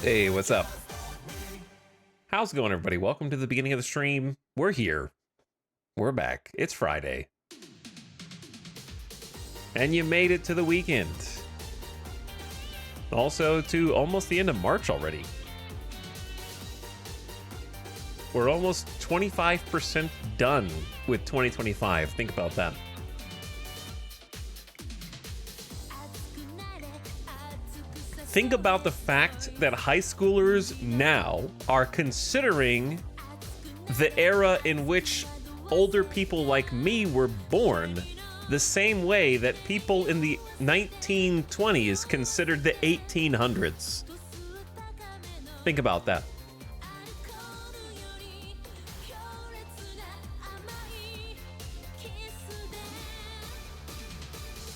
Hey, what's up? How's it going, everybody? Welcome to the beginning of the stream. We're here. We're back. It's Friday. And you made it to the weekend. Also to almost the end of March already. We're almost 25% done with 2025. Think about that. Think about the fact that high schoolers now are considering the era in which older people like me were born the same way that people in the 1920s considered the 1800s. Think about that.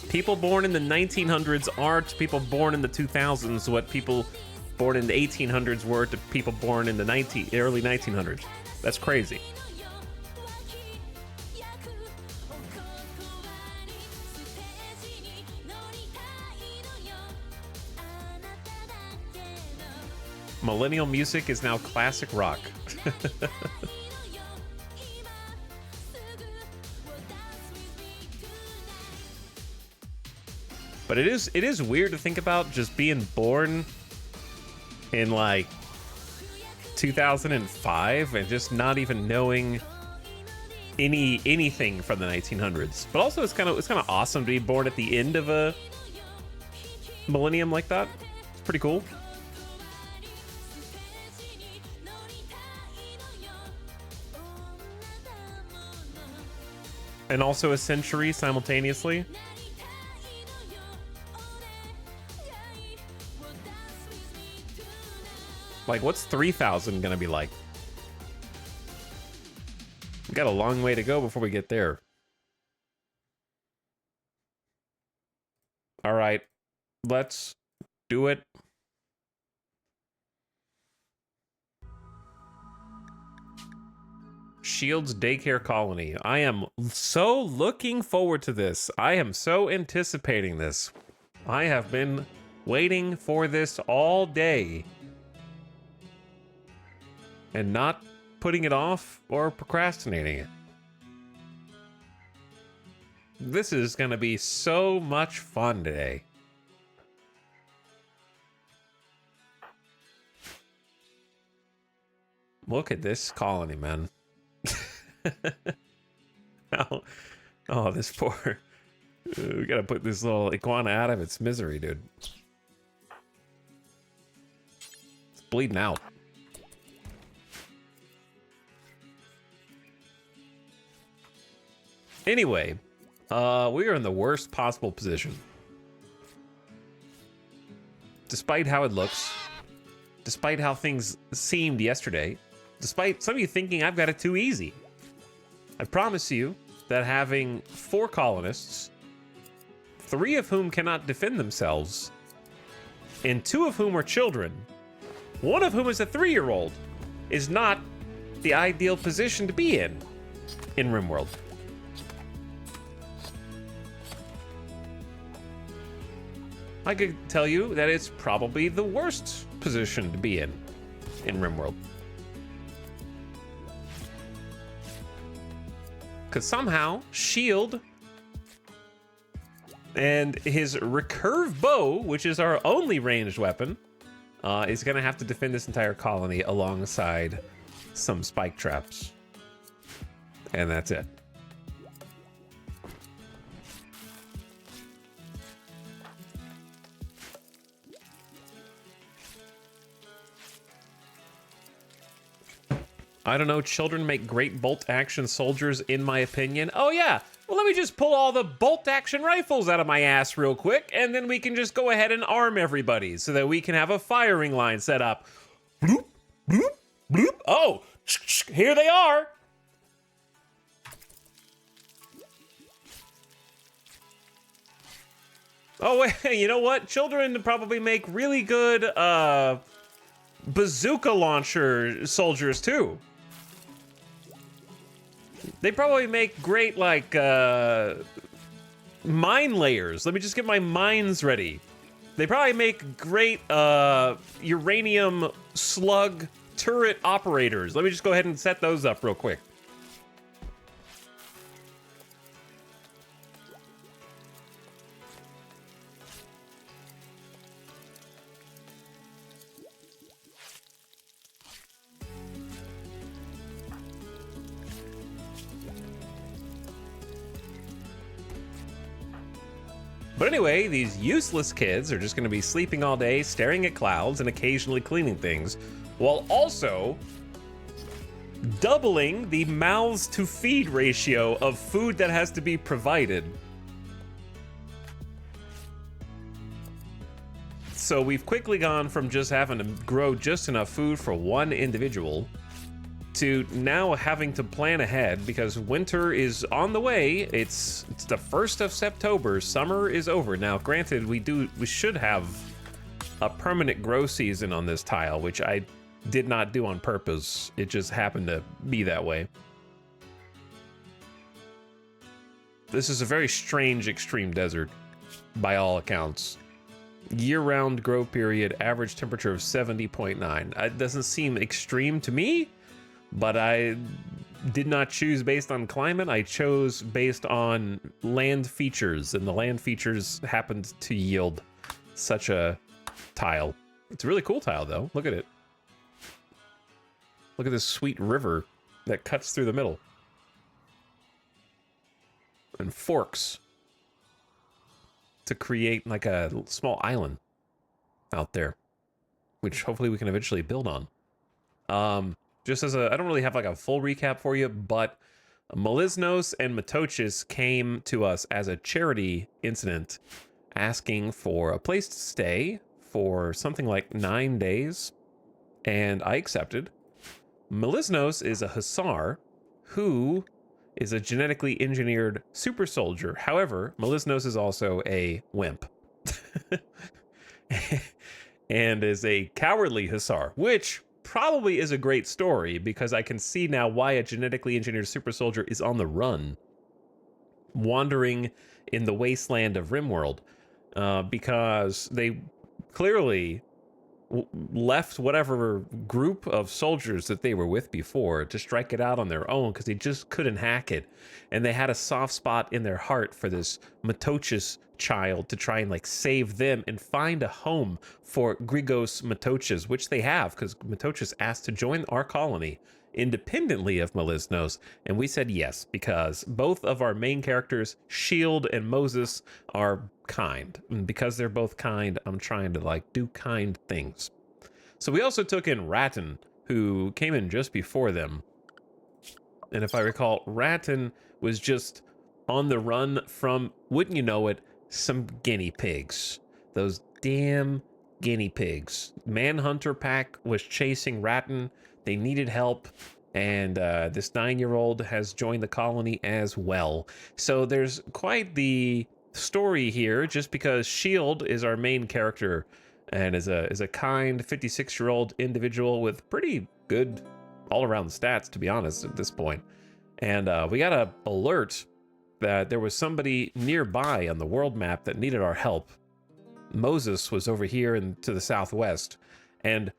People born in the 1900s are to people born in the 2000s what people born in the 1800s were to people born in the early 1900s. That's crazy. Millennial music is now classic rock. But it is weird to think about just being born in like 2005 and just not even knowing anything from the 1900s. But also it's kind of awesome to be born at the end of a millennium like that. It's pretty cool. And also a century simultaneously. Like, what's 3000 gonna be like? We got a long way to go before we get there. All right, let's do it. Shields Daycare Colony. I am so looking forward to this. I am so anticipating this. I have been waiting for this all day. And not putting it off or procrastinating it. This is gonna be so much fun today. Look at this colony, man. Oh, this poor... We gotta put this little iguana out of its misery, dude. It's bleeding out. Anyway, we are in the worst possible position. Despite how it looks, despite how things seemed yesterday, despite some of you thinking I've got it too easy, I promise you that having 4 colonists, 3 of whom cannot defend themselves, and 2 of whom are children, 1 of whom is a 3-year-old, is not the ideal position to be in RimWorld. I could tell you that it's probably the worst position to be in RimWorld. Because somehow, Shield and his recurve bow, which is our only ranged weapon, is going to have to defend this entire colony alongside some spike traps. And that's it. I don't know, children make great bolt-action soldiers, in my opinion. Oh, yeah. Well, let me just pull all the bolt-action rifles out of my ass real quick, and then we can just go ahead and arm everybody so that we can have a firing line set up. Bloop, bloop, bloop. Oh, here they are. Oh, wait, you know what? Children probably make really good bazooka launcher soldiers, too. They probably make great, like, mine layers. Let me just get my mines ready. They probably make great uranium slug turret operators. Let me just go ahead and set those up real quick. But anyway, these useless kids are just going to be sleeping all day, staring at clouds, and occasionally cleaning things, while also doubling the mouths to feed ratio of food that has to be provided. So we've quickly gone from just having to grow just enough food for one individual to now having to plan ahead because winter is on the way. It's the 1st of September. Summer is over. Now, granted, we should have a permanent grow season on this tile, which I did not do on purpose. It just happened to be that way. This is a very strange extreme desert by all accounts. Year-round grow period, average temperature of 70.9. It doesn't seem extreme to me. But I did not choose based on climate. I chose based on land features, and the land features happened to yield such a tile. It's a really cool tile, though. Look at it. Look at this sweet river that cuts through the middle. And forks to create like a small island out there, which hopefully we can eventually build on. Just as I don't really have like a full recap for you, but Melisnos and Matochis came to us as a charity incident asking for a place to stay for something like 9 days, and I accepted. Melisnos is a Hussar who is a genetically engineered super soldier. However, Melisnos is also a wimp and is a cowardly Hussar, which probably is a great story because I can see now why a genetically engineered super soldier is on the run, wandering in the wasteland of RimWorld, because they clearly left whatever group of soldiers that they were with before to strike it out on their own because they just couldn't hack it. And they had a soft spot in their heart for this Matochis child to try and like save them and find a home for Grigos Matochis, which they have because Matochis asked to join our colony independently of Melisnos, and we said yes because both of our main characters, Shield and Moses, are kind, and because they're both kind, I'm trying to like do kind things. So we also took in Rattan, who came in just before them, and if I recall, Rattan was just on the run from, wouldn't you know it, some guinea pigs. Those damn guinea pigs. Manhunter pack was chasing Rattan. They needed help, and this 9-year-old has joined the colony as well. So there's quite the story here, just because Shield is our main character and is a kind 56-year-old individual with pretty good all-around stats, to be honest, at this point. And we got an alert that there was somebody nearby on the world map that needed our help. Moses was over here and to the southwest, and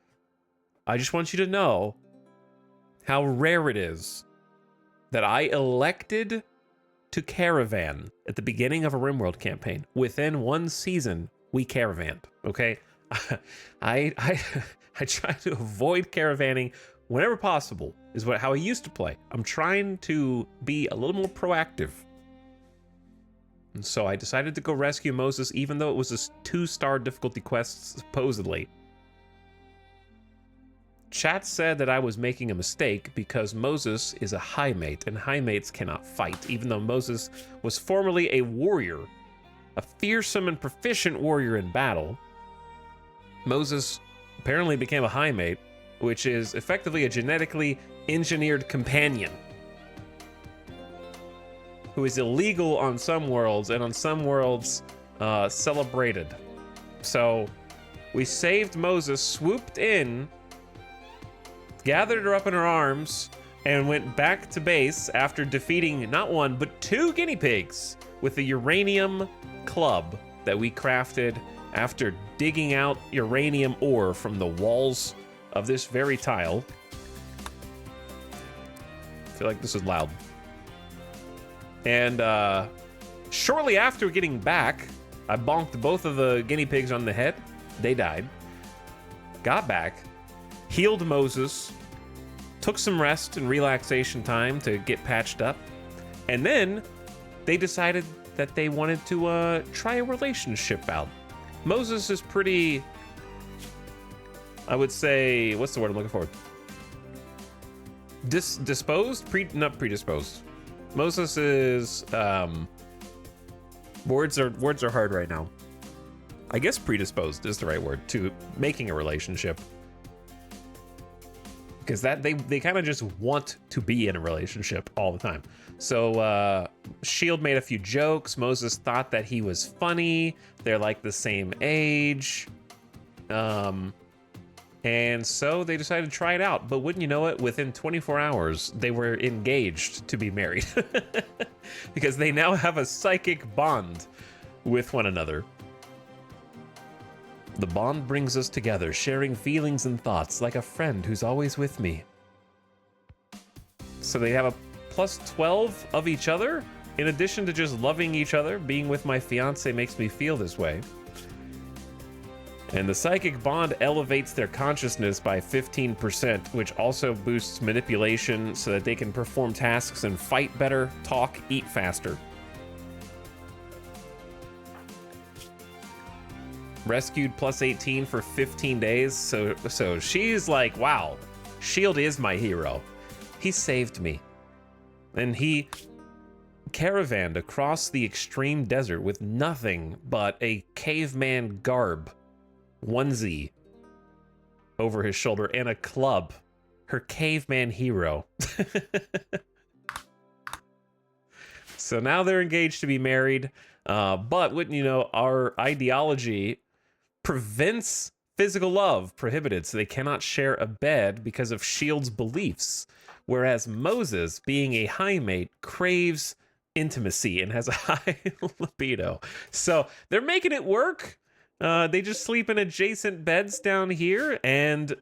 I just want you to know how rare it is that I elected to caravan at the beginning of a RimWorld campaign. Within one season, we caravanned, okay? I try to avoid caravanning whenever possible, is how I used to play. I'm trying to be a little more proactive. And so I decided to go rescue Moses, even though it was a 2-star difficulty quest, supposedly. Chat said that I was making a mistake because Moses is a high mate, and high mates cannot fight, even though Moses was formerly a warrior, a fearsome and proficient warrior in battle. Moses apparently became a high mate, which is effectively a genetically engineered companion, who is illegal on some worlds, and on some worlds celebrated. So we saved Moses, swooped in, gathered her up in her arms, and went back to base after defeating not one, but 2 guinea pigs with the uranium club that we crafted after digging out uranium ore from the walls of this very tile. I feel like this is loud. And shortly after getting back, I bonked both of the guinea pigs on the head. They died. Got back, healed Moses, took some rest and relaxation time to get patched up, and then they decided that they wanted to try a relationship out. Moses is pretty, I would say, what's the word I'm looking for? Disposed? Not predisposed. Moses is, words are hard right now. I guess predisposed is the right word to making a relationship. Because that they kind of just want to be in a relationship all the time. So Shield made a few jokes. Moses thought that he was funny. They're like the same age. And so they decided to try it out. But wouldn't you know it, within 24 hours, they were engaged to be married. Because they now have a psychic bond with one another. The bond brings us together, sharing feelings and thoughts like a friend who's always with me. So they have a plus 12 of each other, in addition to just loving each other. Being with my fiance makes me feel this way. And the psychic bond elevates their consciousness by 15%, which also boosts manipulation so that they can perform tasks and fight better, talk, eat faster. Rescued plus 18 for 15 days. So she's like, wow, Shield is my hero. He saved me. And he caravanned across the extreme desert with nothing but a caveman garb onesie over his shoulder and a club. Her caveman hero. So now they're engaged to be married. But wouldn't you know, our ideology prevents physical love, prohibited, so they cannot share a bed because of Shield's beliefs. Whereas Moses, being a high mate, craves intimacy and has a high libido. So they're making it work. They just sleep in adjacent beds down here, and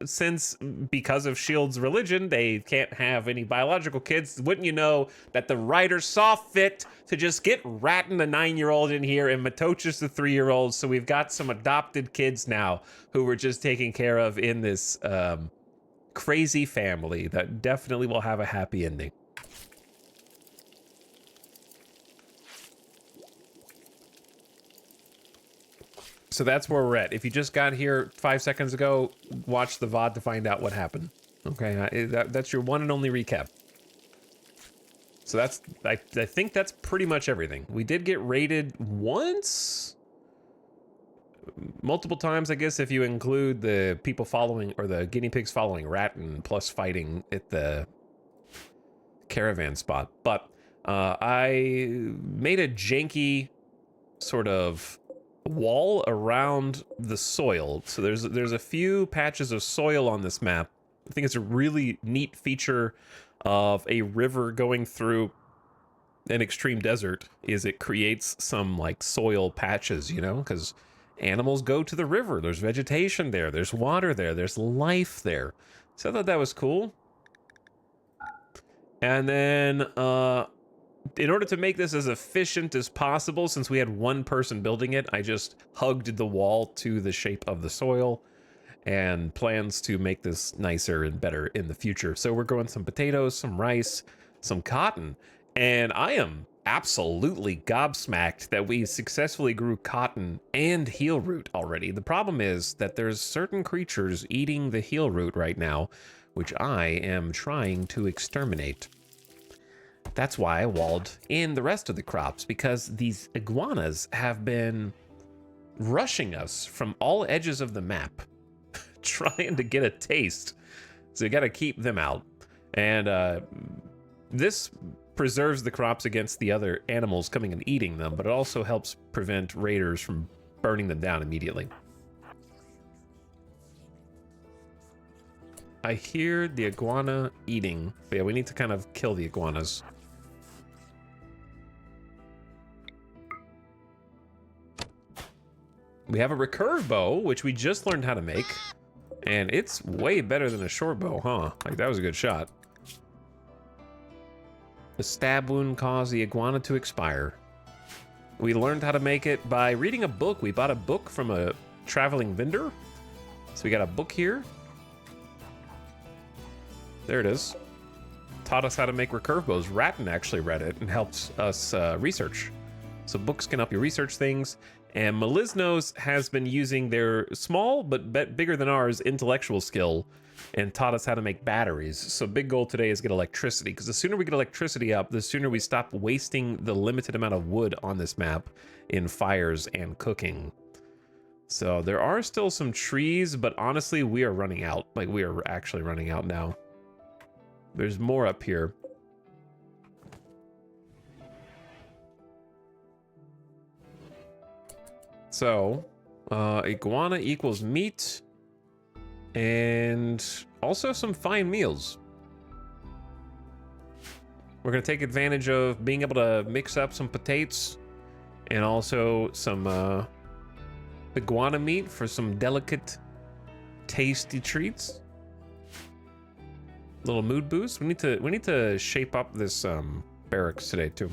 because of Shield's religion, they can't have any biological kids. Wouldn't you know that the writer saw fit to just get Ratton, the 9-year-old, in here, and Matochis, the 3-year-old, so we've got some adopted kids now who we're just taking care of in this crazy family that definitely will have a happy ending. So that's where we're at. If you just got here 5 seconds ago, watch the VOD to find out what happened. Okay, that's your one and only recap. So that's, I think that's pretty much everything. We did get raided once? Multiple times, I guess, if you include the people following, or the guinea pigs following Ratton, plus fighting at the caravan spot. But I made a janky sort of wall around the soil. So there's a few patches of soil on this map. I think it's a really neat feature of a river going through an extreme desert, is it creates some like soil patches, you know, because animals go to the river. There's vegetation there, there's water there, there's life there. So I thought that was cool. And then in order to make this as efficient as possible, since we had one person building it, I just hugged the wall to the shape of the soil, and plans to make this nicer and better in the future. So we're growing some potatoes, some rice, some cotton, and I am absolutely gobsmacked that we successfully grew cotton and heel root already. The problem is that there's certain creatures eating the heel root right now, which I am trying to exterminate. That's why I walled in the rest of the crops, because these iguanas have been rushing us from all edges of the map, trying to get a taste. So you got to keep them out. And this preserves the crops against the other animals coming and eating them, but it also helps prevent raiders from burning them down immediately. I hear the iguana eating, but yeah, we need to kind of kill the iguanas. We have a recurve bow, which we just learned how to make. And it's way better than a short bow, huh? Like, that was a good shot. The stab wound caused the iguana to expire. We learned how to make it by reading a book. We bought a book from a traveling vendor. So we got a book here. There it is. Taught us how to make recurve bows. Ratton actually read it and helped us research. So books can help you research things. And Meliznos has been using their small but bigger than ours intellectual skill and taught us how to make batteries. So big goal today is get electricity, because the sooner we get electricity up, the sooner we stop wasting the limited amount of wood on this map in fires and cooking. So there are still some trees, but honestly, we are running out. Like, we are actually running out now. There's more up here. So, iguana equals meat, and also some fine meals. We're gonna take advantage of being able to mix up some potatoes and also some iguana meat for some delicate, tasty treats. Little mood boost. We need to shape up this barracks today too.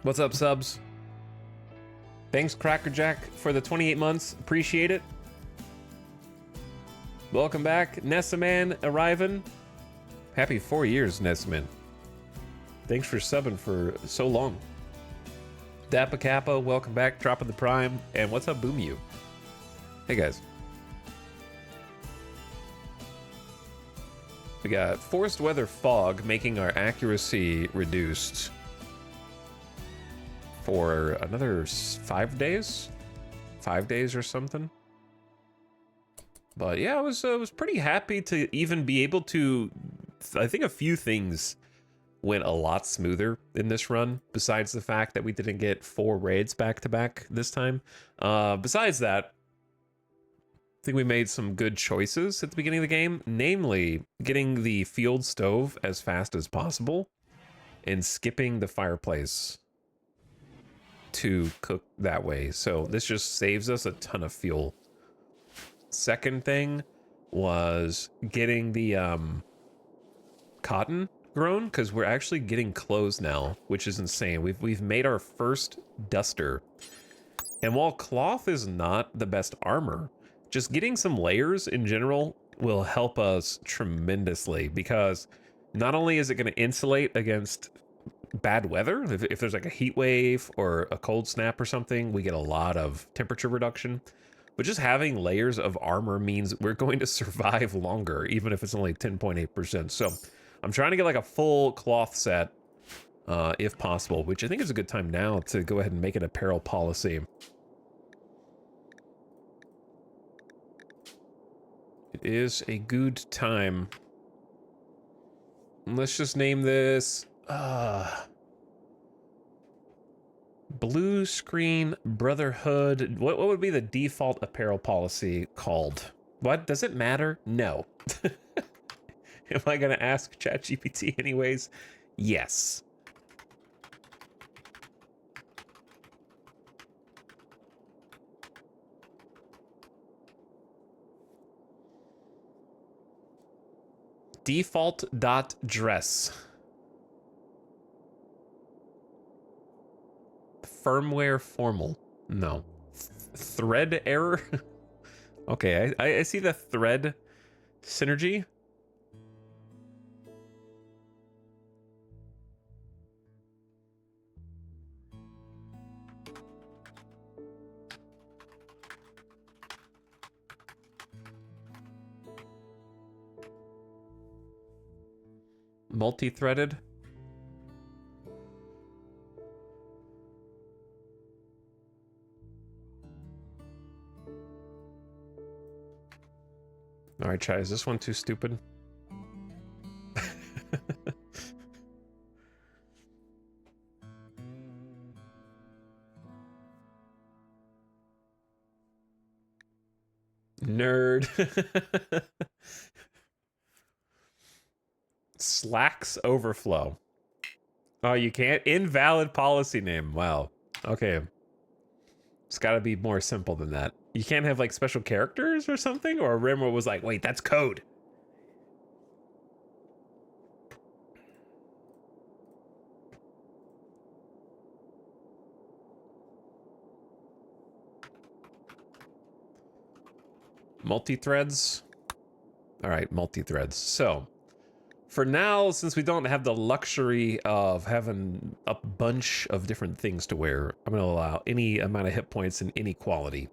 What's up, subs? Thanks, Crackerjack, for the 28 months. Appreciate it. Welcome back, Nessaman arriving. Happy 4 years, Nessaman. Thanks for subbing for so long. Dappa Kappa, welcome back, dropping the prime. And what's up, Boom You? Hey, guys. We got forced weather fog, making our accuracy reduced for another 5 days? 5 days or something. But yeah, I was pretty happy to even be able to... I think a few things went a lot smoother in this run, besides the fact that we didn't get 4 raids back-to-back this time. Besides that, I think we made some good choices at the beginning of the game, namely getting the field stove as fast as possible and skipping the fireplace to cook that way. So this just saves us a ton of fuel. Second thing was getting the cotton grown, because we're actually getting clothes now, which is insane. We've made our first duster. And while cloth is not the best armor, just getting some layers in general will help us tremendously, because not only is it going to insulate against bad weather, if there's like a heat wave or a cold snap or something, we get a lot of temperature reduction. But just having layers of armor means we're going to survive longer, even if it's only 10.8%. So I'm trying to get like a full cloth set, if possible, which I think is a good time now to go ahead and make an apparel policy. It is a good time. Let's just name this Blue Screen Brotherhood. What would be the default apparel policy called? What? Does it matter? No. Am I gonna ask ChatGPT anyways? Yes. Default.dress. Firmware formal. No. Thread error? Okay, I see the thread synergy. Multi-threaded. All right, Chai, is this one too stupid? Nerd. Slacks overflow. Oh, you can't? Invalid policy name. Wow. Okay. It's got to be more simple than that. You can't have like special characters or something? Or RimWorld was like, wait, that's code. Multi-threads. All right, multi-threads. So, for now, since we don't have the luxury of having a bunch of different things to wear, I'm going to allow any amount of hit points in any quality.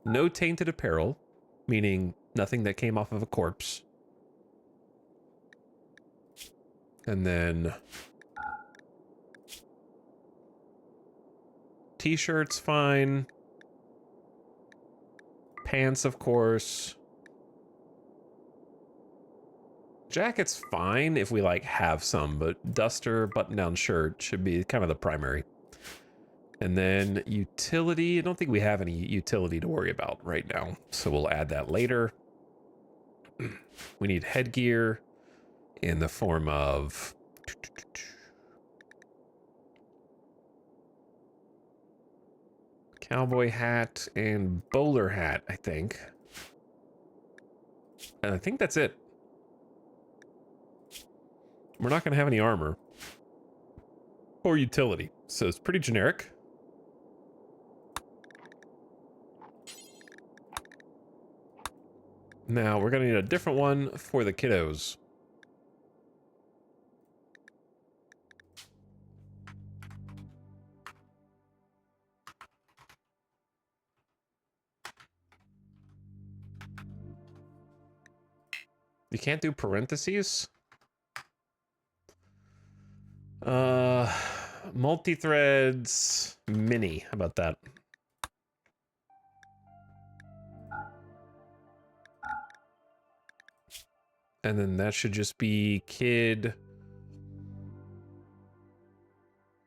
No tainted apparel, meaning nothing that came off of a corpse. And then t-shirts, fine. Pants, of course. Jacket's fine if we like have some, but duster, button-down shirt should be kind of the primary. And then utility, I don't think we have any utility to worry about right now, so we'll add that later. We need headgear in the form of cowboy hat and bowler hat, I think. And I think that's it. We're not going to have any armor or utility, so it's pretty generic. Now, we're going to need a different one for the kiddos. You can't do parentheses? Multi-threads mini. How about that? And then that should just be kid.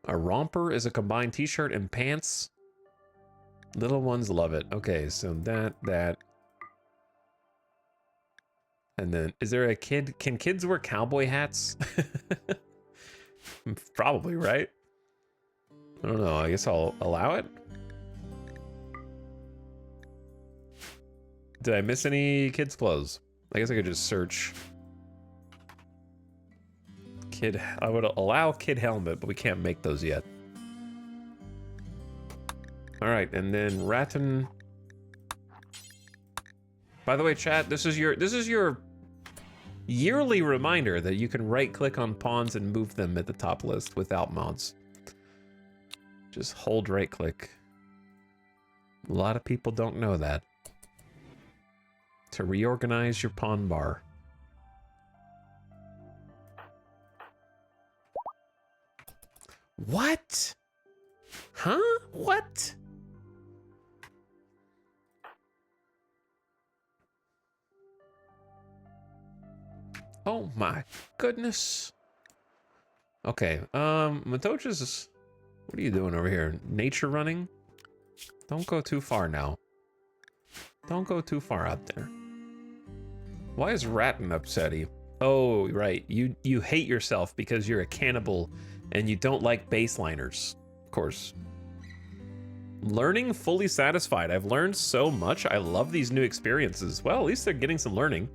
A romper is a combined t-shirt and pants. Little ones love it. Okay, so that. And then, is there a kid? Can kids wear cowboy hats? Probably, right? I don't know. I guess I'll allow it. Did I miss any kids' clothes? I guess I could just search. Kid, I would allow kid helmet, but we can't make those yet. All right, and then Rattan. By the way, chat, this is your yearly reminder that you can right-click on pawns and move them at the top list without mods. Just hold right-click. A lot of people don't know that. To reorganize your pawn bar. What? Huh? What? Oh my goodness. Okay, Matocha's, what are you doing over here? Nature running? Don't go too far now. Don't go too far out there. Why is Rattan upsetty? Oh, right. You hate yourself because you're a cannibal and you don't like baseliners. Of course. Learning fully satisfied. I've learned so much. I love these new experiences. Well, at least they're getting some learning.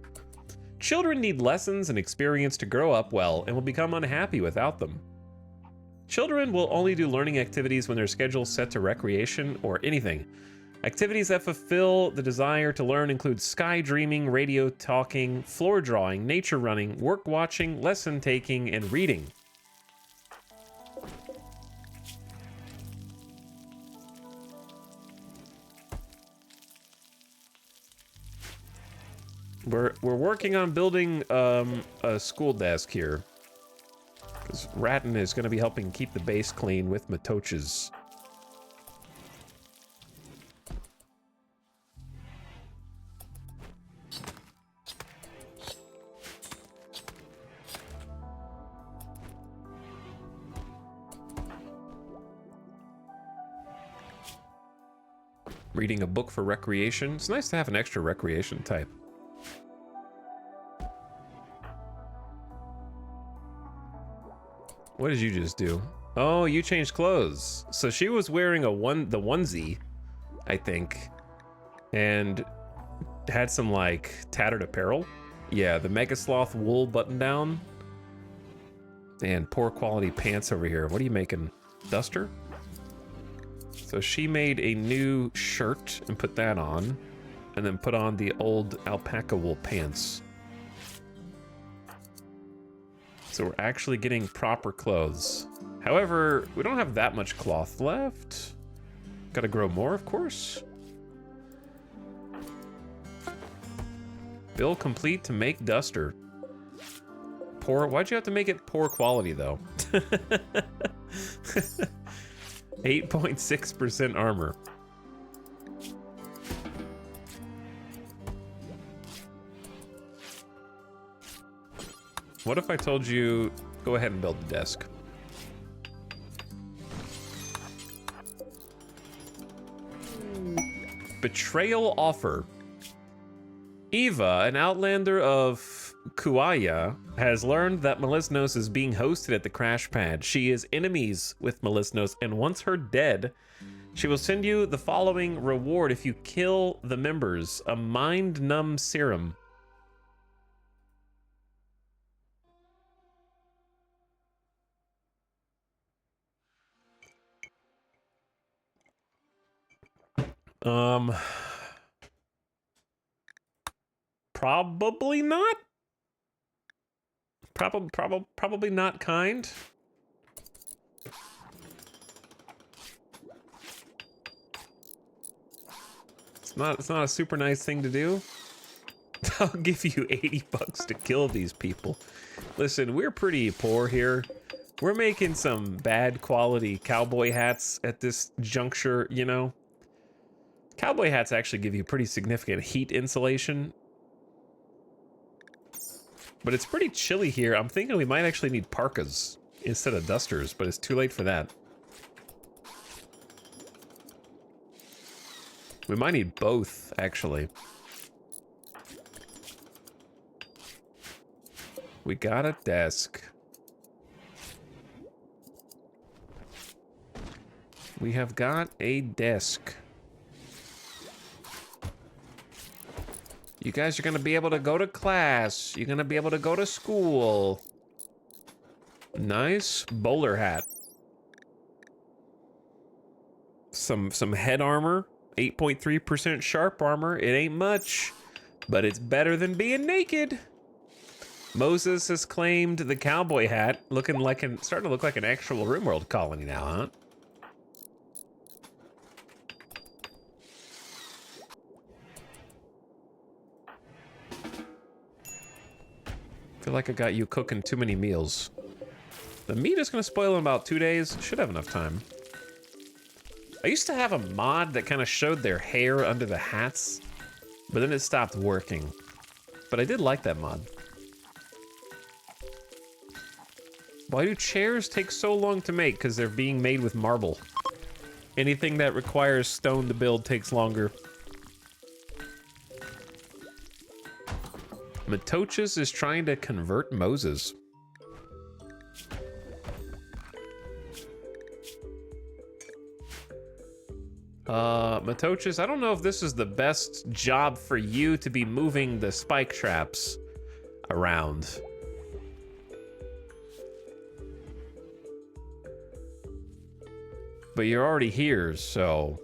Children need lessons and experience to grow up well and will become unhappy without them. Children will only do learning activities when their schedule is set to recreation or anything. Activities that fulfill the desire to learn include sky dreaming, radio talking, floor drawing, nature running, work watching, lesson taking, and reading. We're working on building a school desk here. Because Rattan is going to be helping keep the base clean with Matochas. Reading a book for recreation. It's nice to have an extra recreation type. What did you just do? Oh, you changed clothes. So she was wearing the onesie, I think, and had some like tattered apparel. Yeah, the Mega Sloth wool button down. And poor quality pants over here. What are you making? Duster? So she made a new shirt and put that on, and then put on the old alpaca wool pants. So we're actually getting proper clothes. However, we don't have that much cloth left. Gotta grow more, of course. Bill complete to make duster. Poor, why'd you have to make it poor quality though? 8.6% armor. What if I told you, go ahead and build the desk? Betrayal offer. Eva, an outlander of Kuaya, has learned that Melisnos is being hosted at the crash pad. She is enemies with Melisnos, and once her dead, she will send you the following reward if you kill the members: a mind-numb serum. Probably not. Probably not kind. It's not a super nice thing to do. I'll give you 80 bucks to kill these people. Listen, we're pretty poor here. We're making some bad quality cowboy hats at this juncture, you know. Cowboy hats actually give you pretty significant heat insulation. But it's pretty chilly here. I'm thinking we might actually need parkas instead of dusters, but it's too late for that. We might need both, actually. We got a desk. We have got a desk. You guys are gonna be able to go to class. You're gonna be able to go to school. Nice bowler hat. Some head armor. 8.3% sharp armor. It ain't much, but it's better than being naked. Moses has claimed the cowboy hat, starting to look like an actual RimWorld colony now, huh? Feel like I got you cooking too many meals. The meat is gonna spoil in about 2 days. Should have enough time. I used to have a mod that kind of showed their hair under the hats, but then it stopped working. But I did like that mod. Why do chairs take so long to make? Because they're being made with marble. Anything that requires stone to build takes longer. Matochis is trying to convert Moses. Matochis, I don't know if this is the best job for you to be moving the spike traps around. But you're already here, so...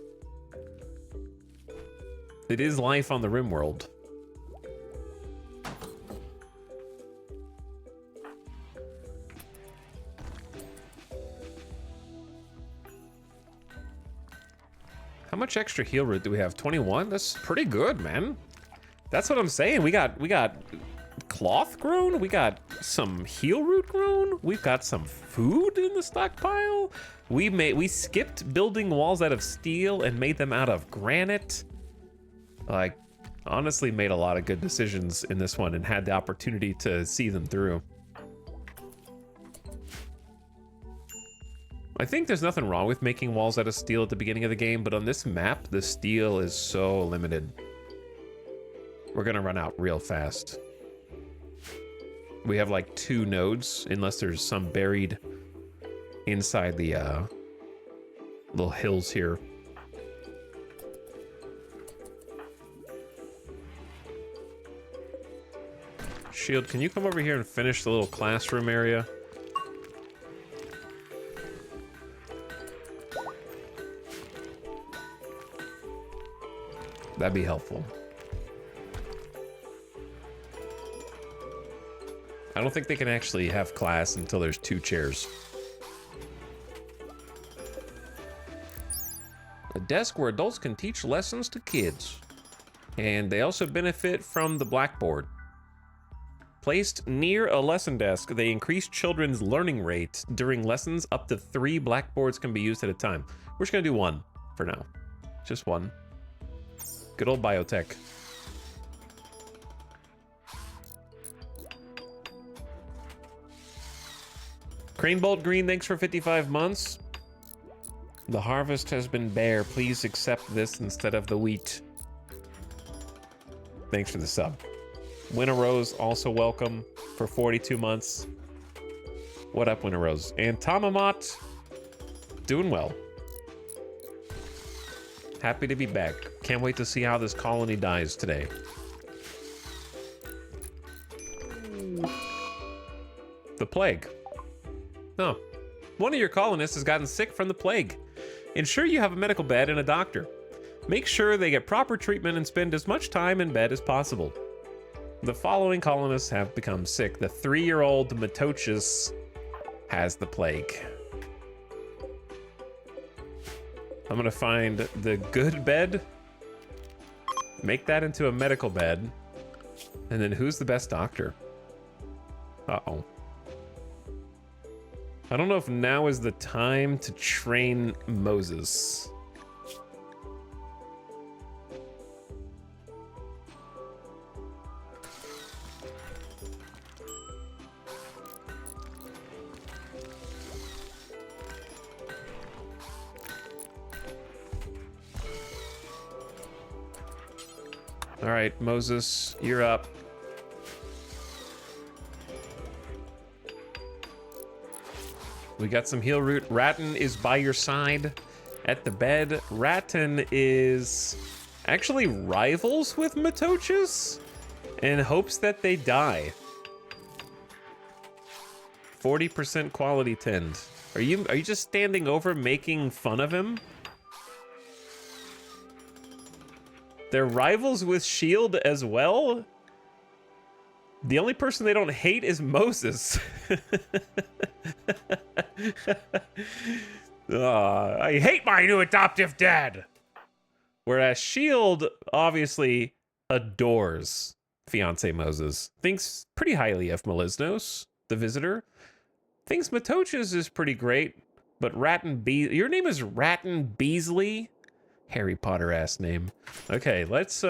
It is life on the RimWorld. How much extra heal root do we have? 21? That's pretty good, man. That's what I'm saying. We got cloth grown. We got some heal root grown. We've got some food in the stockpile. We skipped building walls out of steel and made them out of granite. Like, honestly made a lot of good decisions in this one and had the opportunity to see them through. I think there's nothing wrong with making walls out of steel at the beginning of the game, but on this map, the steel is so limited. We're gonna run out real fast. We have like 2 nodes, unless there's some buried inside the little hills here. Shield, can you come over here and finish the little classroom area? That'd be helpful. I don't think they can actually have class until there's 2 chairs. A desk where adults can teach lessons to kids. And they also benefit from the blackboard. Placed near a lesson desk, they increase children's learning rate during lessons. Up to 3 blackboards can be used at a time. We're just gonna do 1 for now. Just 1. Good old biotech. Cranebolt Green, thanks for 55 months. The harvest has been bare. Please accept this instead of the wheat. Thanks for the sub. Winter Rose, also welcome for 42 months. What up, Winter Rose? And Tomamot, doing well. Happy to be back. Can't wait to see how this colony dies today. The plague. Oh, one of your colonists has gotten sick from the plague. Ensure you have a medical bed and a doctor. Make sure they get proper treatment and spend as much time in bed as possible. The following colonists have become sick. The 3-year-old Metochus has the plague. I'm gonna find the good bed, make that into a medical bed, and then who's the best doctor? Uh-oh. I don't know if now is the time to train Moses. All right, Moses, you're up. We got some heal root. Ratton is by your side at the bed. Ratton is actually rivals with Metochus and hopes that they die. 40% quality tend. Are you just standing over making fun of him? They're rivals with Shield as well? The only person they don't hate is Moses. I hate my new adoptive dad. Whereas Shield obviously adores fiance Moses. Thinks pretty highly of Melisnos, the visitor. Thinks Metochus is pretty great, but your name is Ratton Beasley? Harry Potter ass name. Okay, let's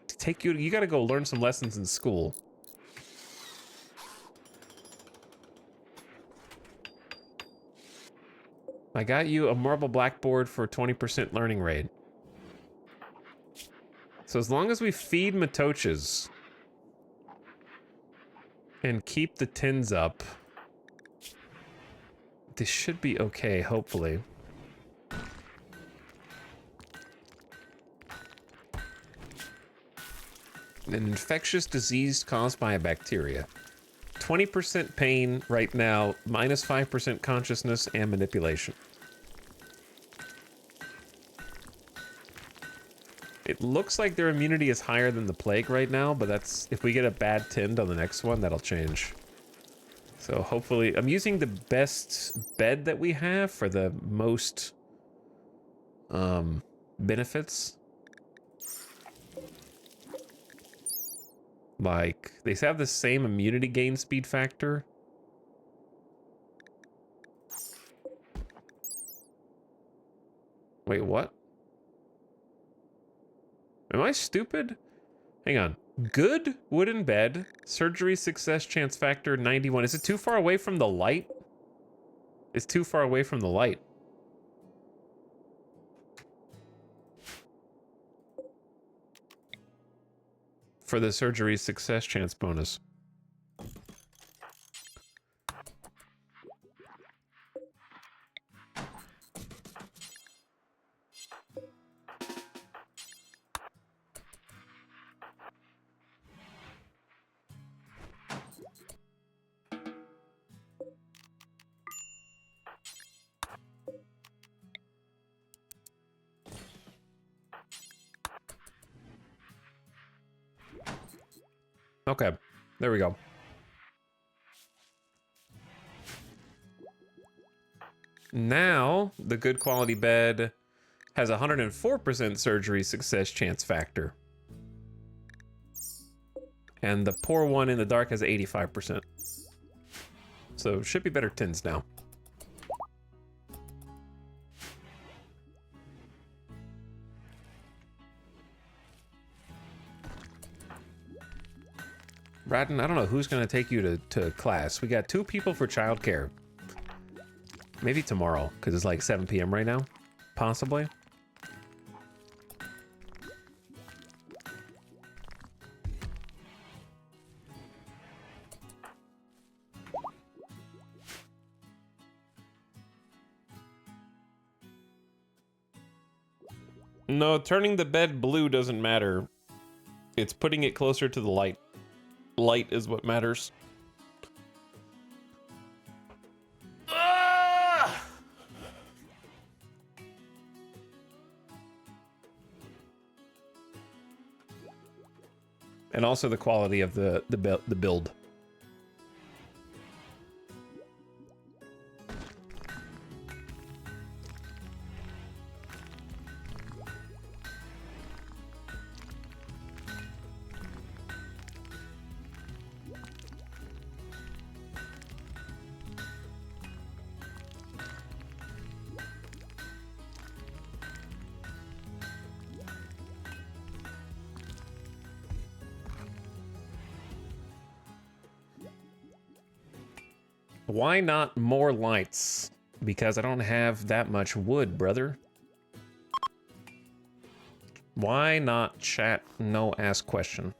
take you gotta go learn some lessons in school. I got you a marble blackboard for 20% learning rate. So as long as we feed Metochus and keep the tins up, this should be okay, hopefully. An infectious disease caused by a bacteria. 20% pain right now, minus 5% consciousness and manipulation. It looks like their immunity is higher than the plague right now, but that's, if we get a bad tind on the next one, that'll change. So hopefully, I'm using the best bed that we have for the most benefits. Like, they have the same immunity gain speed factor. Wait, what? Am I stupid? Hang on. Good wooden bed. Surgery success chance factor 91. Is it too far away from the light? It's too far away from the light. For the surgery success chance bonus. Okay, there we go. Now, the good quality bed has a 104% surgery success chance factor. And the poor one in the dark has 85%. So should be better tins now. Braden, I don't know who's going to take you to class. We got 2 people for childcare. Maybe tomorrow, because it's like 7 p.m. right now. Possibly. No, turning the bed blue doesn't matter. It's putting it closer to the light. Light is what matters. And also the quality of the build. Why not more lights? Because I don't have that much wood, brother. Why not chat? No ask question.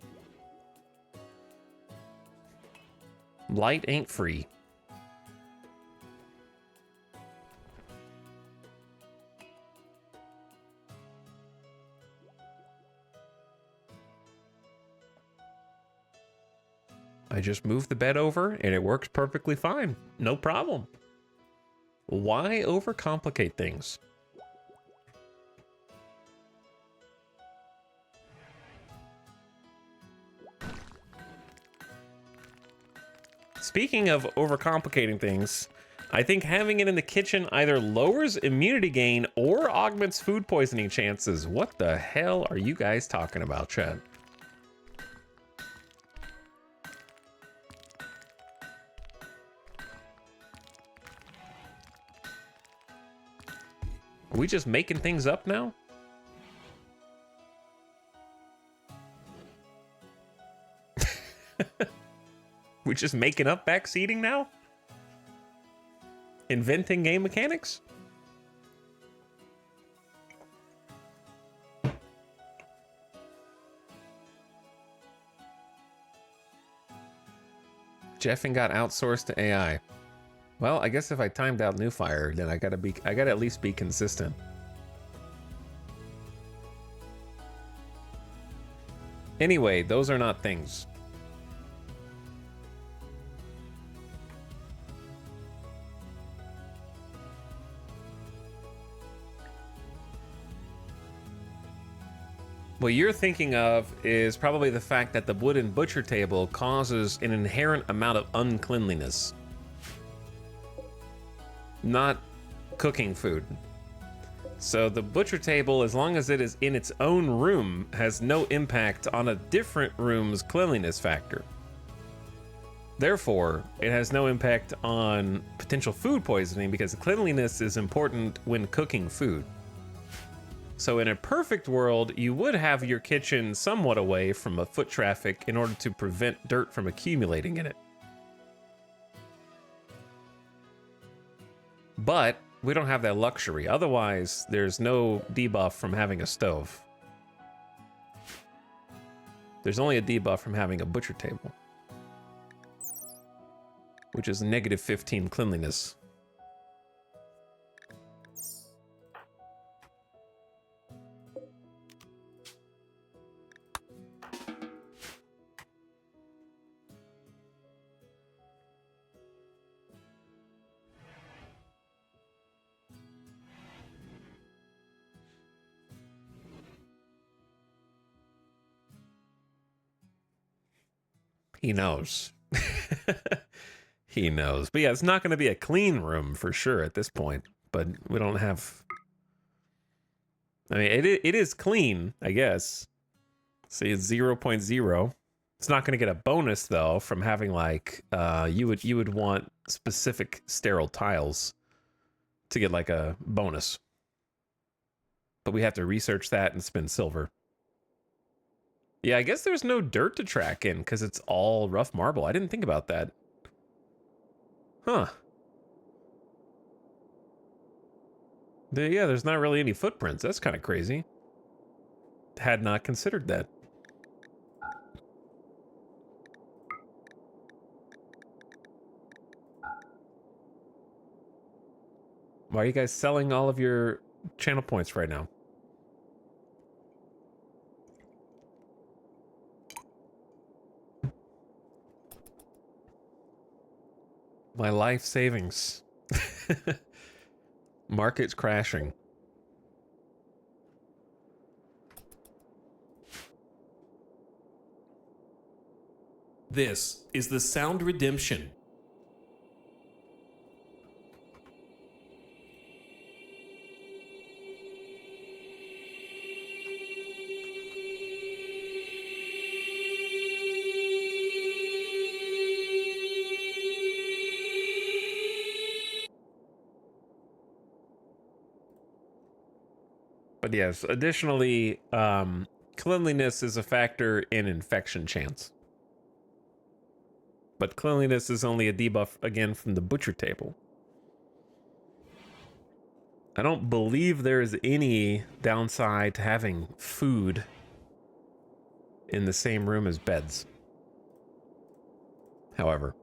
Light ain't free. I just moved the bed over and it works perfectly fine. No problem. Why overcomplicate things? Speaking of overcomplicating things, I think having it in the kitchen either lowers immunity gain or augments food poisoning chances. What the hell are you guys talking about, Chad? Are we just making things up now? We're just making up backseating now? Inventing game mechanics? Jeffing got outsourced to AI. Well, I guess if I timed out New Fire, then I gotta at least be consistent. Anyway, those are not things. What you're thinking of is probably the fact that the wooden butcher table causes an inherent amount of uncleanliness. Not cooking food. So the butcher table, as long as it is in its own room, has no impact on a different room's cleanliness factor. Therefore, it has no impact on potential food poisoning because cleanliness is important when cooking food. So in a perfect world, you would have your kitchen somewhat away from a foot traffic in order to prevent dirt from accumulating in it. But we don't have that luxury. Otherwise, there's no debuff from having a stove. There's only a debuff from having a butcher table, which is -15 cleanliness. He knows. He knows. But yeah, it's not going to be a clean room for sure at this point. But we don't have... I mean, it is clean, I guess. See, it's 0.0. It's not going to get a bonus, though, from having, like... you would want specific sterile tiles to get, like, a bonus. But we have to research that and spend silver. Yeah, I guess there's no dirt to track in because it's all rough marble. I didn't think about that. Huh. Yeah, there's not really any footprints. That's kind of crazy. Had not considered that. Why are you guys selling all of your channel points right now? My life savings. Market's crashing. This is the Sound Redemption. But yes, additionally, cleanliness is a factor in infection chance. But cleanliness is only a debuff, again, from the butcher table. I don't believe there is any downside to having food in the same room as beds. However.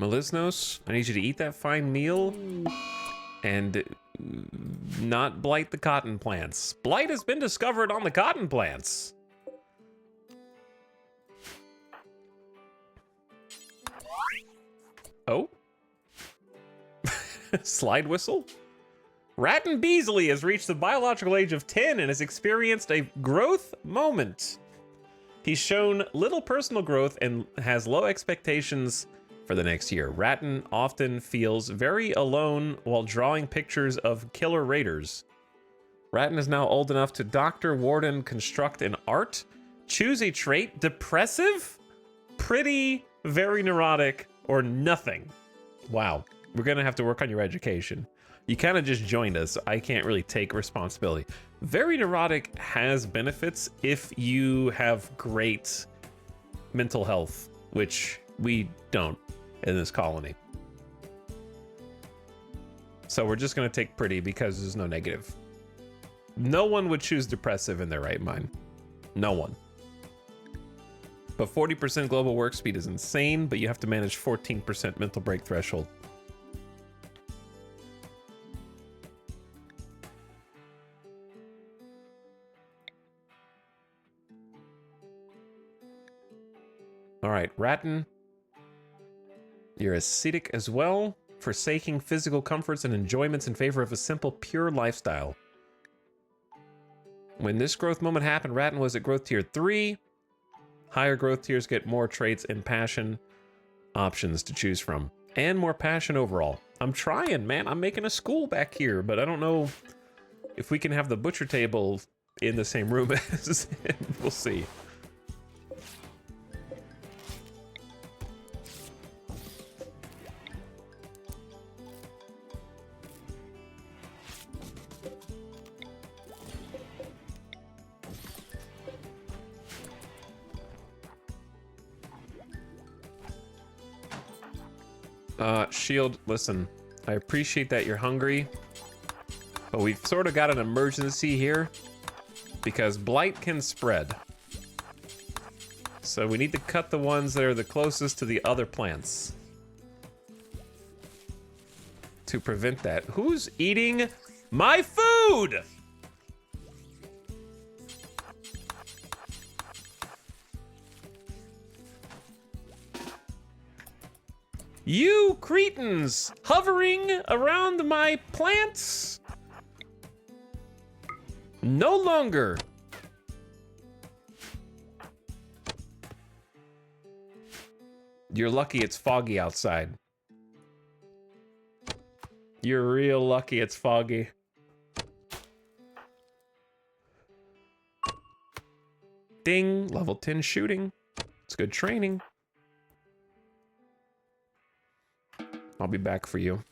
Melisnos, I need you to eat that fine meal and not blight the cotton plants. Blight has been discovered on the cotton plants. Oh? Slide whistle? Ratton Beasley has reached the biological age of 10 and has experienced a growth moment. He's shown little personal growth and has low expectations for the next year. Ratton often feels very alone while drawing pictures of killer raiders. Ratton is now old enough to Dr. Warden construct an art. Choose a trait: depressive, pretty, very neurotic, or nothing. Wow, we're gonna have to work on your education. You kind of just joined us. I can't really take responsibility. Very neurotic has benefits if you have great mental health, which we don't in this colony. So we're just going to take pretty because there's no negative. No one would choose depressive in their right mind. No one. But 40% global work speed is insane, but you have to manage 14% mental break threshold. All right, Ratton. You're ascetic as well, forsaking physical comforts and enjoyments in favor of a simple, pure lifestyle. When this growth moment happened, Ratton was at growth tier 3. Higher growth tiers get more traits and passion options to choose from. And more passion overall. I'm trying, man. I'm making a school back here, but I don't know if we can have the butcher table in the same room as we'll see. Shield, listen, I appreciate that you're hungry, but we've sort of got an emergency here because blight can spread. So we need to cut the ones that are the closest to the other plants to prevent that. Who's eating my food? You cretins hovering around my plants. No longer. You're lucky it's foggy outside. You're real lucky it's foggy. Ding, level 10 shooting. It's good training. I'll be back for you.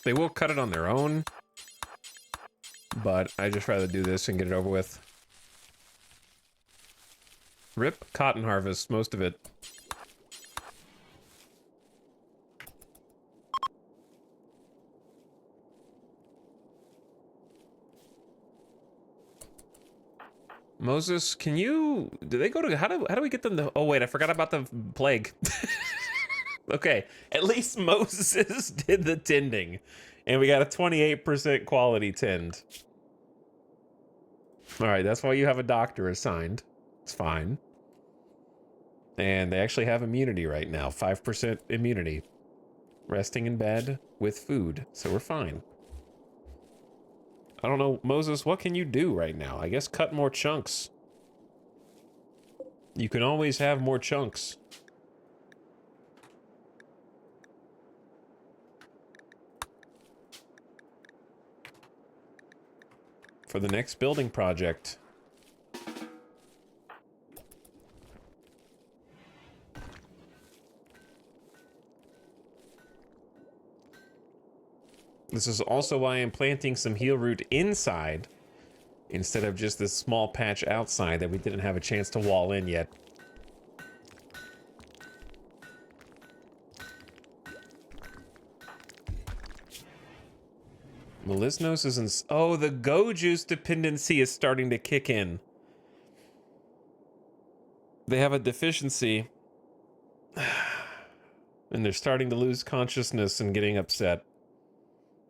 They will cut it on their own, but I just rather do this and get it over with. Rip cotton harvest, most of it. Moses, can you... Do they go to... How do we get them to... Oh, wait, I forgot about the plague. Okay, at least Moses did the tending. And we got a 28% quality tend. All right, that's why you have a doctor assigned. It's fine. And they actually have immunity right now. 5% immunity. Resting in bed with food. So we're fine. I don't know, Moses, what can you do right now? I guess cut more chunks. You can always have more chunks. For the next building project. This is also why I'm planting some heal root inside instead of just this small patch outside that we didn't have a chance to wall in yet. Melisnos is in... Oh, the Go Juice dependency is starting to kick in. They have a deficiency. And they're starting to lose consciousness and getting upset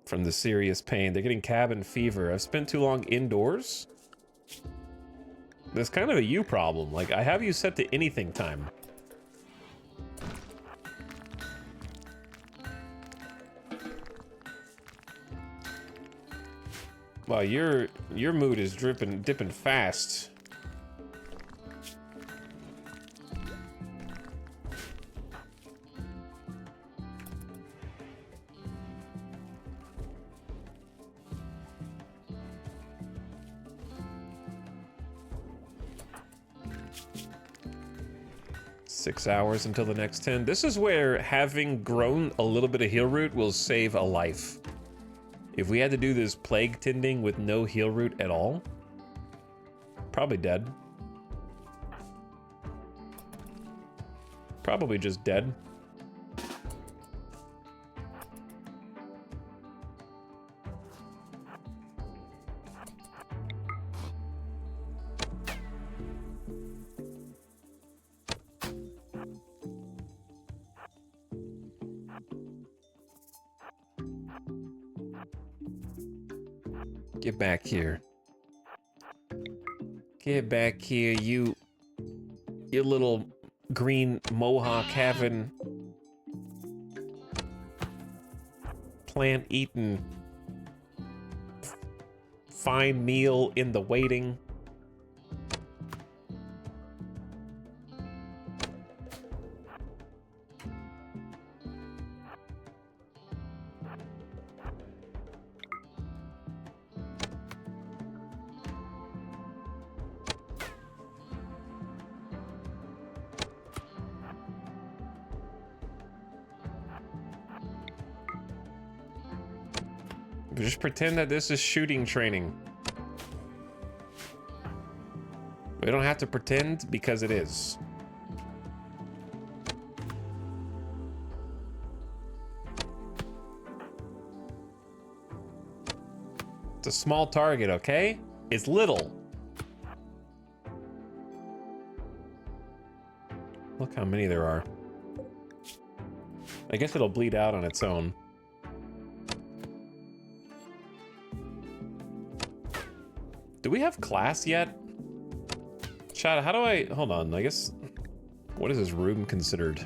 from the serious pain. They're getting cabin fever. I've spent too long indoors. That's kind of a you problem. Like, I have you set to anything time. Wow, your mood is dipping fast. Six hours until the next 10. This is where having grown a little bit of heal root will save a life. If we had to do this plague tending with no heal root at all, probably dead. Probably just dead. Get back here. Get back here, you little green mohawk having plant eating fine meal in the waiting. Just pretend that this is shooting training. We don't have to pretend because it is. It's a small target, okay? It's little. Look how many there are. I guess it'll bleed out on its own. Do we have class yet? Chat, how do I... Hold on, I guess... What is this room considered?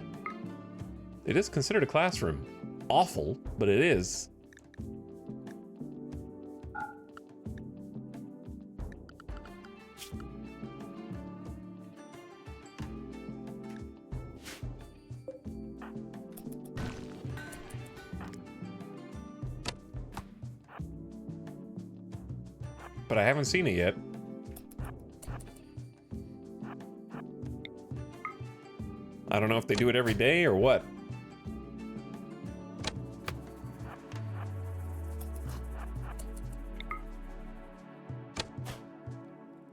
It is considered a classroom. Awful, but it is. But I haven't seen it yet. I don't know if they do it every day or what.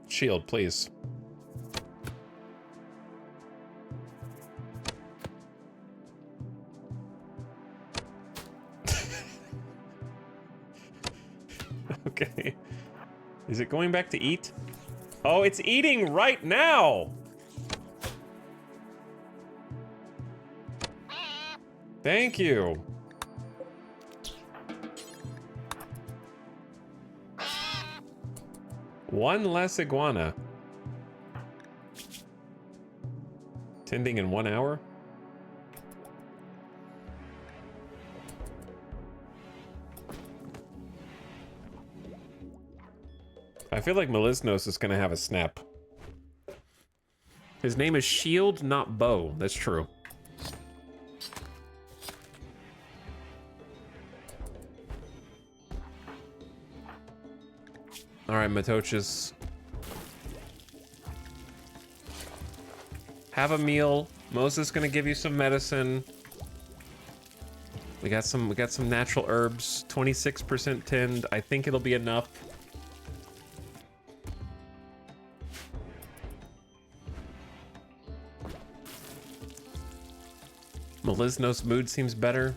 Shield, please. Okay. Is it going back to eat? Oh, it's eating right now! Thank you. One less iguana. Tending in 1 hour? I feel like Melisnos is gonna have a snap. His name is Shield, not Bow. That's true. Alright, Matochas. Have a meal. Moses gonna give you some medicine. We got some natural herbs. 26% tinned. I think it'll be enough. Melisnos' mood seems better.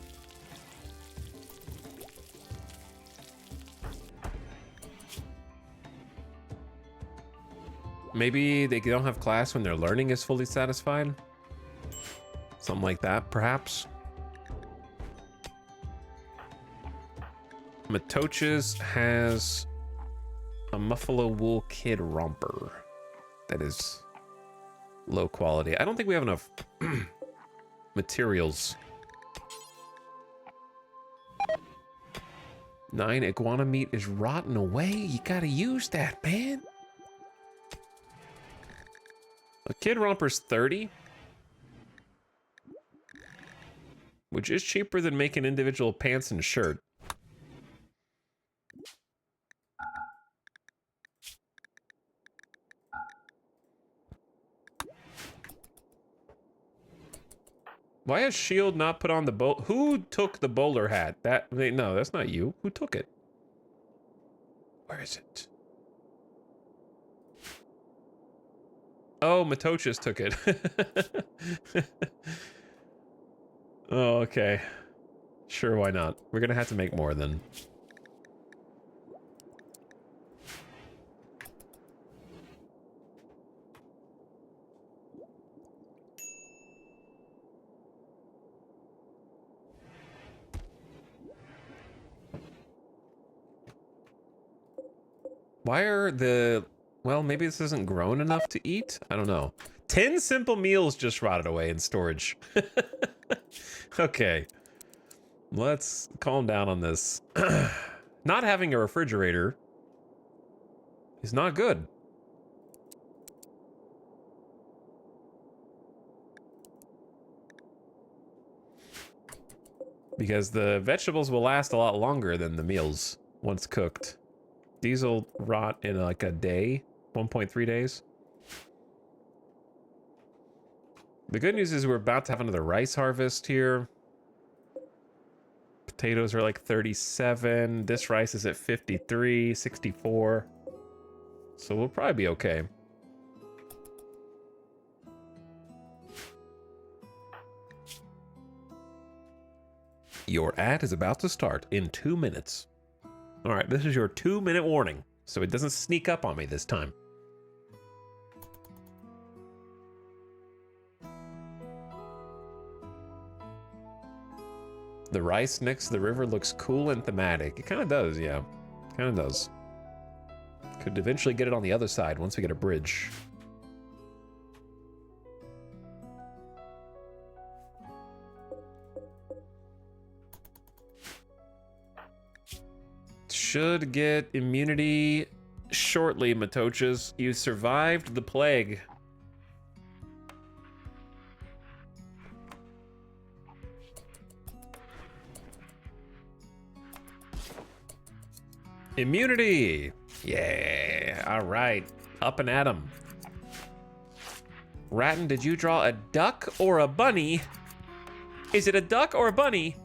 Maybe they don't have class when their learning is fully satisfied. Something like that, perhaps. Matochas has a Muffalo Wool Kid romper. That is low quality. I don't think we have enough materials. 9 iguana meat is rotting away. You gotta use that, man. A kid romper's 30, which is cheaper than making individual pants and shirt. Why has Shield not put on the bowl? Who took the bowler hat? No, that's not you. Who took it? Where is it? Oh, Matochas took it. Oh, okay. Sure, why not? We're gonna have to make more then. Why are the... Well, maybe this isn't grown enough to eat? I don't know. 10 simple meals just rotted away in storage. Okay. Let's calm down on this. Not having a refrigerator is not good. Because the vegetables will last a lot longer than the meals once cooked. These will rot in like a day, 1.3 days. The good news is we're about to have another rice harvest here. Potatoes are like 37. This rice is at 53, 64. So we'll probably be okay. Your ad is about to start in 2 minutes. All right, this is your 2-minute warning, so it doesn't sneak up on me this time. The rice next to the river looks cool and thematic. It kind of does, yeah. Kind of does. Could eventually get it on the other side once we get a bridge. should get immunity shortly, Matochas. You survived the plague. Immunity! Yeah, all right. Up and at 'em. Ratton, did you draw a duck or a bunny? Is it a duck or a bunny?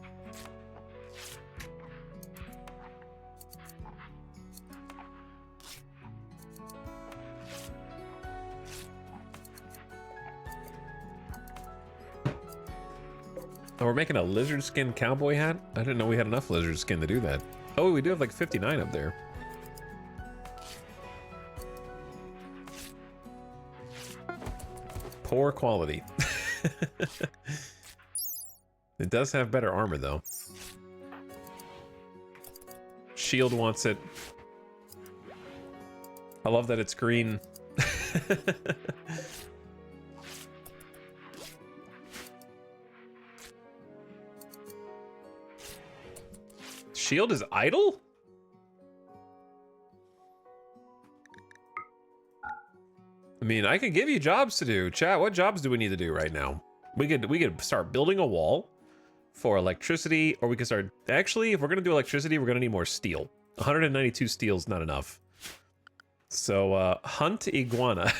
Oh, we're making a lizard skin cowboy hat? I didn't know we had enough lizard skin to do that. Oh, we do have like 59 up there. Poor quality. It does have better armor though. Shield wants it. I love that it's green. Shield is idle? I mean, I can give you jobs to do. Chat, what jobs do we need to do right now? We could start building a wall for electricity, or we could start... Actually, if we're going to do electricity, we're going to need more steel. 192 steel is not enough. So, hunt iguana.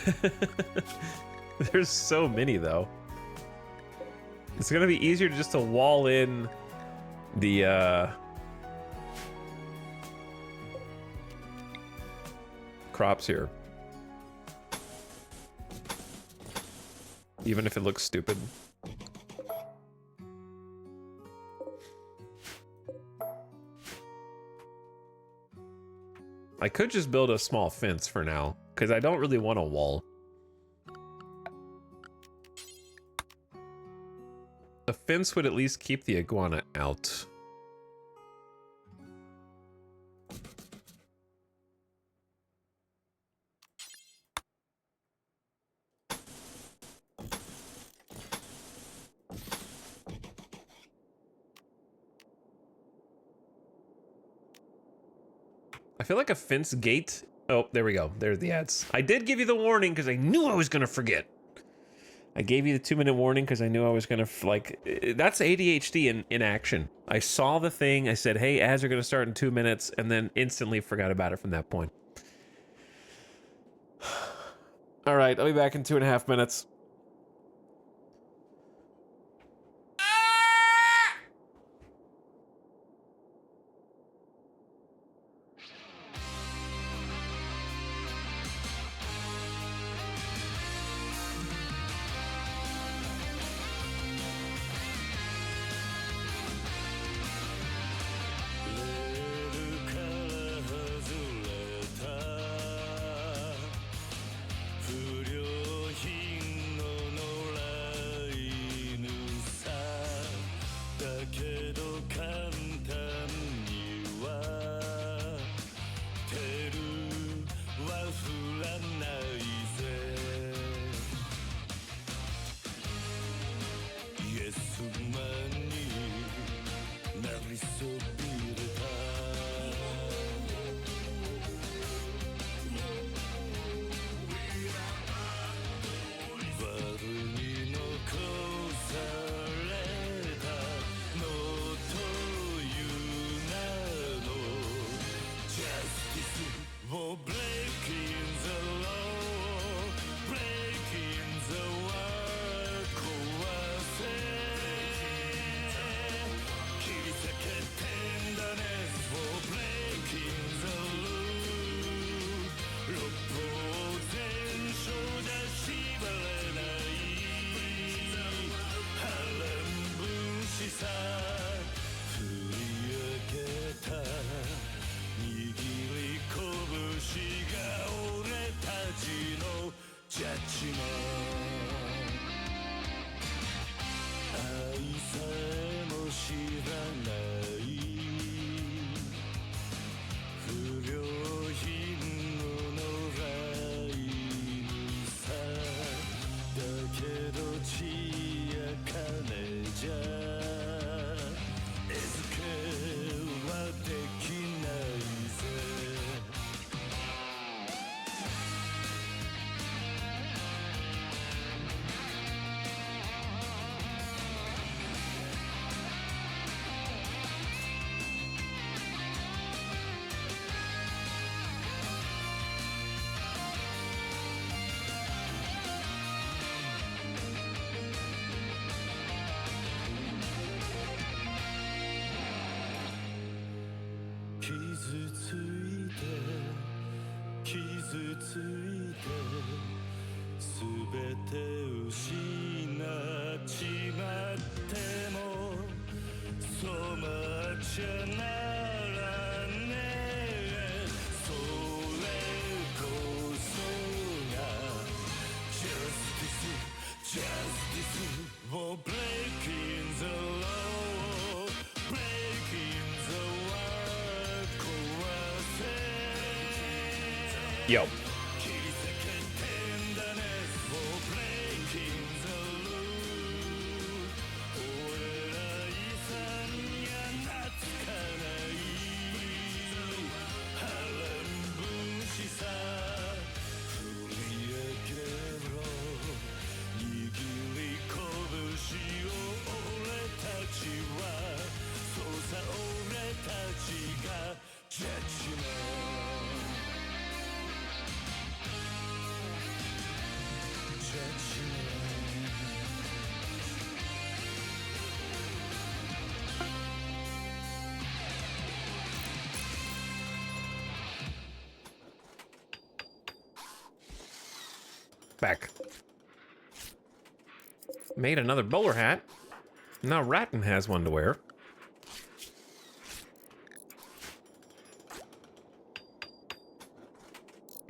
There's so many, though. It's going to be easier just to wall in the, crops here. Even if it looks stupid. I could just build a small fence for now, because I don't really want a wall. A fence would at least keep the iguana out. I feel like a fence gate. Oh, there we go. There's the ads. I did give you the warning because I knew I was going to forget. I gave you the 2-minute warning because I knew I was going to, like, that's ADHD in action. I saw the thing. I said, hey, ads are going to start in 2 minutes, and then instantly forgot about it from that point. All right, I'll be back in 2.5 minutes. Yo. Back. Made another bowler hat. Now Ratton has one to wear.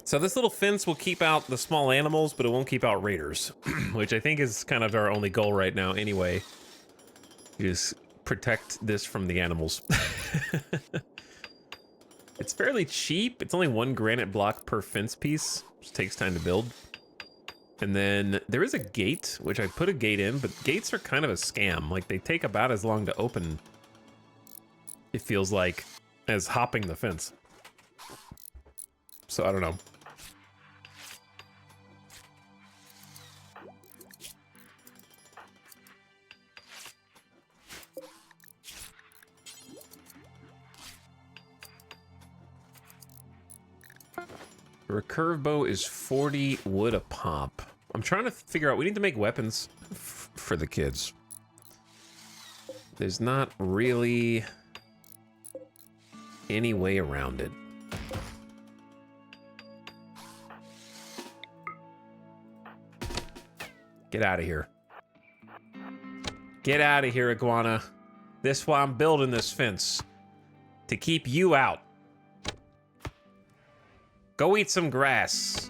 So this little fence will keep out the small animals, but it won't keep out raiders, which I think is kind of our only goal right now anyway. Is protect this from the animals. It's fairly cheap. It's only 1 granite block per fence piece, which takes time to build. And then there is a gate, which I put a gate in, but gates are kind of a scam. Like, they take about as long to open, it feels like, as hopping the fence. So I don't know. The recurve bow is 40 wood a pop. I'm trying to figure out, we need to make weapons for the kids. There's not really any way around it. Get out of here. Get out of here, iguana. This is why I'm building this fence. To keep you out. Go eat some grass.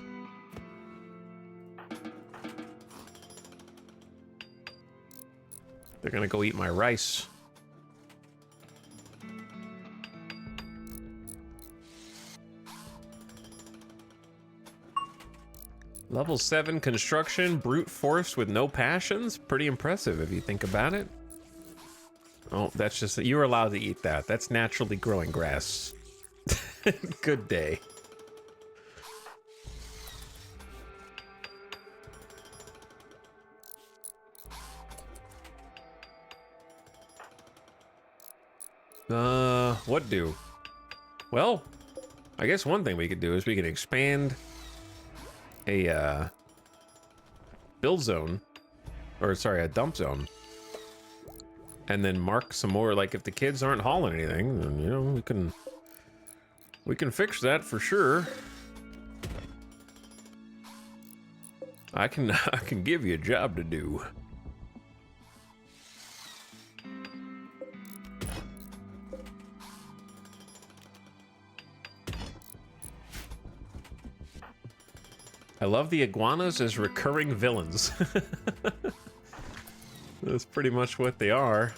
They're gonna go eat my rice. Level 7 construction, brute force with no passions. Pretty impressive if you think about it. Oh, that's just, you're allowed to eat that. That's naturally growing grass. Good day. What do? Well, I guess one thing we could do is we can expand a, build zone, or sorry, a dump zone. And then mark some more, like if the kids aren't hauling anything, then, you know, we can fix that for sure. I can give you a job to do. I love the iguanas as recurring villains. That's pretty much what they are.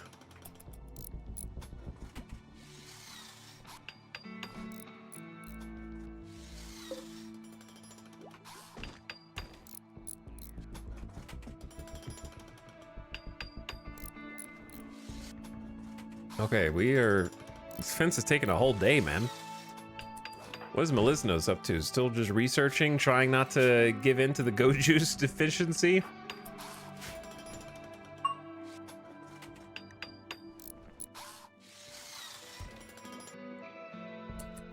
Okay, this fence is taking a whole day, man. What is Melisnos up to? Still just researching, trying not to give in to the go juice deficiency?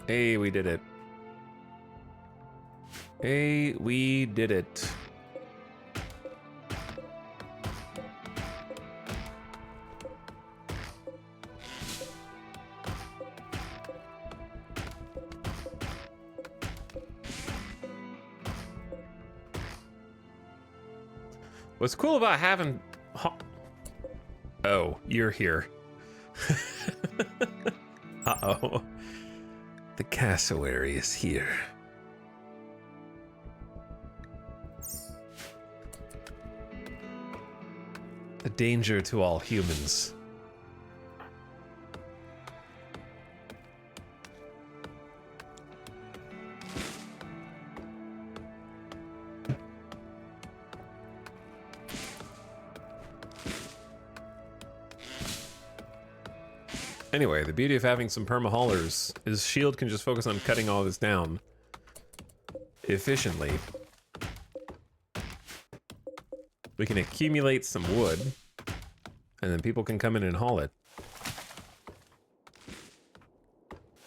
Hey, we did it. Hey, we did it. What's cool about having... Oh, you're here. Uh-oh. The cassowary is here. A danger to all humans. Anyway, the beauty of having some perma-haulers is S.H.I.E.L.D. can just focus on cutting all this down efficiently. We can accumulate some wood, and then people can come in and haul it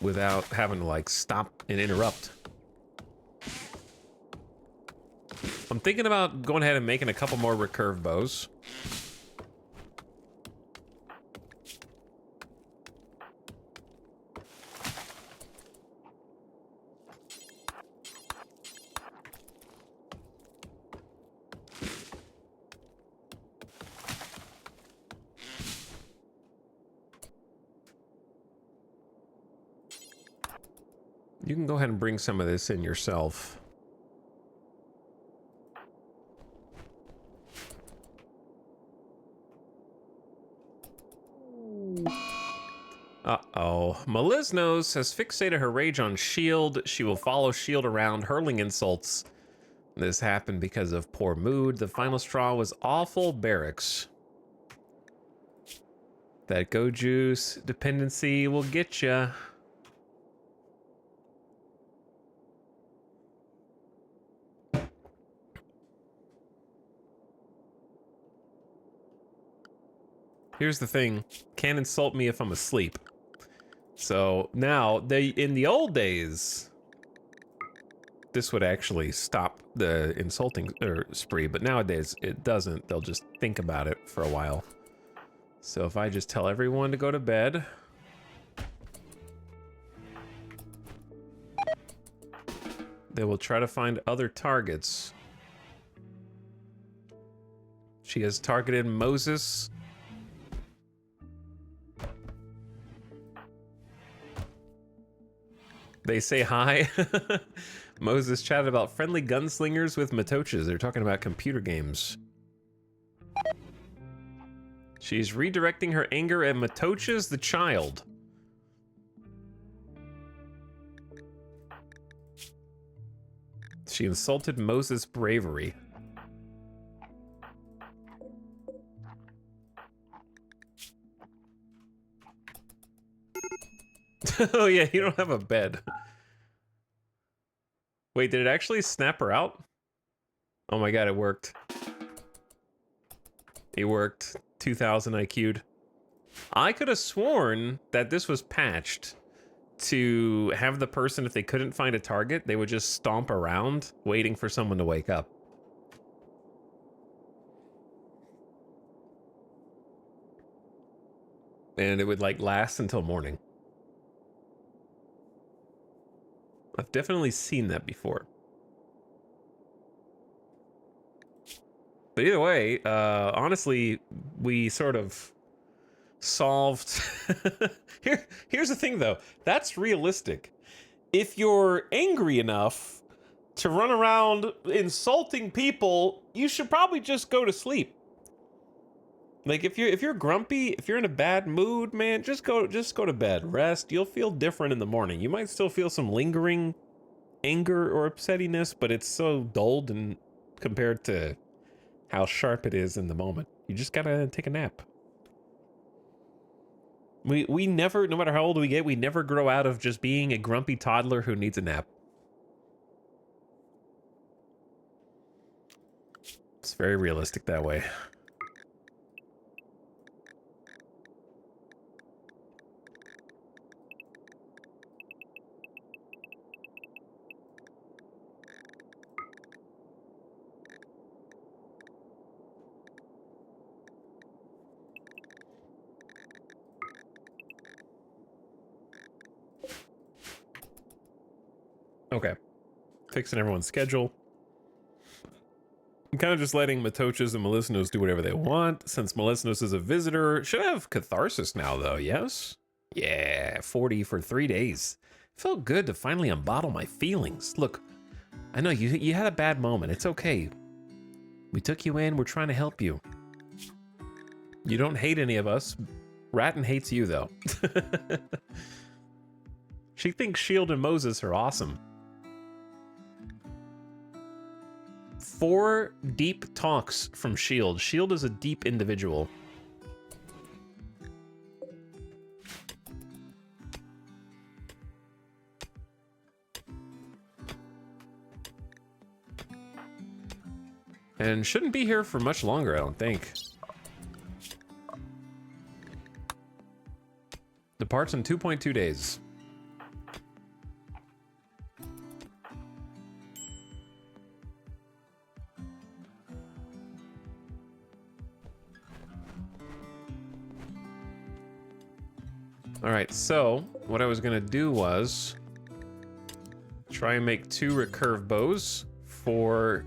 without having to, like, stop and interrupt. I'm thinking about going ahead and making a couple more recurve bows. You can go ahead and bring some of this in yourself. Uh-oh. Melisnos has fixated her rage on S.H.I.E.L.D. She will follow S.H.I.E.L.D. around, hurling insults. This happened because of poor mood. The final straw was awful barracks. That go juice dependency will get ya. Here's the thing. Can't insult me if I'm asleep. So now, in the old days, this would actually stop the insulting spree, but nowadays it doesn't. They'll just think about it for a while. So if I just tell everyone to go to bed, they will try to find other targets. She has targeted Moses. They say hi. Moses chatted about friendly gunslingers with Matochas. They're talking about computer games. She's redirecting her anger at Matochas the child. She insulted Moses' bravery. Oh yeah, you don't have a bed. Wait, did it actually snap her out? Oh my god, it worked. It worked. 2000 IQ'd. I could have sworn that this was patched to have the person, if they couldn't find a target, they would just stomp around waiting for someone to wake up. And it would like last until morning. I've definitely seen that before. But either way, honestly, we sort of solved... Here's the thing, though. That's realistic. If you're angry enough to run around insulting people, you should probably just go to sleep. Like, if you're grumpy, if you're in a bad mood, man, just go to bed. Rest. You'll feel different in the morning. You might still feel some lingering anger or upsettiness, but it's so dulled and compared to how sharp it is in the moment. You just gotta take a nap. We never, no matter how old we get, we never grow out of just being a grumpy toddler who needs a nap. It's very realistic that way. Okay. Fixing everyone's schedule. I'm kind of just letting Matochas and Melisnos do whatever they want. Since Melisnos is a visitor, should have Catharsis now, though, yes? Yeah, 40 for 3 days. Felt good to finally unbottle my feelings. Look, I know you had a bad moment. It's okay. We took you in. We're trying to help you. You don't hate any of us. Ratton hates you, though. She thinks Shield and Moses are awesome. 4 deep talks from Shield. Shield is a deep individual. And shouldn't be here for much longer, I don't think. Departs in 2.2 days. All right, so what I was gonna do was try and make 2 recurve bows for,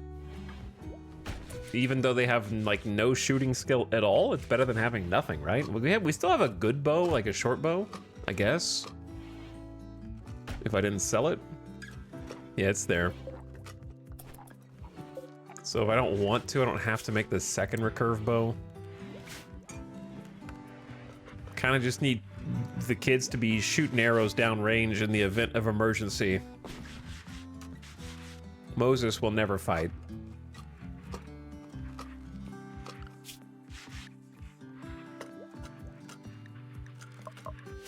even though they have like no shooting skill at all, it's better than having nothing, right? We still have a good bow, like a short bow, I guess. If I didn't sell it. Yeah, it's there. So if I don't want to, I don't have to make the second recurve bow. Kind of just need the kids to be shooting arrows downrange in the event of emergency. Moses will never fight.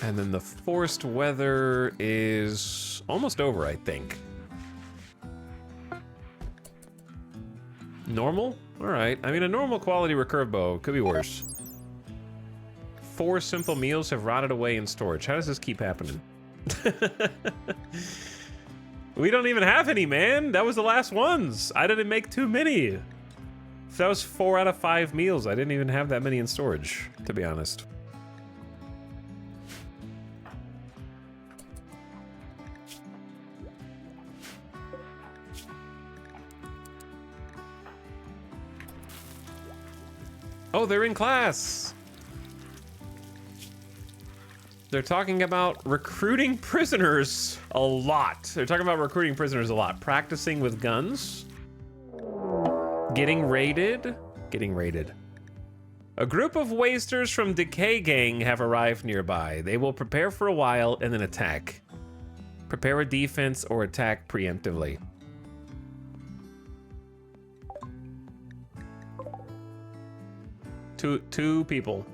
And then the forced weather is almost over, I think. Normal? All right. I mean, a normal quality recurve bow could be worse. 4 simple meals have rotted away in storage. How does this keep happening? We don't even have any, man. That was the last ones. I didn't make too many. If that was 4 out of 5 meals, I didn't even have that many in storage, to be honest. Oh, they're in class. They're talking about recruiting prisoners a lot. They're talking about recruiting prisoners a lot. Practicing with guns. Getting raided. Getting raided. A group of wasters from Decay Gang have arrived nearby. They will prepare for a while and then attack. Prepare a defense or attack preemptively. Two people.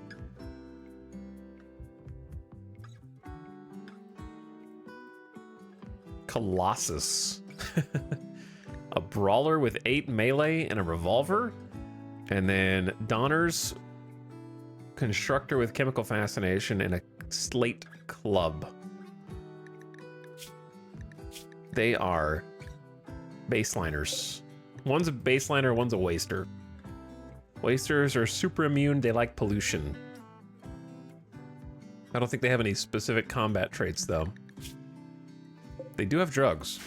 Colossus. A brawler with 8 melee and a revolver. And then Donner's constructor with chemical fascination and a slate club. They are baseliners. One's a baseliner, one's a waster. Wasters are super immune, they like pollution. I don't think they have any specific combat traits, though. They do have drugs.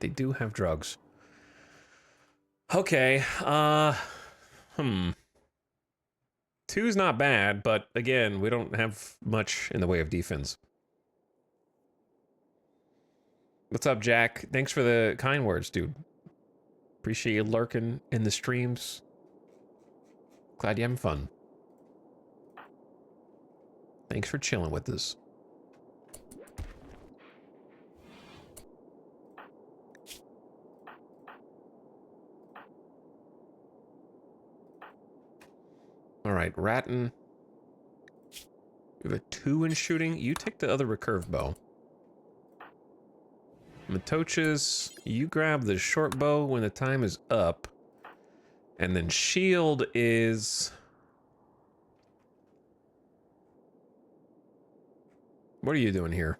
They do have drugs. Okay, 2's not bad, but again, we don't have much in the way of defense. What's up, Jack? Thanks for the kind words, dude. Appreciate you lurking in the streams. Glad you're having fun. Thanks for chilling with us. All right, Ratton. You have a 2 in shooting. You take the other recurve bow. Matochas, you grab the short bow when the time is up. And then Shield is... What are you doing here?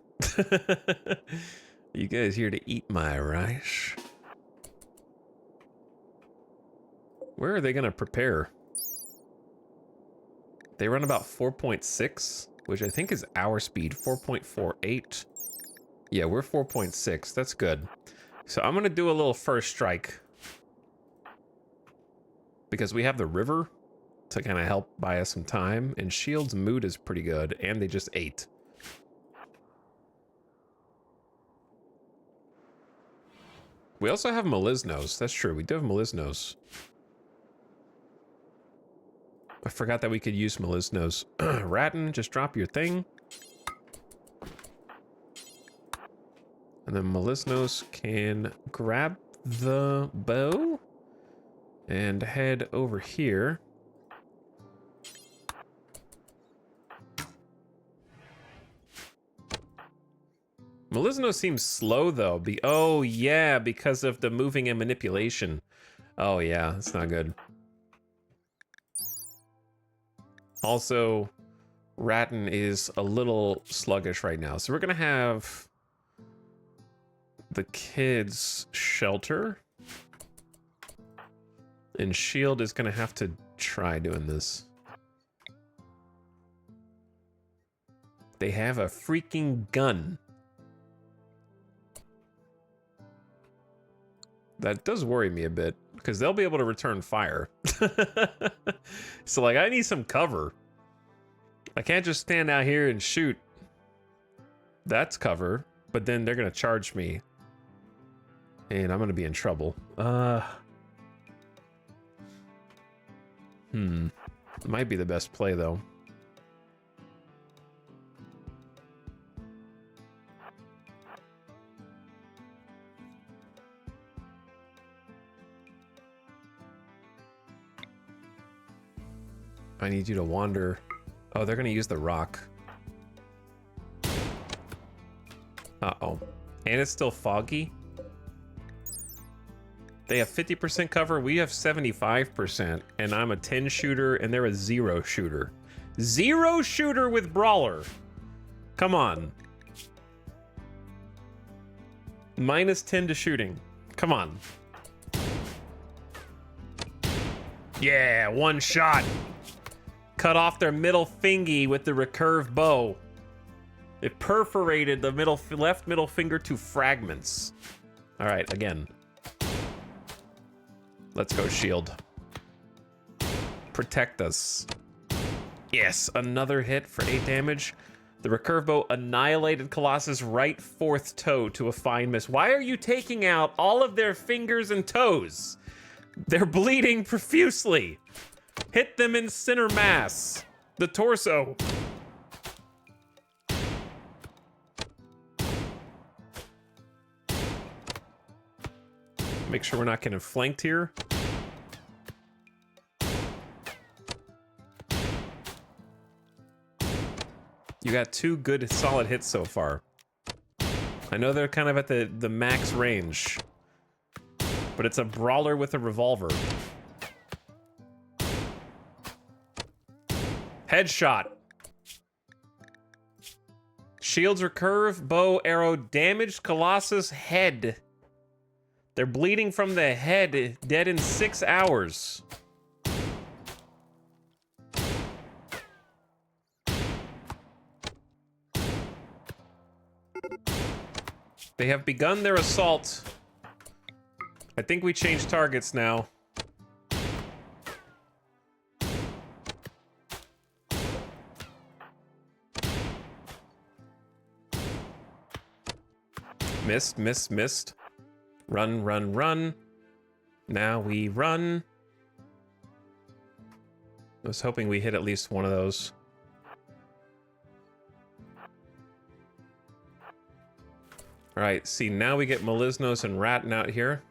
You guys here to eat my rice? Where are they gonna prepare? They run about 4.6, which I think is our speed, 4.48. Yeah, we're 4.6, that's good. So I'm gonna do a little first strike. because we have the river to kind of help buy us some time, and Shield's mood is pretty good, and they just ate. We also have Melisnos. That's true. We do have Melisnos. I forgot that we could use Melisnos. Ratton, just drop your thing. And then Melisnos can grab the bow and head over here. Melisnos seems slow though. Oh yeah, because of the moving and manipulation. Oh yeah, that's not good. Also, Ratton is a little sluggish right now. So we're gonna have the kids shelter. And Shield is gonna have to try doing this. They have a freaking gun. That does worry me a bit, because they'll be able to return fire. So, like, I need some cover. I can't just stand out here and shoot. That's cover, but then they're gonna charge me. And I'm gonna be in trouble. Might be the best play, though. I need you to wander. Oh, they're gonna use the rock. Uh-oh. And it's still foggy. They have 50% cover, we have 75%, and I'm a 10 shooter and they're a 0 shooter. 0 shooter with Brawler. Come on. -10 to shooting. Come on. Yeah, one shot. Cut off their middle fingy with the recurve bow. It perforated the left middle finger to fragments. All right, again. Let's go, Shield. Protect us. Yes, another hit for 8 damage. The recurve bow annihilated Colossus' right fourth toe to a fine miss. Why are you taking out all of their fingers and toes? They're bleeding profusely. Hit them in center mass. The torso. Make sure we're not getting flanked here. You got 2 good solid hits so far. I know they're kind of at the max range, but it's a brawler with a revolver. Headshot. Shield's recurve, bow, arrow, damaged Colossus head. They're bleeding from the head, dead in 6 hours. They have begun their assault. I think we changed targets now. Missed, missed, missed. Run, run, run. Now we run. I was hoping we hit at least one of those. All right, see, now we get Melisnos and Ratton out here.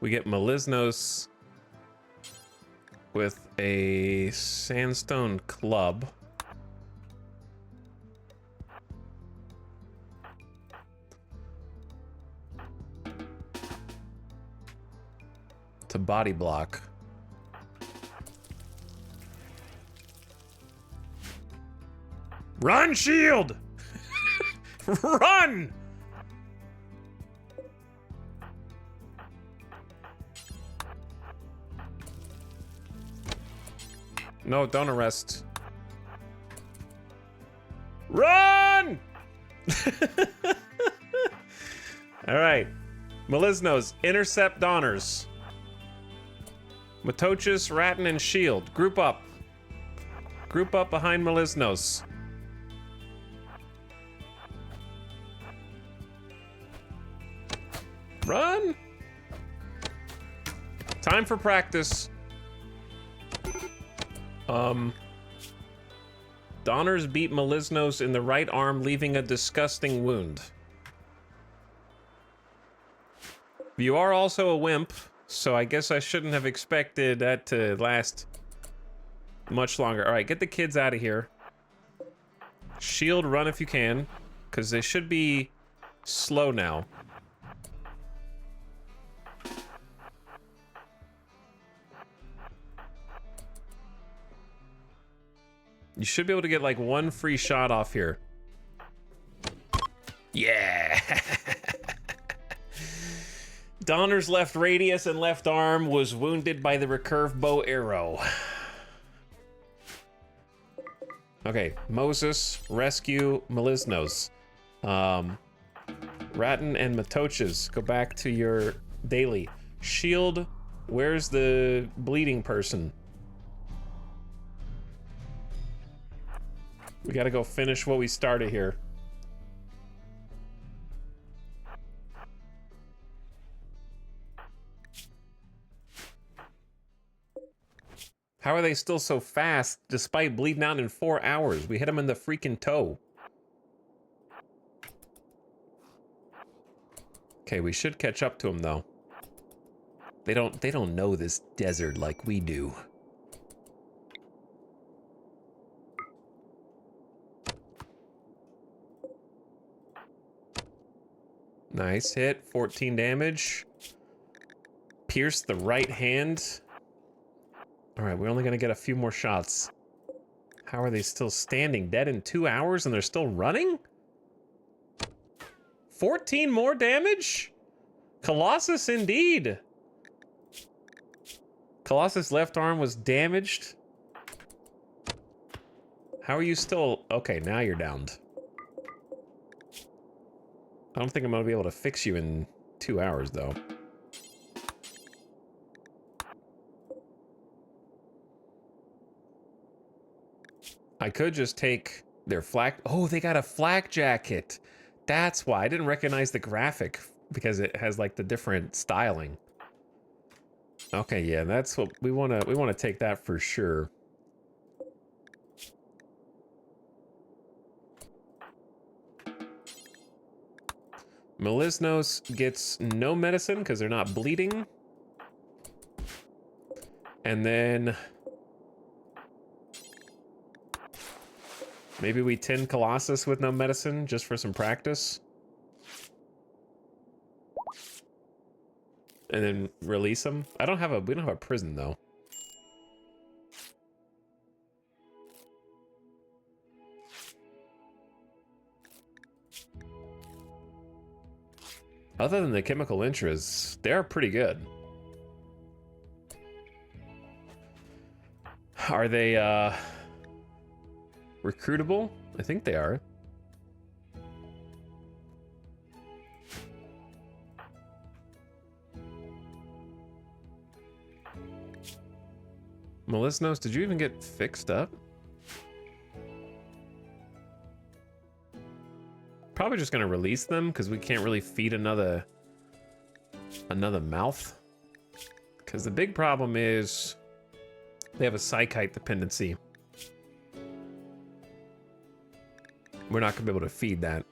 We get Melisnos with a sandstone club. To body block. Run, Shield! Run! No, don't arrest. Run! All right. Melisnos, intercept Donners. Matochus, Ratton, and Shield. Group up. Group up behind Melisnos. Run! Time for practice. Donners beat Melisnos in the right arm, leaving a disgusting wound. You are also a wimp, so I guess I shouldn't have expected that to last much longer. All right, get the kids out of here. Shield, run if you can, because they should be slow now. You should be able to get like one free shot off here. Yeah! Donner's left radius and left arm was wounded by the recurve bow arrow. Okay, Moses, rescue Melisnos. Ratton and Matochas, go back to your daily. Shield, where's the bleeding person? We gotta go finish what we started here. How are they still so fast despite bleeding out in 4 hours? We hit them in the freaking toe. Okay, we should catch up to them though. They don't know this desert like we do. Nice hit, 14 damage. Pierce the right hand. All right, we're only gonna get a few more shots. How are they still standing? Dead in 2 hours and they're still running? 14 more damage? Colossus indeed. Colossus' left arm was damaged. How are you still... Okay, now you're downed. I don't think I'm gonna be able to fix you in 2 hours, though. I could just take their flak... Oh, they got a flak jacket. That's why. I didn't recognize the graphic because it has, like, the different styling. Okay, yeah, that's what we want to take that for sure. Melisnos gets no medicine because they're not bleeding. And then maybe we tin Colossus with no medicine just for some practice. And then release him. We don't have a prison though. Other than the chemical intras, they're pretty good. Are they recruitable? I think they are. Melisnos, did you even get fixed up? Probably just gonna release them because we can't really feed another mouth. Because the big problem is they have a psychite dependency. We're not gonna be able to feed that.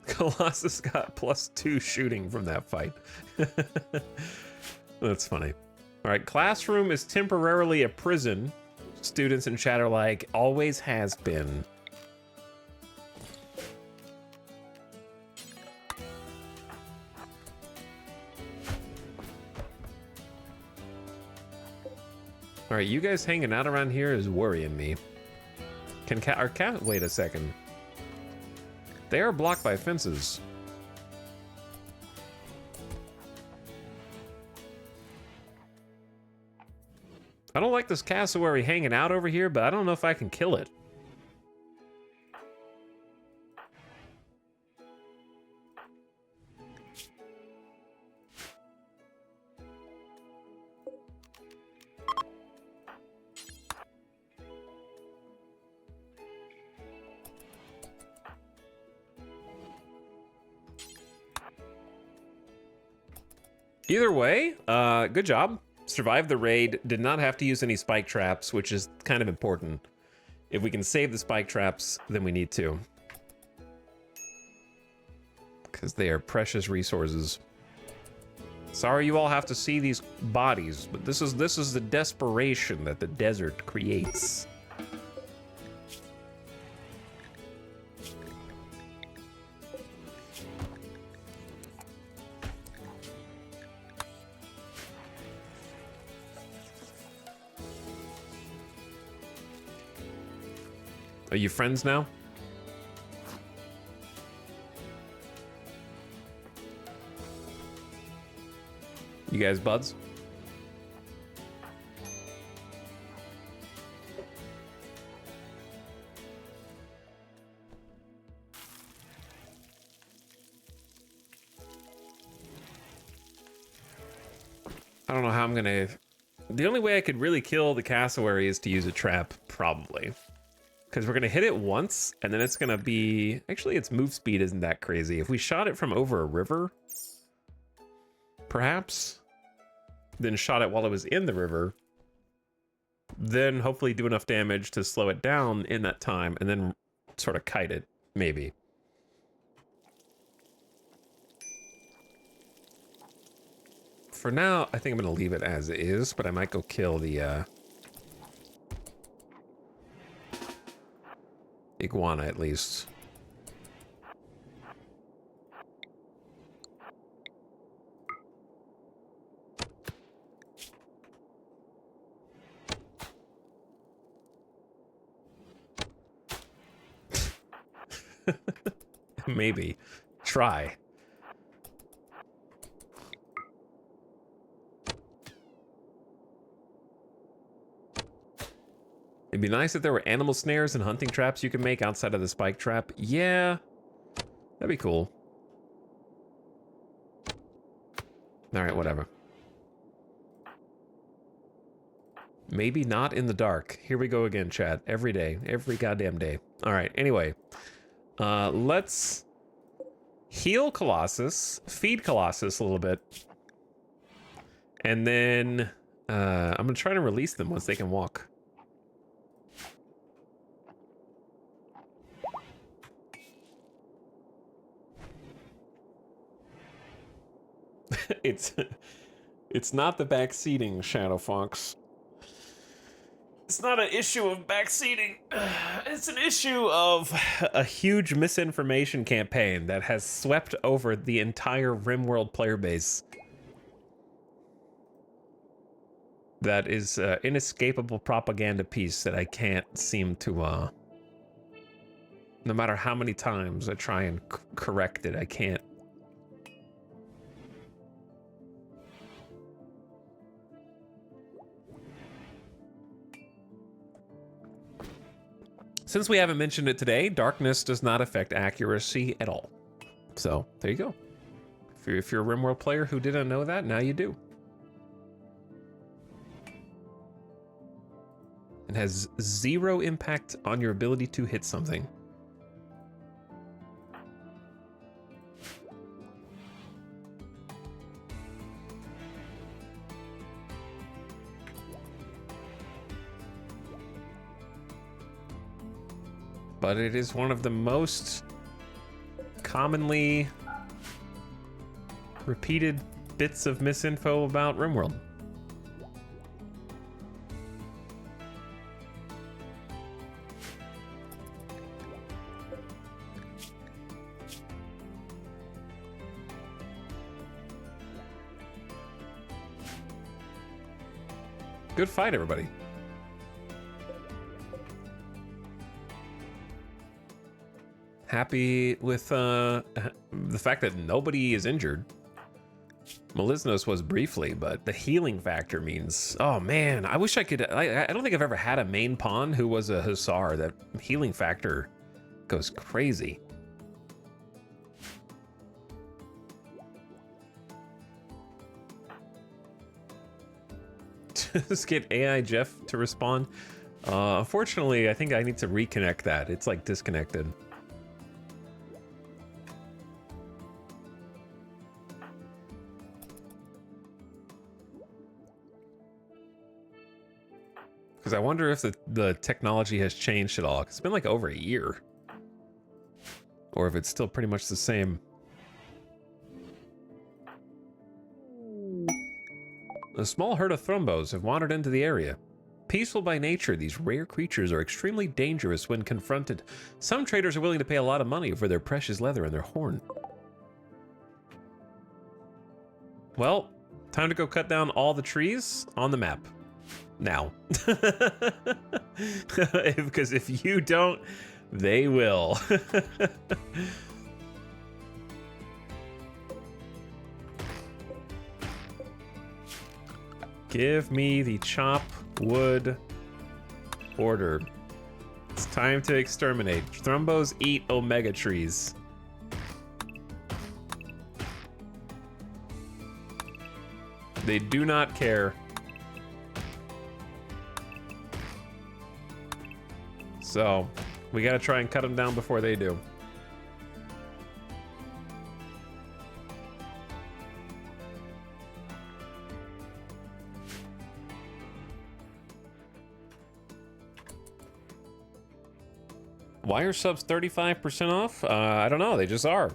Colossus got +2 shooting from that fight. That's funny. All right, classroom is temporarily a prison. Students in chat are like, always has been. All right, you guys hanging out around here is worrying me. Can our cat? Wait a second. They are blocked by fences. I don't like this cassowary hanging out over here, but I don't know if I can kill it. Either way, good job. Survived the raid. Did not have to use any spike traps, which is kind of important. If we can save the spike traps, then we need to. Because they are precious resources. Sorry you all have to see these bodies, but this is the desperation that the desert creates. Are you friends now? You guys buds? I don't know how I'm gonna... The only way I could really kill the cassowary is to use a trap, probably. Because we're gonna hit it once, and then it's gonna be... Actually, its move speed isn't that crazy. If we shot it from over a river, perhaps, then shot it while it was in the river, then hopefully do enough damage to slow it down in that time, and then sort of kite it, maybe. For now, I think I'm gonna leave it as is, but I might go kill the iguana at least. Maybe. Try. It'd be nice if there were animal snares and hunting traps you can make outside of the spike trap. Yeah, that'd be cool. All right, whatever. Maybe not in the dark. Here we go again, chat. Every day, every goddamn day. All right, anyway. Let's heal Colossus, feed Colossus a little bit. And then I'm gonna try to release them once they can walk. It's not the backseating, Shadow Fox. It's not an issue of backseating. It's an issue of a huge misinformation campaign that has swept over the entire RimWorld player base. That is inescapable propaganda piece that I can't seem to, no matter how many times I try and correct it, I can't. Since we haven't mentioned it today, darkness does not affect accuracy at all. So, there you go. If you're a RimWorld player who didn't know that, now you do. It has 0 impact on your ability to hit something. But it is one of the most commonly repeated bits of misinfo about RimWorld. Good fight, everybody. Happy with the fact that nobody is injured. Melisnos was briefly, but the healing factor means, oh man, I wish I could. I don't think I've ever had a main pawn who was a Hussar. That healing factor goes crazy. Just get AI Jeff to respond. Unfortunately, I think I need to reconnect that. It's like disconnected. Because I wonder if the technology has changed at all. It's been like over a year. Or if it's still pretty much the same. A small herd of Thrumbos have wandered into the area. Peaceful by nature, these rare creatures are extremely dangerous when confronted. Some traders are willing to pay a lot of money for their precious leather and their horn. Well, time to go cut down all the trees on the map. Now. Because if you don't, they will. Give me the chop wood order. It's time to exterminate. Thrumbos eat omega trees. They do not care. So, we gotta try and cut them down before they do. Why are subs 35% off? I don't know, they just are.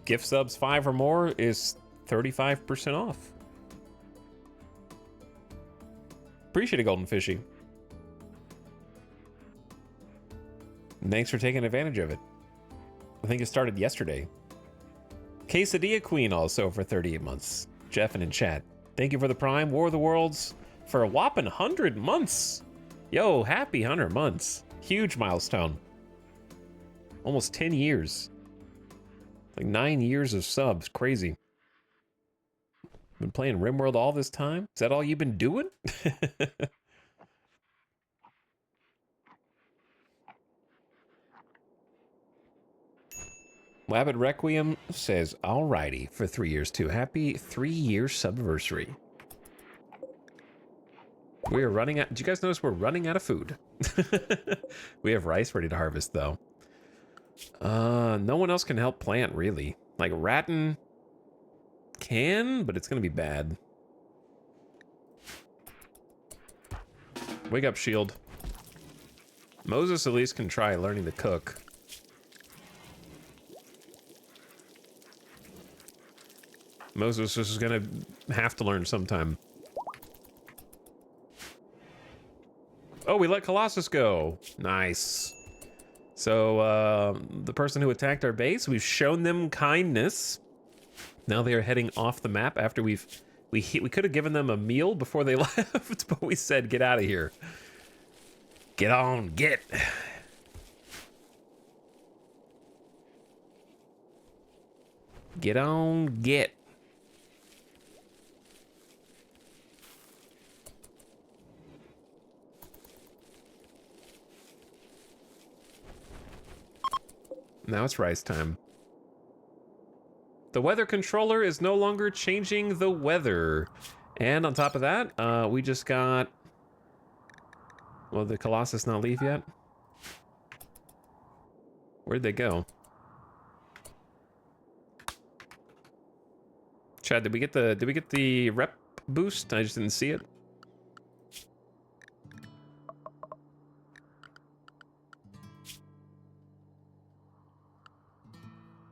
Gift subs 5 or more is 35% off. Appreciate it, Golden Fishy. Thanks for taking advantage of it. I think it started yesterday. Quesadilla Queen also for 38 months. Jeff and in chat. Thank you for the Prime. War of the Worlds for a whopping 100 months. Yo, happy 100 months. Huge milestone. Almost 10 years. Like 9 years of subs. Crazy. Been playing RimWorld all this time? Is that all you've been doing? Wabbit Requiem says, alrighty, for 3 years too. Happy 3-year subversary. We are running out. Did you guys notice we're running out of food? We have rice ready to harvest, though. No one else can help plant, really. Like, Ratton can, but it's going to be bad. Wake up, Shield. Moses at least can try learning to cook. Moses is going to have to learn sometime. Oh, we let Colossus go. Nice. So, the person who attacked our base, we've shown them kindness. Now they are heading off the map after we could have given them a meal before they left, but we said, get out of here. Get on, get. Get on, get. Now it's rice time. The weather controller is no longer changing the weather. And on top of that, we just got... Well, the Colossus not leave yet? Where'd they go? Chad, did we get the rep boost? I just didn't see it.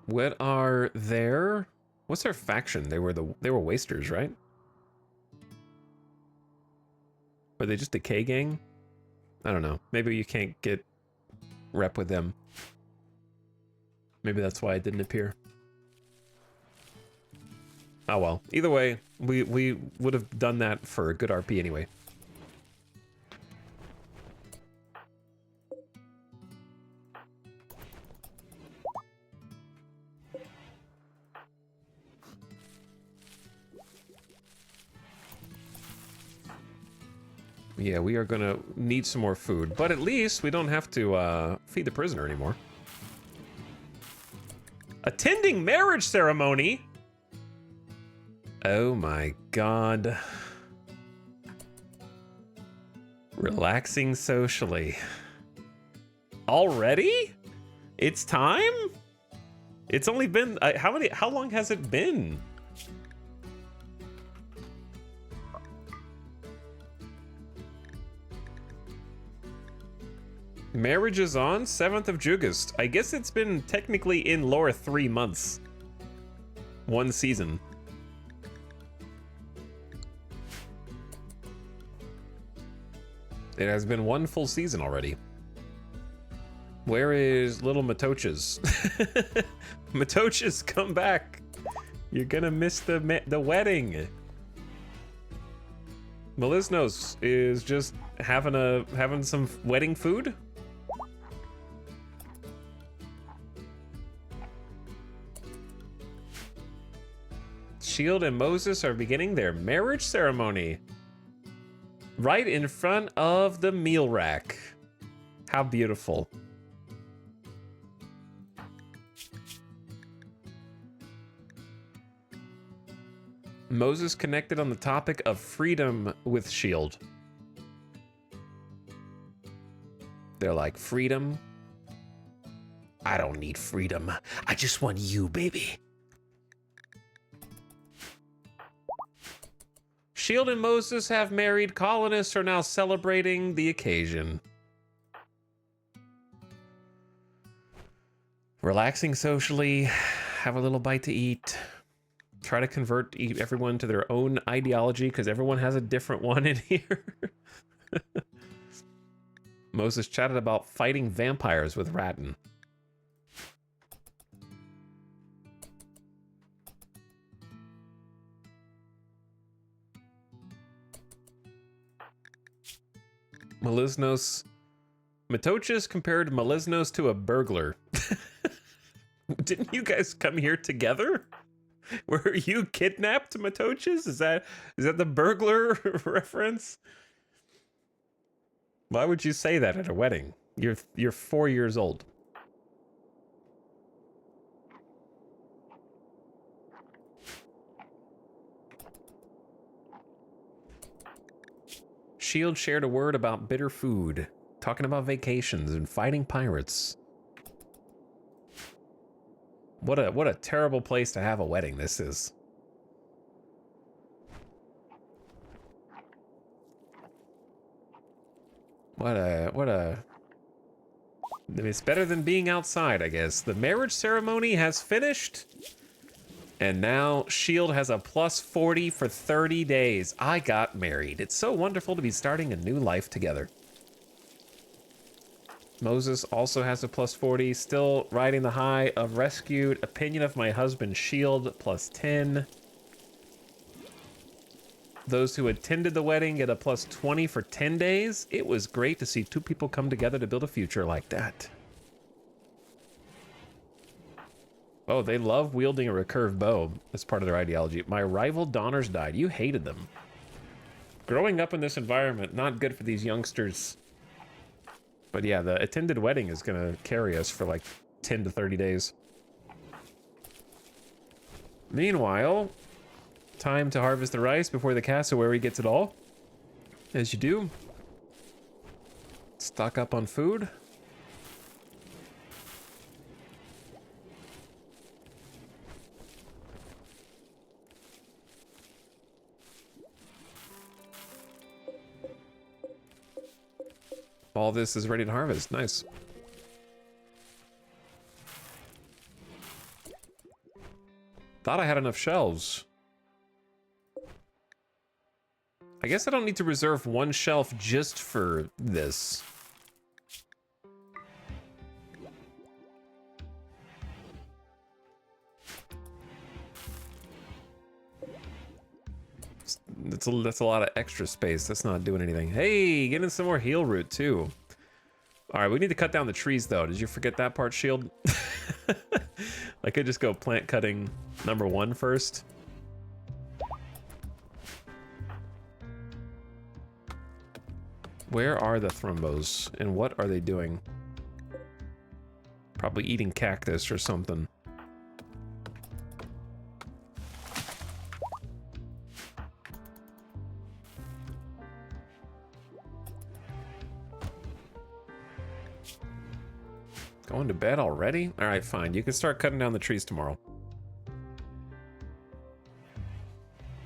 What are their... What's their faction? They were wasters, right? Were they just a K gang? I don't know. Maybe you can't get rep with them. Maybe that's why it didn't appear. Oh well. Either way, we would have done that for a good RP anyway. Yeah, we are gonna need some more food, but at least we don't have to feed the prisoner anymore. Attending marriage ceremony? Oh my god. Relaxing socially. Already? It's time? It's only been, how long has it been? Marriage is on 7th of August. I guess it's been technically in lore 3 months. 1 season. It has been 1 full season already. Where is little Matochas? Matochas, come back. You're gonna miss the wedding. Melisnos is just having some wedding food. Shield and Moses are beginning their marriage ceremony right in front of the meal rack. How beautiful. Moses connected on the topic of freedom with Shield. They're like, freedom? I don't need freedom. I just want you, baby. Shield and Moses have married. Colonists are now celebrating the occasion. Relaxing socially, have a little bite to eat. Try to convert everyone to their own ideology because everyone has a different one in here. Moses chatted about fighting vampires with Ratton. Melisnos. Matochas compared Melisnos to a burglar. Didn't you guys come here together? Were you kidnapped, Matochas? Is that the burglar reference? Why would you say that at a wedding? You're 4 years old. Shield shared a word about bitter food, talking about vacations and fighting pirates. What a terrible place to have a wedding this is. What a I mean, it's better than being outside, I guess. The marriage ceremony has finished. And now Shield has a plus 40 for 30 days. I got married. It's so wonderful to be starting a new life together. Moses also has a plus 40, still riding the high of rescued. Opinion of my husband, Shield, plus 10. Those who attended the wedding get a plus 20 for 10 days. It was great to see 2 people come together to build a future like that. Oh, they love wielding a recurve bow as part of their ideology. My rival Donners died. You hated them. Growing up in this environment, not good for these youngsters. But yeah, the attended wedding is going to carry us for like 10 to 30 days. Meanwhile, time to harvest the rice before the cassowary gets it all. As you do. Stock up on food. All this is ready to harvest. Nice. Thought I had enough shelves. I guess I don't need to reserve 1 shelf just for this. That's a lot of extra space. That's not doing anything. Hey, getting some more heal root too. All right, we need to cut down the trees though. Did you forget that part, Shield? I could just go plant cutting number 1 first. Where are the Thrumbos and what are they doing? Probably eating cactus or something. Going to bed already? All right, fine. You can start cutting down the trees tomorrow.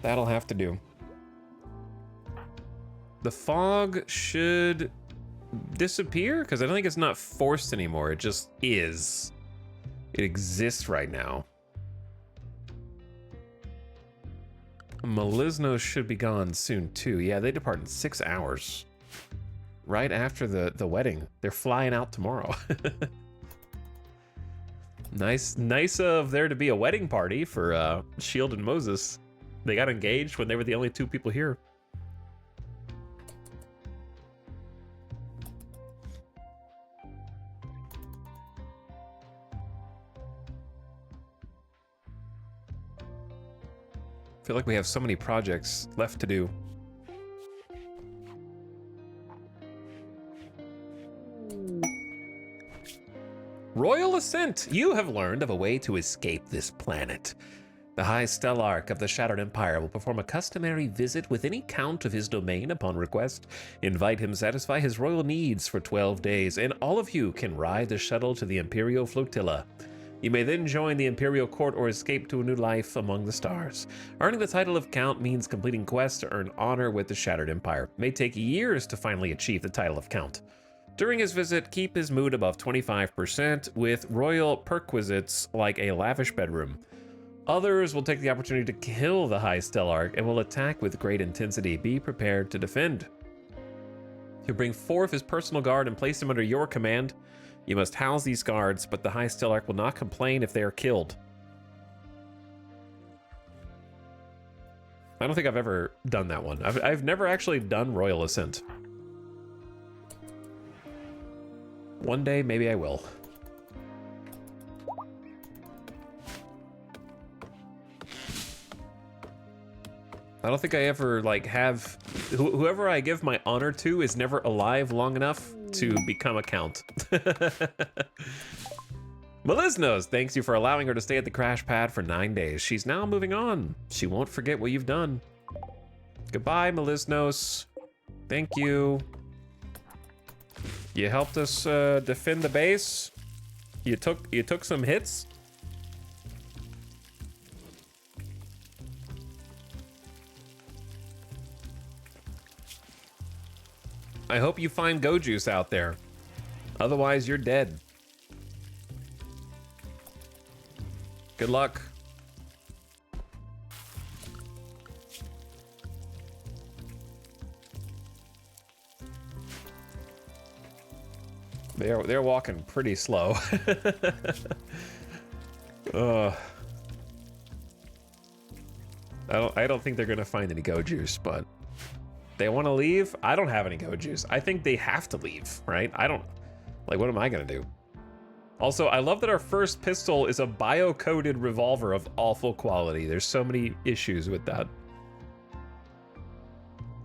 That'll have to do. The fog should disappear? Because I don't think it's not forced anymore. It just is. It exists right now. Melisnos should be gone soon too. Yeah, they depart in 6 hours. Right after the wedding. They're flying out tomorrow. Nice of there to be a wedding party for Shield and Moses. They got engaged when they were the only 2 people here. I feel like we have so many projects left to do. Royal Ascent! You have learned of a way to escape this planet. The High Stellarch of the Shattered Empire will perform a customary visit with any count of his domain upon request. Invite him satisfy his royal needs for 12 days, and all of you can ride the shuttle to the Imperial Flotilla. You may then join the Imperial Court or escape to a new life among the stars. Earning the title of Count means completing quests to earn honor with the Shattered Empire. It may take years to finally achieve the title of Count. During his visit, keep his mood above 25% with royal perquisites like a lavish bedroom. Others will take the opportunity to kill the High Stellarch and will attack with great intensity. Be prepared to defend. He'll bring 4 of his personal guard and place them under your command. You must house these guards, but the High Stellarch will not complain if they are killed. I don't think I've ever done that one. I've never actually done Royal Ascent. One day, maybe I will. I don't think I ever, like, have... Whoever I give my honor to is never alive long enough to become a count. Melisnos thanks you for allowing her to stay at the crash pad for 9 days. She's now moving on. She won't forget what you've done. Goodbye, Melisnos. Thank you. You helped us defend the base. You took some hits. I hope you find Go Juice out there. Otherwise, you're dead. Good luck. They're walking pretty slow. I don't think they're gonna find any Go Juice, but they want to leave. I don't have any Go Juice. I think they have to leave, right? I don't, like, what am I gonna do? Also, I love that our first pistol is a bio-coded revolver of awful quality. There's so many issues with that.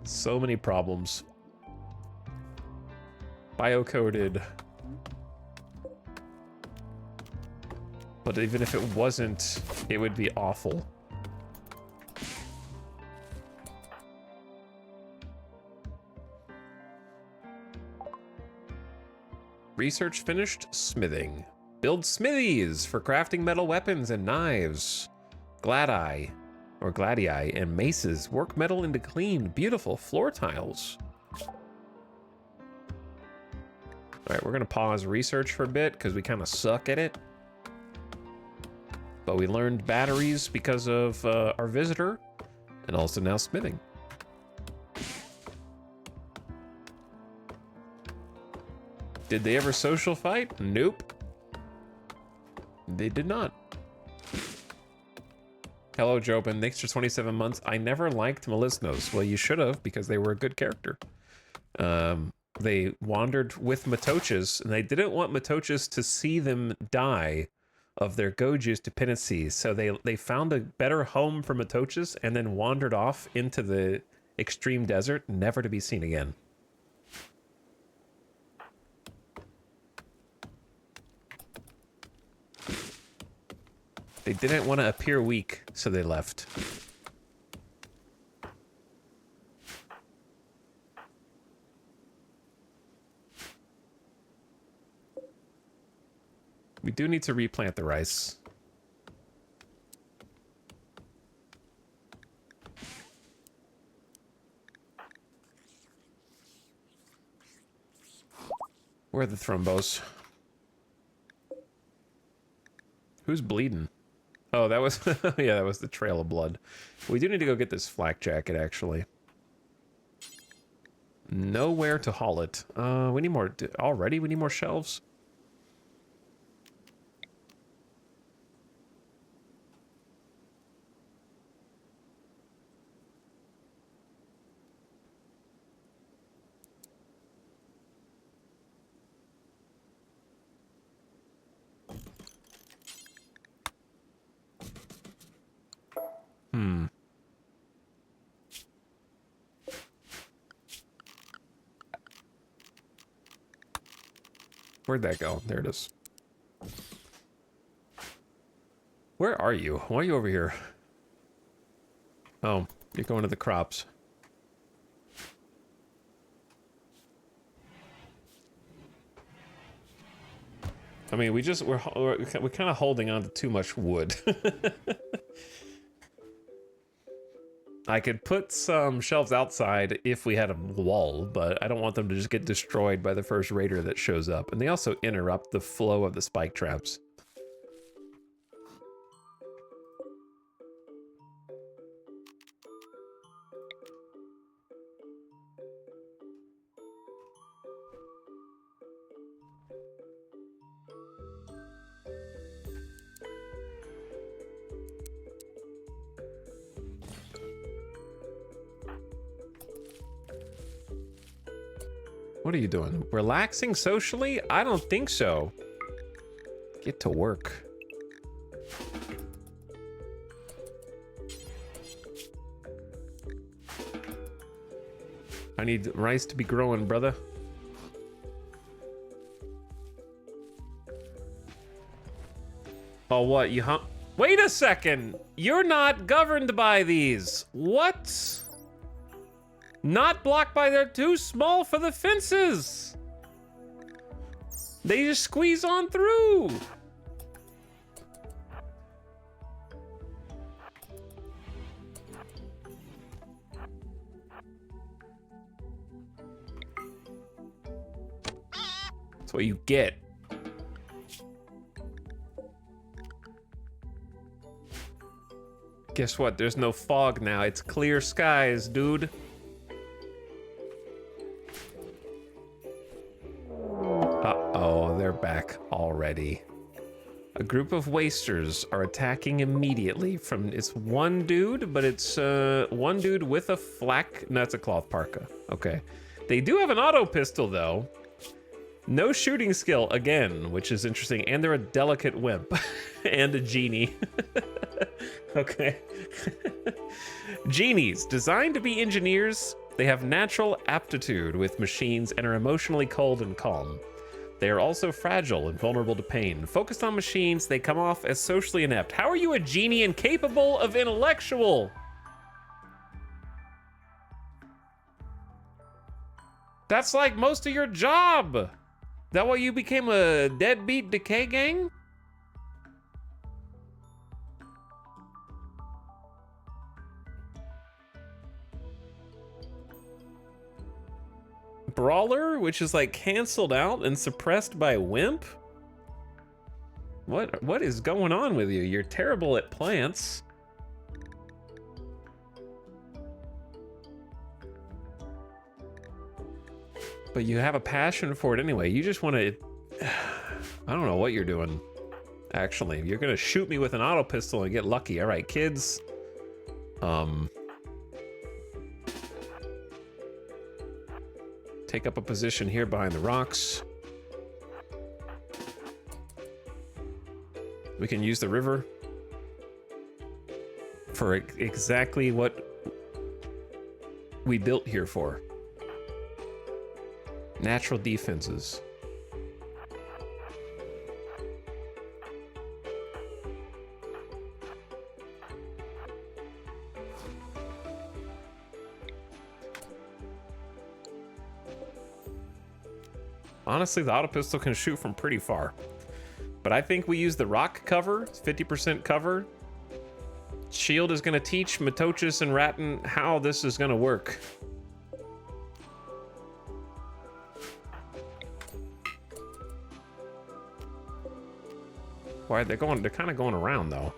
So many problems. Bio-coded. But even if it wasn't, it would be awful. Research finished. Smithing. Build smithies for crafting metal weapons and knives. Gladii, or gladii, and maces. Work metal into clean, beautiful floor tiles. Alright, we're gonna pause research for a bit because we kind of suck at it. But we learned batteries because of our visitor, and also now smithing. Did they ever social fight? Nope. They did not. Hello, Jobin. Thanks for 27 months. I never liked Melisnos. Well, you should have, because they were a good character. They wandered with Matochas, and they didn't want Matochas to see them die of their Goju's dependencies. So they found a better home for Matochas and then wandered off into the extreme desert, never to be seen again. They didn't want to appear weak, so they left. We do need to replant the rice. Where are the thrumbos? Who's bleeding? Oh, that was... yeah, that was the trail of blood. We do need to go get this flak jacket, actually. Nowhere to haul it. We need more... Already? We need more shelves? Where'd that go? There it is. Where are you? Why are you over here? Oh, you're going to the crops. I mean, we're kind of holding on to too much wood. I could put some shelves outside if we had a wall, but I don't want them to just get destroyed by the first raider that shows up. And they also interrupt the flow of the spike traps. What are you doing? Relaxing socially? I don't think so. Get to work. I need rice to be growing, brother. Oh, what? You Wait a second! You're not governed by these! What? Not blocked by, they're too small for the fences. They just squeeze on through. That's what you get. Guess what? There's no fog now. It's clear skies, dude. Uh-oh, they're back already. A group of wasters are attacking immediately from... It's one dude, but it's one dude with a flak... No, it's a cloth parka. Okay. They do have an auto pistol, though. No shooting skill, again, which is interesting. And they're a delicate wimp. And a genie. Okay. Genies, designed to be engineers, they have natural aptitude with machines and are emotionally cold and calm. They are also fragile and vulnerable to pain. Focused on machines, they come off as socially inept. How are you a genie and capable of intellectual? That's like most of your job. That why you became a deadbeat decay gang? Brawler, which is like canceled out and suppressed by Wimp? What is going on with you? You're terrible at plants. But you have a passion for it anyway. You just want to... I don't know what you're doing, actually. You're going to shoot me with an auto pistol and get lucky. All right, kids. Take up a position here behind the rocks. We can use the river for exactly what we built here for. Natural defenses. Honestly, the auto pistol can shoot from pretty far. But I think we use the rock cover, 50% cover. Shield is going to teach Matochis and Ratton how this is going to work. Why they're going? They're kind of going around though.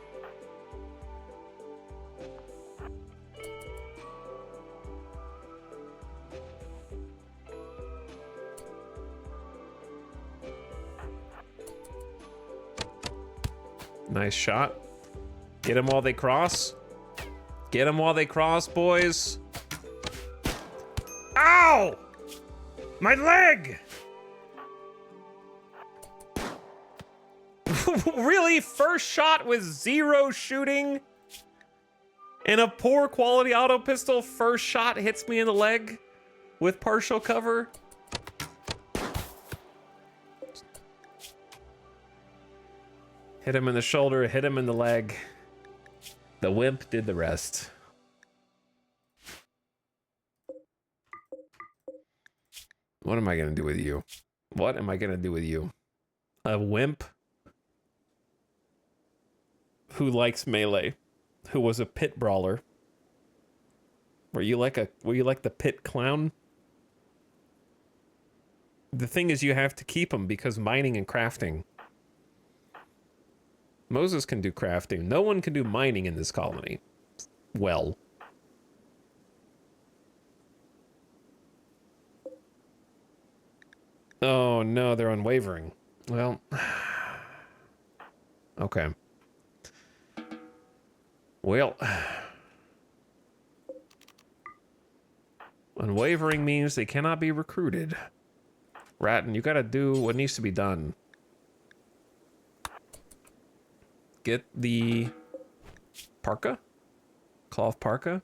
Nice shot. Get them while they cross. Get them while they cross, boys. Ow! My leg! Really? First shot with 0 shooting? And a poor quality auto pistol first shot hits me in the leg with partial cover? Hit him in the shoulder, hit him in the leg. The wimp did the rest. What am I gonna do with you? What am I gonna do with you? A wimp who likes melee, who was a pit brawler. Were you like the pit clown? The thing is, you have to keep them because mining and crafting. Moses can do crafting. No one can do mining in this colony. Well. Oh no, they're unwavering. Well. Okay. Well. Unwavering means they cannot be recruited. Ratton, you gotta do what needs to be done. Get the parka? Cloth parka?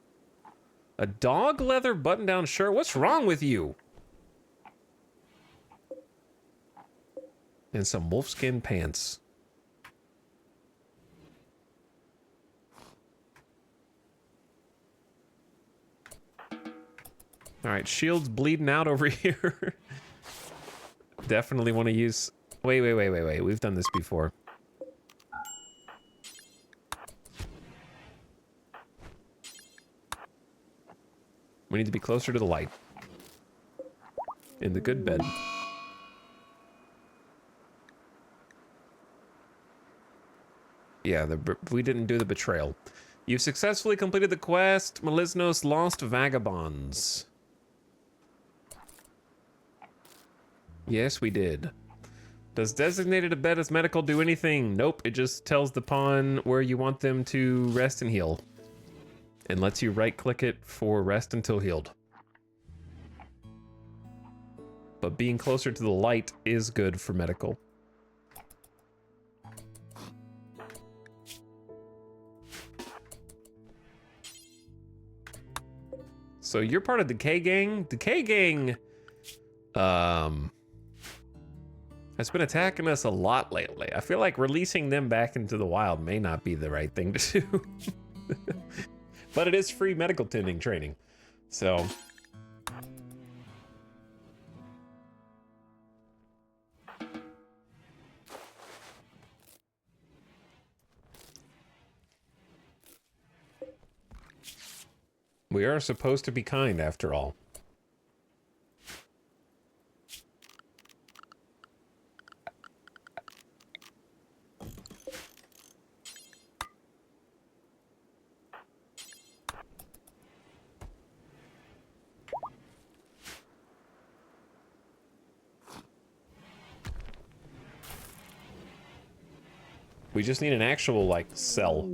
A dog leather button-down shirt? What's wrong with you? And some wolfskin pants. Alright, shield's bleeding out over here. Definitely want to use... Wait. We've done this before. We need to be closer to the light. In the good bed. Yeah, we didn't do the betrayal. You've successfully completed the quest, Melisnos Lost Vagabonds. Yes, we did. Does designated a bed as medical do anything? Nope, it just tells the pawn where you want them to rest and heal. And lets you right-click it for rest until healed. But being closer to the light is good for medical. So you're part of Decay Gang? Decay Gang has been attacking us a lot lately. I feel like releasing them back into the wild may not be the right thing to do. But it is free medical tending training. So we are supposed to be kind after all. We just need an actual, like, cell.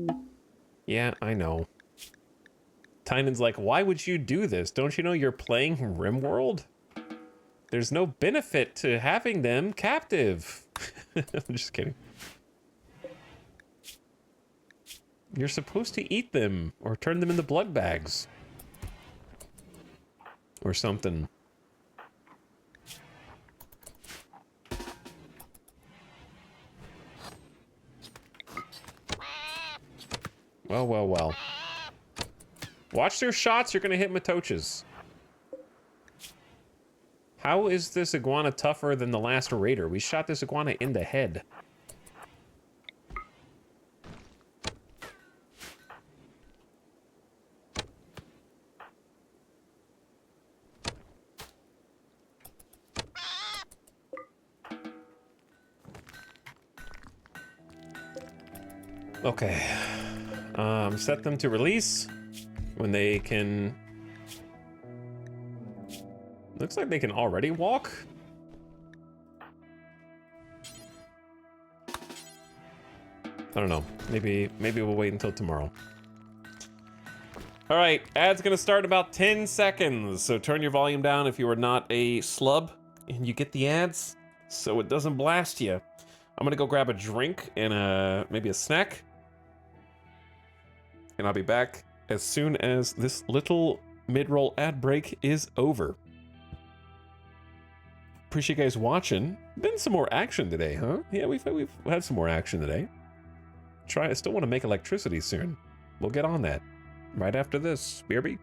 Yeah, I know. Tynan's like, why would you do this? Don't you know you're playing RimWorld? There's no benefit to having them captive. I'm just kidding. You're supposed to eat them or turn them into blood bags. Or something. Well. Watch their shots, you're gonna hit Matoches. How is this iguana tougher than the last raider? We shot this iguana in the head. Okay. Set them to release when they can. Looks like they can already walk. I don't know. Maybe we'll wait until tomorrow. All right, ad's gonna start in about 10 seconds. So turn your volume down if you are not a slub and you get the ads so it doesn't blast you. I'm gonna go grab a drink and maybe a snack. And I'll be back as soon as this little mid-roll ad break is over. Appreciate you guys watching. Been some more action today, huh? Yeah, we've had some more action today. I still want to make electricity soon. We'll get on that right after this. BRB.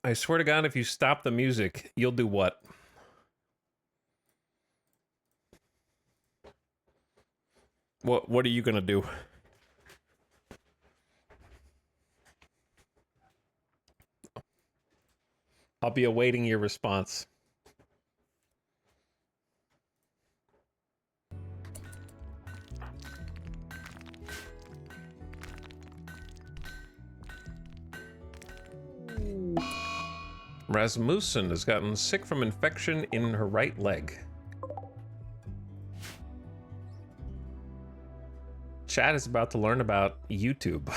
I swear to God, if you stop the music, you'll do what? What are you gonna do? I'll be awaiting your response. Rasmussen has gotten sick from infection in her right leg. Chad is about to learn about YouTube.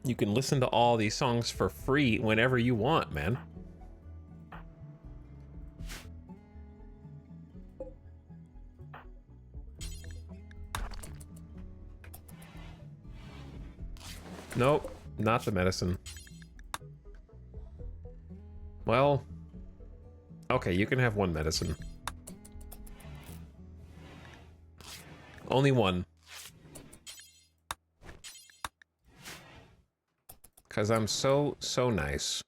You can listen to all these songs for free whenever you want, man. Nope, not the medicine. Well, okay, you can have one medicine. Only one. Because I'm so nice.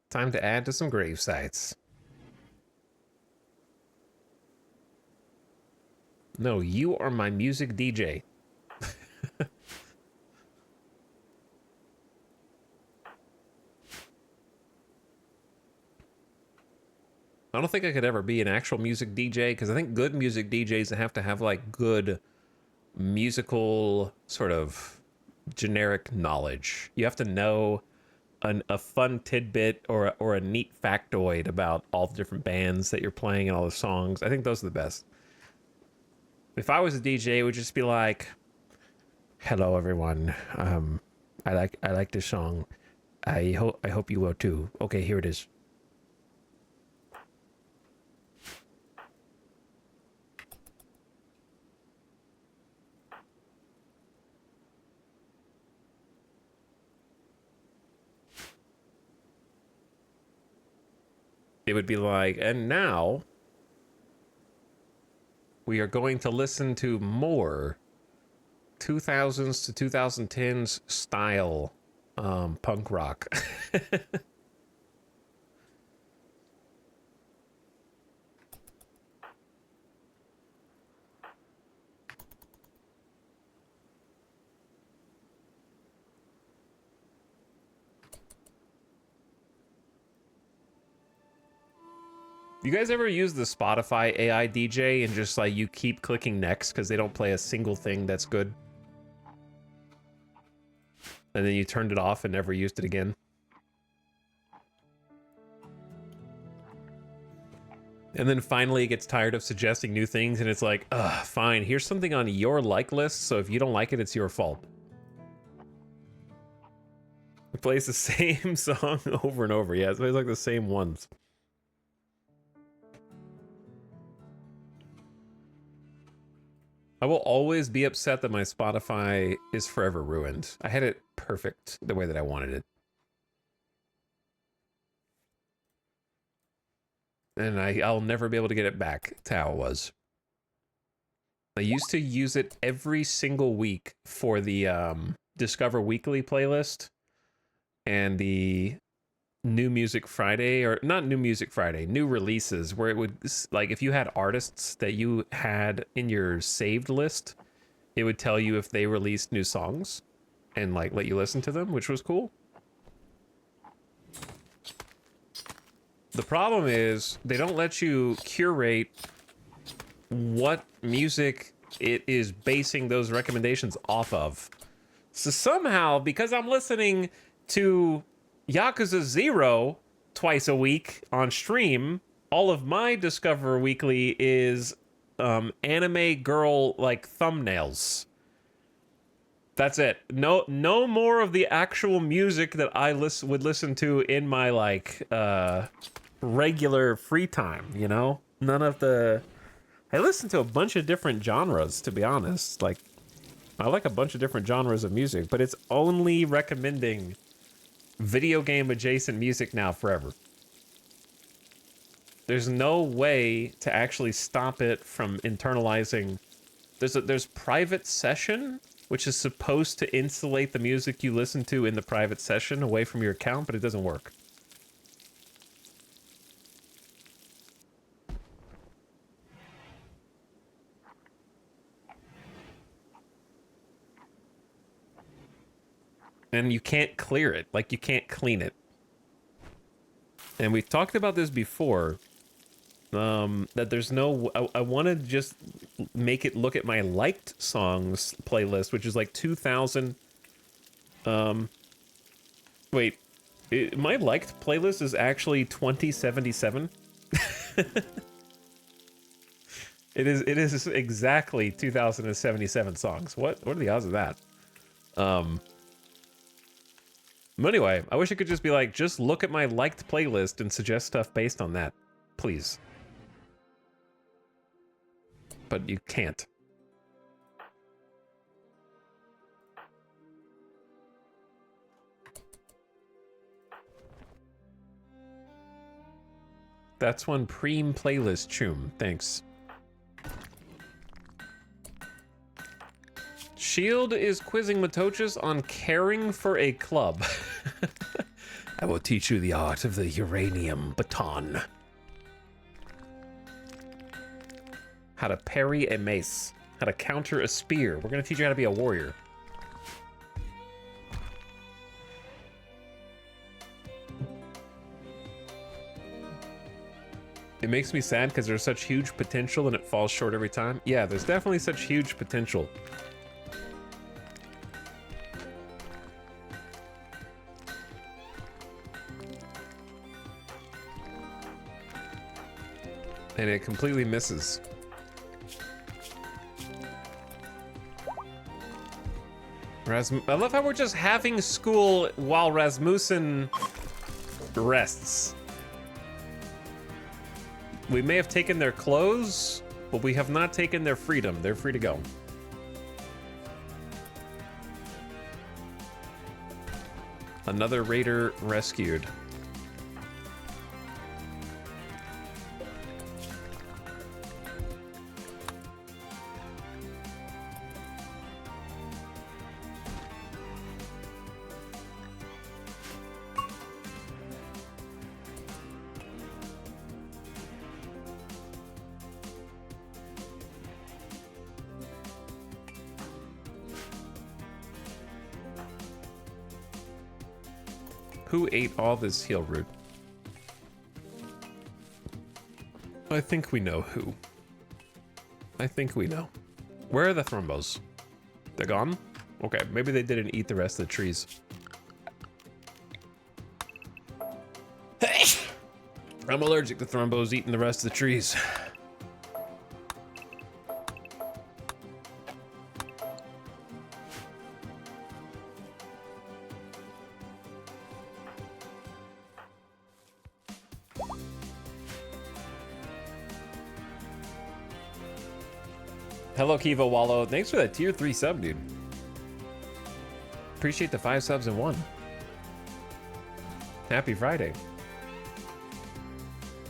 Time to add to some grave sites. No, you are my music DJ. I don't think I could ever be an actual music DJ, because I think good music DJs have to have, like, good musical sort of generic knowledge. You have to know a fun tidbit or a neat factoid about all the different bands that you're playing and all the songs. I think those are the best. If I was a DJ, it would just be like, "Hello, everyone. I like this song. I hope you will too. Okay, here it is." It would be like, and now we are going to listen to more 2000s to 2010s style punk rock. You guys ever use the Spotify AI DJ and just like you keep clicking next because they don't play a single thing that's good? And then you turned it off and never used it again? And then finally it gets tired of suggesting new things and it's like, ugh, fine, here's something on your like list, so if you don't like it, it's your fault. It plays the same song over and over. Yeah, it plays like the same ones. I will always be upset that my Spotify is forever ruined. I had it perfect the way that I wanted it. And I'll never be able to get it back to how it was. I used to use it every single week for the Discover Weekly playlist and the New Music Friday, or not New Music Friday, new releases, where it would, like, if you had artists that you had in your saved list, it would tell you if they released new songs and like let you listen to them, which was cool. The problem is they don't let you curate what music it is basing those recommendations off of. So somehow, because I'm listening to Yakuza 0 twice a week on stream, all of my Discover Weekly is anime girl like thumbnails. That's it. No more of the actual music that I would listen to in my like regular free time, you know? None of the... I listen to a bunch of different genres, to be honest. Like, I like a bunch of different genres of music, but it's only recommending video game adjacent music now forever. There's no way to actually stop it from internalizing. There's private session, which is supposed to insulate the music you listen to in the private session away from your account, but it doesn't work. And you can't clear it, like you can't clean it. And we've talked about this before, that there's no, I want to just make it look at my liked songs playlist, which is like 2,000, wait, my liked playlist is actually 2077. It is exactly 2,077 songs. What are the odds of that? But anyway, I wish I could just be like, just look at my liked playlist and suggest stuff based on that, please. But you can't. That's one preem playlist, Choom. Thanks. Shield is quizzing Matochas on caring for a club. I will teach you the art of the uranium baton. How to parry a mace. How to counter a spear. We're going to teach you how to be a warrior. It makes me sad because there's such huge potential and it falls short every time. Yeah, there's definitely such huge potential. And it completely misses. I love how we're just having school while Rasmussen rests. We may have taken their clothes, but we have not taken their freedom. They're free to go. Another raider rescued. Who ate all this heal root? I think we know who. I think we know. Where are the Thrumbos? They're gone? Okay, maybe they didn't eat the rest of the trees. I'm allergic to Thrumbos eating the rest of the trees. Hello, Kiva Wallow. Thanks for that tier 3 sub, dude. Appreciate the 5 subs in one. Happy Friday.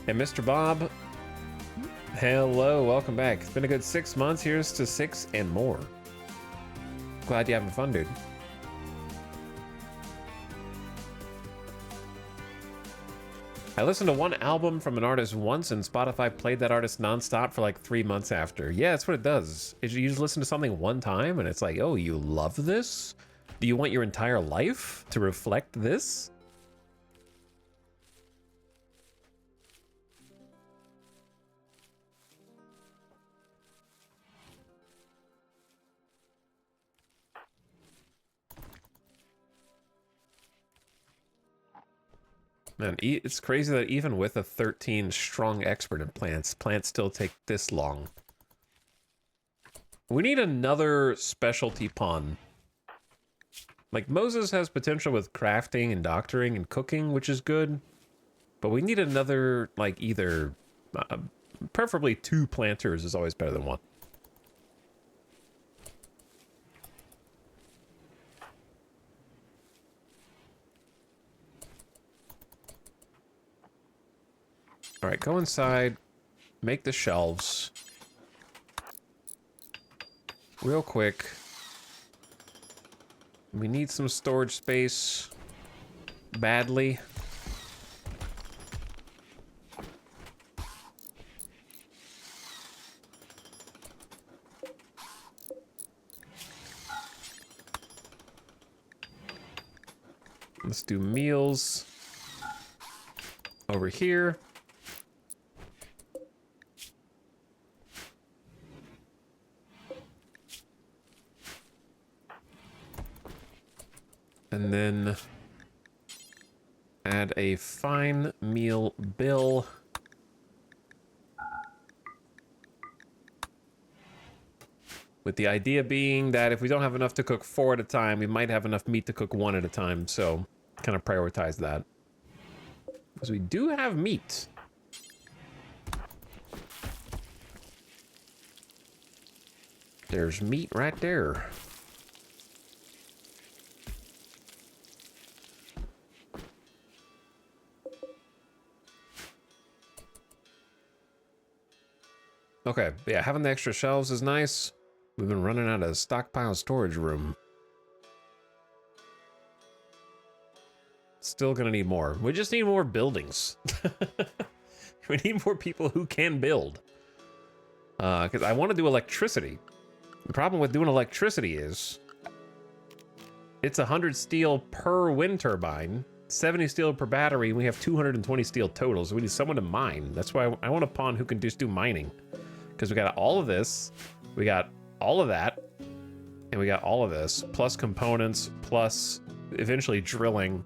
And Mr. Bob, hello, welcome back. It's been a good 6 months. Here's to 6 and more. Glad you're having fun, dude. I listened to one album from an artist once, and Spotify played that artist nonstop for like 3 months after. Yeah, that's what it does. Is you just listen to something one time, and it's like, oh, you love this? Do you want your entire life to reflect this? Man, it's crazy that even with a 13 strong expert in plants, plants still take this long. We need another specialty pawn. Like, Moses has potential with crafting and doctoring and cooking, which is good. But we need another, like, either... preferably 2 planters is always better than 1. All right, go inside. Make the shelves. Real quick. We need some storage space. Badly. Let's do meals over here. And then add a fine meal bill. With the idea being that if we don't have enough to cook 4 at a time, we might have enough meat to cook 1 at a time. So kind of prioritize that. Because we do have meat. There's meat right there. Okay, yeah, having the extra shelves is nice. We've been running out of stockpile storage room. Still gonna need more. We just need more buildings. We need more people who can build. Because I want to do electricity. The problem with doing electricity is it's 100 steel per wind turbine, 70 steel per battery, and we have 220 steel total, so we need someone to mine. That's why I want a pawn who can just do mining. Because we got all of this, we got all of that, and we got all of this, plus components, plus eventually drilling.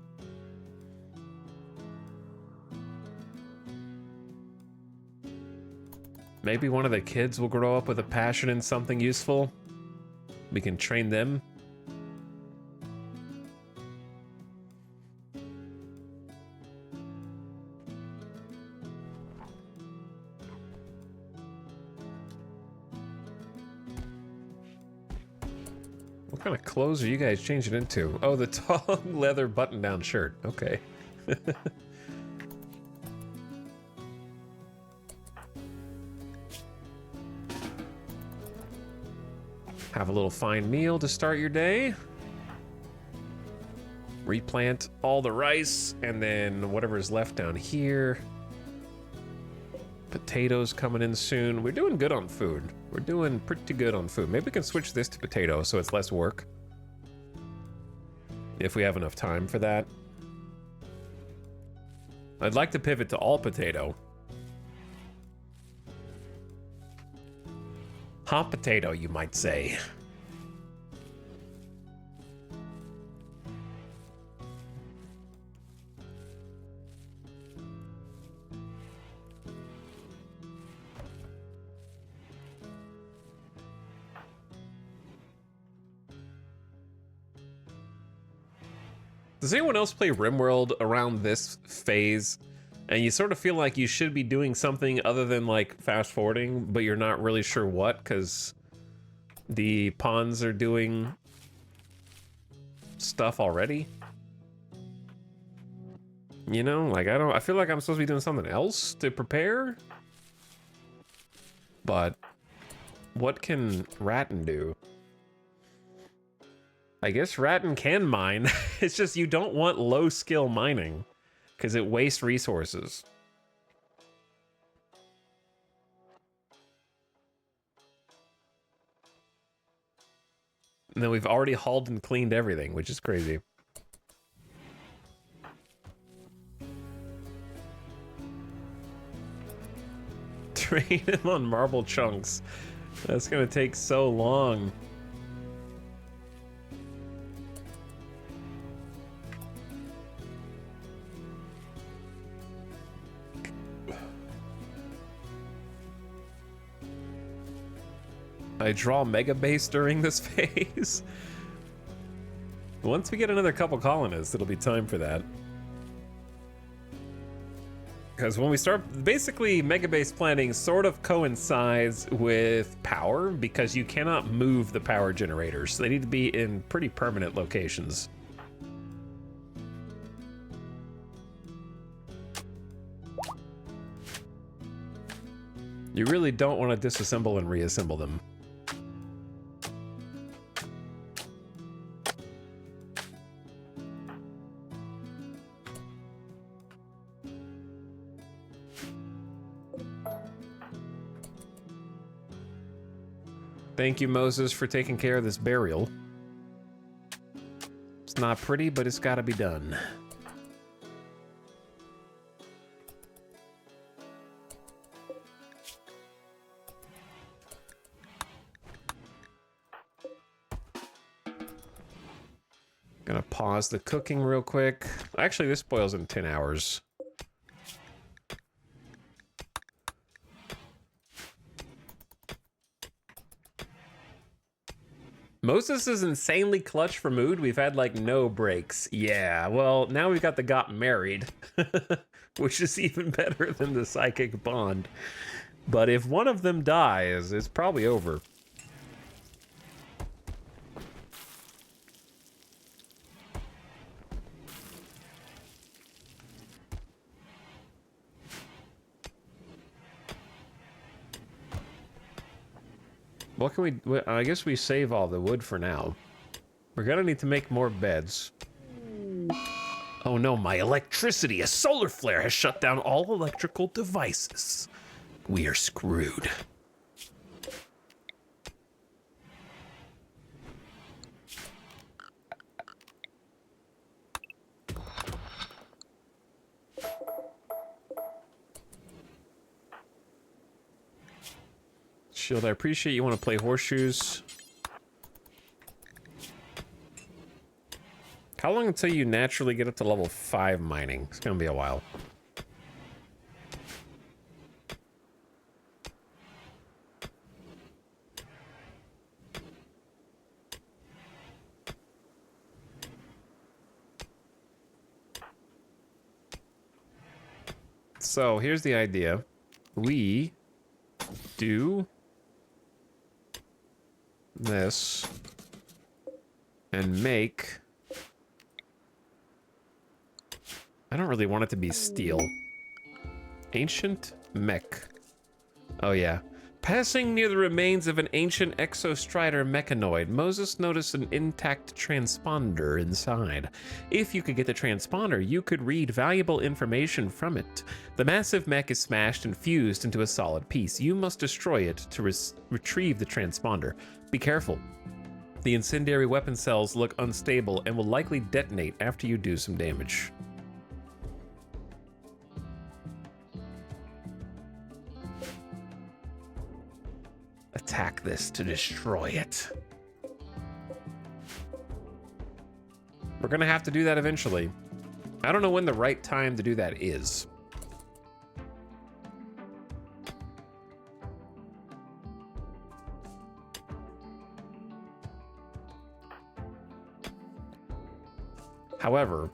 Maybe one of the kids will grow up with a passion in something useful. We can train them. What kind of clothes are you guys changing into? Oh, the tall leather button-down shirt. Okay. Have a little fine meal to start your day. Replant all the rice, and then whatever is left down here. Potatoes coming in soon. We're doing good on food. We're doing pretty good on food. Maybe we can switch this to potato so it's less work. If we have enough time for that. I'd like to pivot to all potato. Hot potato, you might say. Does anyone else play RimWorld around this phase? And you sort of feel like you should be doing something other than like fast forwarding, but you're not really sure what because the pawns are doing stuff already. You know, like I feel like I'm supposed to be doing something else to prepare. But what can Ratton do? I guess Ratton can mine. It's just you don't want low skill mining because it wastes resources. And then we've already hauled and cleaned everything, which is crazy. Train him on marble chunks. That's gonna take so long. I draw Meabase during this phase. Once we get another couple colonists, it'll be time for that. Because when we start, basically Meabase planning sort of coincides with power because you cannot move the power generators. They need to be in pretty permanent locations. You really don't want to disassemble and reassemble them. Thank you, Moses, for taking care of this burial. It's not pretty, but it's got to be done. Gonna pause the cooking real quick. Actually, this boils in 10 hours. Moses is insanely clutch for mood. We've had like no breaks. Yeah, well, now we've got the got married, which is even better than the psychic bond. But if one of them dies, it's probably over. What can we... I guess we save all the wood for now. We're gonna need to make more beds. Oh no, my electricity! A solar flare has shut down all electrical devices. We are screwed. Shield, I appreciate you want to play horseshoes. How long until you naturally get up to level 5 mining? It's gonna be a while. So here's the idea. We do this and make... I don't really want it to be steel. Ancient mech. Oh yeah. Passing near the remains of an ancient exostrider mechanoid, Moses noticed an intact transponder inside. If you could get the transponder, you could read valuable information from it. The massive mech is smashed and fused into a solid piece. You must destroy it to retrieve the transponder. Be careful. The incendiary weapon cells look unstable and will likely detonate after you do some damage. Attack this to destroy it. We're gonna have to do that eventually. I don't know when the right time to do that is. However,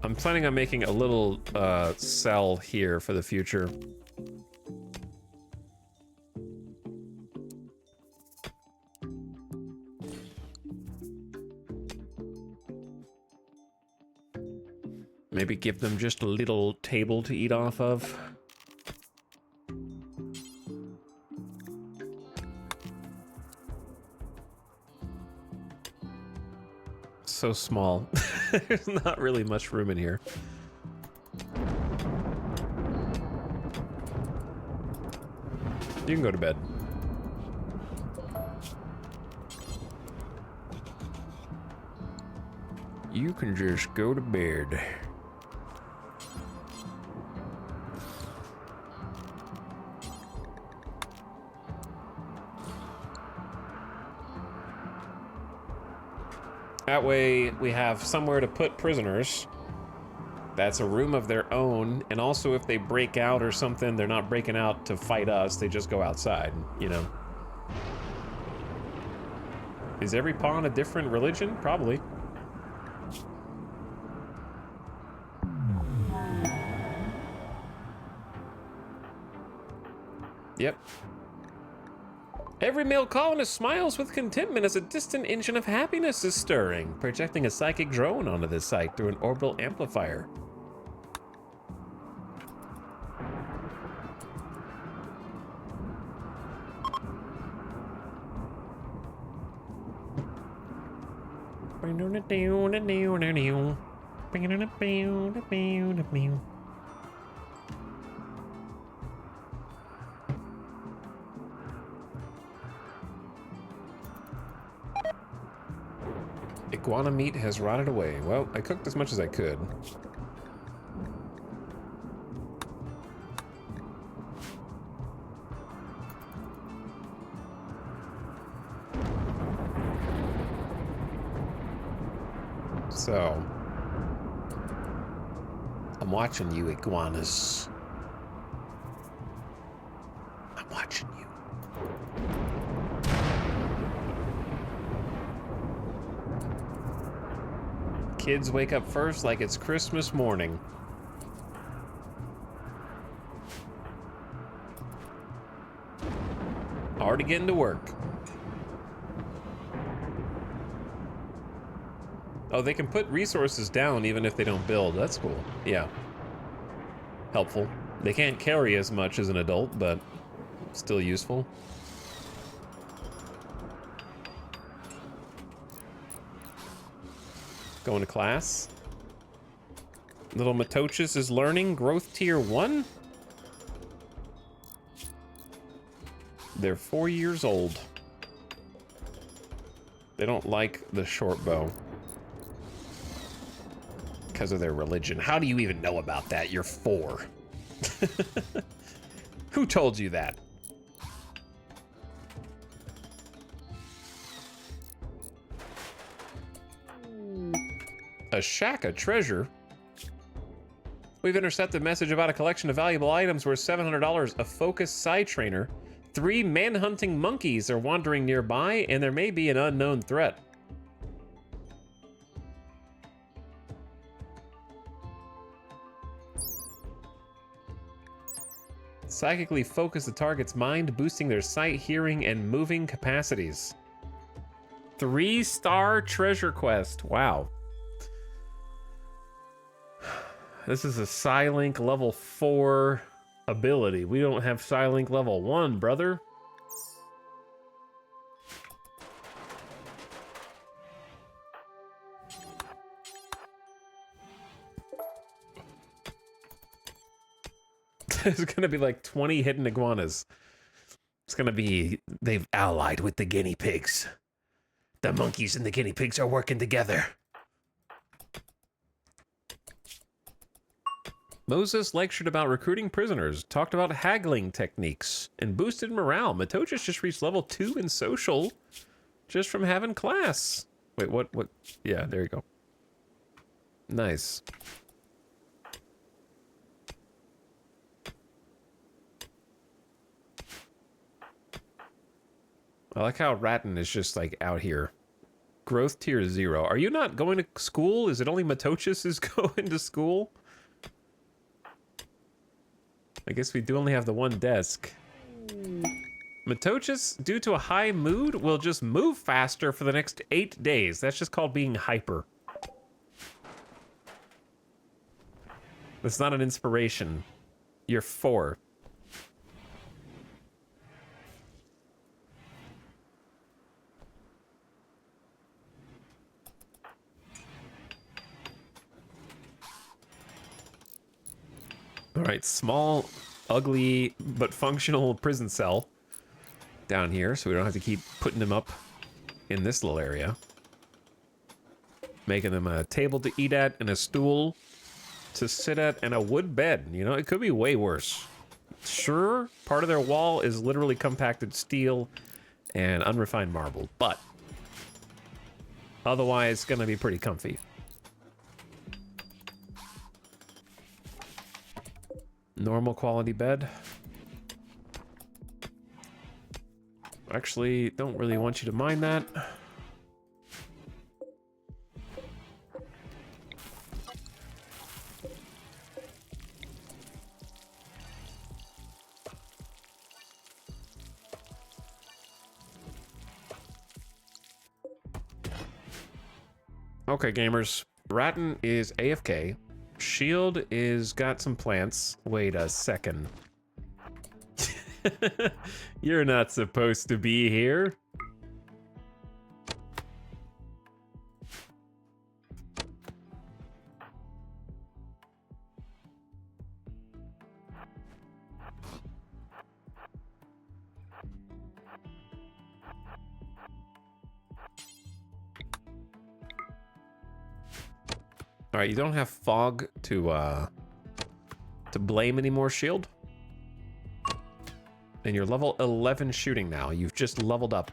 I'm planning on making a little cell here for the future. Maybe give them just a little table to eat off of. So small. There's not really much room in here. You can go to bed. You can just go to bed. That way we have somewhere to put prisoners. That's a room of their own. And also if they break out or something, they're not breaking out to fight us. They just go outside, you know. Is every pawn a different religion? Probably. Yep. Every male colonist smiles with contentment as a distant engine of happiness is stirring, projecting a psychic drone onto the site through an orbital amplifier. Iguana meat has rotted away. Well, I cooked as much as I could. So, I'm watching you, iguanas. I'm watching you. Kids wake up first like it's Christmas morning. Already getting to work. Oh, they can put resources down even if they don't build. That's cool. Yeah. Helpful. They can't carry as much as an adult, but still useful. Going to class. Little Matochis is learning growth tier 1. They're 4 years old. They don't like the short bow because of their religion. How do you even know about that? You're 4. Who told you that? A shack of treasure? We've intercepted a message about a collection of valuable items worth $700, a focused side trainer. 3 man-hunting monkeys are wandering nearby, and there may be an unknown threat. Psychically focus the target's mind, boosting their sight, hearing, and moving capacities. 3-star treasure quest. Wow. This is a Psylink level 4 ability. We don't have Psylink level 1, brother. There's gonna be like 20 hidden iguanas. It's gonna be, they've allied with the guinea pigs. The monkeys and the guinea pigs are working together. Moses lectured about recruiting prisoners, talked about haggling techniques, and boosted morale. Matochis just reached level 2 in social just from having class. Wait, what? Yeah, there you go. Nice. I like how Ratton is just like out here. Growth tier 0. Are you not going to school? Is it only Matochis is going to school? I guess we do only have the one desk. Matochis, due to a high mood, will just move faster for the next 8 days. That's just called being hyper. That's not an inspiration. You're 4. All right, small, ugly, but functional prison cell down here, so we don't have to keep putting them up in this little area. Making them a table to eat at and a stool to sit at and a wood bed. You know, it could be way worse. Sure, part of their wall is literally compacted steel and unrefined marble, but otherwise it's gonna be pretty comfy. Normal quality bed. Actually, don't really want you to mind that. Okay, gamers. Ratton is AFK. Shield is got some plants. Wait a second. You're not supposed to be here. All right, you don't have fog to blame anymore, Shield. And you're level 11 shooting now. You've just leveled up.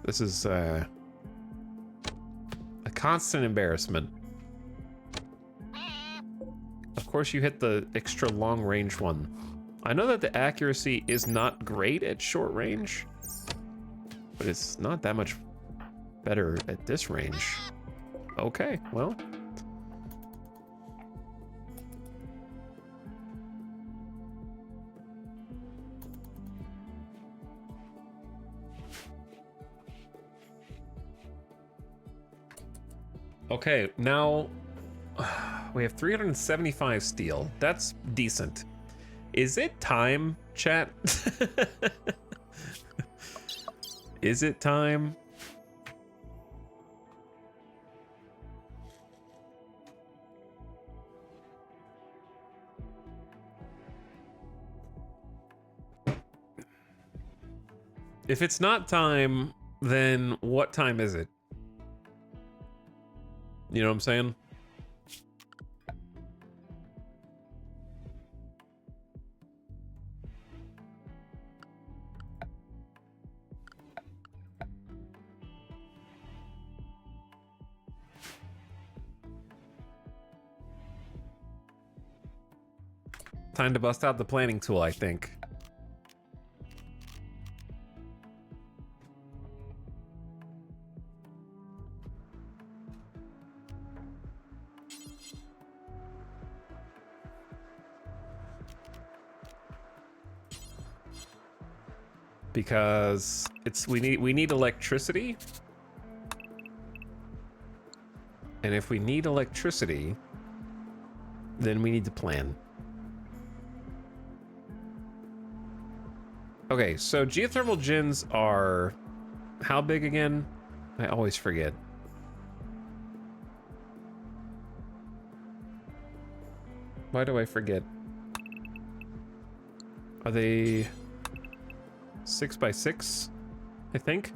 This is a constant embarrassment. Of course, you hit the extra long range one. I know that the accuracy is not great at short range, but it's not that much better at this range. Okay, well. Okay, now we have 375 steel. That's decent. Is it time, chat? Is it time? If it's not time, then what time is it? You know what I'm saying? Time to bust out the planning tool, I think. Because we need electricity. And if we need electricity, then we need to plan. Okay, so geothermal gens are how big again? I always forget. Why do I forget? Are they 6x6? I think.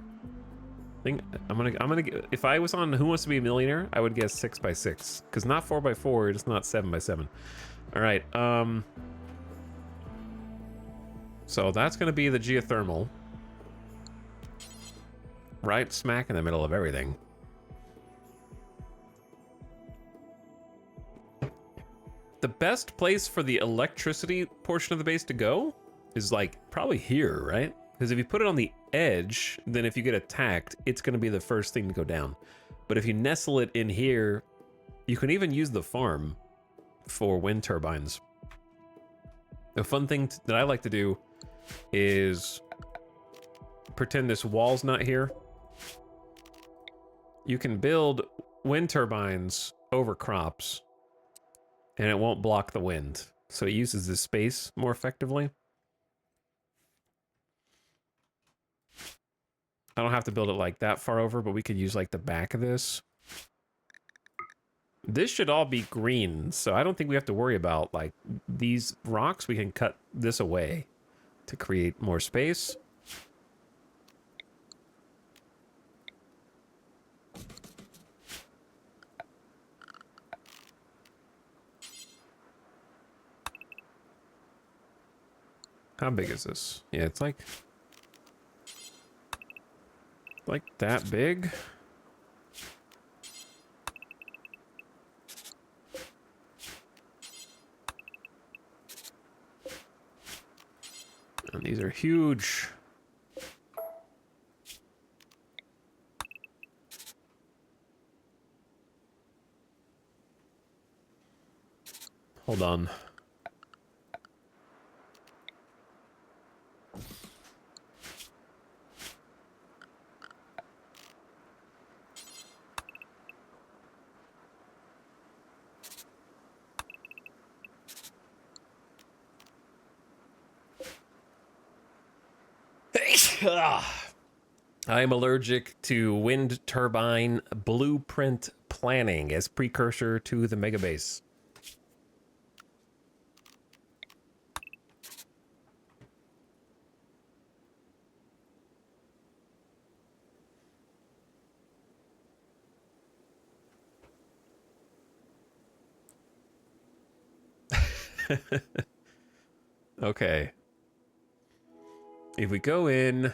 I'm gonna if I was on Who Wants to Be a Millionaire, I would guess 6x6, because not 4x4, it's not 7x7. All right. So that's gonna be the geothermal, right smack in the middle of everything. The best place for the electricity portion of the base to go is like probably here, right? Because if you put it on the edge, then if you get attacked, it's going to be the first thing to go down. But if you nestle it in here, you can even use the farm for wind turbines. The fun thing that I like to do is pretend this wall's not here. You can build wind turbines over crops, and it won't block the wind. So it uses this space more effectively. I don't have to build it like that far over, but we could use like the back of this. This should all be green, so I don't think we have to worry about like these rocks. We can cut this away to create more space. How big is this? Yeah, it's like that big. And these are huge. Hold on. I am allergic to wind turbine blueprint planning as precursor to the Meabase. Okay. If we go in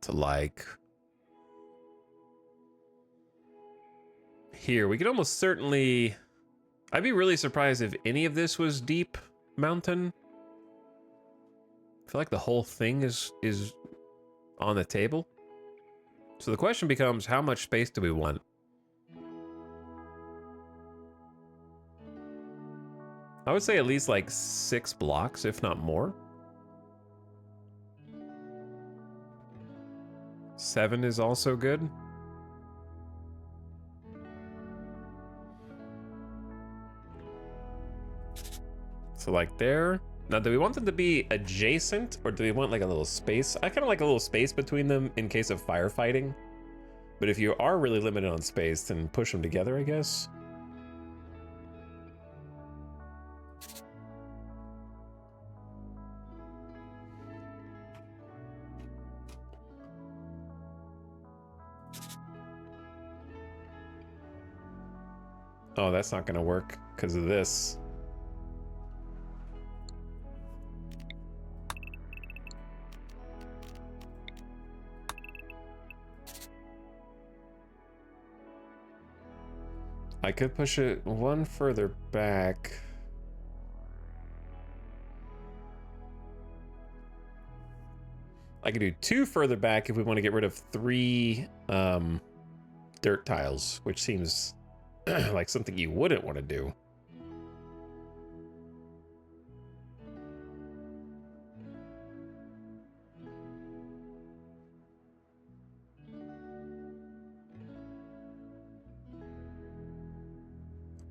to like here, we could almost certainly, I'd be really surprised if any of this was deep mountain. I feel like the whole thing is on the table. So the question becomes, how much space do we want? I would say at least like 6 blocks, if not more. 7 is also good. So like there. Now, do we want them to be adjacent or do we want like a little space? I kind of like a little space between them in case of firefighting. But if you are really limited on space, then push them together, I guess. Oh, that's not gonna work because of this. I could push it one further back. I could do 2 further back if we want to get rid of 3 dirt tiles, which seems like something you wouldn't want to do.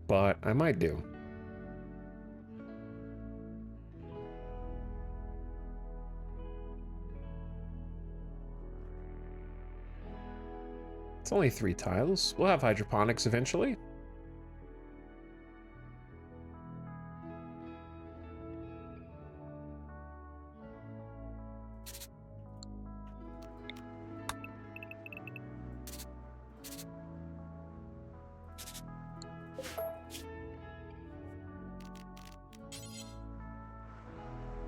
But I might do. It's only 3 tiles. We'll have hydroponics eventually.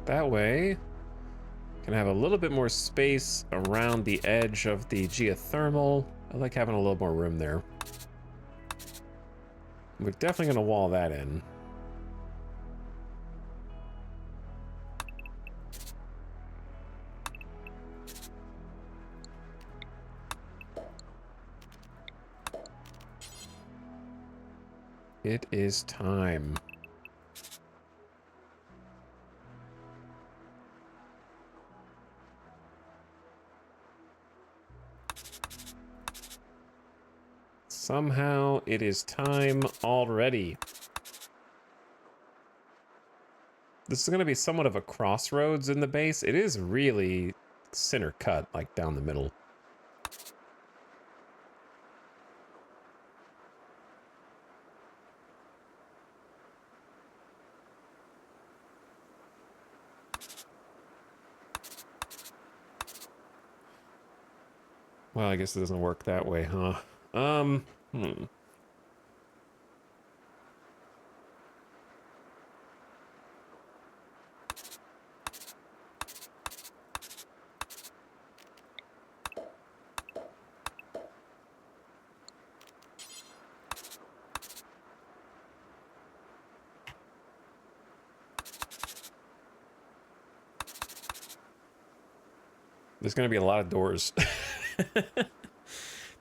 That way, can have a little bit more space around the edge of the geothermal. I like having a little more room there. We're definitely going to wall that in. It is time. Somehow it is time already. This is going to be somewhat of a crossroads in the base. It is really center cut, like down the middle. Well, I guess it doesn't work that way, huh? There's going to be a lot of doors.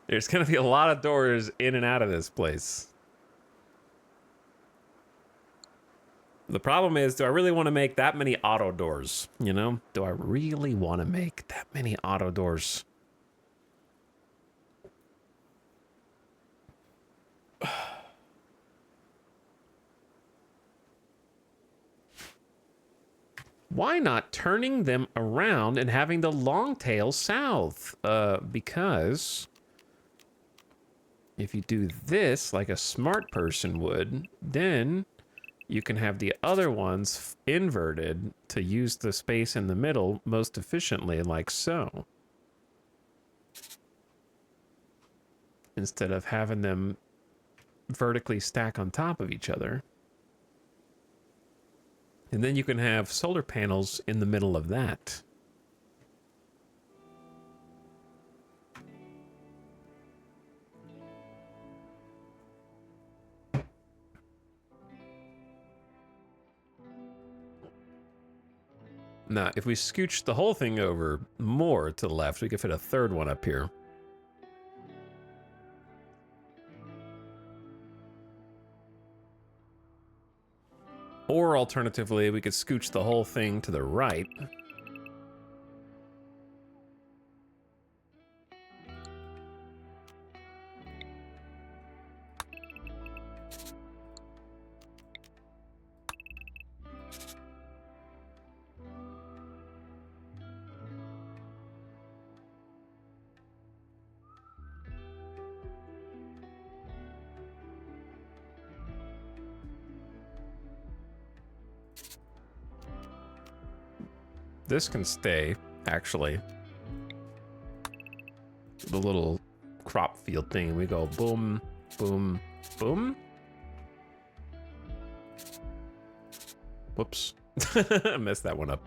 There's going to be a lot of doors in and out of this place. The problem is, do I really want to make that many auto doors? You know? Do I really want to make that many auto doors? Why not turning them around and having the long tail south? Because if you do this like a smart person would, then you can have the other ones inverted to use the space in the middle most efficiently, like so. Instead of having them vertically stack on top of each other. And then you can have solar panels in the middle of that. Now, if we scooch the whole thing over more to the left, we could fit a third one up here. Or alternatively, we could scooch the whole thing to the right. This can stay, actually. The little crop field thing. We go boom, boom, boom. Whoops. I messed that one up.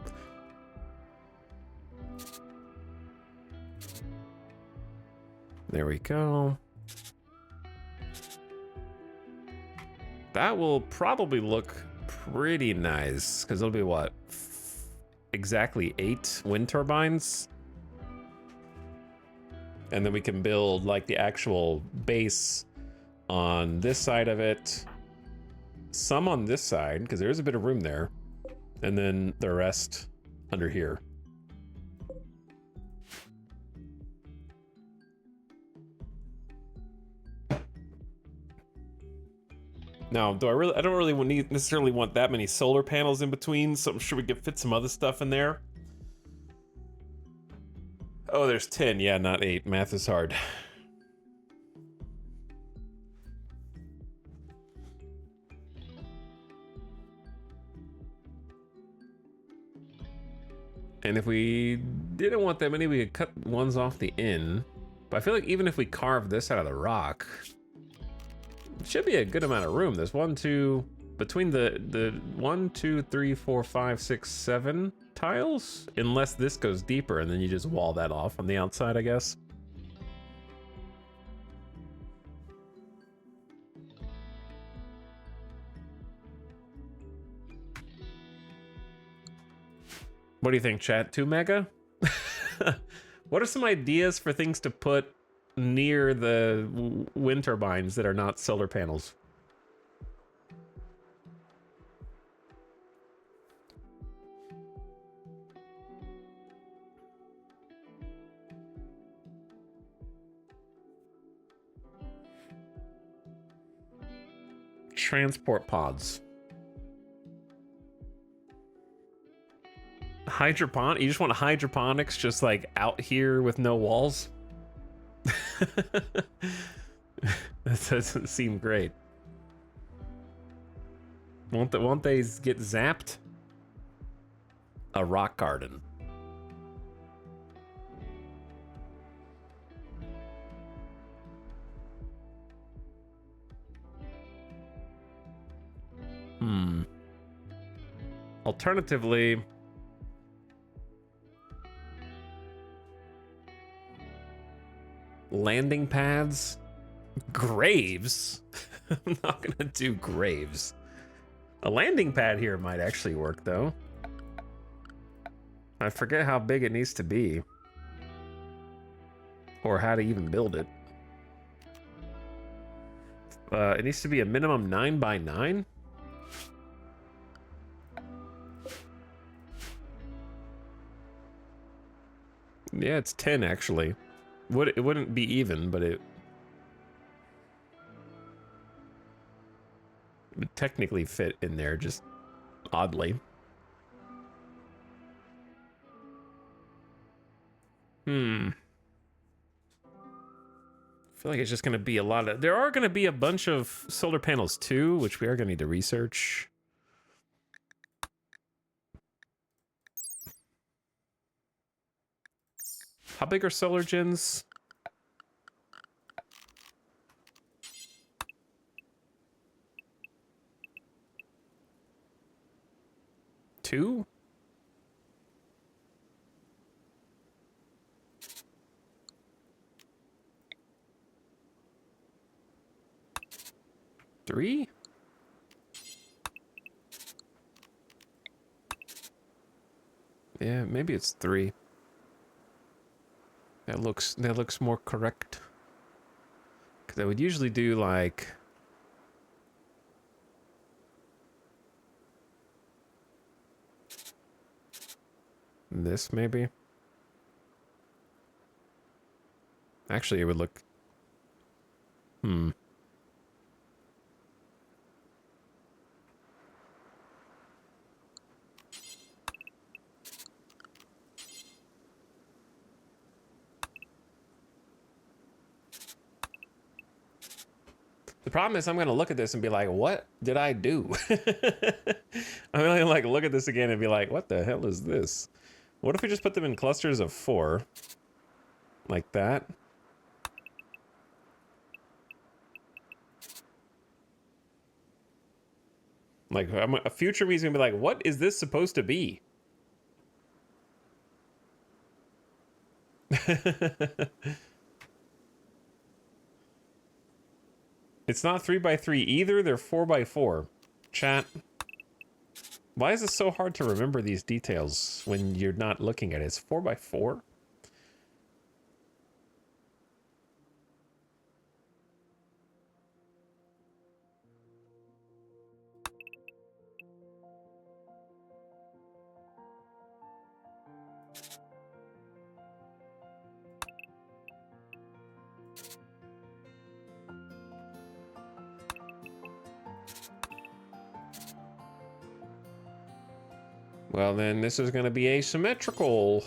There we go. That will probably look pretty nice, because it'll be what? Exactly 8 wind turbines. And then we can build like the actual base on this side of it. Some on this side, because there is a bit of room there. And then the rest under here. Now, I don't really necessarily want that many solar panels in between, so I'm sure we could fit some other stuff in there. Oh, there's 10. Yeah, not 8. Math is hard. And if we didn't want that many, we could cut ones off the end. But I feel like even if we carve this out of the rock, it should be a good amount of room. There's between the 1, 2, 3, 4, 5, 6, 7 tiles, unless this goes deeper and then you just wall that off on the outside, I guess. What do you think, chat? 2 mega? What are some ideas for things to put near the wind turbines that are not solar panels? Transport pods. You just want hydroponics just like out here with no walls? That doesn't seem great. Won't they get zapped? A rock garden. Alternatively, landing pads, graves. I'm not gonna do graves. A landing pad here might actually work though. I forget how big it needs to be, or how to even build it. It needs to be a minimum 9 by 9. Yeah, it's 10 actually. It wouldn't be even, but it would technically fit in there, just oddly. I feel like it's just going to be a lot of... There are going to be a bunch of solar panels too, which we are going to need to research. How big are solar gens? Two? Three? Yeah, maybe it's 3. That looks more correct. Because I would usually do like... this maybe? Actually, it would look... The problem is I'm going to look at this and be like, what did I do? I'm going to like look at this again and be like, what the hell is this? What if we just put them in clusters of 4? Like that? Like, a future me's going to be like, what is this supposed to be? It's not 3x3 either. They're 4x4. Chat. Why is it so hard to remember these details when you're not looking at it? It's 4x4? Well, then this is going to be asymmetrical.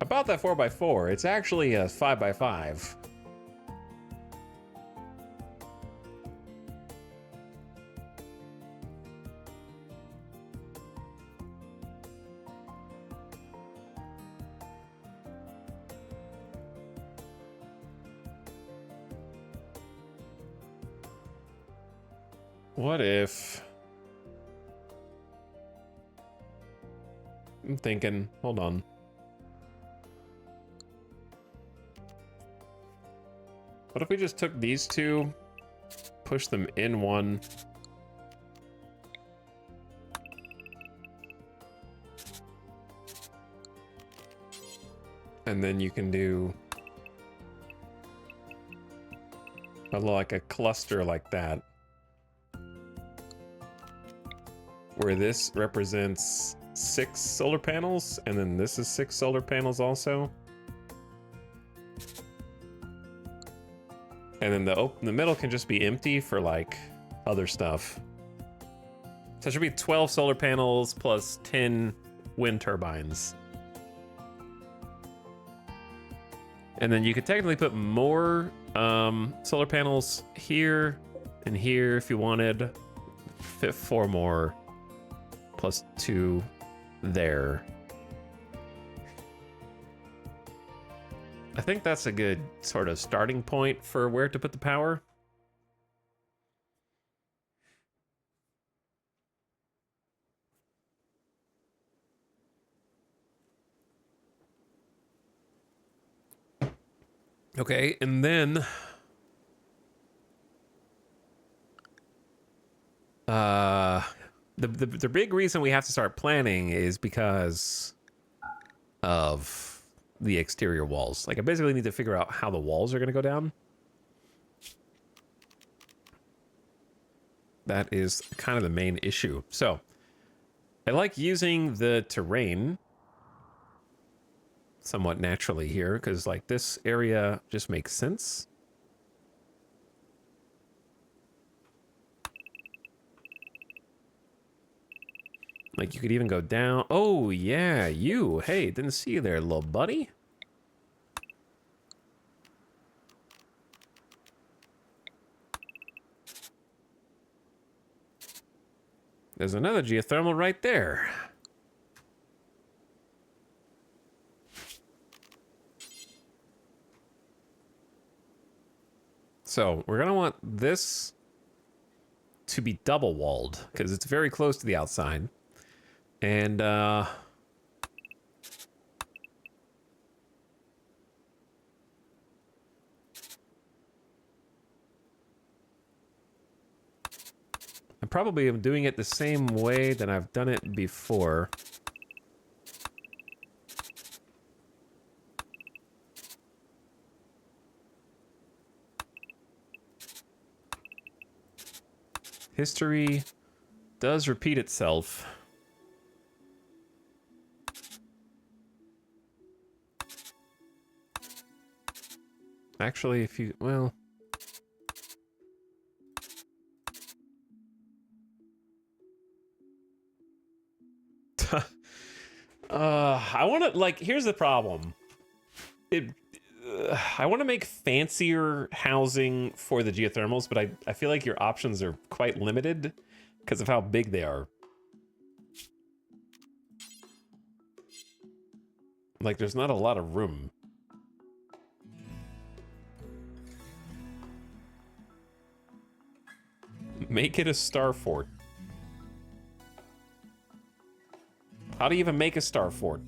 About that 4x4, it's actually a 5x5. What if... I'm thinking, hold on. What if we just took these two, push them in one, and then you can do like a cluster like that, where this represents 6 solar panels, and then this is 6 solar panels also. And then the middle can just be empty for like other stuff. So it should be 12 solar panels plus 10 wind turbines. And then you could technically put more solar panels here and here if you wanted. Fit 4 more plus 2 there. I think that's a good sort of starting point for where to put the power. Okay, and then the big reason we have to start planning is because of the exterior walls. Like, I basically need to figure out how the walls are going to go down. That is kind of the main issue. So, I like using the terrain somewhat naturally here, because, like, this area just makes sense. Like, you could even go down. Oh, yeah, you. Hey, didn't see you there, little buddy. There's another geothermal right there. So, we're going to want this to be double walled, because it's very close to the outside. And, I'm probably doing it the same way that I've done it before. History does repeat itself. Actually, if you, well... I want to, like, here's the problem. I want to make fancier housing for the geothermals, but I feel like your options are quite limited because of how big they are. Like, there's not a lot of room. Make it a star fort. How do you even make a star fort?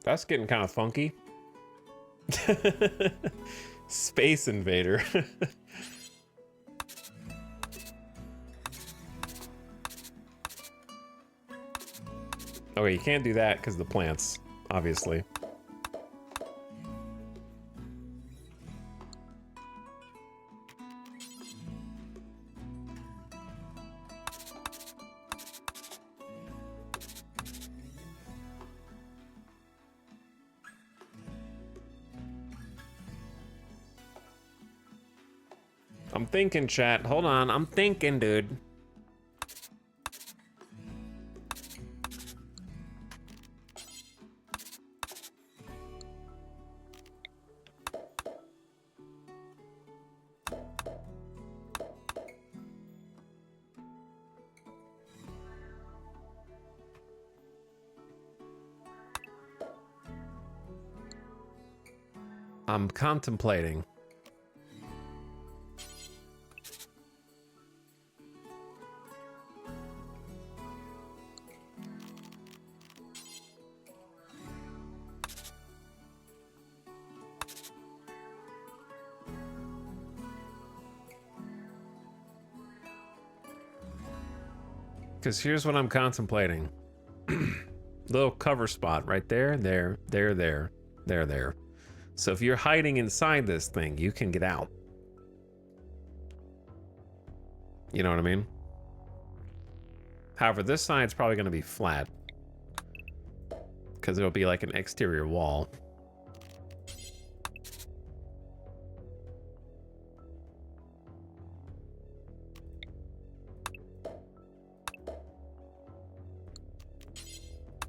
That's getting kind of funky. Space Invader. Okay, you can't do that because of the plants, obviously. I'm thinking, chat. Hold on. I'm thinking, dude. I'm contemplating. Because here's what I'm contemplating. Little cover spot right there, there. So if you're hiding inside this thing, you can get out. You know what I mean? However, this side's probably going to be flat. Because it'll be like an exterior wall.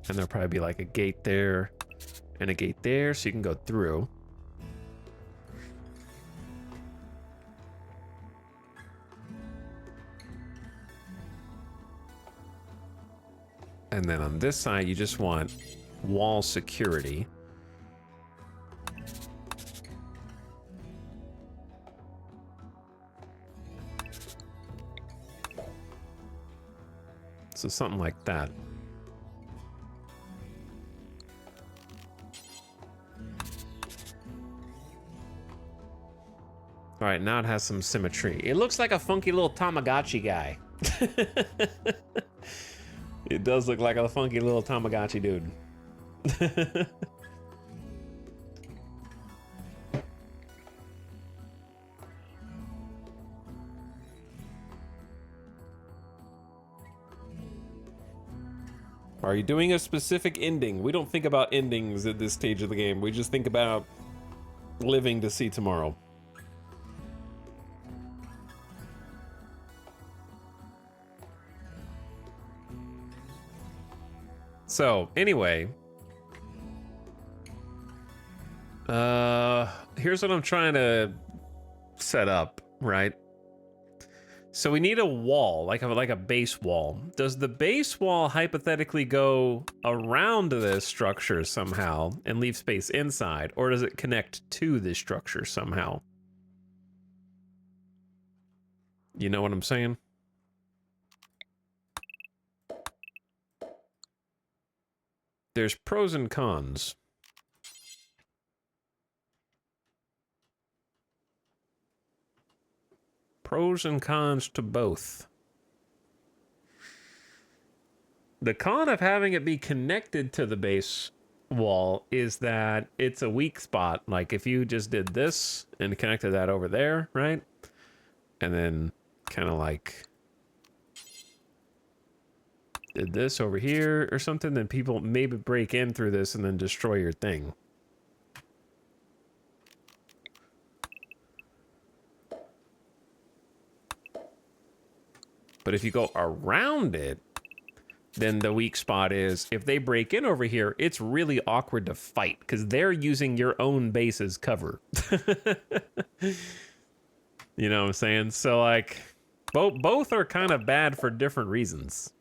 And there'll probably be like a gate there and a gate there, so you can go through. And then on this side, you just want wall security. So something like that. All right, now it has some symmetry. It looks like a funky little Tamagotchi guy. It does look like a funky little Tamagotchi dude. Are you doing a specific ending? We don't think about endings at this stage of the game. We just think about living to see tomorrow. So, anyway. Here's what I'm trying to set up, right? So we need a wall, like a base wall. Does the base wall hypothetically go around this structure somehow and leave space inside, or does it connect to this structure somehow? You know what I'm saying? There's pros and cons. Pros and cons to both. The con of having it be connected to the base wall is that it's a weak spot. Like if you just did this and connected that over there, right? And then kind of like did this over here or something, then people maybe break in through this and then destroy your thing. But if you go around it, then the weak spot is if they break in over here, it's really awkward to fight because they're using your own base as cover. You know what I'm saying? So like both are kind of bad for different reasons.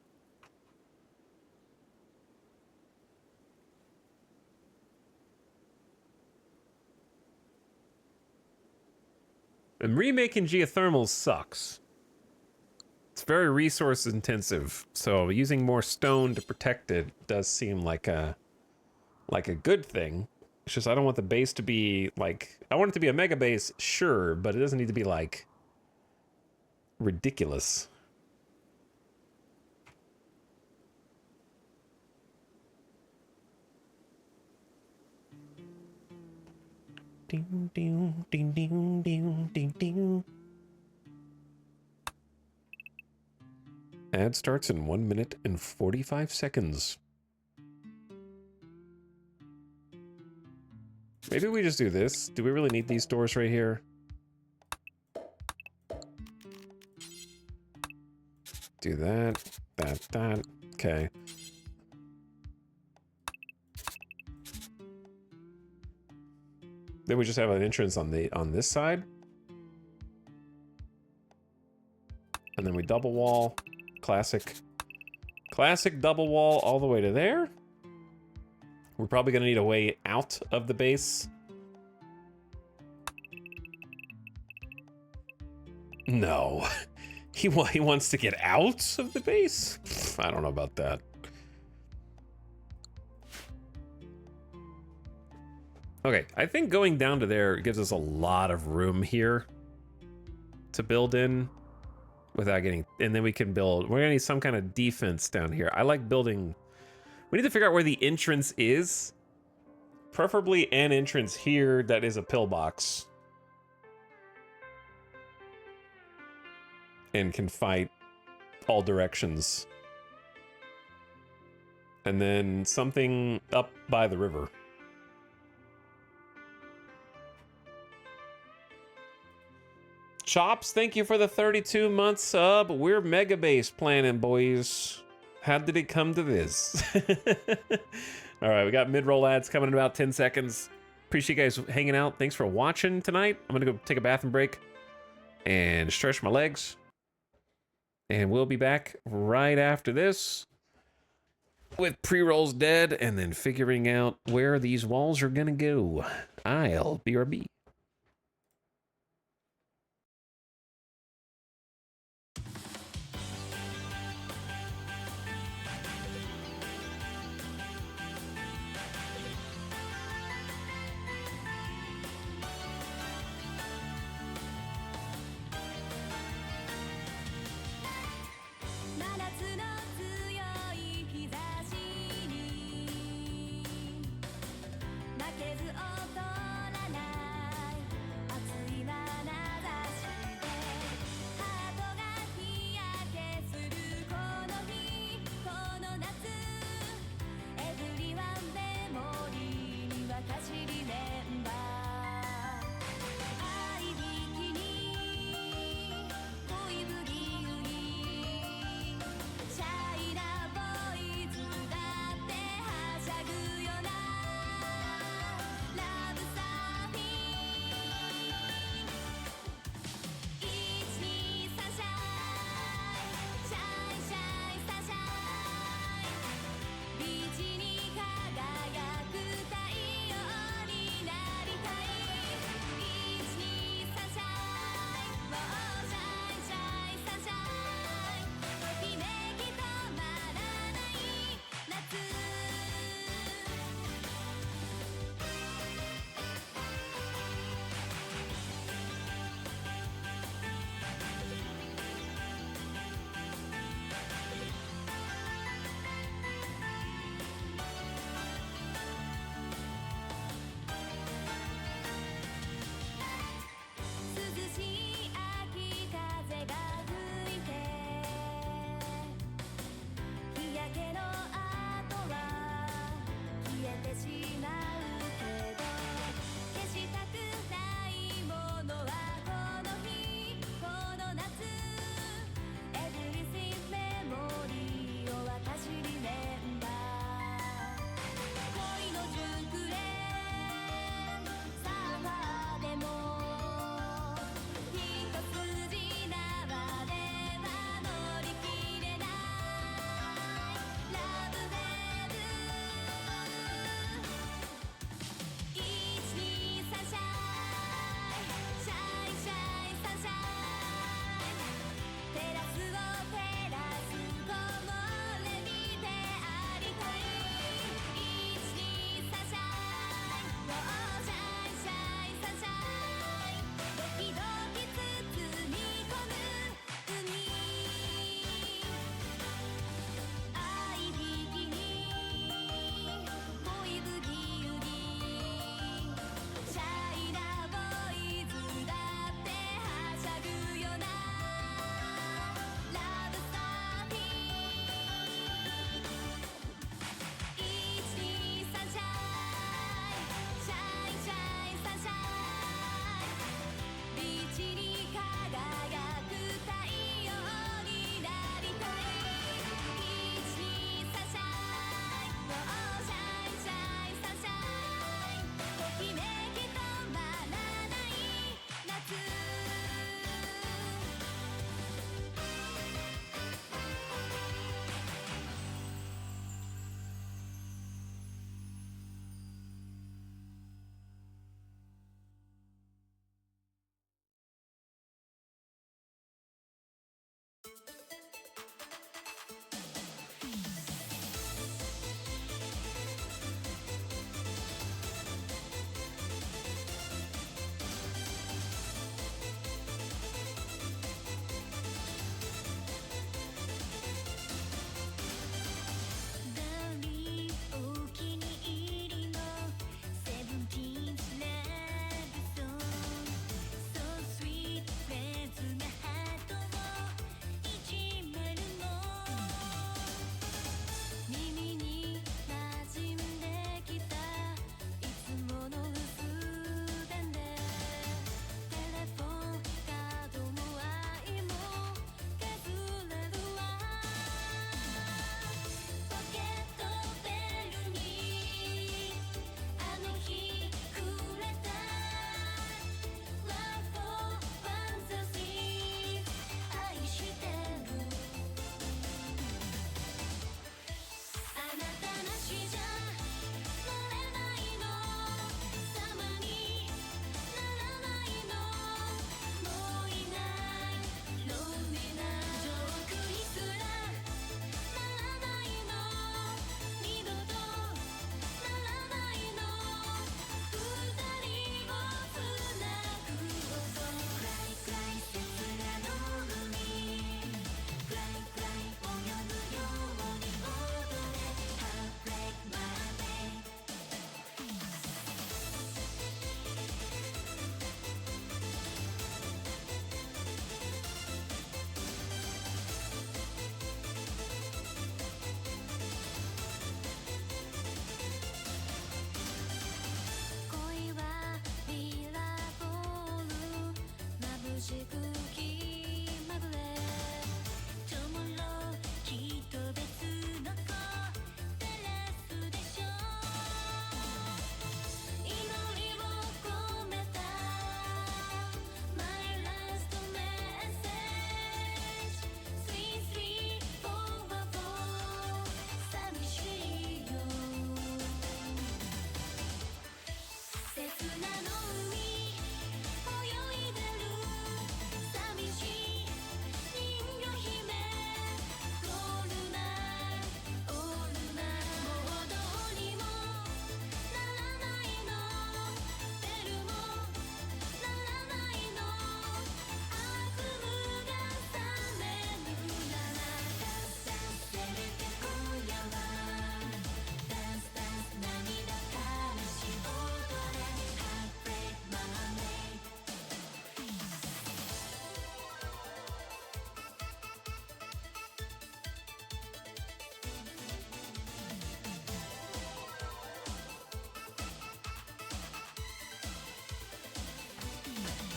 And remaking geothermals sucks. It's very resource intensive, so using more stone to protect it does seem like a good thing. It's just I don't want the base to be like, I want it to be a mega base, sure, but it doesn't need to be like ridiculous. Ding ding ding ding ding ding ding. Ad starts in 1 minute and 45 seconds. Maybe we just do this. Do we really need these doors right here? Do that, that. Okay. Then we just have an entrance on this side. And then we double wall. Classic double wall all the way to there. We're probably going to need a way out of the base. No. He wants to get out of the base? I don't know about that. Okay, I think going down to there gives us a lot of room here to build in without getting, and then we can build, we're gonna need some kind of defense down here. I like building, we need to figure out where the entrance is. Preferably an entrance here that is a pillbox. And can fight all directions. And then something up by the river. Chops, thank you for the 32-month sub. We're Meabase planning, boys. How did it come to this? All right, we got mid-roll ads coming in about 10 seconds. Appreciate you guys hanging out. Thanks for watching tonight. I'm gonna go take a bathroom break and stretch my legs. And we'll be back right after this with pre-rolls dead and then figuring out where these walls are gonna go. I'll BRB.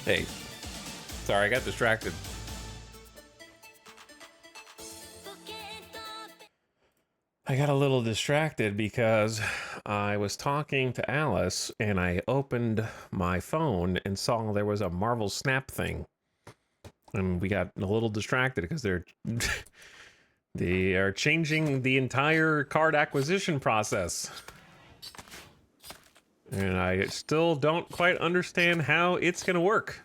Hey, sorry, I got distracted. I got a little distracted because I was talking to Alice and I opened my phone and saw there was a Marvel Snap thing. And we got a little distracted because they are changing the entire card acquisition process. And I still don't quite understand how it's going to work.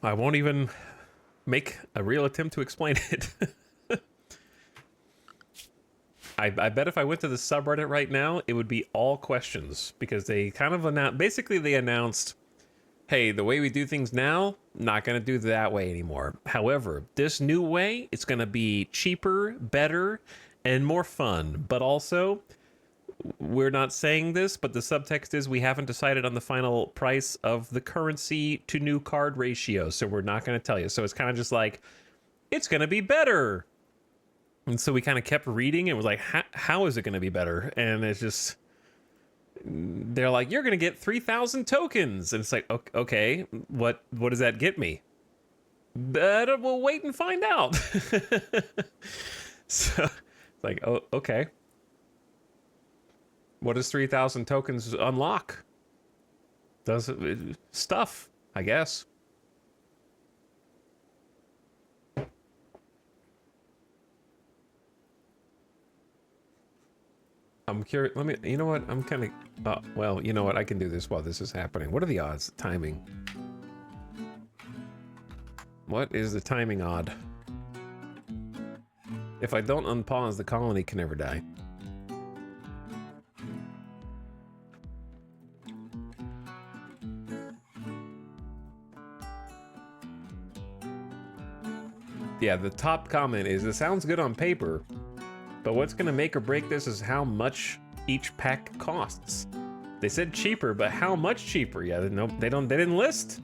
I won't even make a real attempt to explain it. I bet if I went to the subreddit right now, it would be all questions, because they kind of announced, basically they announced, hey, the way we do things now, not going to do that way anymore. However, this new way, it's going to be cheaper, better, and more fun. But also, we're not saying this, but the subtext is we haven't decided on the final price of the currency to new card ratio, so we're not going to tell you. So it's kind of just like, it's going to be better. And so we kind of kept reading and was like, how is it going to be better? And it's just, they're like, you're going to get 3,000 tokens. And it's like, okay, what does that get me? But we'll wait and find out. So it's like, oh, okay. What does 3,000 tokens unlock? Does it, stuff, I guess. I'm curious. Let me, you know what? I'm kind of, well, you know what? I can do this while this is happening. What are the odds? Timing. What is the timing odd? If I don't unpause, the colony can never die. Yeah, the top comment is, it sounds good on paper, but what's going to make or break this is how much each pack costs. They said cheaper, but how much cheaper? Yeah, no, they didn't list.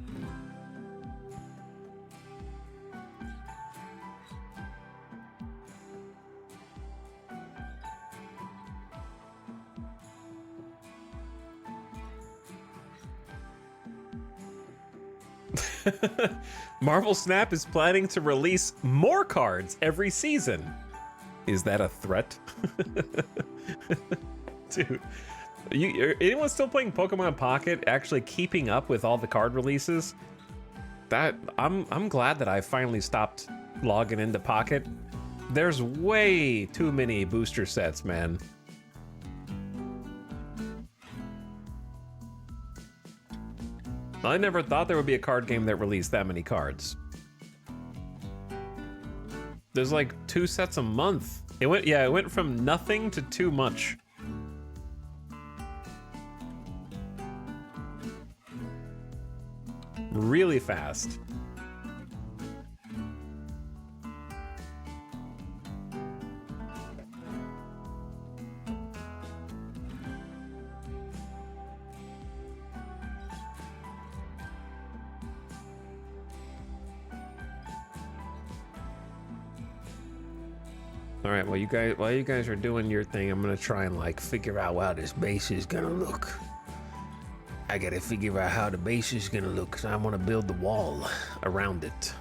Marvel Snap is planning to release more cards every season. Is that a threat? Dude, anyone still playing Pokemon Pocket, actually keeping up with all the card releases? That I'm glad that I finally stopped logging into Pocket. There's way too many booster sets, man. I never thought there would be a card game that released that many cards. There's like 2 sets a month. It went from nothing to too much. Really fast. All right, well, while you guys are doing your thing, I'm gonna try and like figure out how this base is gonna look. I gotta figure out how the base is gonna look, because I want to build the wall around it.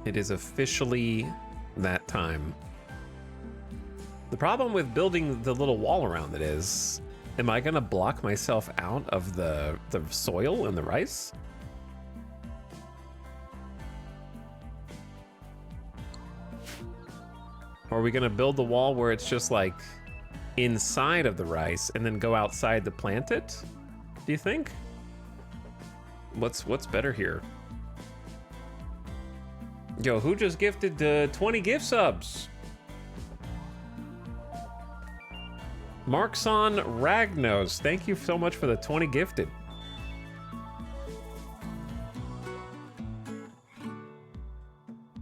It is officially that time. The problem with building the little wall around it is, am I gonna block myself out of the soil and the rice? Or are we gonna build the wall where it's just like inside of the rice and then go outside to plant it? Do you think? What's better here? Yo, who just gifted 20 gift subs? Markson Ragnos, thank you so much for the 20 gifted.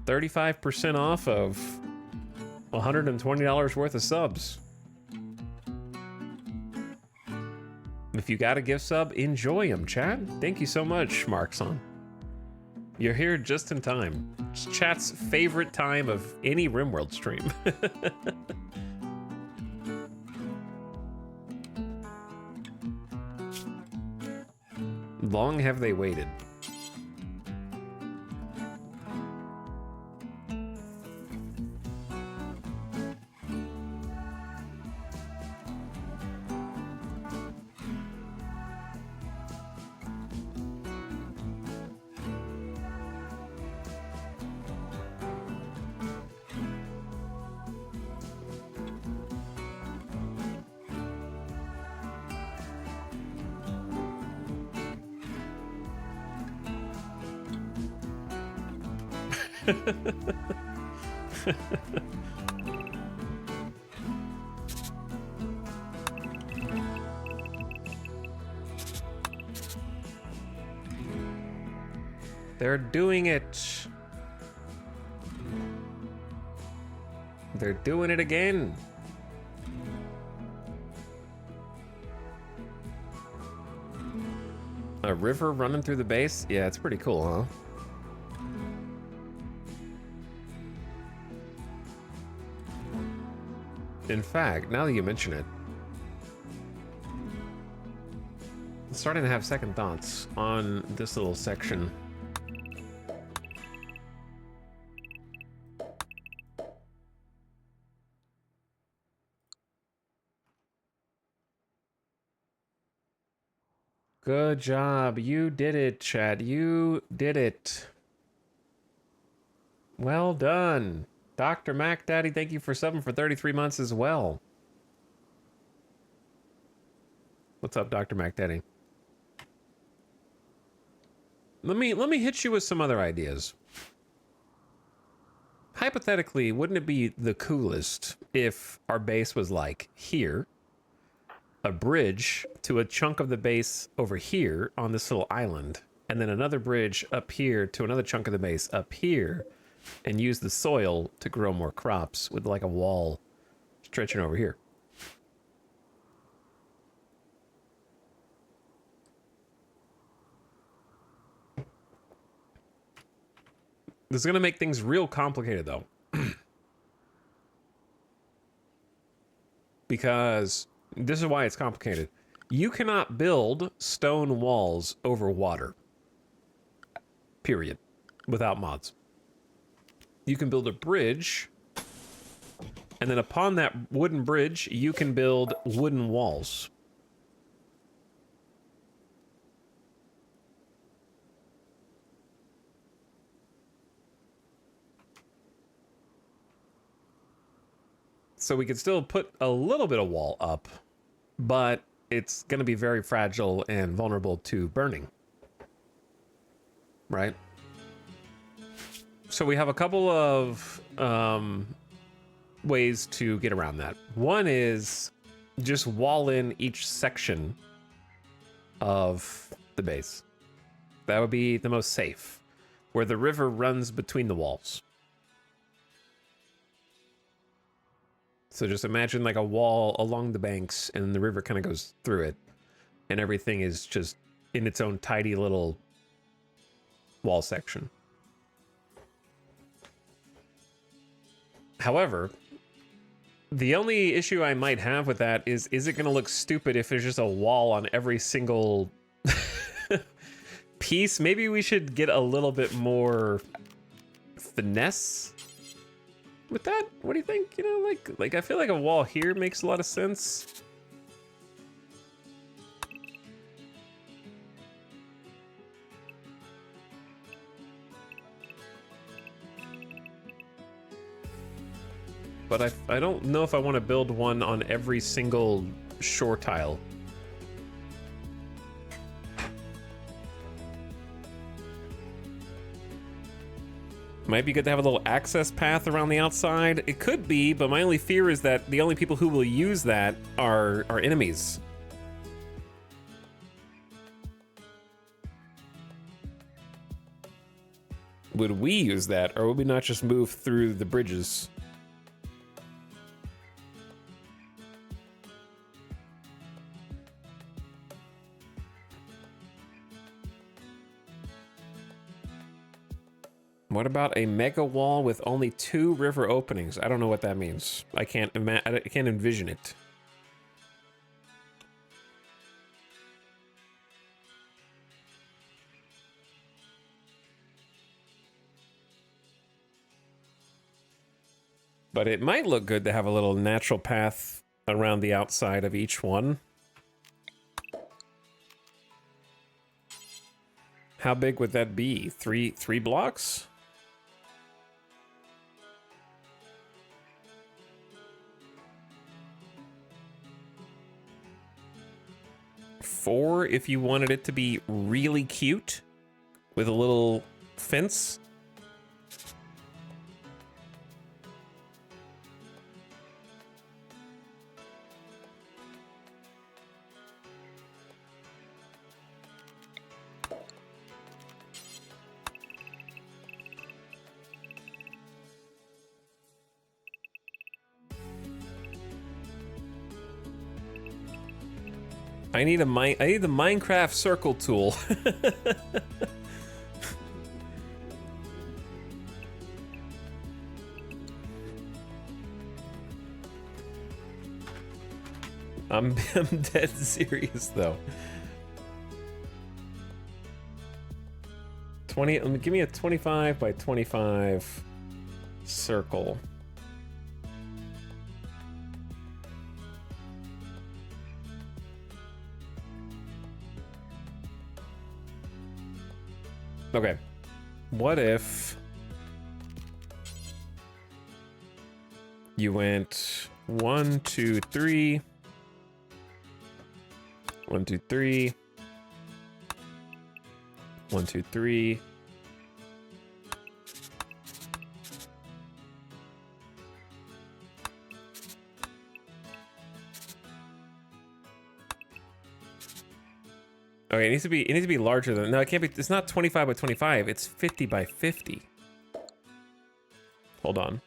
$35% off of $120 worth of subs. If you got a gift sub, enjoy them, chat. Thank you so much, Markson. You're here just in time. It's chat's favorite time of any RimWorld stream. Long have they waited. They're doing it. They're doing it again. A river running through the base? Yeah, it's pretty cool, huh? In fact, now that you mention it, I'm starting to have second thoughts on this little section. Good job. You did it, Chad. You did it. Well done. Dr. Mac Daddy, thank you for subbing for 33 months as well. What's up, Dr. Mac Daddy? Let me hit you with some other ideas. Hypothetically, wouldn't it be the coolest if our base was like here, a bridge to a chunk of the base over here on this little island, and then another bridge up here to another chunk of the base up here, and use the soil to grow more crops with like a wall stretching over here? This is going to make things real complicated though. Because this is why it's complicated. You cannot build stone walls over water. Period. Without mods. You can build a bridge, and then upon that wooden bridge, you can build wooden walls. So we could still put a little bit of wall up, but it's going to be very fragile and vulnerable to burning. Right? So we have a couple of ways to get around that. One is just wall in each section of the base. That would be the most safe, where the river runs between the walls. So just imagine like a wall along the banks, and the river kind of goes through it, and everything is just in its own tidy little wall section. However, the only issue I might have with that is it going to look stupid if there's just a wall on every single piece? Maybe we should get a little bit more finesse with that. What do you think? You know, like I feel like a wall here makes a lot of sense. But I don't know if I want to build one on every single shore tile. Might be good to have a little access path around the outside. It could be, but my only fear is that the only people who will use that are enemies. Would we use that, or would we not just move through the bridges? What about a mega wall with only 2 river openings? I don't know what that means. I can't envision it. But it might look good to have a little natural path around the outside of each one. How big would that be? Three blocks? Four if you wanted it to be really cute with a little fence. I need the Minecraft circle tool. I'm dead serious though. 20. Give me a 25 by 25 circle. Okay, what if you went 1, 2, 3, 1, 2, 3, 1, 2, 3. Okay, it needs to be larger than, no, it can't be, it's not 25 by 25, it's 50 by 50. Hold on.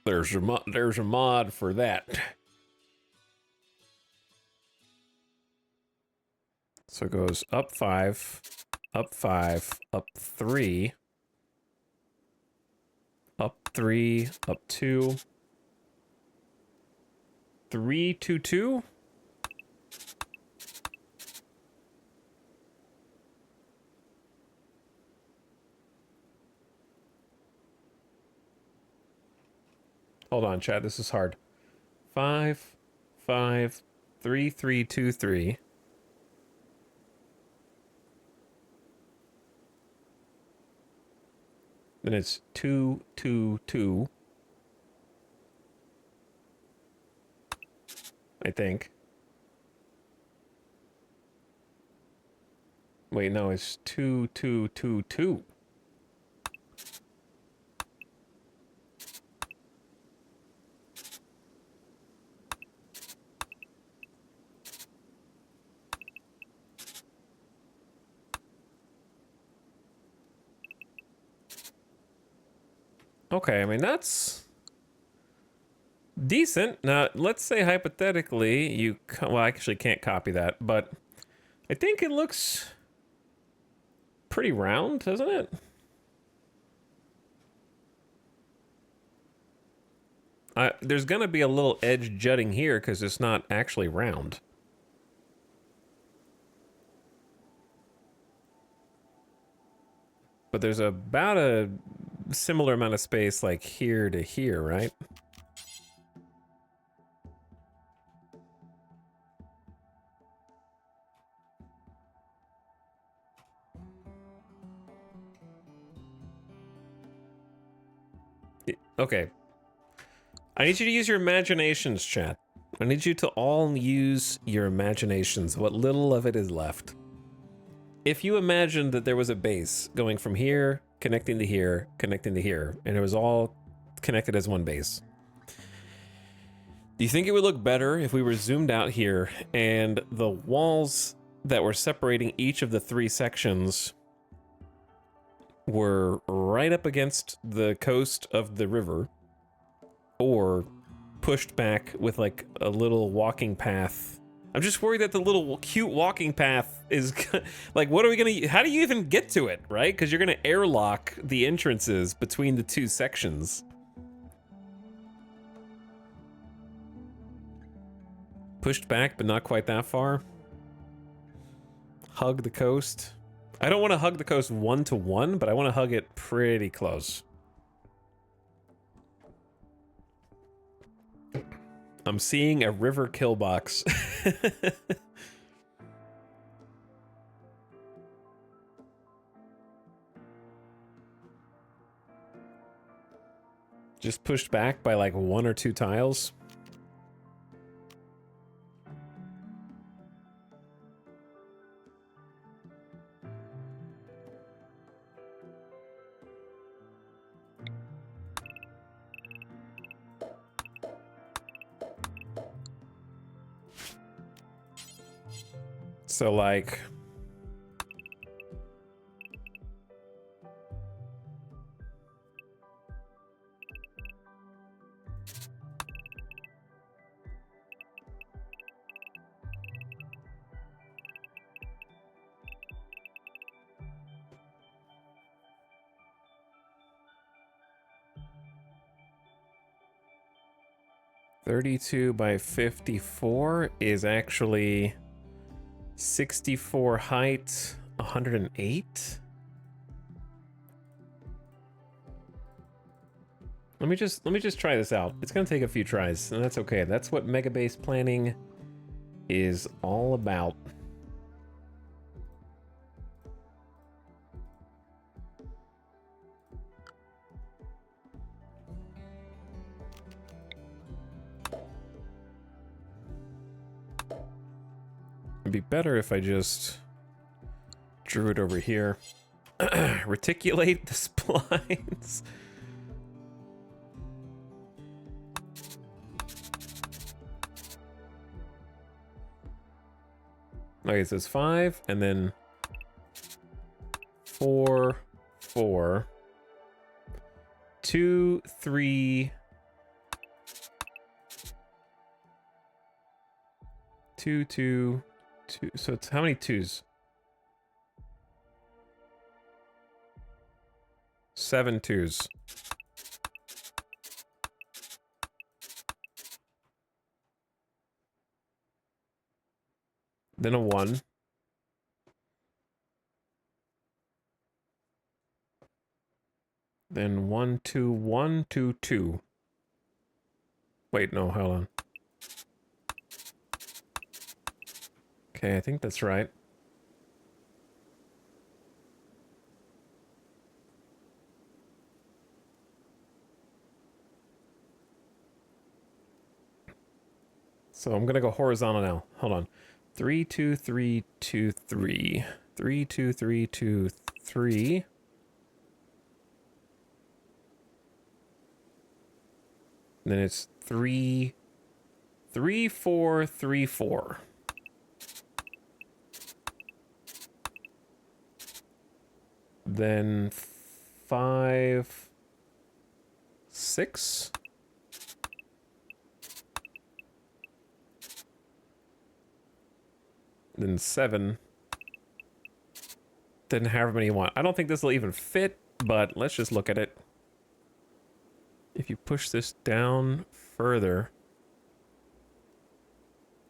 There's a mod for that. So it goes up 5, up 5, up 3, up 3, up 2. 3, 2, 2. Hold on, chat. This is hard. 5, 5, 3, 3, 2, 3. Then it's 2, 2, 2. I think. Wait, no, it's 2, 2, 2, 2. Okay, I mean, that's decent. Now, let's say hypothetically you... Well, I actually can't copy that, but I think it looks pretty round, doesn't it? There's going to be a little edge jutting here because it's not actually round. But there's about a similar amount of space like here to here, right? Okay. I need you to use your imaginations, chat. I need you to all use your imaginations, what little of it is left. If you imagined that there was a base going from here, connecting to here, connecting to here, and it was all connected as one base, do you think it would look better if we were zoomed out here and the walls that were separating each of the 3 sections were right up against the coast of the river, or pushed back with like a little walking path I'm just worried that the little cute walking path is like, what are we gonna, how do you even get to it, right? Because you're gonna airlock the entrances between the two sections. Pushed back, but not quite that far. Hug the coast. I don't want to hug the coast 1-to-1, but I want to hug it pretty close. I'm seeing a river kill box. Just pushed back by like 1 or 2 tiles. So like, .32 by 54 is actually 64 height, 108. Let me just try this out. It's gonna take a few tries, and that's okay. That's what Meabase planning is all about. It'd be better if I just drew it over here. Reticulate the splines. Okay, so it's 5, and then 4, 4, 2, 3, 2, 2, 2. So it's how many 2s? 7 2s. Then a 1. Then 1 2 1 2 2. Wait, no, hold on. Okay, I think that's right. So I'm gonna go horizontal now. Hold on. 3 2 3 2 3. 3 2 3 2 3. And then it's 3 3 4 3 4. Then 5 6. Then 7. Then however many you want. I don't think this will even fit, but let's just look at it. If you push this down further,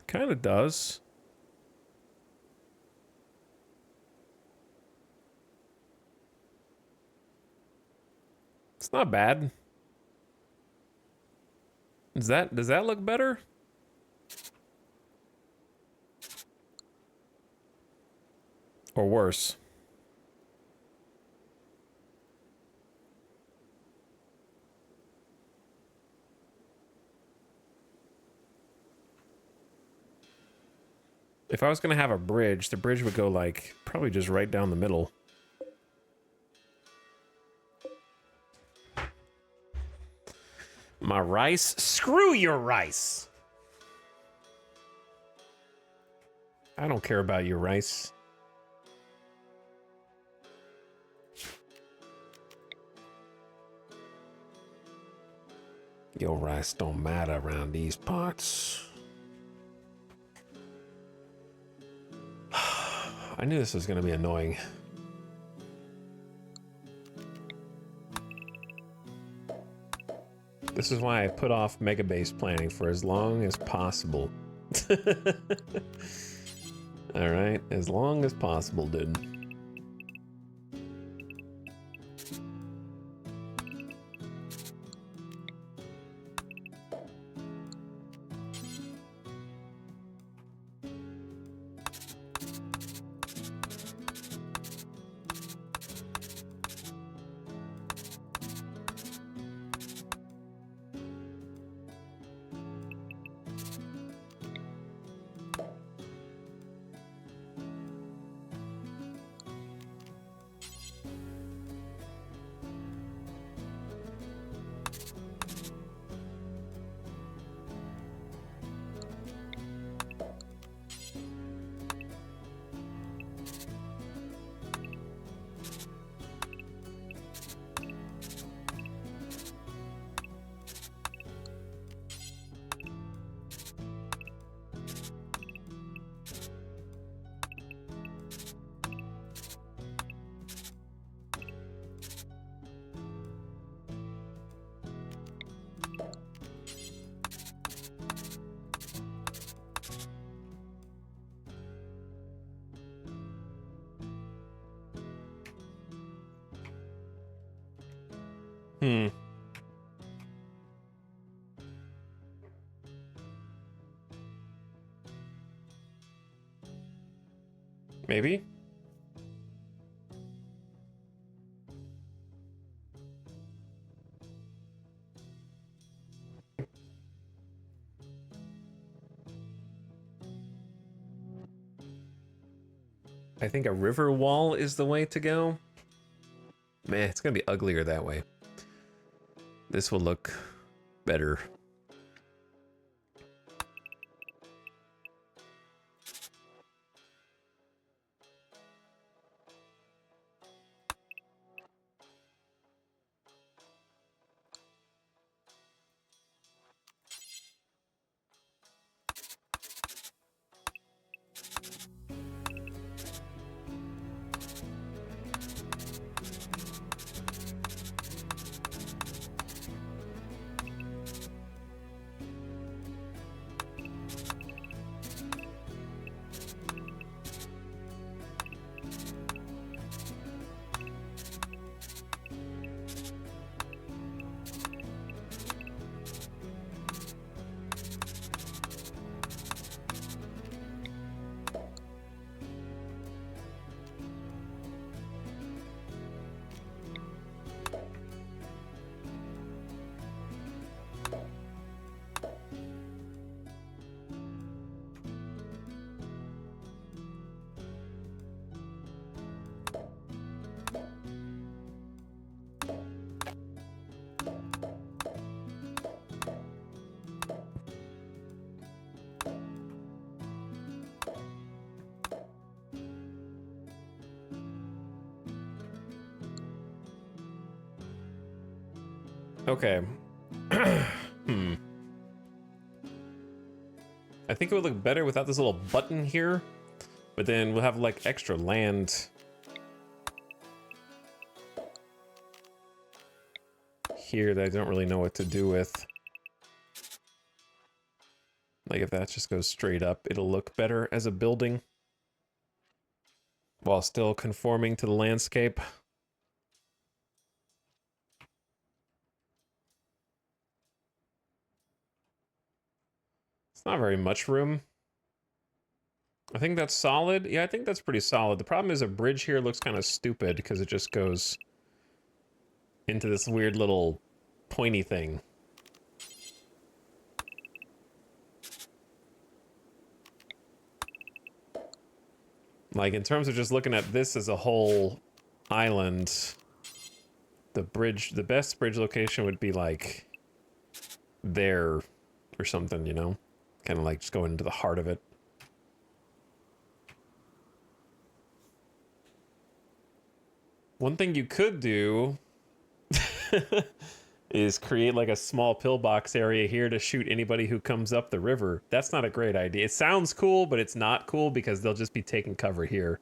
kind of does. It's not bad. Does that look better? Or worse? If I was gonna have a bridge, the bridge would go like probably just right down the middle. My rice? Screw your rice! I don't care about your rice. Your rice don't matter around these parts. I knew this was going to be annoying. This is why I put off Meabase planning for as long as possible. Alright, as long as possible, dude. Maybe? I think a river wall is the way to go. Man, it's gonna be uglier that way. This will look better. Okay. I think it would look better without this little button here, but then we'll have like extra land here that I don't really know what to do with. Like if that just goes straight up, it'll look better as a building while still conforming to the landscape. It's not very much room. I think that's solid. Yeah, I think that's pretty solid. The problem is a bridge here looks kind of stupid because it just goes into this weird little pointy thing. Like in terms of just looking at this as a whole island, the best bridge location would be like there or something, you know? Kind of like just going into the heart of it. One thing you could do is create like a small pillbox area here to shoot anybody who comes up the river. That's not a great idea. It sounds cool, but it's not cool because they'll just be taking cover here.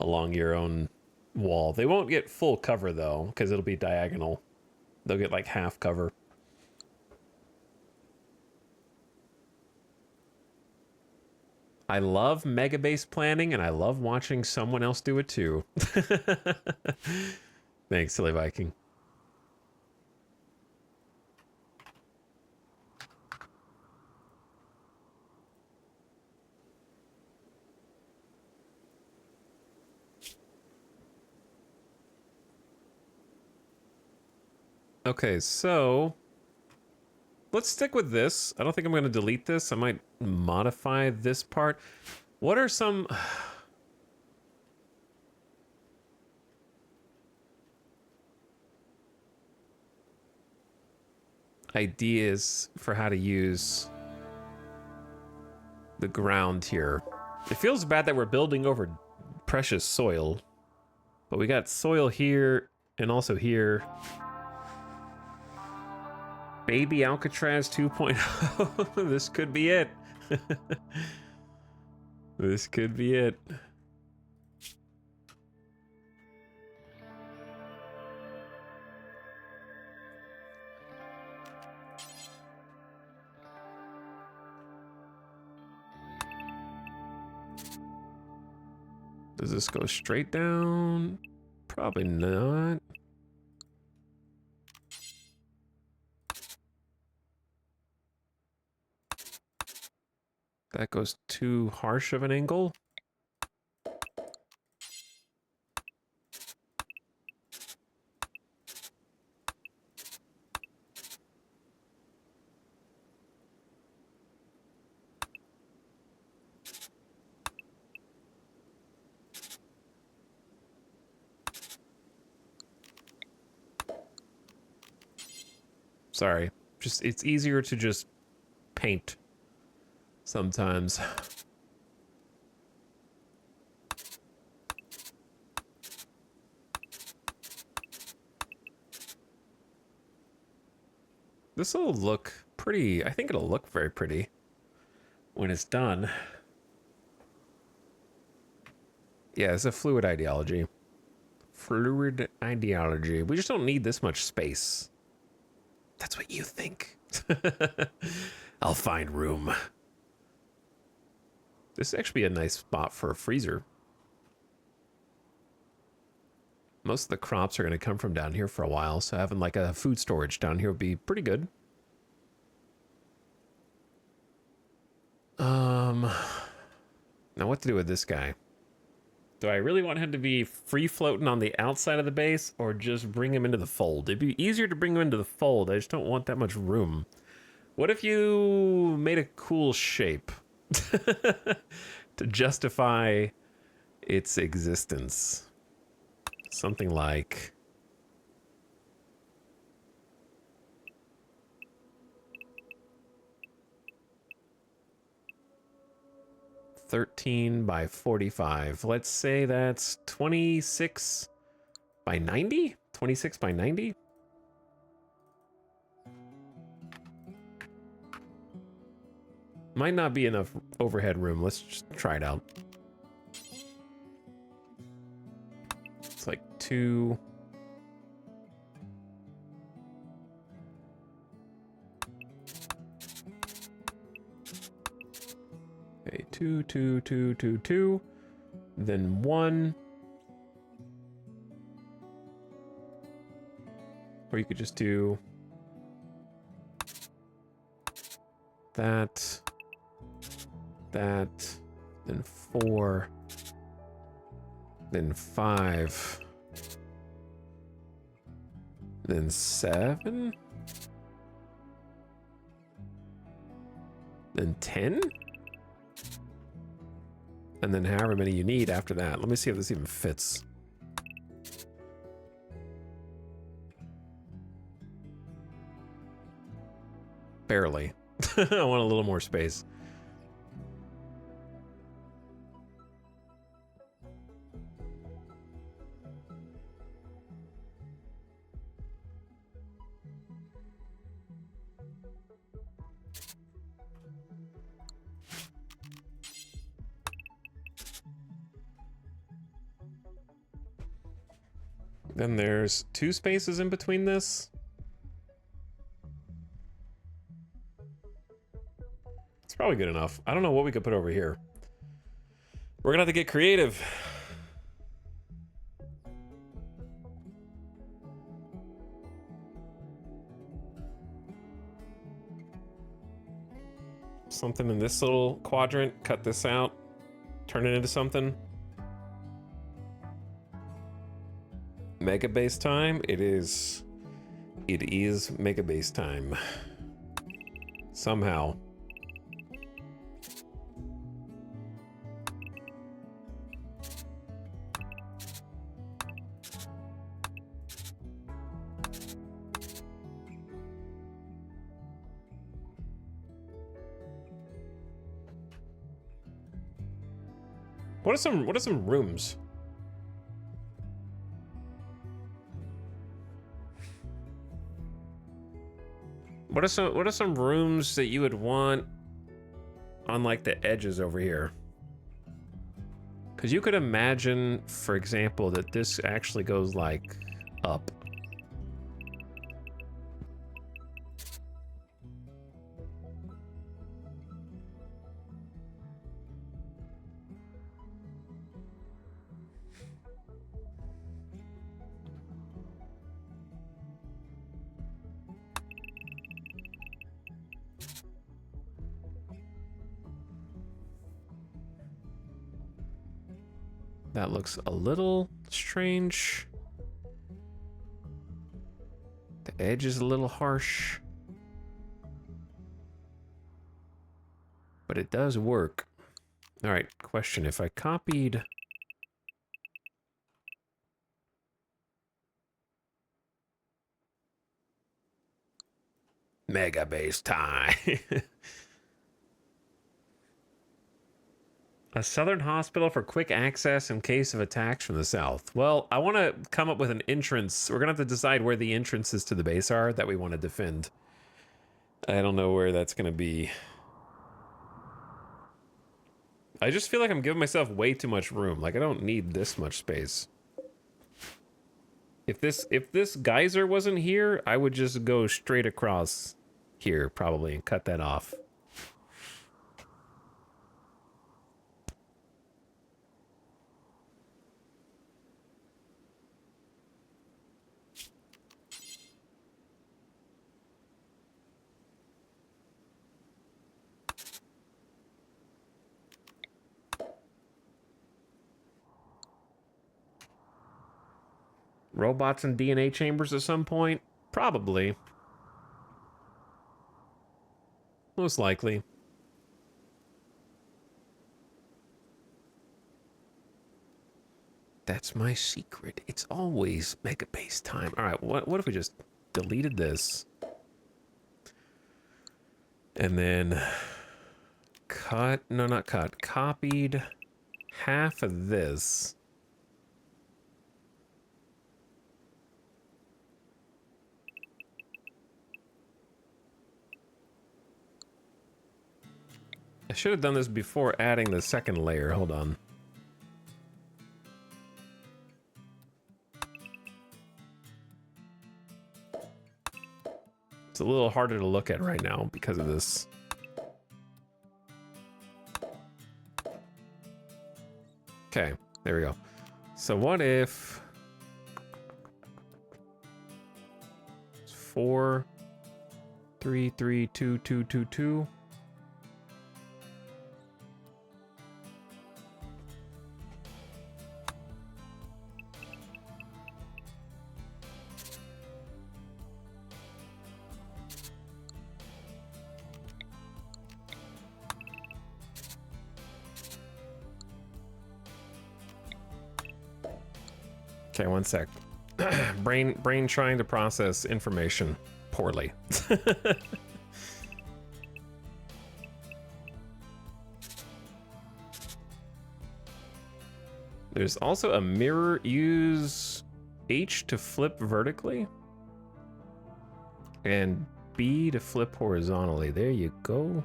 along your own wall. They won't get full cover though, because it'll be diagonal. They'll get like half cover. I love Meabase planning, and I love watching someone else do it too. Thanks, Silly Viking. Okay, so let's stick with this. I don't think I'm going to delete this. I might modify this part. What are some... ideas for how to use the ground here? It feels bad that we're building over precious soil, but we got soil here and also here. Baby Alcatraz 2.0. This could be it. This could be it. Does this go straight down? Probably not. That goes too harsh of an angle. Sorry. Just, it's easier to just paint sometimes. This will look pretty. I think it'll look very pretty when it's done. Yeah, it's a fluid ideology. Fluid ideology. We just don't need this much space. That's what you think. I'll find room. This is actually a nice spot for a freezer. Most of the crops are going to come from down here for a while, so having like a food storage down here would be pretty good. Now what to do with this guy? Do I really want him to be free floating on the outside of the base, or just bring him into the fold? It'd be easier to bring him into the fold. I just don't want that much room. What if you made a cool shape to justify its existence? Something like... $13 by 45. Let's say that's 26 by 90? 26 by 90? Might not be enough overhead room. Let's just try it out. It's like 2... Okay, 2, 2, 2, 2, 2. Then 1. Or you could just do that, that, then 4, then 5, then 7, then 10, and then however many you need after that. Let me see if this even fits. Barely. I want a little more space. Then there's 2 spaces in between this. It's probably good enough. I don't know what we could put over here. We're gonna have to get creative. Something in this little quadrant, cut this out, turn it into something. Meabase time. It is Meabase time. Somehow. What are some rooms? What are some rooms that you would want on like the edges over here? Because you could imagine, for example, that this actually goes like up. That looks a little strange. The edge is a little harsh. But it does work. All right, question. If I copied... Meabase time. A southern hospital for quick access in case of attacks from the south. Well, I want to come up with an entrance. We're going to have to decide where the entrances to the base are that we want to defend. I don't know where that's going to be. I just feel like I'm giving myself way too much room. Like, I don't need this much space. If this geyser wasn't here, I would just go straight across here, probably, and cut that off. Robots and DNA chambers at some point? Probably. Most likely. That's my secret. It's always Meabase time. All right, what if we just deleted this? And then copied half of this. I should have done this before adding the second layer. Hold on. It's a little harder to look at right now because of this. Okay, there we go. So what if it's 4, 3, 3, 2, 2, 2, 2. Okay, one sec. brain trying to process information poorly. There's also a mirror. Use H to flip vertically and B to flip horizontally. There you go.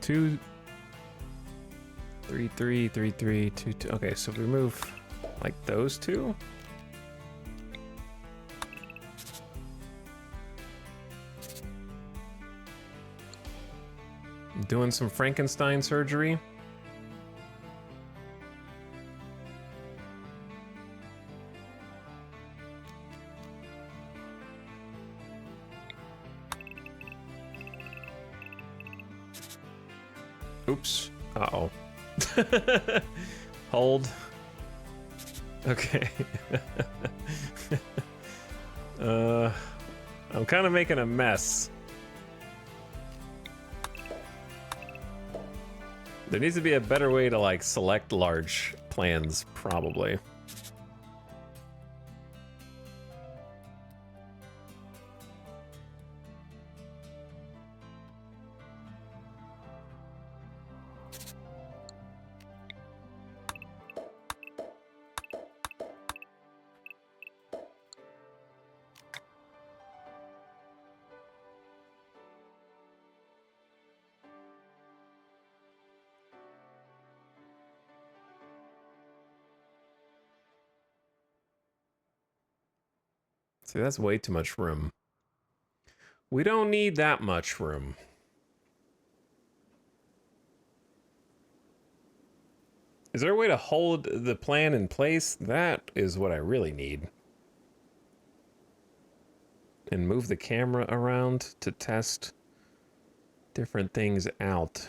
2, 3, 3, 3, 3, 2, 2. Okay, so we move like those two. Doing some Frankenstein surgery. Oops. Uh-oh. Hold. Okay. I'm kind of making a mess. There needs to be a better way to like select large plans, probably. See, that's way too much room. We don't need that much room. Is there a way to hold the plan in place? That is what I really need. And move the camera around to test different things out.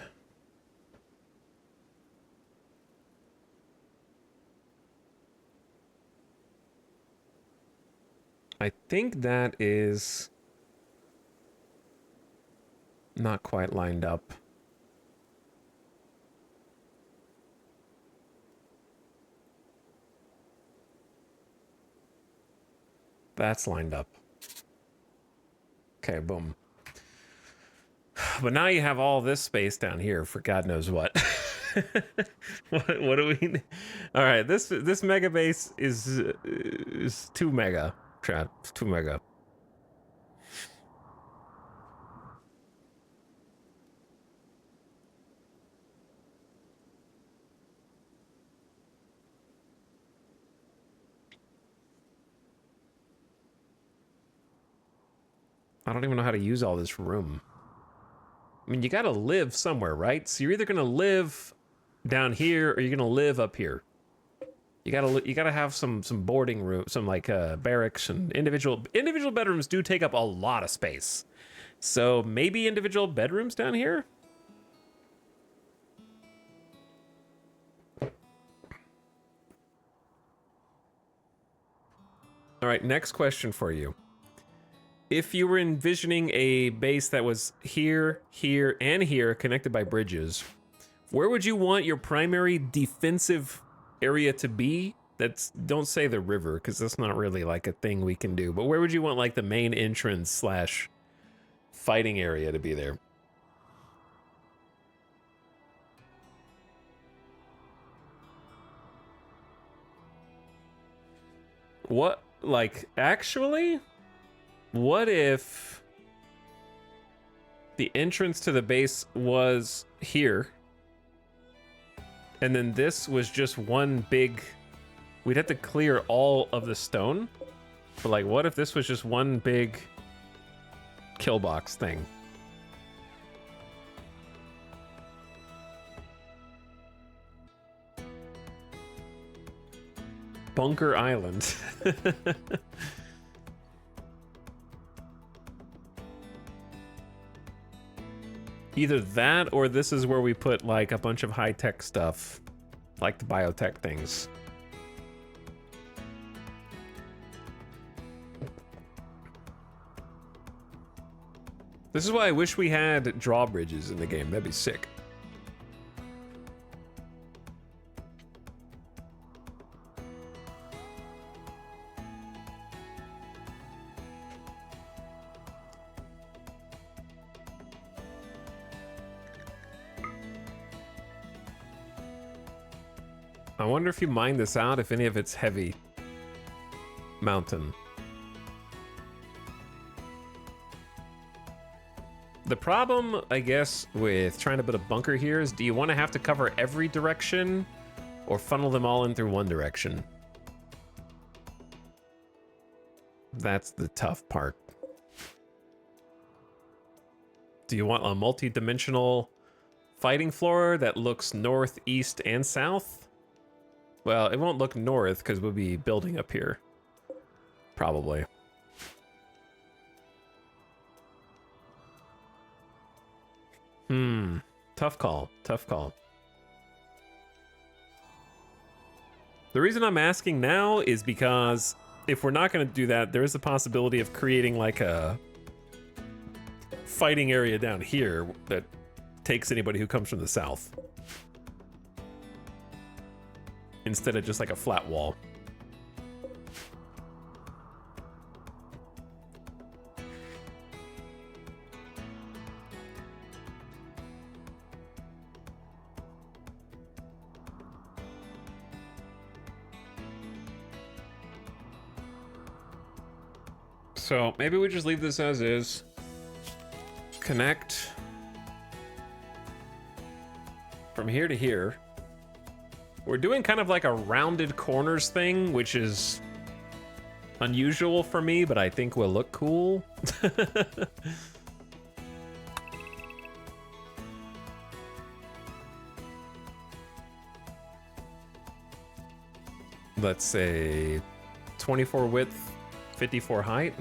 I think that is not quite lined up. That's lined up. Okay, boom. But now you have all this space down here for God knows what. What do we? All right, this mega base is 2 mega. Chat, 2 mega. I don't even know how to use all this room. I mean, you gotta live somewhere, right? So you're either gonna live down here or you're gonna live up here. You gotta have some boarding room, some like barracks, and individual bedrooms do take up a lot of space. So maybe individual bedrooms down here? All right, next question for you. If you were envisioning a base that was here, here, and here connected by bridges, where would you want your primary defensive area to be? Don't say the river, because that's not really like a thing we can do, but where would you want like the main entrance / fighting area to be there? What, like, actually, what if the entrance to the base was here, and then this was just one big... We'd have to clear all of the stone. But like, what if this was just one big kill box thing? Bunker Island. Either that, or this is where we put like a bunch of high-tech stuff, like the biotech things. This is why I wish we had drawbridges in the game. That'd be sick. I wonder if you mine this out, if any of it's heavy mountain. The problem, I guess, with trying to put a bunker here is, do you want to have to cover every direction or funnel them all in through one direction? That's the tough part. Do you want a multi-dimensional fighting floor that looks north, east, and south? Well, it won't look north because we'll be building up here. Probably. Tough call. Tough call. The reason I'm asking now is because if we're not going to do that, there is a possibility of creating like a fighting area down here that takes anybody who comes from the south. Instead of just like a flat wall. So maybe we just leave this as is. Connect from here to here. We're doing kind of like a rounded corners thing, which is unusual for me, but I think will look cool. Let's say 24 width, 54 height.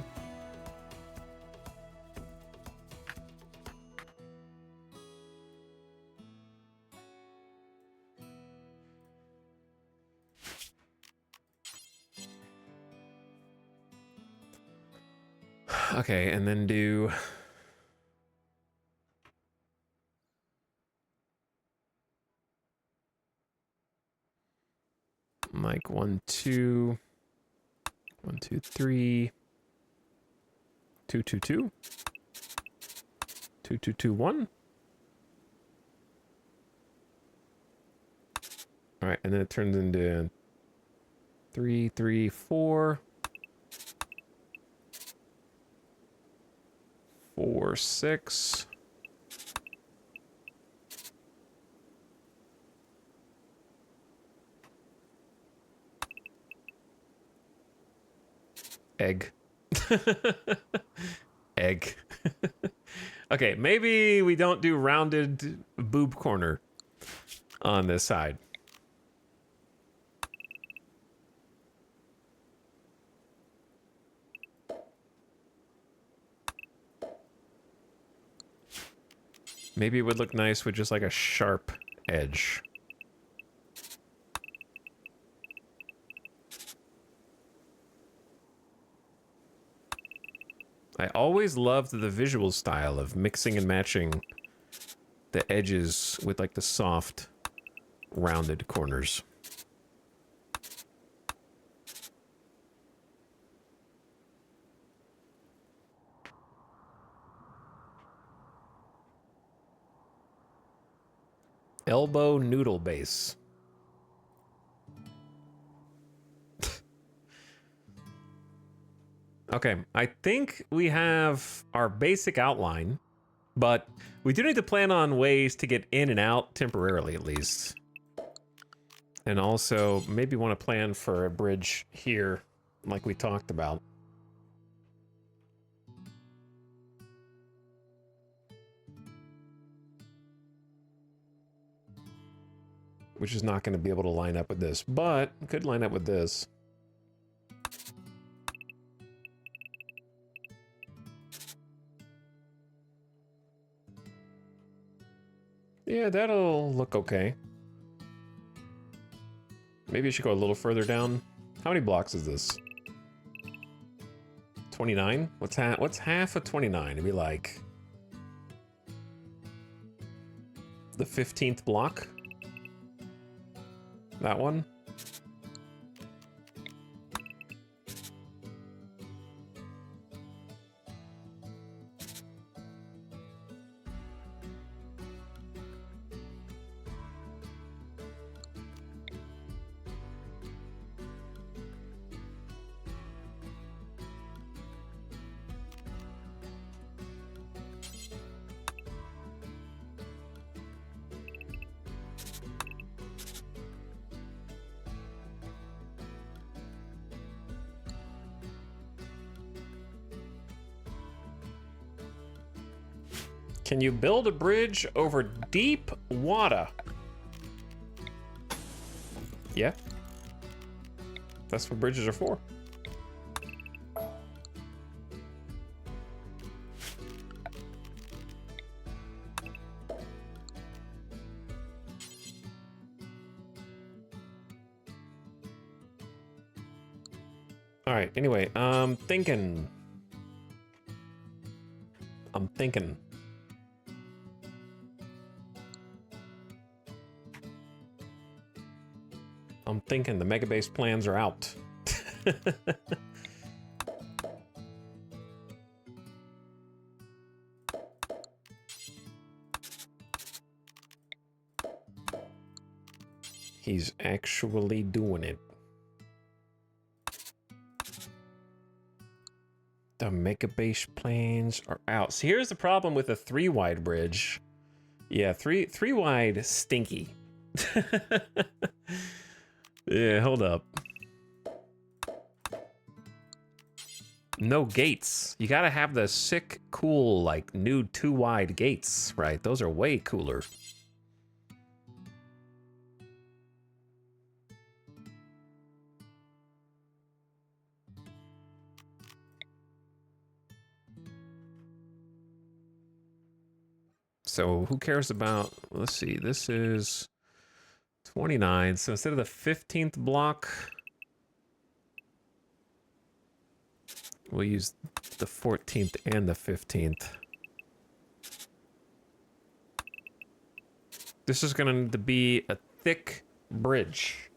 Okay, and then do like 1, 2, 1, 2, 3, 2, 2, 2, 2, 2, 2, 1. All right, and then it turns into 3, 3, 4. 4, 6. Egg. Egg. Okay, maybe we don't do rounded boob corner on this side. Maybe it would look nice with just like a sharp edge. I always loved the visual style of mixing and matching the edges with like the soft, rounded corners. Elbow noodle base. Okay, I think we have our basic outline, but we do need to plan on ways to get in and out temporarily, at least. And also maybe want to plan for a bridge here, like we talked about. Which is not going to be able to line up with this, but could line up with this. Yeah, that'll look okay. Maybe I should go a little further down. How many blocks is this? 29? What's half of 29? It'd be like the 15th block. That one. Can you build a bridge over deep water? Yeah. That's what bridges are for. All right, anyway, I'm thinking. I'm thinking the Meabase plans are out. He's actually doing it. The Meabase plans are out. So here's the problem with a 3-wide bridge. Yeah, three wide stinky. Yeah, hold up. No gates. You gotta have the sick, cool, like, new 2-wide gates, right? Those are way cooler. So who cares about, let's see, this is 29. So instead of the 15th block, we'll use the 14th and the 15th. This is going to need to be a thick bridge.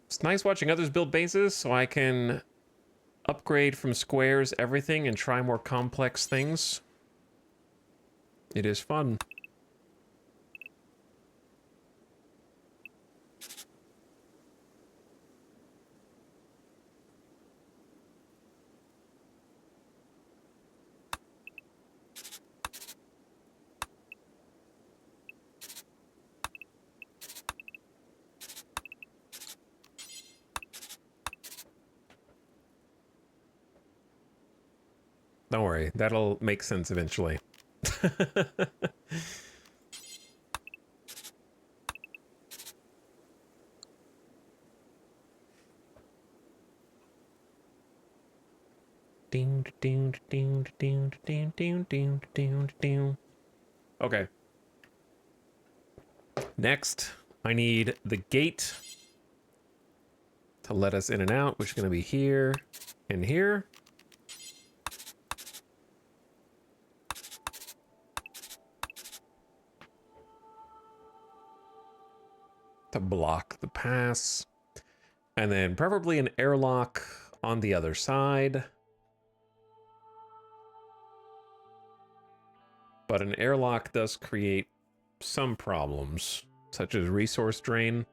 It's nice watching others build bases so I can upgrade from squares everything and try more complex things. It is fun. Don't worry, that'll make sense eventually. Ding, ding, ding, ding, ding, ding, ding, ding, ding. Okay. Next, I need the gate to let us in and out, which is going to be here and here. To block the pass. And then preferably an airlock on the other side. But an airlock does create some problems, such as resource drain.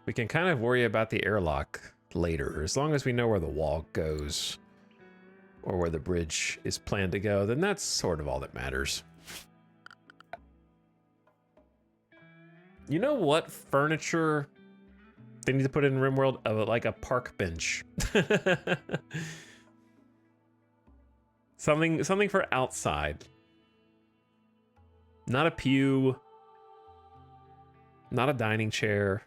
We can kind of worry about the airlock later. As long as we know where the wall goes, or where the bridge is planned to go, then that's sort of all that matters. You know what furniture they need to put in RimWorld? Like a park bench. Something for outside. Not a pew. Not a dining chair.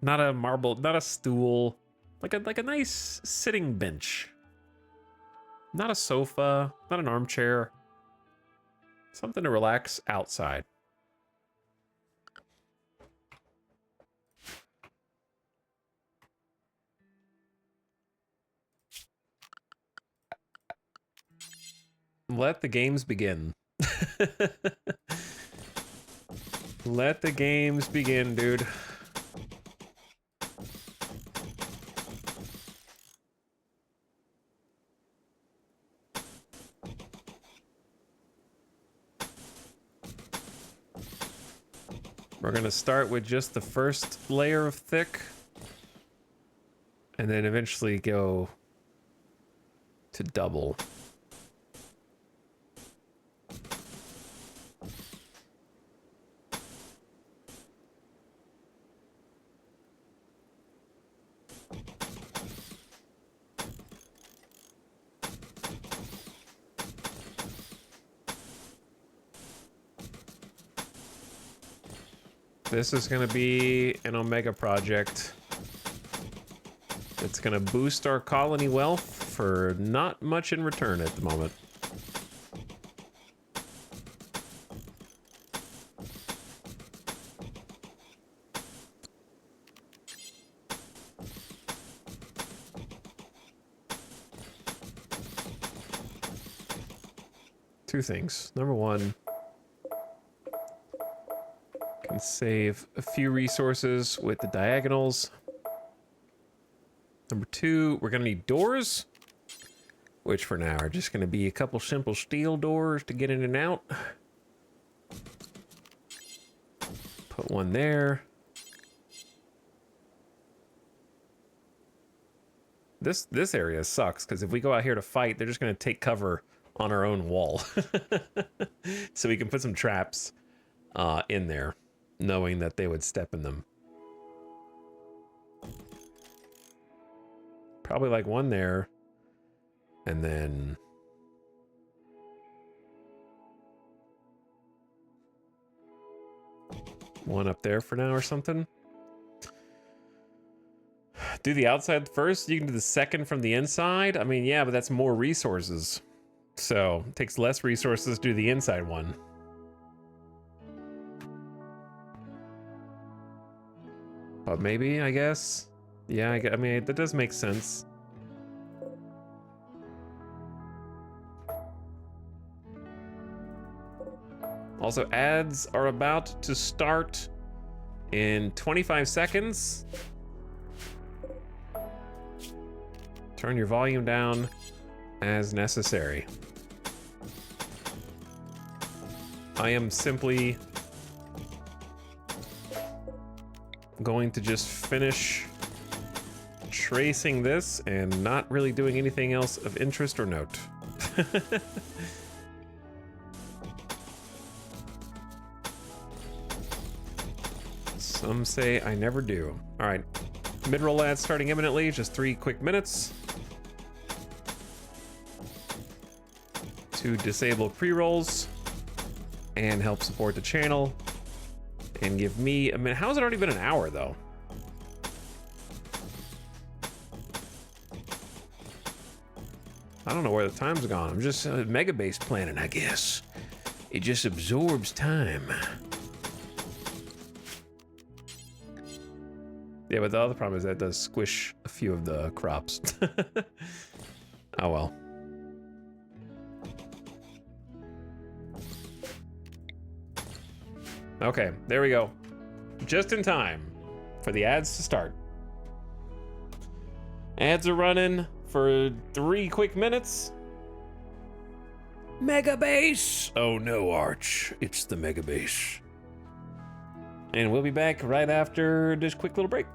Not a marble, not a stool. Like a nice sitting bench. Not a sofa, not an armchair. Something to relax outside. Let the games begin. Let the games begin, dude. We're gonna start with just the first layer of thick, and then eventually go to double. This is going to be an Omega project. It's going to boost our colony wealth for not much in return at the moment. Two things. Number one, can save a few resources with the diagonals. Number two, we're gonna need doors, which for now are just gonna be a couple simple steel doors to get in and out. Put one there. This area sucks, because if we go out here to fight, they're just gonna take cover on our own wall. So we can put some traps in there, knowing that they would step in them. Probably like one there, and then one up there for now or something. Do the outside first, you can do the second from the inside. I mean, yeah, but that's more resources. So it takes less resources to do the inside one. But maybe, I guess. Yeah, I mean, that does make sense. Also, ads are about to start in 25 seconds. Turn your volume down as necessary. I am simply going to just finish tracing this and not really doing anything else of interest or note. Some say I never do. All right, mid-roll ads starting imminently, just 3 quick minutes to disable pre-rolls and help support the channel and give me a minute. How's it already been an hour though? I don't know where the time's gone. I'm just Meabase planning, I guess. It just absorbs time. Yeah, but the other problem is that does squish a few of the crops. Oh well. Okay, there we go. Just in time for the ads to start. Ads are running for 3 quick minutes. Meabase! Oh no, Arch. It's the Meabase. And we'll be back right after this quick little break.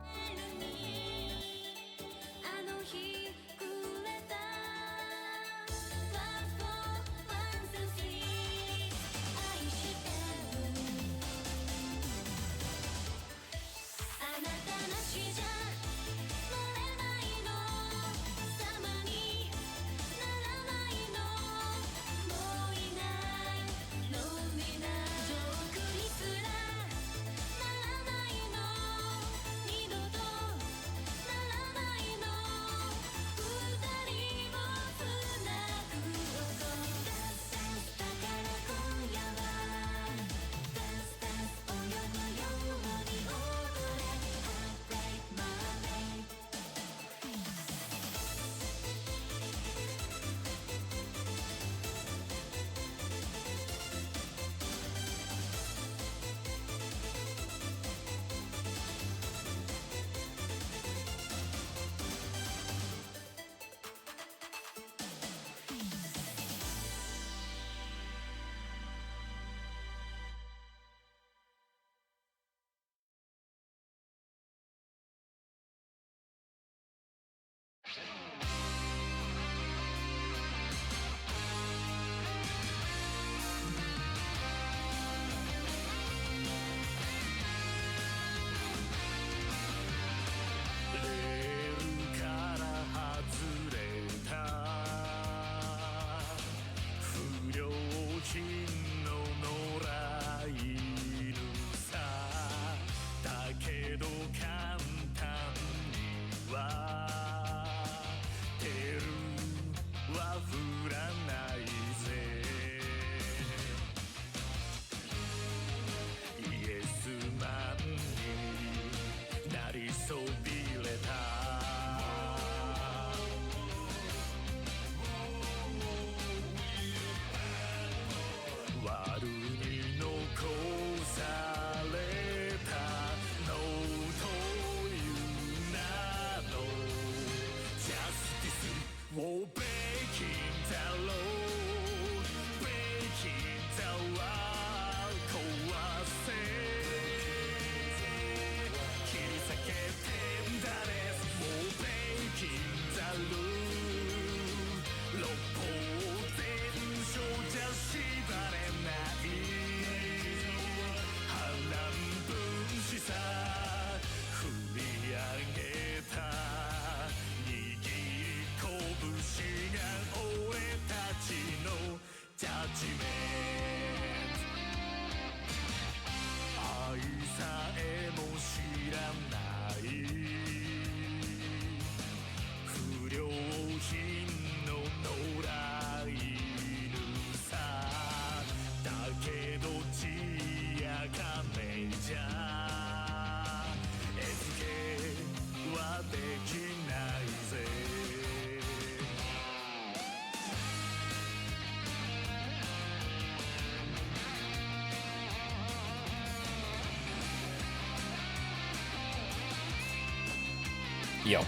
Yo.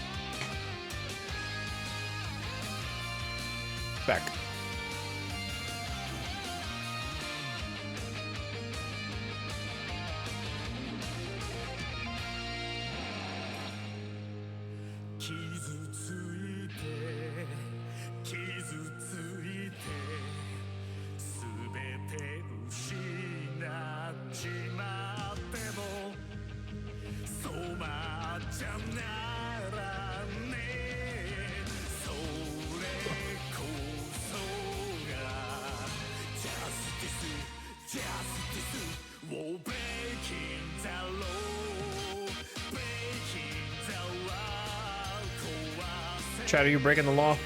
Back. Chad, are you breaking the law?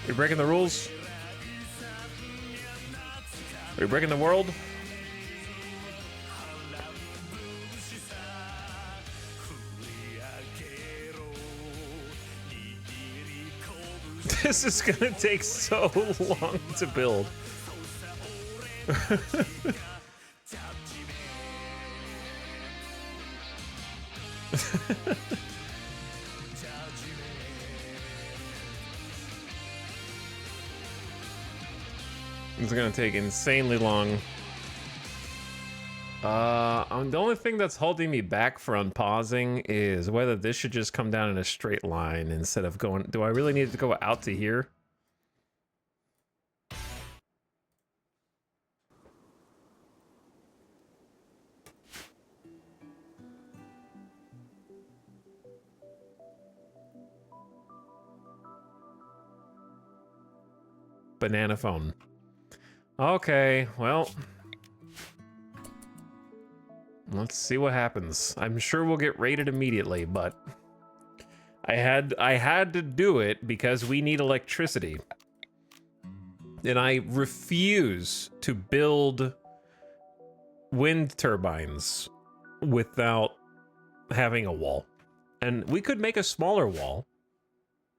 You're breaking the rules? Are you breaking the world? This is gonna take so long to build. It's gonna take insanely long. The only thing that's holding me back from pausing is whether this should just come down in a straight line instead of going. Do I really need to go out to here? Banana phone. Okay, well, let's see what happens. I'm sure we'll get raided immediately, but I had to do it because we need electricity. And I refuse to build wind turbines without having a wall. And we could make a smaller wall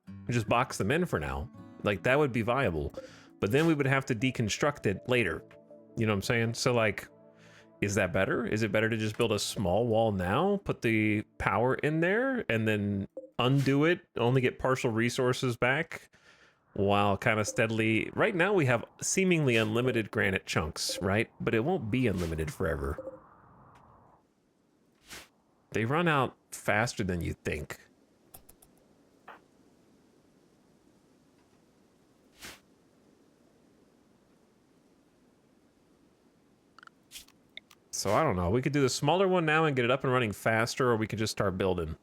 and just box them in for now. Like, that would be viable. But then we would have to deconstruct it later. You know what I'm saying? So, like, is that better? Is it better to just build a small wall now, put the power in there, and then undo it, only get partial resources back, while kind of steadily... Right now we have seemingly unlimited granite chunks, right? But it won't be unlimited forever. They run out faster than you think. So I don't know. We could do the smaller one now and get it up and running faster, or we could just start building.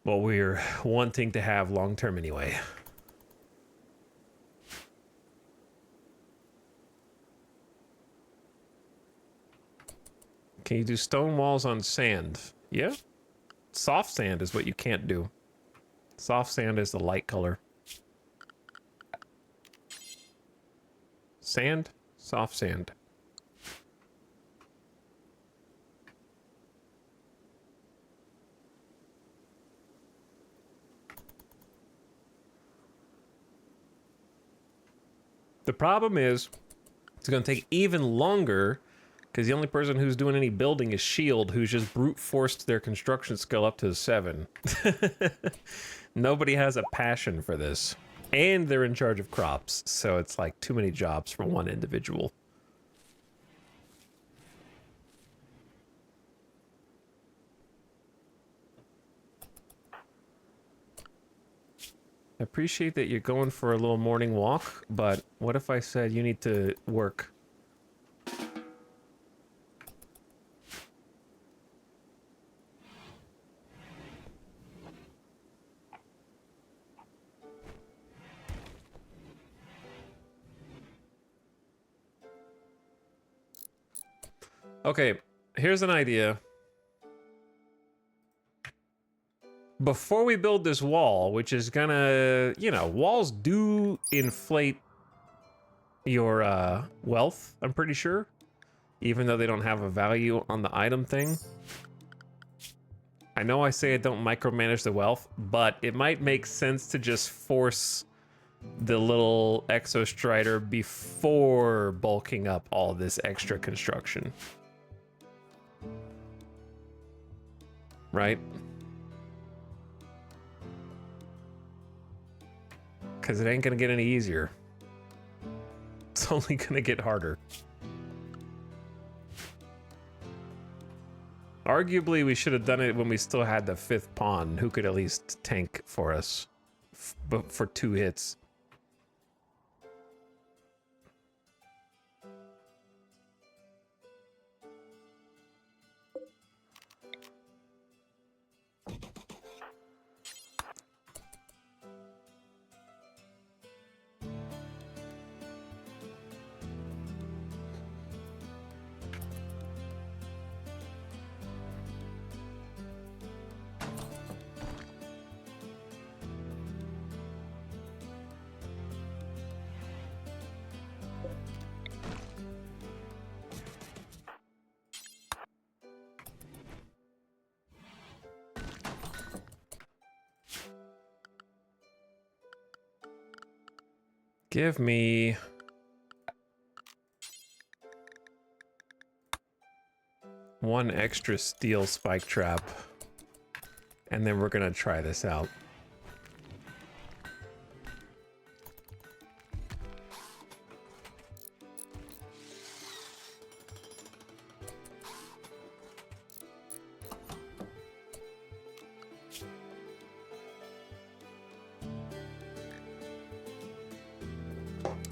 Well, we're wanting to have long term anyway. Can you do stone walls on sand? Yeah. Soft sand is what you can't do. Soft sand is the light color. Sand? Soft sand. The problem is, it's going to take even longer because the only person who's doing any building is Shield, who's just brute forced their construction skill up to 7. Nobody has a passion for this. And they're in charge of crops, so it's like too many jobs for one individual. I appreciate that you're going for a little morning walk, but what if I said you need to work? Okay, here's an idea. Before we build this wall, which is gonna, you know, walls do inflate your wealth, I'm pretty sure, even though they don't have a value on the item thing. I know I say I don't micromanage the wealth, but it might make sense to just force the little Exostrider before bulking up all this extra construction. Right? Because it ain't gonna get any easier. It's only gonna get harder. Arguably, we should have done it when we still had the 5th pawn, who could at least tank for us for 2 hits. Give me one extra steel spike trap, and then we're gonna try this out.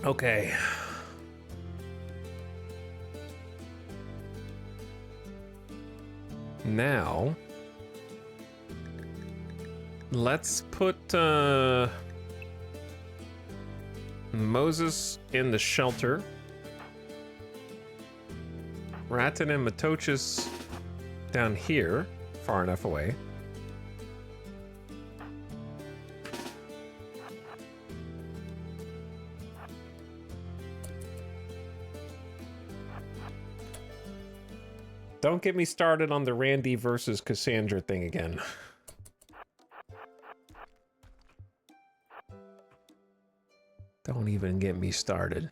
Okay. Now, let's put Moses in the shelter. Ratton and Matochis down here, far enough away. Don't get me started on the Randy versus Cassandra thing again. Don't even get me started.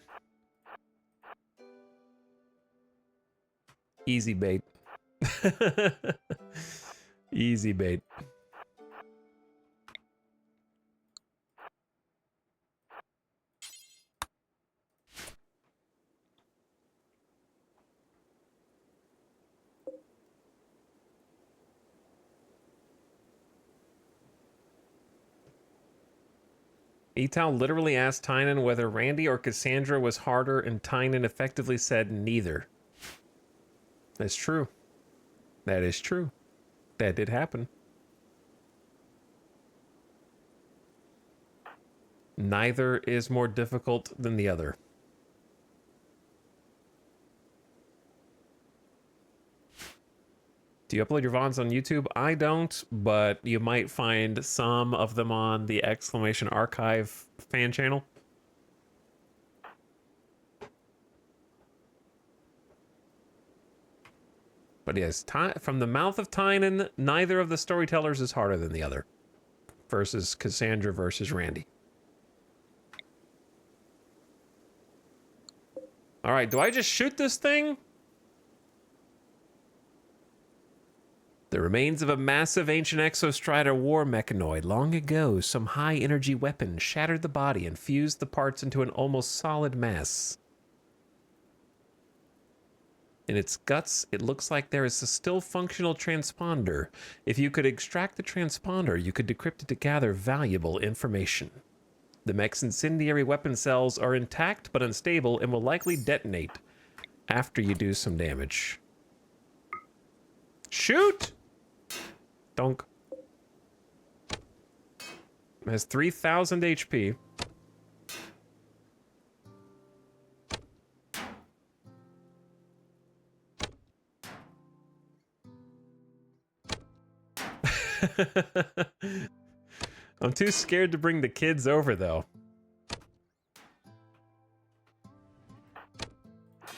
Easy bait. Easy bait. Etal literally asked Tynan whether Randy or Cassandra was harder, and Tynan effectively said neither. That's true. That is true. That did happen. Neither is more difficult than the other. Do you upload your VODs on YouTube? I don't, but you might find some of them on the Exclamation Archive fan channel. But yes, from the mouth of Tynan, neither of the storytellers is harder than the other. Versus Cassandra versus Randy. All right, do I just shoot this thing? The remains of a massive ancient Exostrider war mechanoid. Long ago, some high-energy weapon shattered the body and fused the parts into an almost solid mass. In its guts, it looks like there is a still functional transponder. If you could extract the transponder, you could decrypt it to gather valuable information. The mech's incendiary weapon cells are intact but unstable and will likely detonate after you do some damage. Shoot! Donk. It has 3,000 HP. I'm too scared to bring the kids over, though.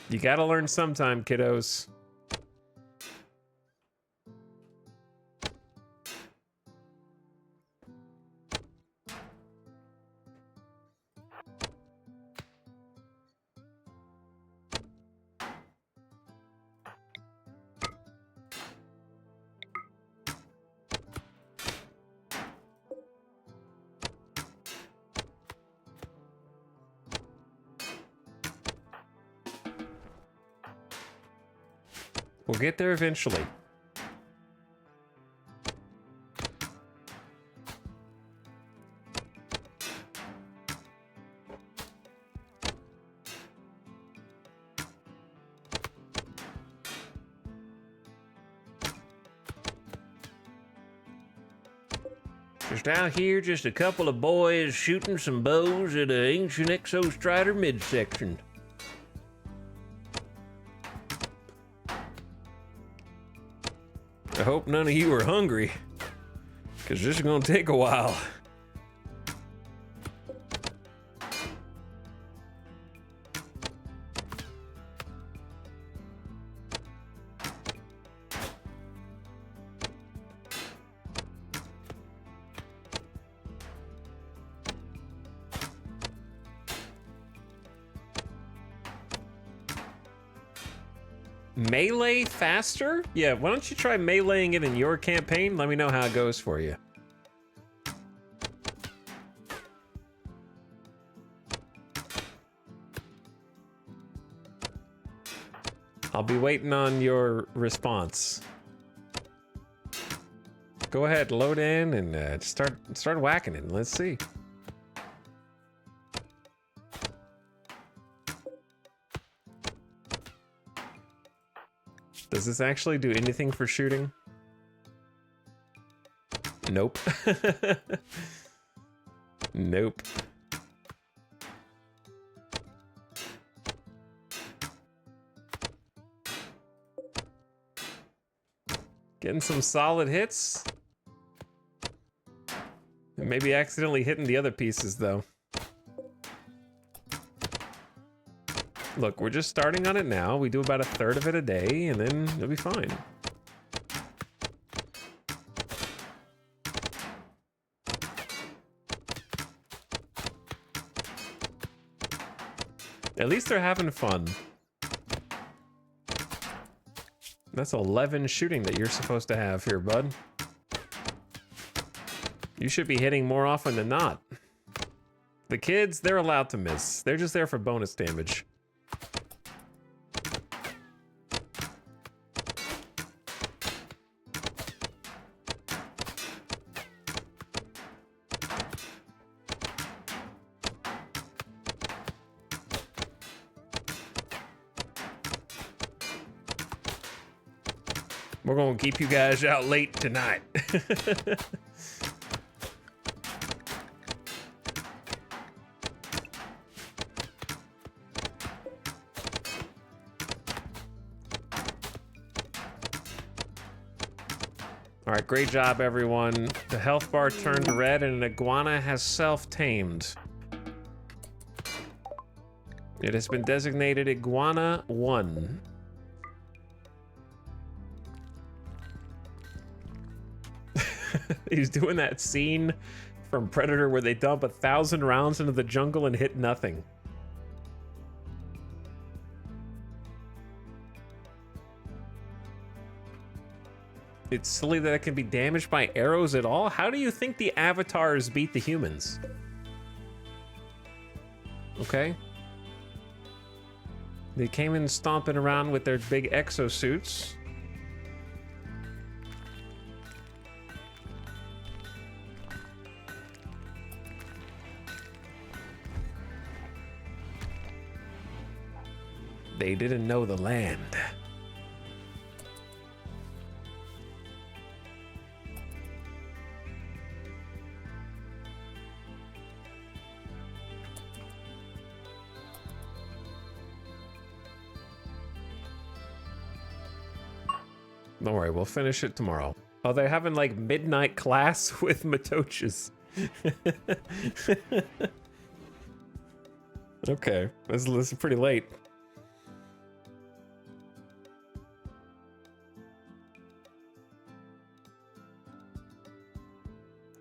You gotta learn sometime, kiddos. We'll get there eventually. Just out here, just a couple of boys shooting some bows at an ancient exostrider midsection. I hope none of you are hungry, because this is going to take a while. Melee faster? Yeah, why don't you try meleeing it in your campaign? Let me know how it goes for you. I'll be waiting on your response. Go ahead, load in and start whacking it. Let's see. Does this actually do anything for shooting? Nope. Nope. Getting some solid hits. Maybe accidentally hitting the other pieces though. Look, we're just starting on it now. We do about 1/3 of it a day, and then it'll be fine. At least they're having fun. That's 11 shooting that you're supposed to have here, bud. You should be hitting more often than not. The kids, they're allowed to miss. They're just there for bonus damage. We're gonna keep you guys out late tonight. All right, great job, everyone. The health bar turned red and an iguana has self-tamed. It has been designated Iguana 1. He's doing that scene from Predator where they dump 1,000 rounds into the jungle and hit nothing. It's silly that it can be damaged by arrows at all. How do you think the avatars beat the humans? Okay. They came in stomping around with their big exosuits. They didn't know the land. Don't worry, we'll finish it tomorrow. Oh, they're having like midnight class with Matoches. Okay, this is pretty late.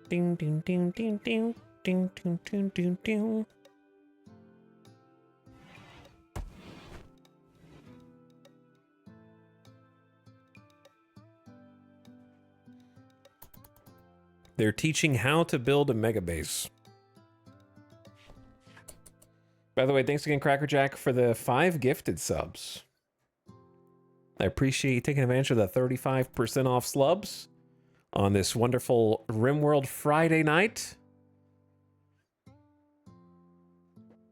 Ding ding ding ding ding ding ding ding ding ding. They're teaching how to build a Meabase. By the way, thanks again, Crackerjack, for the 5 gifted subs. I appreciate you taking advantage of the 35% off slubs on this wonderful RimWorld Friday night.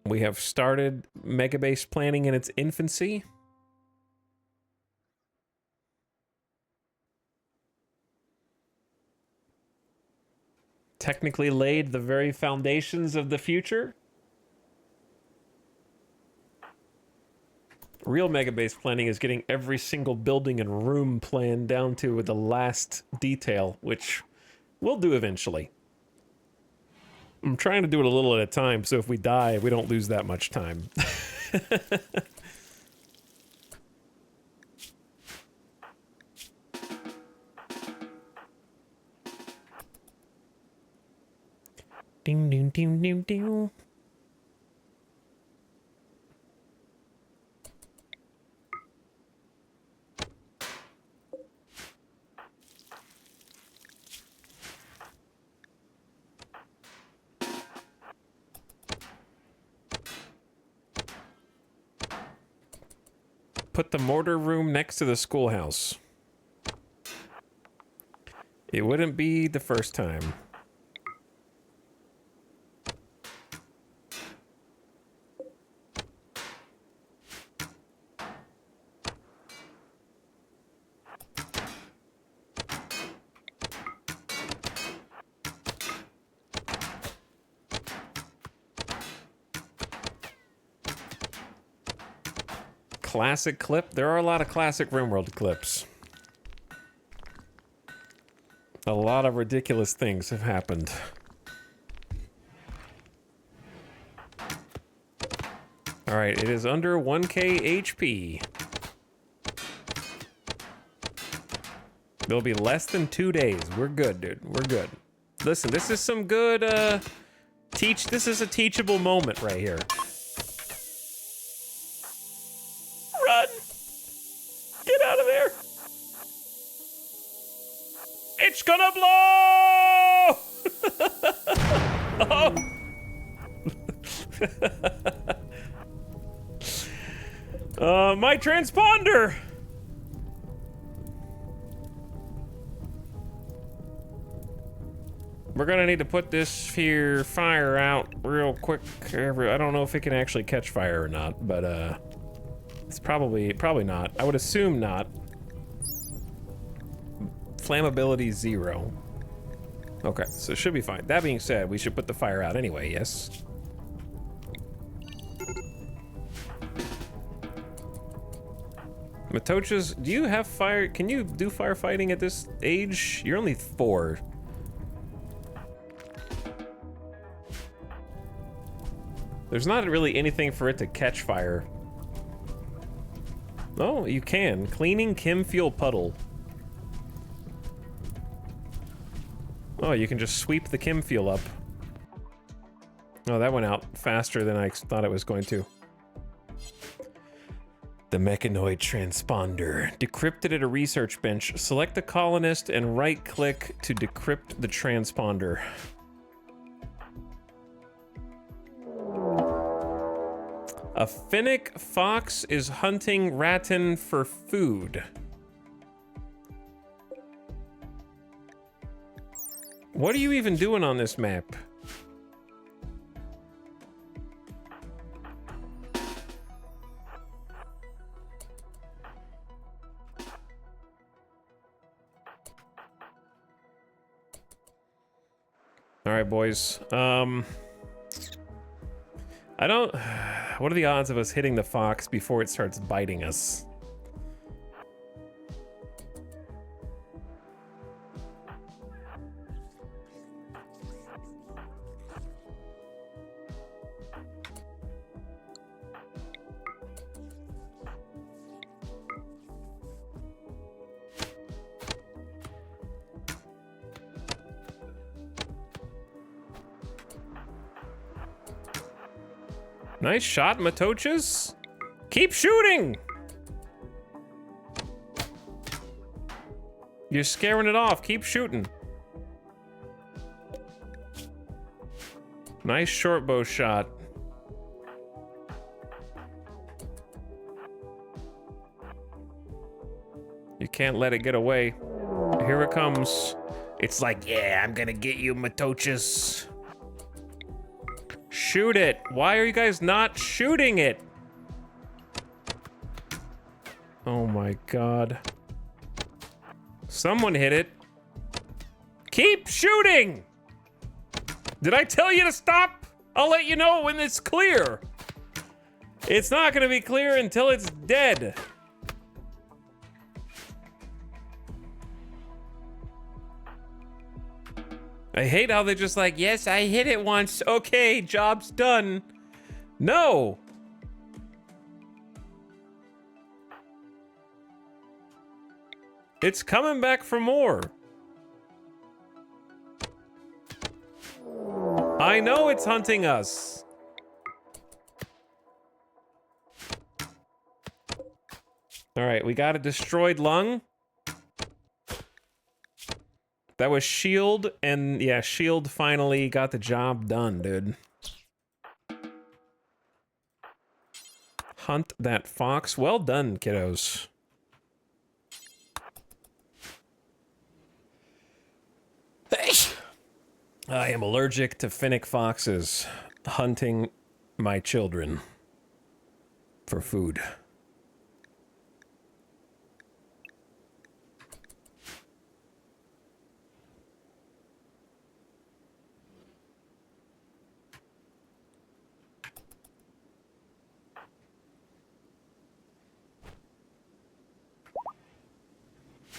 We have started Meabase planning in its infancy. Technically laid the very foundations of the future. Real Meabase planning is getting every single building and room planned down to the last detail, which we'll do eventually. I'm trying to do it a little at a time, so if we die, we don't lose that much time. Ding, ding, ding, ding, ding. Put the mortar room next to the schoolhouse. It wouldn't be the first time. Classic clip. There are a lot of classic RimWorld clips. A lot of ridiculous things have happened. All right, it is under 1K HP. It'll be less than 2 days. We're good, dude. We're good. Listen, this is some good, this is a teachable moment right here. Run! Get out of there! It's gonna blow! Oh. My transponder! We're gonna need to put this here fire out real quick. I don't know if it can actually catch fire or not, but it's probably not. I would assume not. Flammability 0. Okay, so it should be fine. That being said, we should put the fire out anyway, yes? Matochas, do you have fire? Can you do firefighting at this age? You're only 4. There's not really anything for it to catch fire. Oh, you can. Cleaning chem fuel puddle. Oh, you can just sweep the chem fuel up. Oh, that went out faster than I thought it was going to. The mechanoid transponder. Decrypted at a research bench. Select the colonist and right-click to decrypt the transponder. A finnick fox is hunting rattan for food. What are you even doing on this map? All right, boys. I don't... What are the odds of us hitting the fox before it starts biting us? Nice shot, Matochas. Keep shooting! You're scaring it off. Keep shooting. Nice short bow shot. Can't let it get away. Here it comes. It's like, yeah, I'm gonna get you, Matochus. Shoot it. Why are you guys not shooting it? Oh my god. Someone hit it. Keep shooting! Did I tell you to stop? I'll let you know when it's clear. It's not gonna be clear until it's dead. I hate how they're just like, yes, I hit it once. Okay, job's done. No. It's coming back for more. I know it's hunting us. All right, we got a destroyed lung. That was Shield, and yeah, Shield finally got the job done, dude. Hunt that fox. Well done, kiddos. I am allergic to fennec foxes hunting my children for food.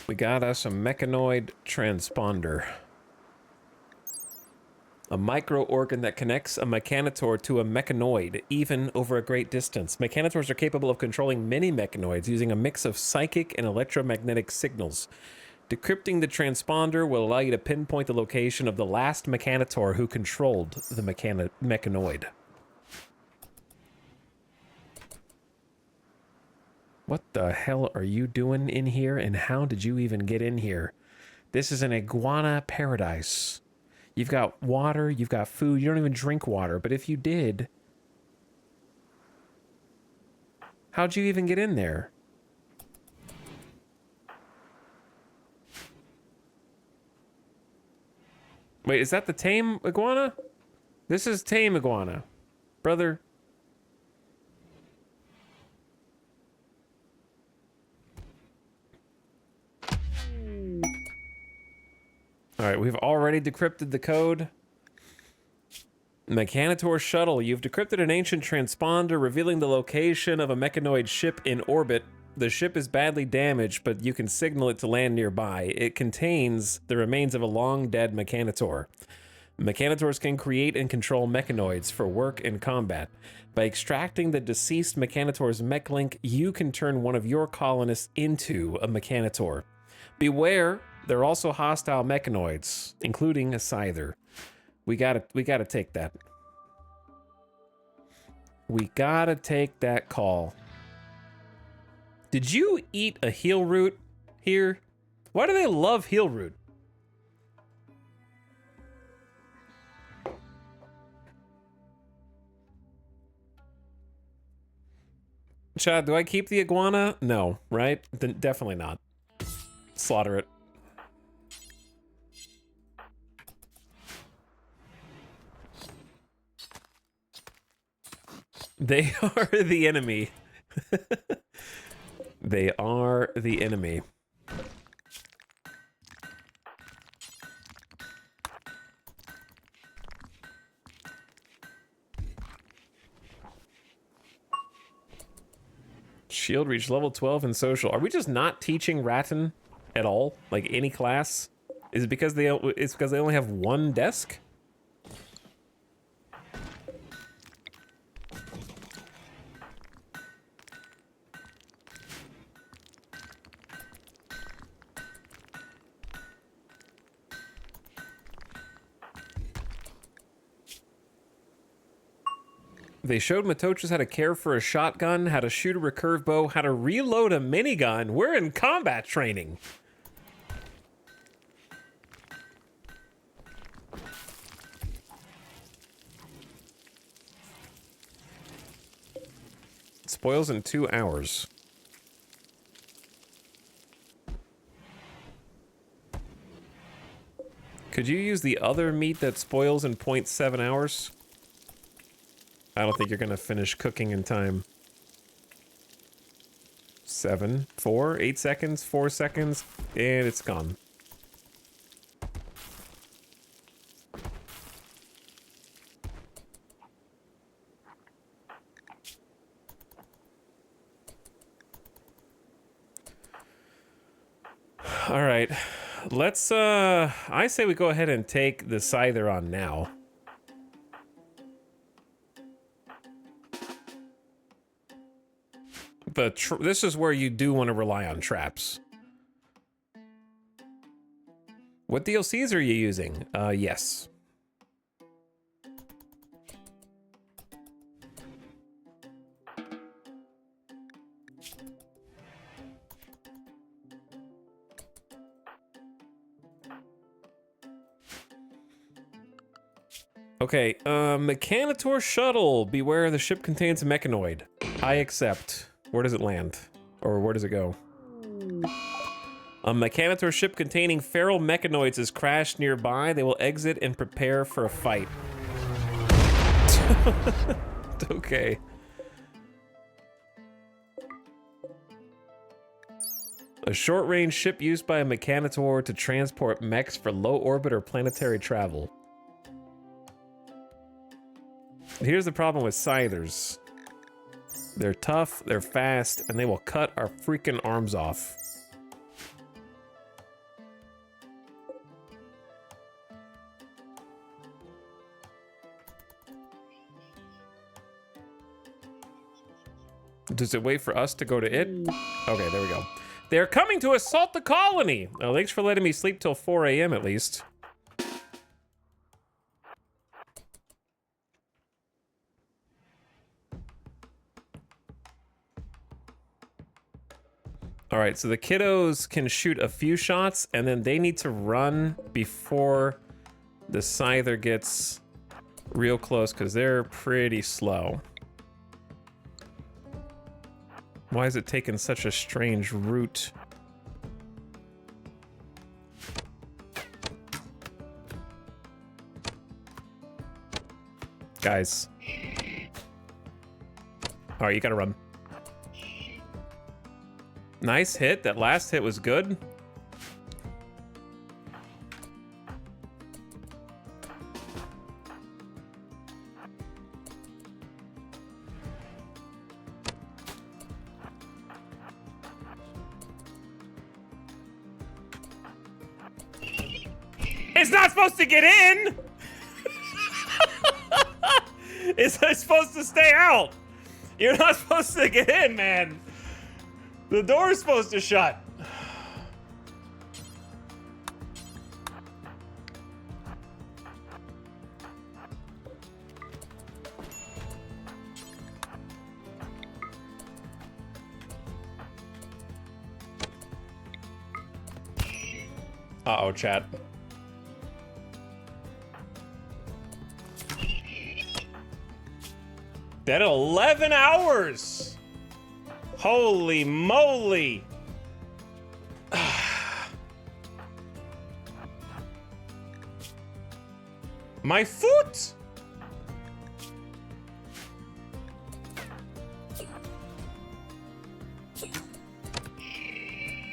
We got us a mechanoid transponder. A micro-organ that connects a mechanator to a mechanoid, even over a great distance. Mechanators are capable of controlling many mechanoids using a mix of psychic and electromagnetic signals. Decrypting the transponder will allow you to pinpoint the location of the last mechanator who controlled the mechanoid. What the hell are you doing in here, and how did you even get in here? This is an iguana paradise. You've got water, you've got food, you don't even drink water, but if you did... How'd you even get in there? Wait, is that the tame iguana? This is tame iguana. Brother... Alright, we've already decrypted the code. Mechanator shuttle. You've decrypted an ancient transponder revealing the location of a mechanoid ship in orbit. The ship is badly damaged, but you can signal it to land nearby. It contains the remains of a long-dead mechanator. Mechanators can create and control mechanoids for work and combat. By extracting the deceased mechanator's mech link, you can turn one of your colonists into a mechanator. Beware, there are also hostile mechanoids, including a scyther. We gotta take that. We gotta take that call. Did you eat a heel root here? Why do they love heel root? Chad, do I keep the iguana? No, right? Definitely not. Slaughter it. They are the enemy. They are the enemy. Shield reached level 12 in social. Are we just not teaching Rattan at all? Like any class? Is it because they only have one desk? They showed Matochus how to care for a shotgun, how to shoot a recurve bow, how to reload a minigun. We're in combat training. Spoils in 2 hours. Could you use the other meat that spoils in 0.7 hours? I don't think you're gonna finish cooking in time. 7, 4, 8 seconds, 4 seconds, and it's gone. All right, let's, I say we go ahead and take the scyther on now. But this is where you do want to rely on traps. What DLCs are you using? Yes. Okay, mechanator shuttle. Beware, the ship contains a mechanoid. I accept. Where does it land? Or where does it go? A mechanator ship containing feral mechanoids has crashed nearby. They will exit and prepare for a fight. Okay. A short-range ship used by a mechanator to transport mechs for low-orbit or planetary travel. Here's the problem with scythers. They're tough, they're fast, and they will cut our freaking arms off. Does it wait for us to go to it? Okay, there we go. They're coming to assault the colony! Oh, thanks for letting me sleep till 4 a.m. at least. All right, so the kiddos can shoot a few shots, and then they need to run before the scyther gets real close, because they're pretty slow. Why is it taking such a strange route? Guys. All right, you gotta run. Nice hit. That last hit was good. It's not supposed to get in! It's supposed to stay out! You're not supposed to get in, man! The door's supposed to shut. Uh-oh, chat. That 11 hours! Holy moly! My foot!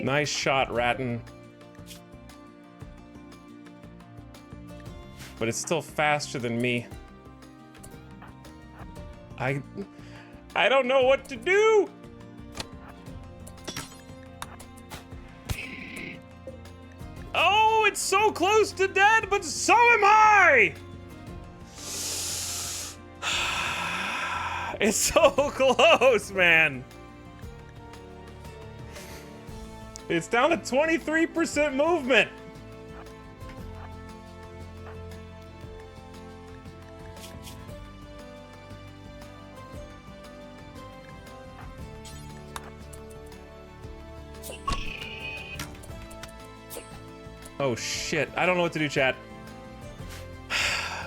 Nice shot, Ratton. But it's still faster than me. I don't know what to do! Oh, it's so close to dead, but so am I! It's so close, man. It's down to 23% movement. Oh shit, I don't know what to do, chat.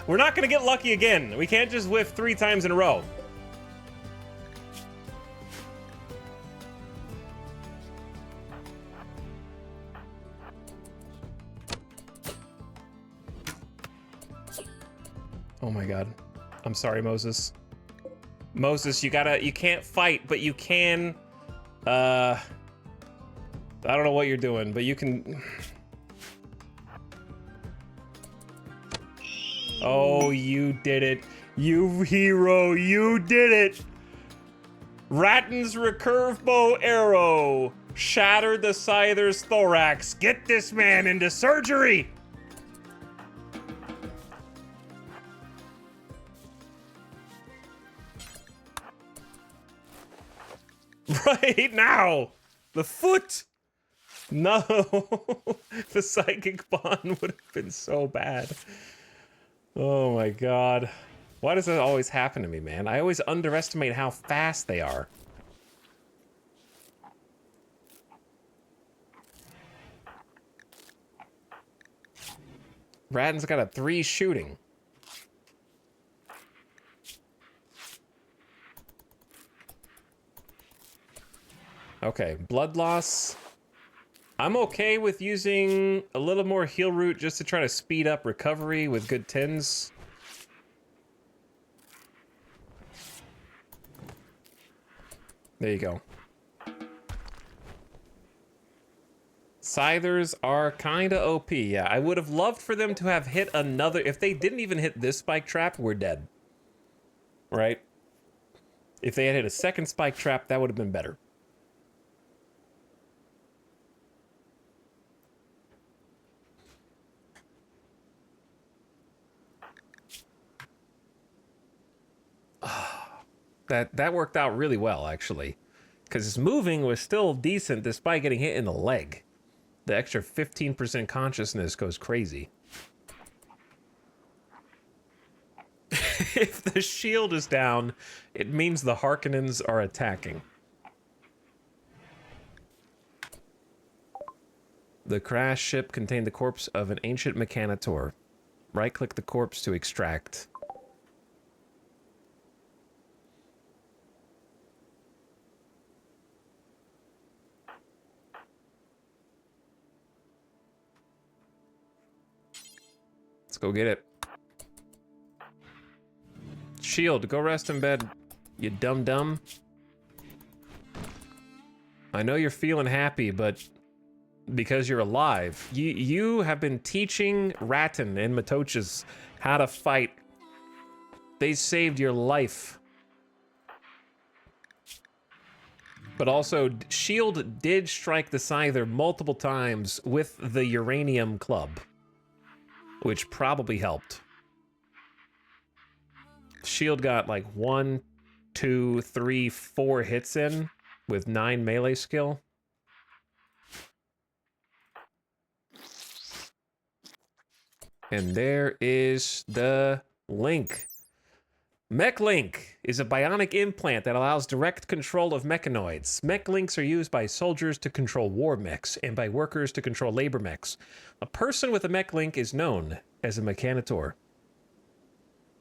We're not gonna get lucky again. We can't just whiff 3 times in a row. Oh my god. I'm sorry, Moses. Moses, you can't fight, but you can, I don't know what you're doing, but you can... Oh, you did it. You hero, you did it! Ratton's recurve bow arrow shattered the Scyther's thorax. Get this man into surgery! Right now! The foot! No! The psychic bond would have been so bad. Oh my god. Why does that always happen to me, man? I always underestimate how fast they are. Radden's got a 3 shooting. Okay, blood loss. I'm okay with using a little more heal root just to try to speed up recovery with good tins. There you go. Scythers are kinda OP, yeah. I would have loved for them to have hit another... If they didn't even hit this spike trap, we're dead. Right? If they had hit a second spike trap, that would have been better. That worked out really well, actually. Because his moving was still decent despite getting hit in the leg. The extra 15% consciousness goes crazy. If the shield is down, it means the Harkonnens are attacking. The crash ship contained the corpse of an ancient mechanator. Right-click the corpse to extract. Let's go get it. Shield, go rest in bed, you dumb. I know you're feeling happy, but because you're alive, you have been teaching Ratton and Matochas how to fight. They saved your life. But also, Shield did strike the Scyther multiple times with the uranium club, which probably helped. Shield got like 1, 2, 3, 4 hits in with 9 melee skill. And there is the link. Mech Link is a bionic implant that allows direct control of mechanoids. Mech Links are used by soldiers to control war mechs and by workers to control labor mechs. A person with a Mech Link is known as a mechanator.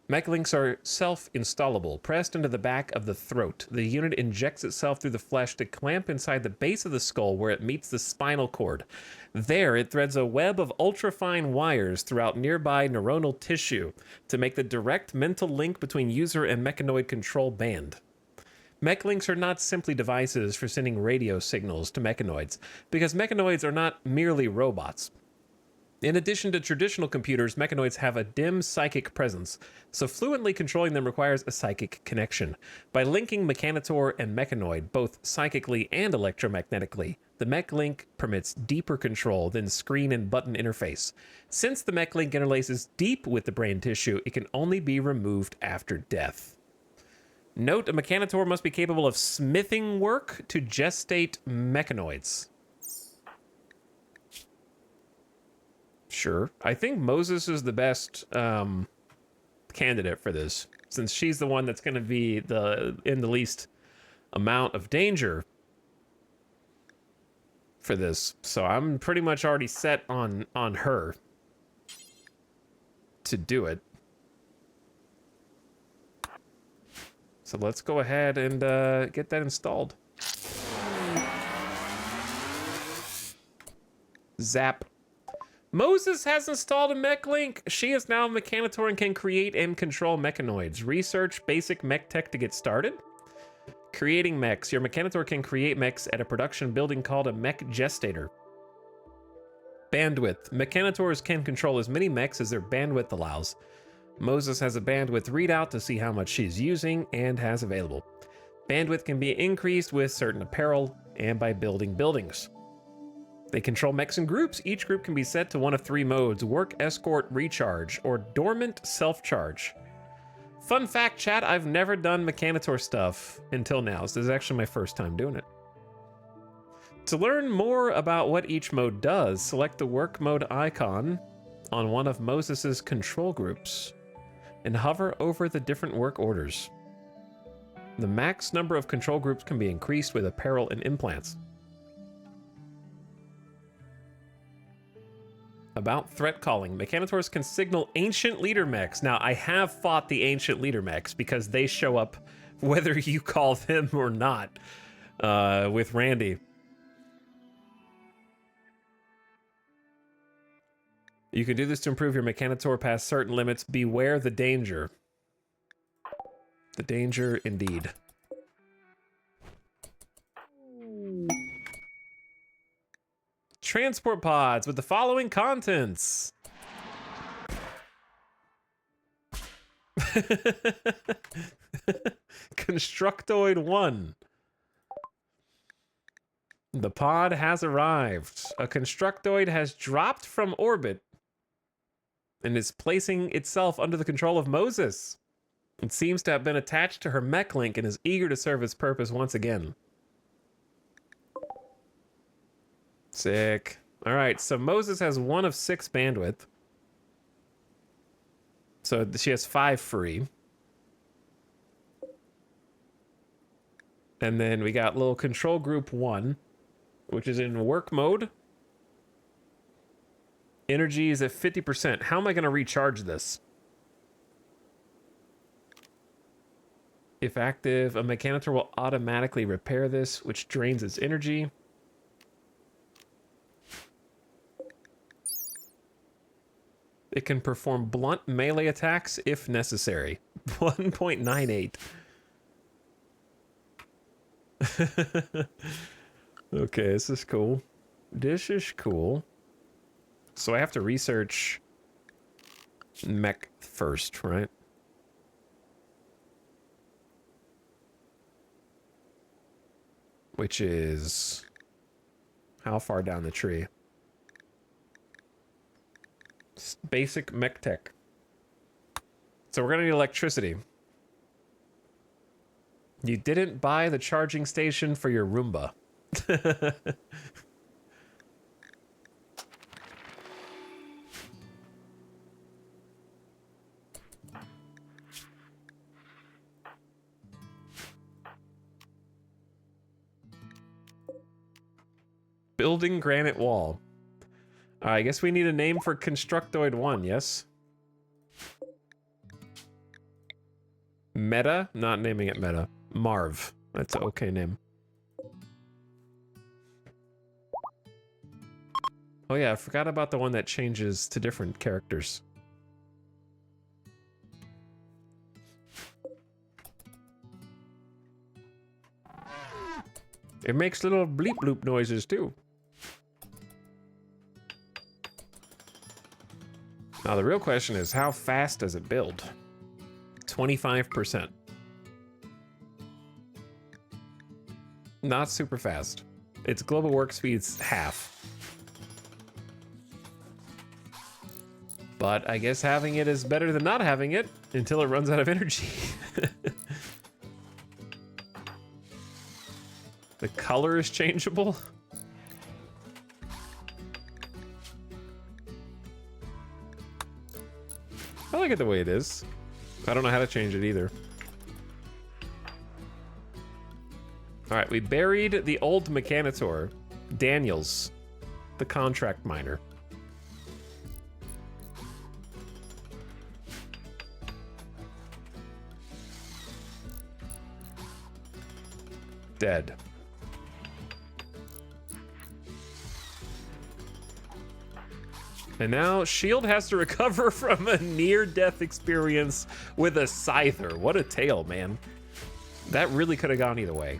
Mech Links are self-installable. Pressed into the back of the throat, the unit injects itself through the flesh to clamp inside the base of the skull where it meets the spinal cord. There, it threads a web of ultrafine wires throughout nearby neuronal tissue to make the direct mental link between user and mechanoid control band. Mech Links are not simply devices for sending radio signals to mechanoids, because mechanoids are not merely robots. In addition to traditional computers, mechanoids have a dim psychic presence, so fluently controlling them requires a psychic connection. By linking mechanator and mechanoid, both psychically and electromagnetically, the Mech Link permits deeper control than screen and button interface. Since the Mech Link interlaces deep with the brain tissue, it can only be removed after death. Note, a mechanator must be capable of smithing work to gestate mechanoids. Sure. I think Moses is the best candidate for this, since she's the one that's going to be in the least amount of danger for this. So I'm pretty much already set on her to do it. So let's go ahead and get that installed. Zap. Moses has installed a mech link. She is now a mechanator and can create and control mechanoids. Research basic mech tech to get started. Creating mechs. Your mechanator can create mechs at a production building called a mech gestator. Bandwidth. Mechanators can control as many mechs as their bandwidth allows. Moses has a bandwidth readout to see how much she's using and has available. Bandwidth can be increased with certain apparel and by building buildings. They control mechs in groups. Each group can be set to one of 3 modes: work, escort, recharge, or dormant self-charge. Fun fact, chat, I've never done mechanator stuff until now. So this is actually my first time doing it. To learn more about what each mode does, select the work mode icon on one of Moses's control groups and hover over the different work orders. The max number of control groups can be increased with apparel and implants. About threat calling. Mechanators can signal ancient leader mechs. Now, I have fought the ancient leader mechs because they show up whether you call them or not with Randy. You can do this to improve your mechanator past certain limits. Beware the danger. The danger, indeed. Transport pods with the following contents. Constructoid 1. The pod has arrived. A constructoid has dropped from orbit and is placing itself under the control of Moses. It seems to have been attached to her mech link and is eager to serve its purpose once again. Sick. All right, so Moses has 1 of 6 bandwidth. So she has 5 free. And then we got little control group 1, which is in work mode. Energy is at 50%. How am I going to recharge this? If active, a mechanator will automatically repair this, which drains its energy. It can perform blunt melee attacks if necessary. 1.98. Okay, this is cool. This is cool. So I have to research mech first, right? Which is how far down the tree? Basic mech tech. So we're gonna need electricity. You didn't buy the charging station for your Roomba. Building granite wall. I guess we need a name for Constructoid 1, yes? Meta? Not naming it Meta. Marv. That's an okay name. Oh yeah, I forgot about the one that changes to different characters. It makes little bleep bloop noises too. Now the real question is, how fast does it build? 25%. Not super fast. Its global work speed's half. But I guess having it is better than not having it until it runs out of energy. The color is changeable. I like it the way it is. I don't know how to change it either. All right, we buried the old mechanator, Daniels, the contract miner. Dead. And now Shield has to recover from a near-death experience with a Scyther. What a tale, man. That really could have gone either way.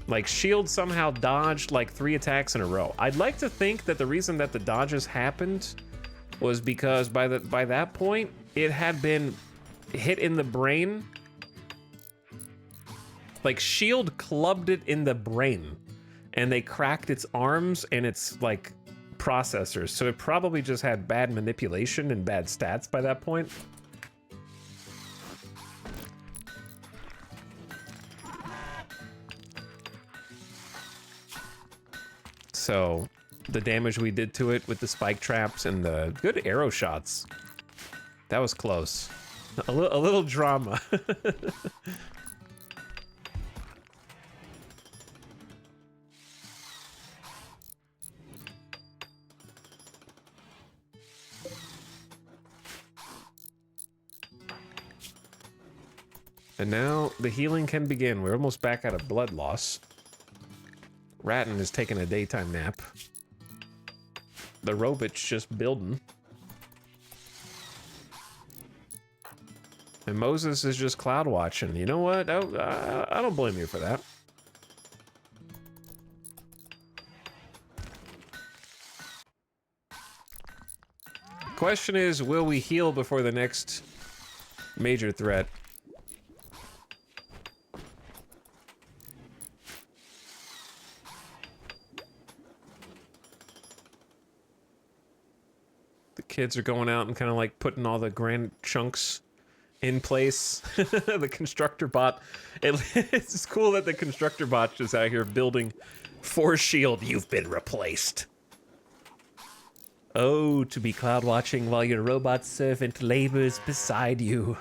Like, Shield somehow dodged like 3 attacks in a row. I'd like to think that the reason that the dodges happened was because by that point, it had been hit in the brain. Like, Shield clubbed it in the brain, and they cracked its arms and its, like, processors. So it probably just had bad manipulation and bad stats by that point. So the damage we did to it with the spike traps and the good arrow shots, that was close. A little drama. And now the healing can begin. We're almost back out of blood loss. Ratton is taking a daytime nap. The robot's just building. And Moses is just cloud watching. You know what? I don't blame you for that. Question is, will we heal before the next major threat? Kids are going out and kind of like putting all the grand chunks in place. The constructor bot. It's cool that the constructor bot's just out here building for Shield. You've been replaced. Oh, to be cloud watching while your robot servant labors beside you.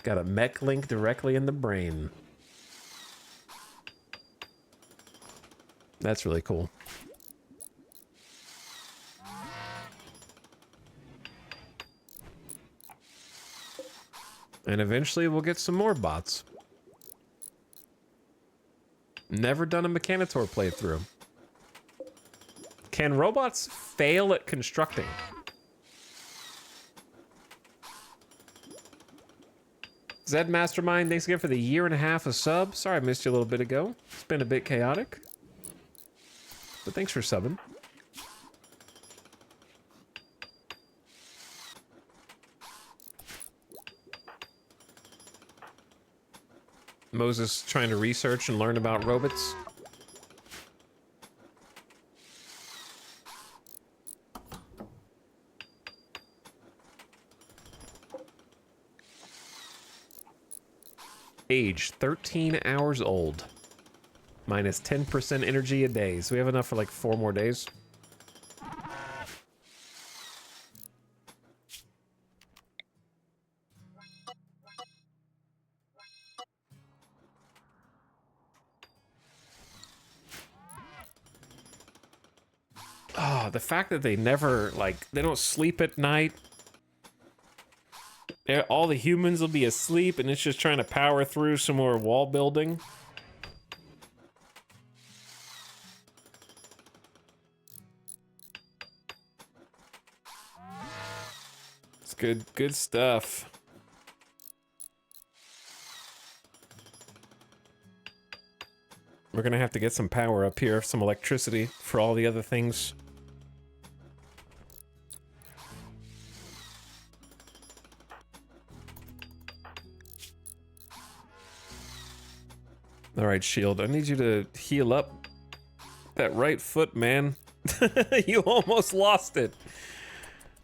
Got a mech link directly in the brain. That's really cool. And eventually we'll get some more bots. Never done a mechanator playthrough. Can robots fail at constructing? Zed Mastermind, thanks again for the 1.5 years of sub. Sorry I missed you a little bit ago. It's been a bit chaotic. But thanks for subbing. Moses trying to research and learn about robots. Age 13 hours old. Minus 10% energy a day. So we have enough for like 4 more days. Oh, the fact that they never, like, they don't sleep at night. All the humans will be asleep and it's just trying to power through some more wall building. It's good stuff. We're gonna have to get some power up here, some electricity for all the other things. All right, Shield, I need you to heal up that right foot, man. You almost lost it.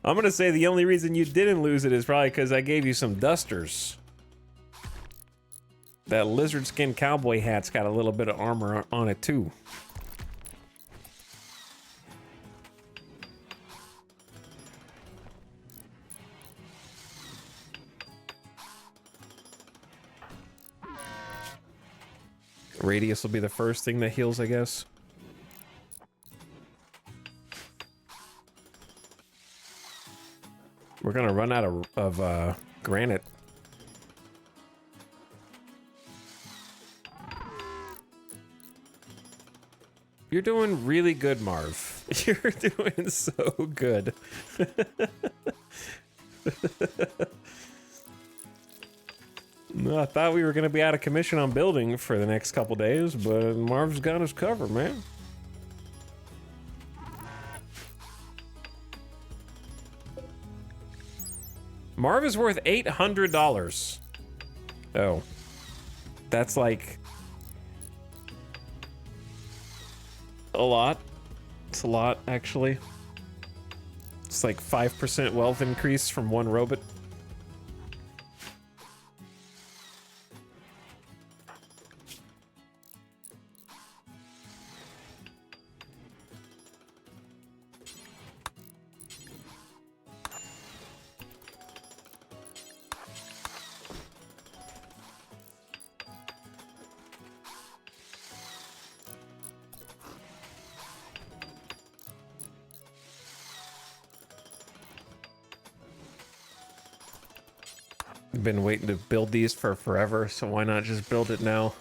I'm gonna say the only reason you didn't lose it is probably because I gave you some dusters. That lizard skin cowboy hat's got a little bit of armor on it too. Radius will be the first thing that heals, I guess. We're gonna run out of granite. You're doing really good, Marv. You're doing so good. No, I thought we were going to be out of commission on building for the next couple days, but Marv's got us covered, man. Marv is worth $800. Oh. That's like... a lot. It's a lot, actually. It's like 5% wealth increase from one robot. Been waiting to build these for forever, so why not just build it now?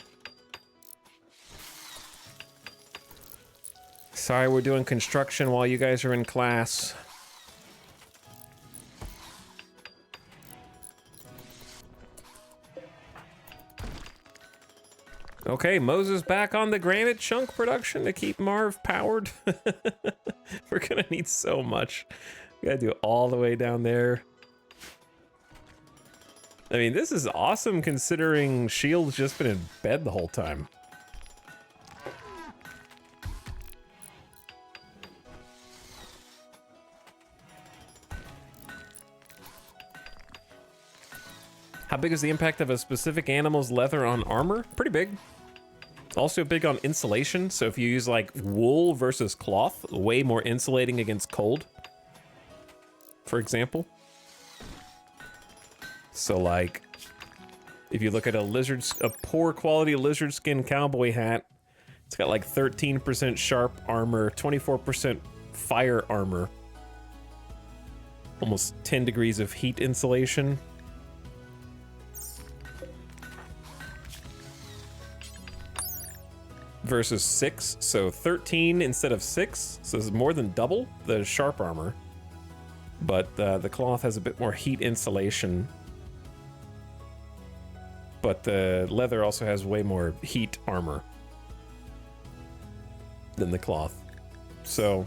Sorry, we're doing construction while you guys are in class. Okay, Moses back on the granite chunk production to keep Marv powered. We're gonna need so much. We gotta do it all the way down there. I mean, this is awesome considering Shield's just been in bed the whole time. How big is the impact of a specific animal's leather on armor? Pretty big. Also big on insulation, so if you use like wool versus cloth, way more insulating against cold, for example. So like, if you look at a poor quality lizard skin cowboy hat, it's got like 13% sharp armor, 24% fire armor, almost 10 degrees of heat insulation. Versus 6, so 13 instead of 6, so it's more than double the sharp armor. But the cloth has a bit more heat insulation. But the leather also has way more heat armor than the cloth. So,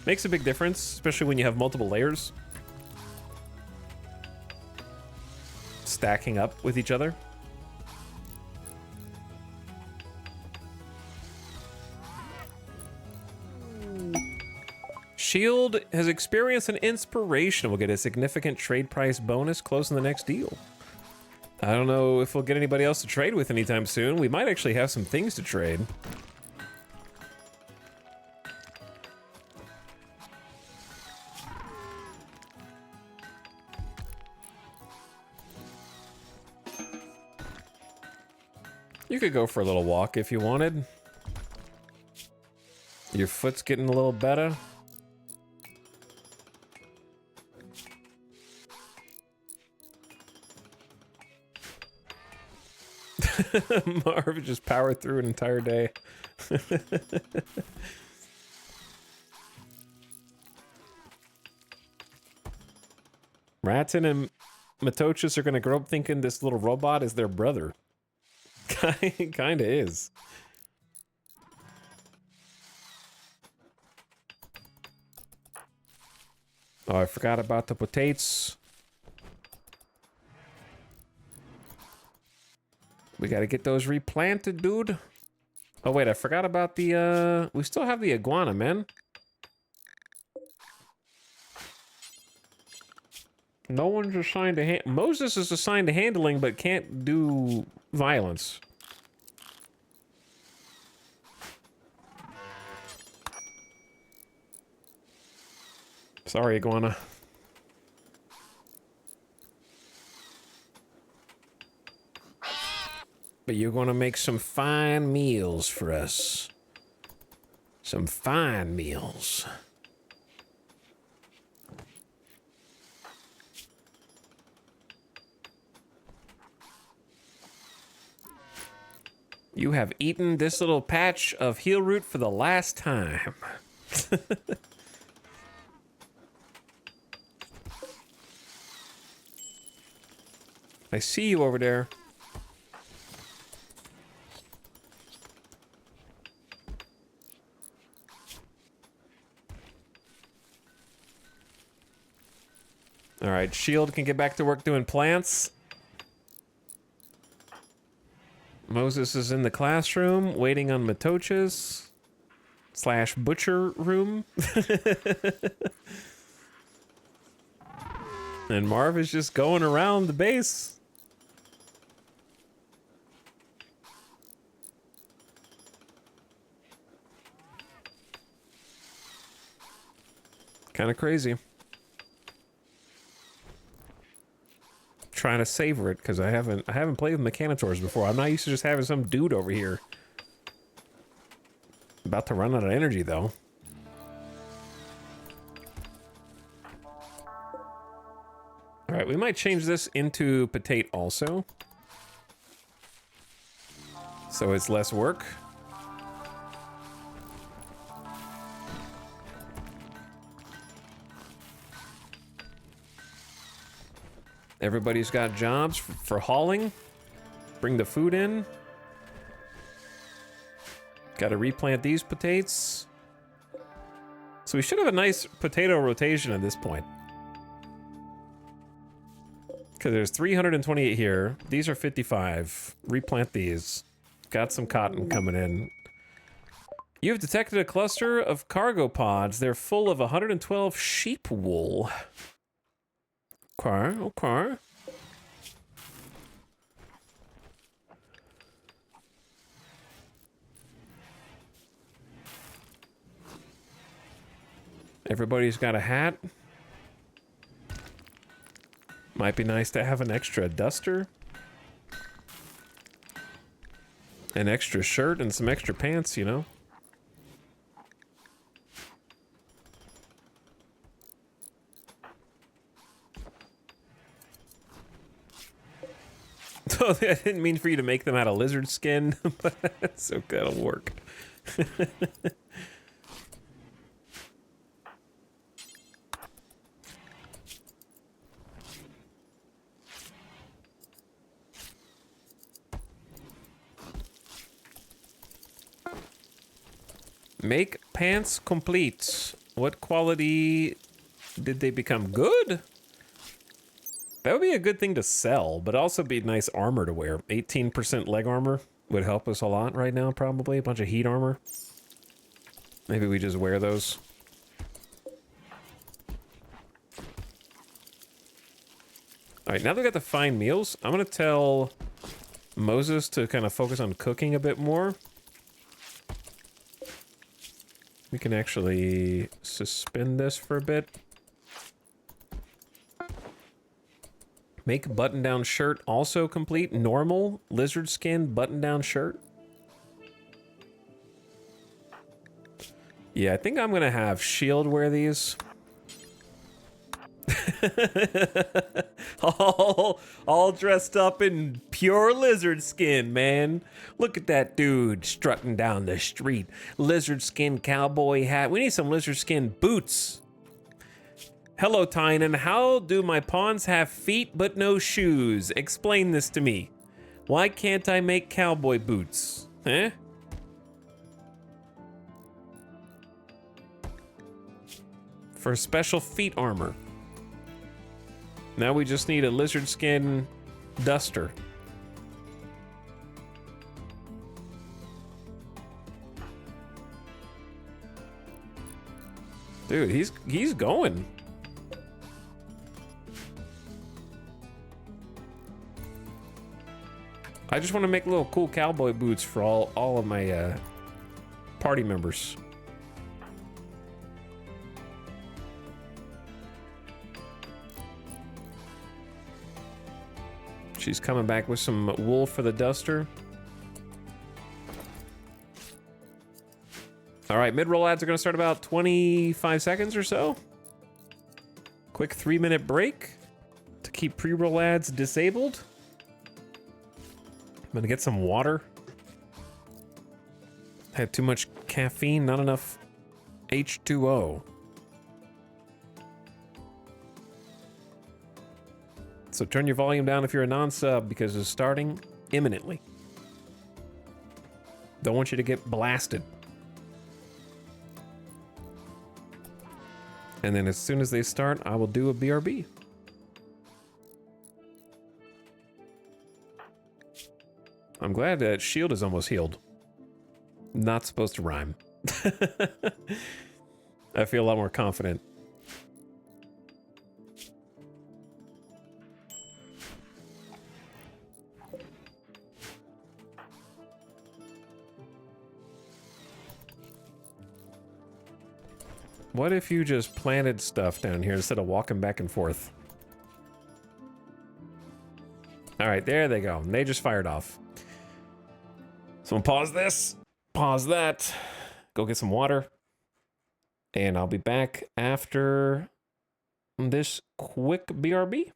makes a big difference, especially when you have multiple layers stacking up with each other. Shield has experienced an inspiration. We'll get a significant trade price bonus closing the next deal. I don't know if we'll get anybody else to trade with anytime soon. We might actually have some things to trade. You could go for a little walk if you wanted. Your foot's getting a little better. Marv just powered through an entire day. Ratten and Matochus are gonna grow up thinking this little robot is their brother. Kinda is. Oh, I forgot about the potatoes. We gotta get those replanted, dude. Oh wait, I forgot about the, we still have the iguana, man. No one's assigned to Moses is assigned to handling, but can't do violence. Sorry, iguana. But you're gonna make some fine meals for us. Some fine meals. You have eaten this little patch of heel root for the last time. I see you over there. All right, Shield can get back to work doing plants. Moses is in the classroom waiting on Matochas / butcher room. And Marv is just going around the base. Kind of crazy. Trying to savor it because I haven't played with mechanators before. I'm not used to just having some dude over here. About to run out of energy though. All right, we might change this into Pt.2 also, so it's less work. Everybody's got jobs for hauling. Bring the food in. Got to replant these potatoes. So we should have a nice potato rotation at this point. Because there's 328 here. These are 55. Replant these. Got some cotton coming in. You have detected a cluster of cargo pods. They're full of 112 sheep wool. Okay, okay. Everybody's got a hat. Might be nice to have an extra duster. An extra shirt and some extra pants, you know? Oh, I didn't mean for you to make them out of lizard skin, but that's okay, that'll work. Make pants complete. What quality did they become? Good? That would be a good thing to sell, but also be nice armor to wear. 18% leg armor would help us a lot right now, probably. A bunch of heat armor. Maybe we just wear those. Alright, now that we got the fine meals, I'm going to tell Moses to kind of focus on cooking a bit more. We can actually suspend this for a bit. Make button-down shirt also complete. Normal lizard skin button-down shirt. Yeah, I think I'm gonna have Shield wear these. all dressed up in pure lizard skin, man. Look at that dude strutting down the street. Lizard skin cowboy hat. We need some lizard skin boots. Hello, Tynan. How do my pawns have feet but no shoes? Explain this to me. Why can't I make cowboy boots? Eh? For special feet armor. Now we just need a lizard skin duster. Dude, he's going. I just want to make little cool cowboy boots for all of my party members. She's coming back with some wool for the duster. All right, mid-roll ads are going to start about 25 seconds or so. Quick 3-minute break to keep pre-roll ads disabled. I'm gonna get some water. Had too much caffeine, not enough H2O. So turn your volume down if you're a non-sub because it's starting imminently. Don't want you to get blasted. And then as soon as they start, I will do a BRB. I'm glad that shield is almost healed. Not supposed to rhyme. I feel a lot more confident. What if you just planted stuff down here instead of walking back and forth? All right, there they go. They just fired off. So I'm gonna pause this, pause that, go get some water, and I'll be back after this quick BRB.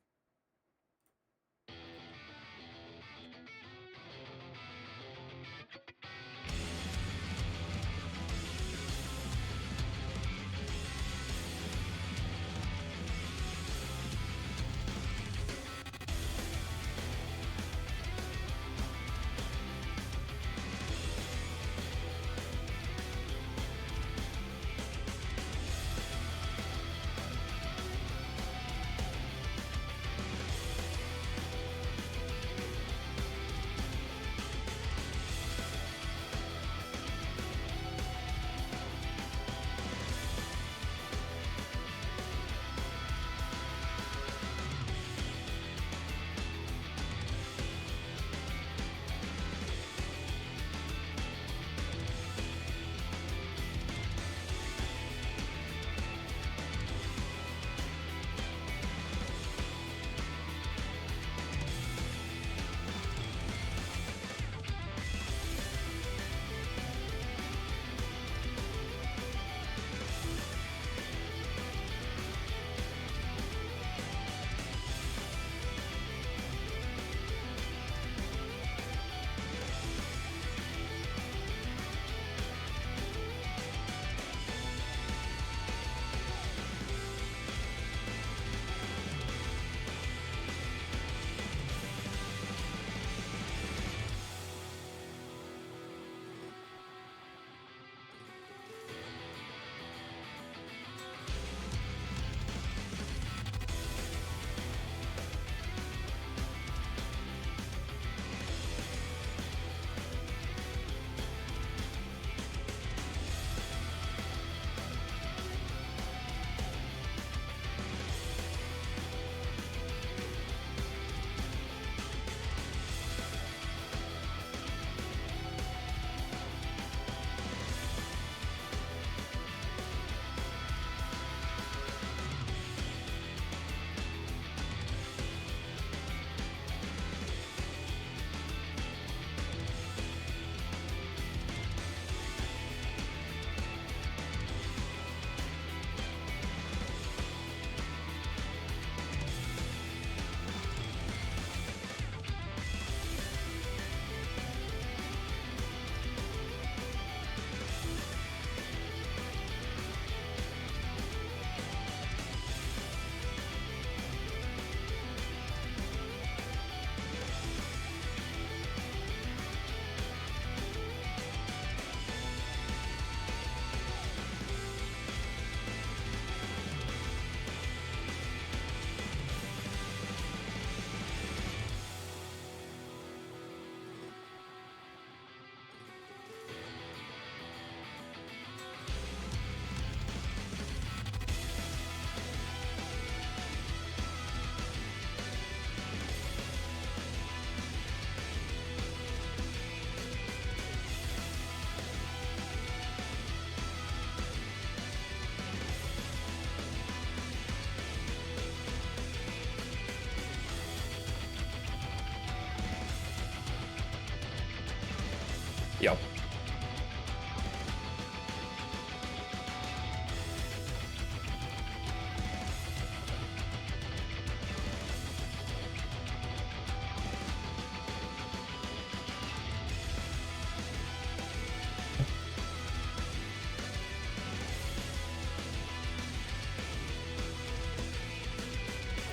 Yep.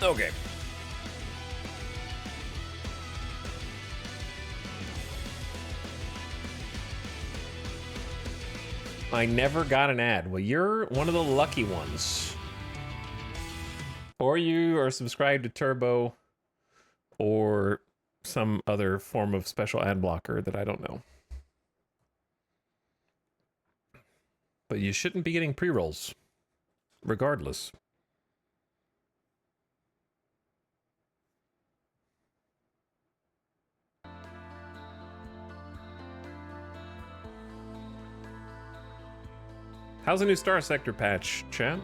Okay. I never got an ad. Well, you're one of the lucky ones. Or you are subscribed to Turbo or some other form of special ad blocker that I don't know. But you shouldn't be getting pre-rolls, regardless. How's the new Star Sector patch, chat?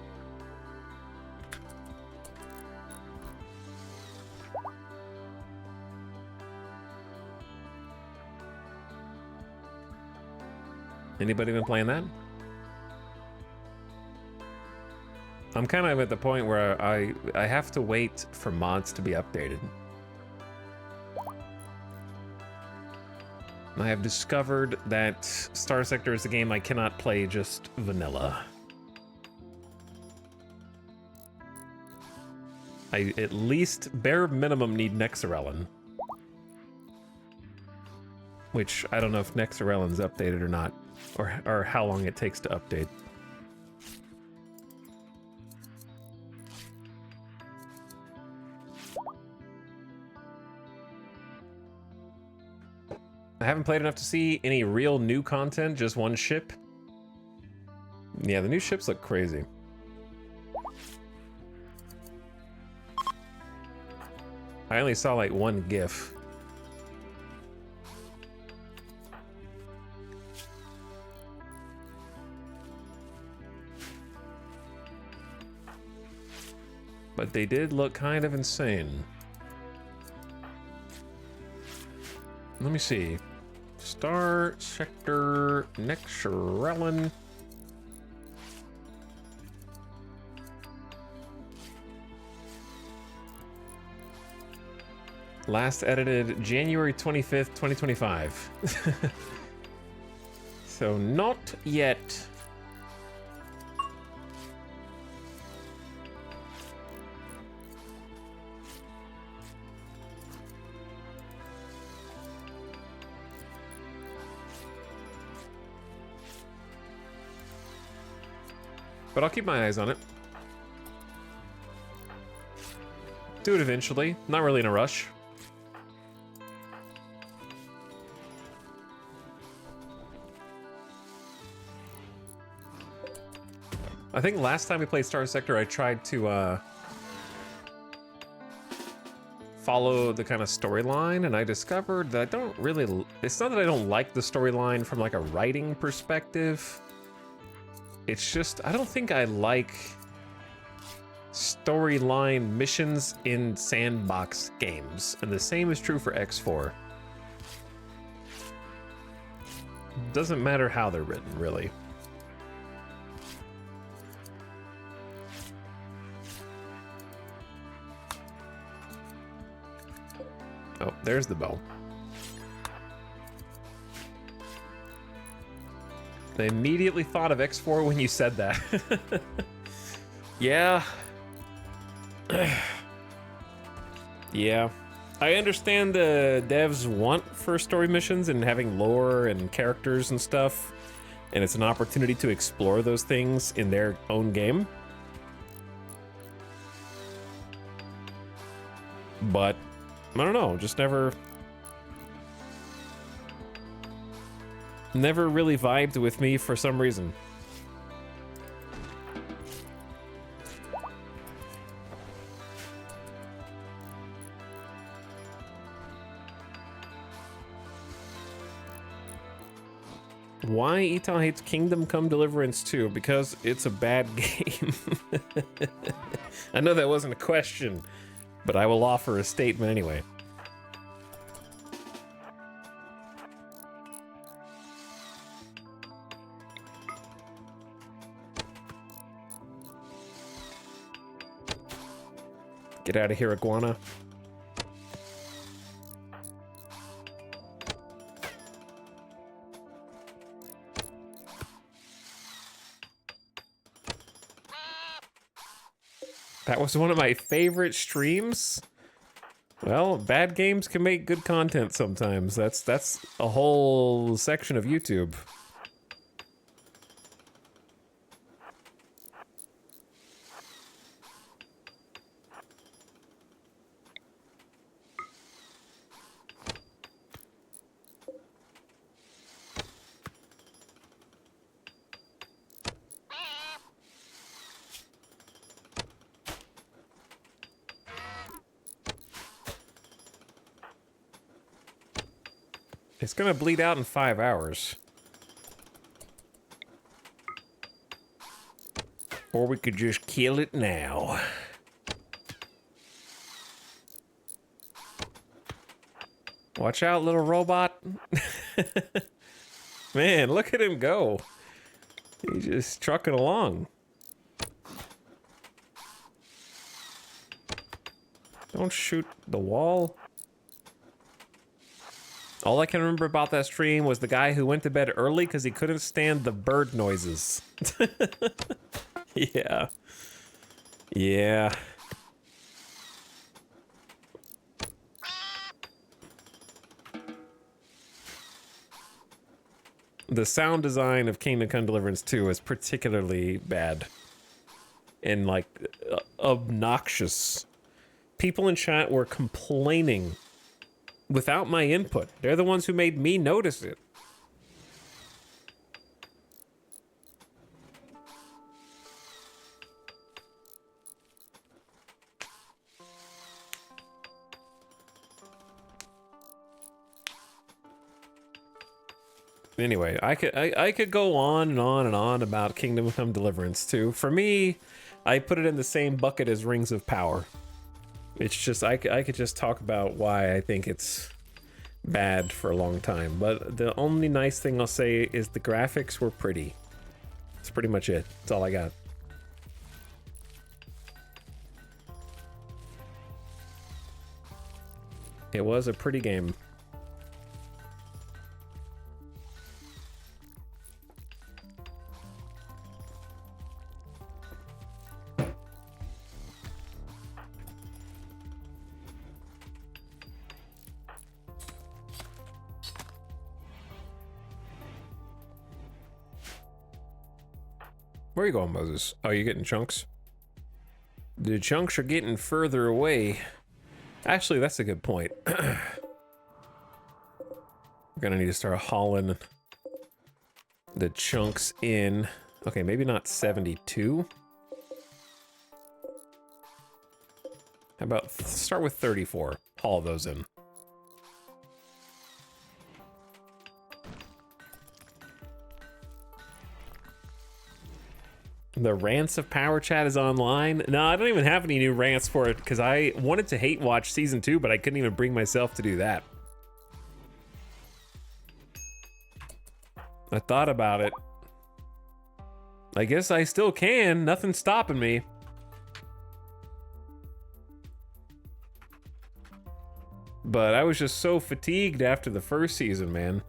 Anybody been playing that? I'm kind of at the point where I have to wait for mods to be updated. I have discovered that Star Sector is a game I cannot play just vanilla. I at least bare minimum need Nexarellan. Which I don't know if Nexarellan's updated or not, or how long it takes to update. I haven't played enough to see any real new content, just one ship. Yeah, the new ships look crazy. I only saw like one GIF. But they did look kind of insane. Let me see. Star Sector Nexarellan. Last edited January 25th, 2025. So not yet. But I'll keep my eyes on it. Do it eventually. Not really in a rush. I think last time we played Star Sector, I tried to follow the kind of storyline, and I discovered that I don't really... It's not that I don't like the storyline from like a writing perspective. It's just, I don't think I like storyline missions in sandbox games. And the same is true for X4. Doesn't matter how they're written, really. Oh, there's the bell. I immediately thought of X4 when you said that. Yeah. Yeah. I understand the devs' want for story missions and having lore and characters and stuff, and it's an opportunity to explore those things in their own game. But, I don't know, just never really vibed with me for some reason. Why Eton hates Kingdom Come Deliverance 2? Because it's a bad game. I know that wasn't a question, but I will offer a statement anyway. Get out of here, iguana. That was one of my favorite streams. Well, bad games can make good content sometimes. That's a whole section of YouTube. It's gonna bleed out in 5 hours. Or we could just kill it now. Watch out, little robot. Man, look at him go. He's just trucking along. Don't shoot the wall. All I can remember about that stream was the guy who went to bed early because he couldn't stand the bird noises. Yeah. Yeah. The sound design of Kingdom Come Deliverance 2 is particularly bad. And, like, obnoxious. People in chat were complaining without my input. They're the ones who made me notice it. Anyway, I could go on and on and on about Kingdom Come Deliverance 2. For me, I put it in the same bucket as Rings of Power. It's just, I could just talk about why I think it's bad for a long time. But the only nice thing I'll say is the graphics were pretty. That's pretty much it. That's all I got. It was a pretty game. Where are you going, Moses? Oh, you're getting chunks? The chunks are getting further away. Actually, that's a good point. We're gonna need to start hauling the chunks in. Okay, maybe not 72. How about start with 34? Haul those in. The Rants of Power Chat is online. No, I don't even have any new rants for it because I wanted to hate watch season 2, but I couldn't even bring myself to do that. I thought about it. I guess I still can. Nothing's stopping me. But I was just so fatigued after the first season, man.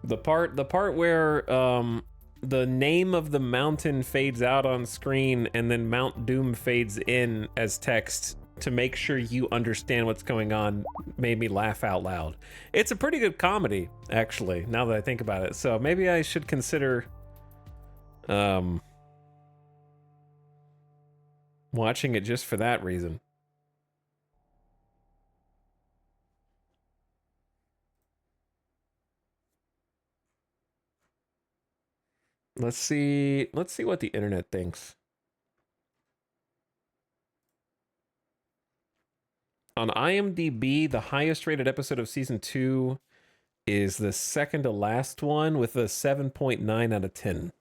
The part where the name of the mountain fades out on screen and then Mount Doom fades in as text to make sure you understand what's going on made me laugh out loud. It's a pretty good comedy, actually, now that I think about it. So maybe I should consider watching it just for that reason. Let's see what the internet thinks. On IMDb, the highest rated episode of season 2 is the second to last one with a 7.9 out of 10.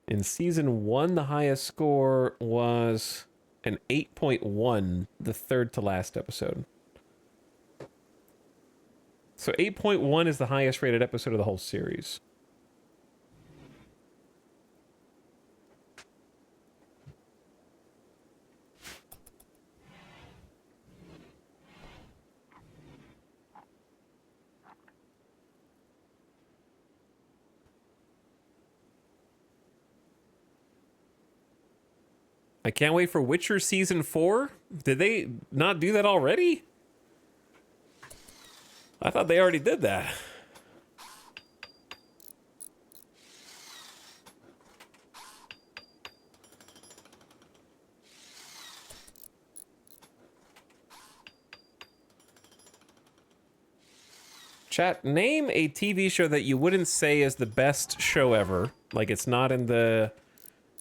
In season 1, the highest score was an 8.1, the third to last episode. So 8.1 is the highest rated episode of the whole series. I can't wait for Witcher Season 4. Did they not do that already? I thought they already did that. Chat, name a TV show that you wouldn't say is the best show ever. Like, it's not in the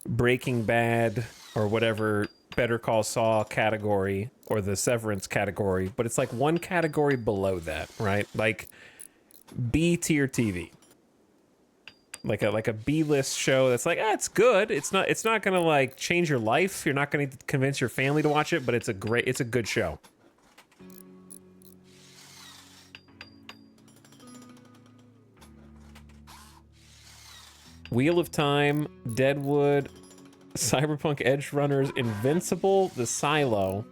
Breaking Bad or whatever Better Call Saul category or the Severance category, but it's like one category below that, right? Like B tier TV. Like a B-list show that's like, it's good. It's not gonna like change your life. You're not gonna convince your family to watch it, but it's a good show. Wheel of Time, Deadwood, Cyberpunk Edge Runners, Invincible, The Silo,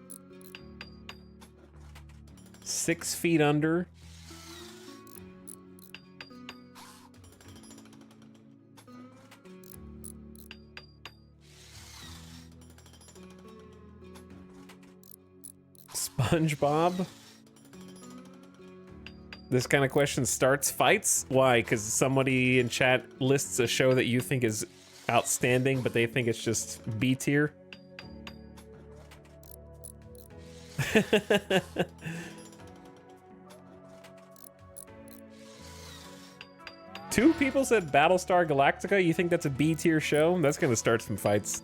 6 Feet Under, SpongeBob. This kind of question starts fights. Why? Because somebody in chat lists a show that you think is outstanding, but they think it's just B tier. Two people said Battlestar Galactica. You think that's a B tier show? That's gonna start some fights.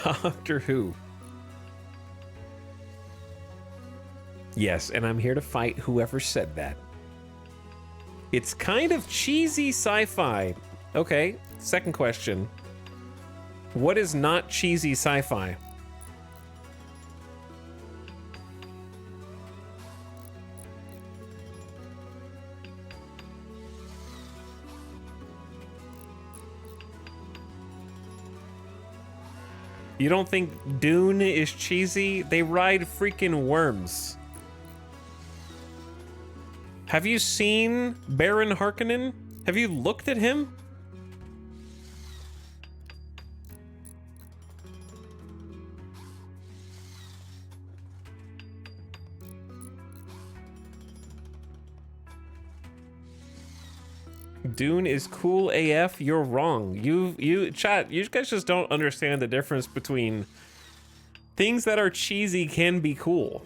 Doctor Who. Yes, and I'm here to fight whoever said that. It's kind of cheesy sci-fi. Okay, second question. What is not cheesy sci-fi? You don't think Dune is cheesy? They ride freaking worms. Have you seen Baron Harkonnen? Have you looked at him? Dune is cool AF. You're wrong. Chat, you guys just don't understand the difference between things that are cheesy can be cool.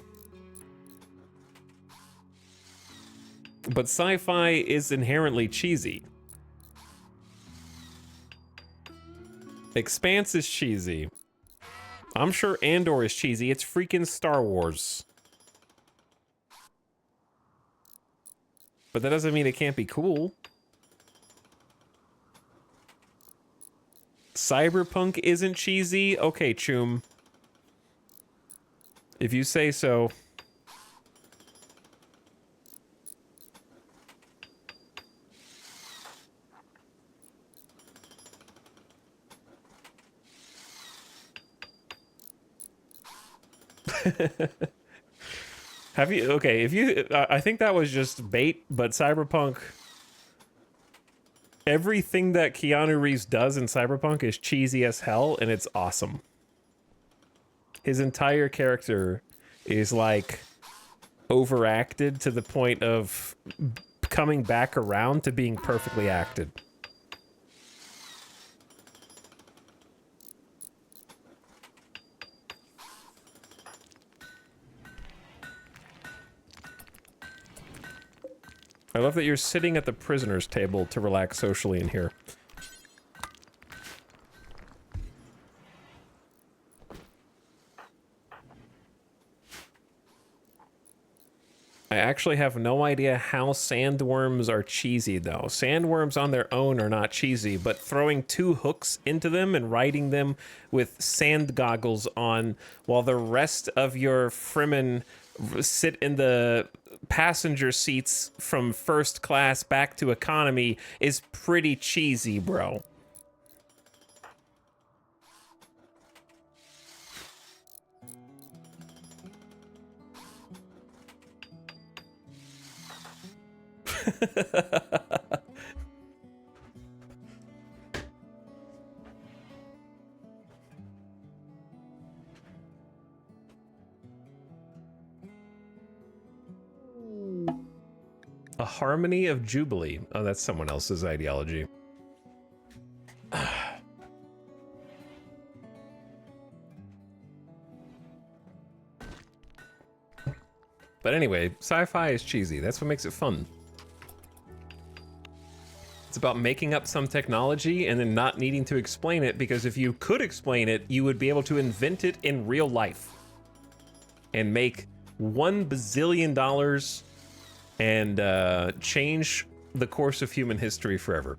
But sci-fi is inherently cheesy. Expanse is cheesy. I'm sure Andor is cheesy. It's freaking Star Wars. But that doesn't mean it can't be cool. Cyberpunk isn't cheesy? Okay, Choom. If you say so. Have you? Okay, if you, I think that was just bait, but Cyberpunk, everything that Keanu Reeves does in Cyberpunk is cheesy as hell, and it's awesome. His entire character is like overacted to the point of coming back around to being perfectly acted. I love that you're sitting at the prisoner's table to relax socially in here. I actually have no idea how sandworms are cheesy, though. Sandworms on their own are not cheesy, but throwing 2 hooks into them and riding them with sand goggles on while the rest of your Fremen sit in the passenger seats from first class back to economy is pretty cheesy, bro. A harmony of Jubilee. Oh, that's someone else's ideology. But anyway, sci-fi is cheesy. That's what makes it fun. It's about making up some technology and then not needing to explain it, because if you could explain it, you would be able to invent it in real life and make $1 bazillion and change the course of human history forever.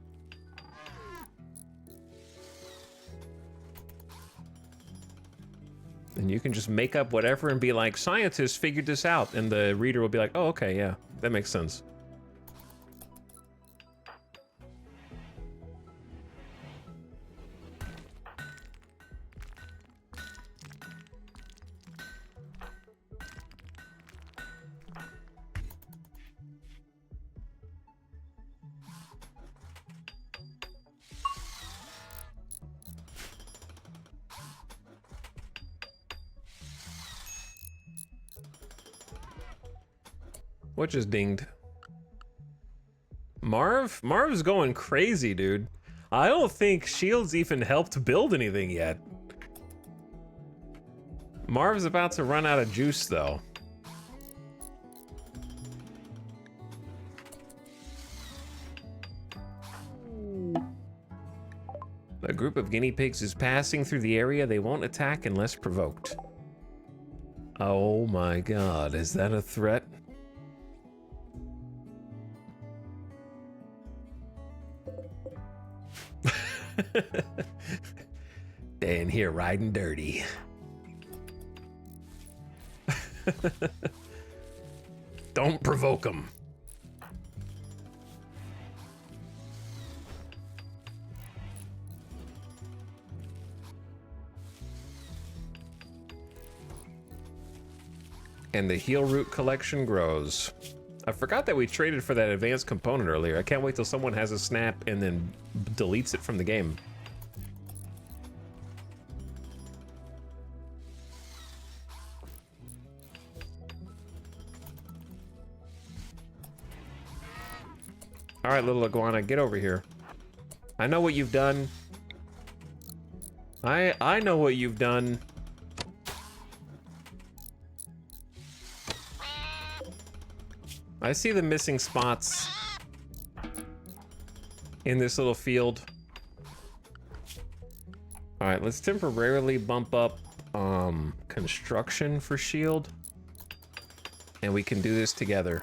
And you can just make up whatever and be like, scientists figured this out, and the reader will be like, oh, okay, yeah, that makes sense. What just dinged? Marv's going crazy, dude. I don't think Shields even helped build anything yet. Marv's about to run out of juice, though. A group of guinea pigs is passing through the area. They won't attack unless provoked. Oh my god, is that a threat? They in here riding dirty. Don't provoke them. And the heal root collection grows. I forgot that we traded for that advanced component earlier. I can't wait till someone has a snap and then deletes it from the game. All right, little iguana, get over here. I know what you've done. I know what you've done. I see the missing spots in this little field. All right, let's temporarily bump up construction for shield, and we can do this together.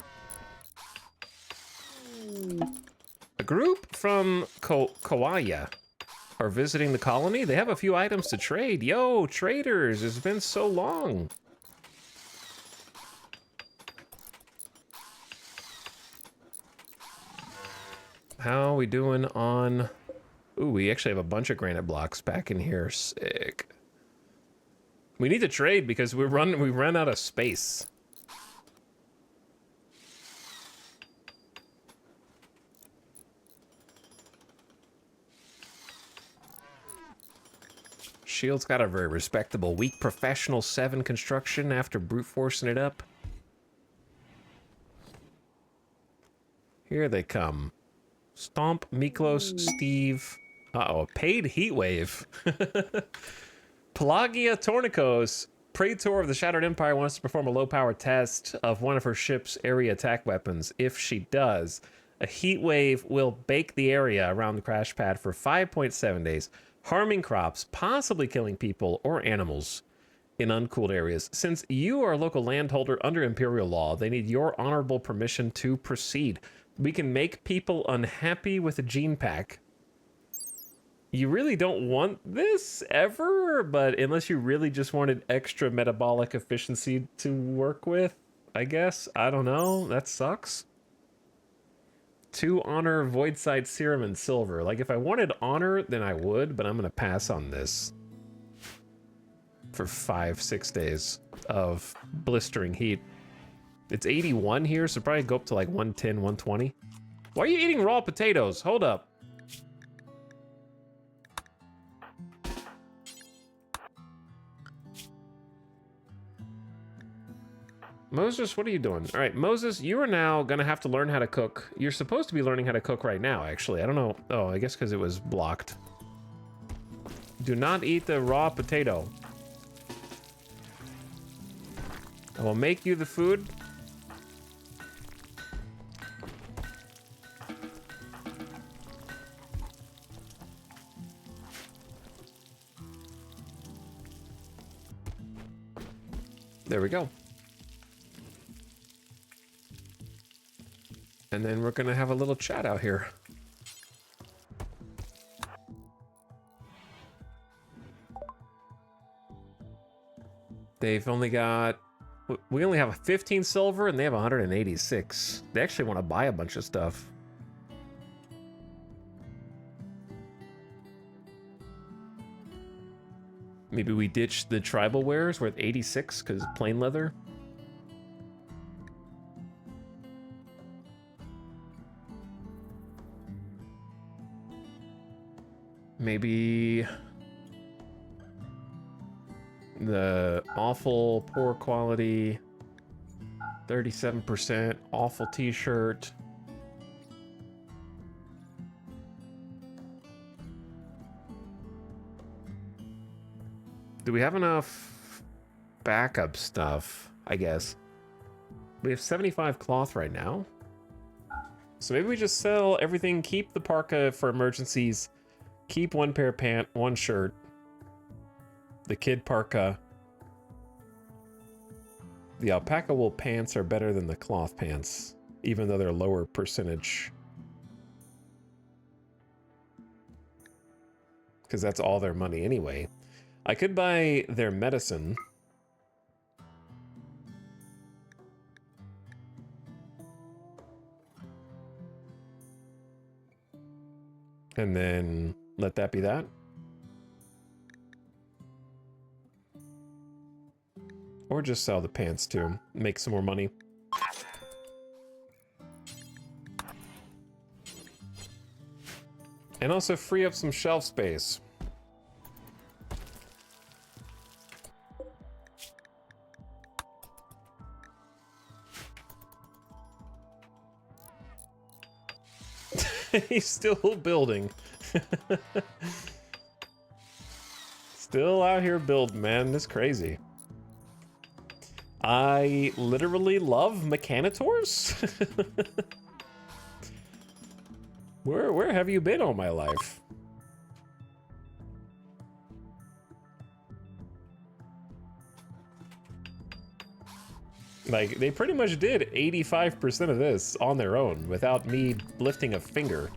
A group from Kawaya are visiting the colony. They have a few items to trade. Yo, traders, it's been so long. How are we doing on... Ooh, we actually have a bunch of granite blocks back in here. Sick. We need to trade because we run out of space. Shield's got a very respectable weak professional 7 construction after brute forcing it up. Here they come. Stomp, Miklos, Steve. Uh-oh, paid heat wave. Pelagia Tornikos, Praetor of the Shattered Empire, wants to perform a low-power test of one of her ship's area attack weapons. If she does, a heat wave will bake the area around the crash pad for 5.7 days, harming crops, possibly killing people or animals in uncooled areas. Since you are a local landholder under Imperial law, they need your honorable permission to proceed. We can make people unhappy with a gene pack. You really don't want this ever, but unless you really just wanted extra metabolic efficiency to work with, I guess. I don't know. That sucks. 2 honor, void side serum, and silver. Like, if I wanted honor, then I would, but I'm gonna pass on this for 5-6 days of blistering heat. It's 81 here, so probably go up to like 110, 120. Why are you eating raw potatoes? Hold up. Moses, what are you doing? All right, Moses, you are now gonna have to learn how to cook. You're supposed to be learning how to cook right now, actually. I don't know. Oh, I guess because it was blocked. Do not eat the raw potato. I will make you the food. There we go. And then we're gonna have a little chat out here. They've only got... We only have 15 silver and they have 186. They actually want to buy a bunch of stuff. Maybe we ditch the tribal wares worth 86 because plain leather. Maybe the awful poor quality 37% awful t-shirt. Do we have enough backup stuff? I guess we have 75 cloth right now, so maybe we just sell everything, keep the parka for emergencies, keep one pair of pants, one shirt, the kid parka. The alpaca wool pants are better than the cloth pants, even though they're lower percentage, because that's all their money anyway. I could buy their medicine. And then let that be that. Or just sell the pants too, make some more money. And also free up some shelf space. He's still building. Still out here building, man. This is crazy. I literally love mechanators. Where have you been all my life? Like, they pretty much did 85% of this on their own without me lifting a finger.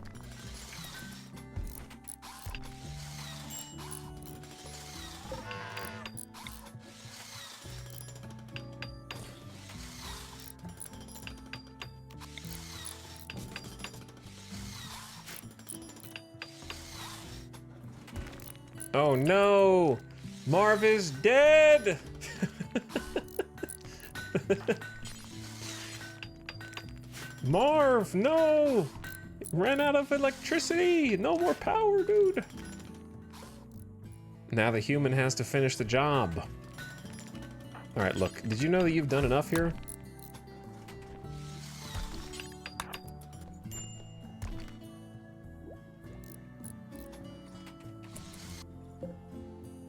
Oh no! Marv is dead! Marv, no! Ran out of electricity! No more power, dude! Now the human has to finish the job. Alright, look, did you know that you've done enough here?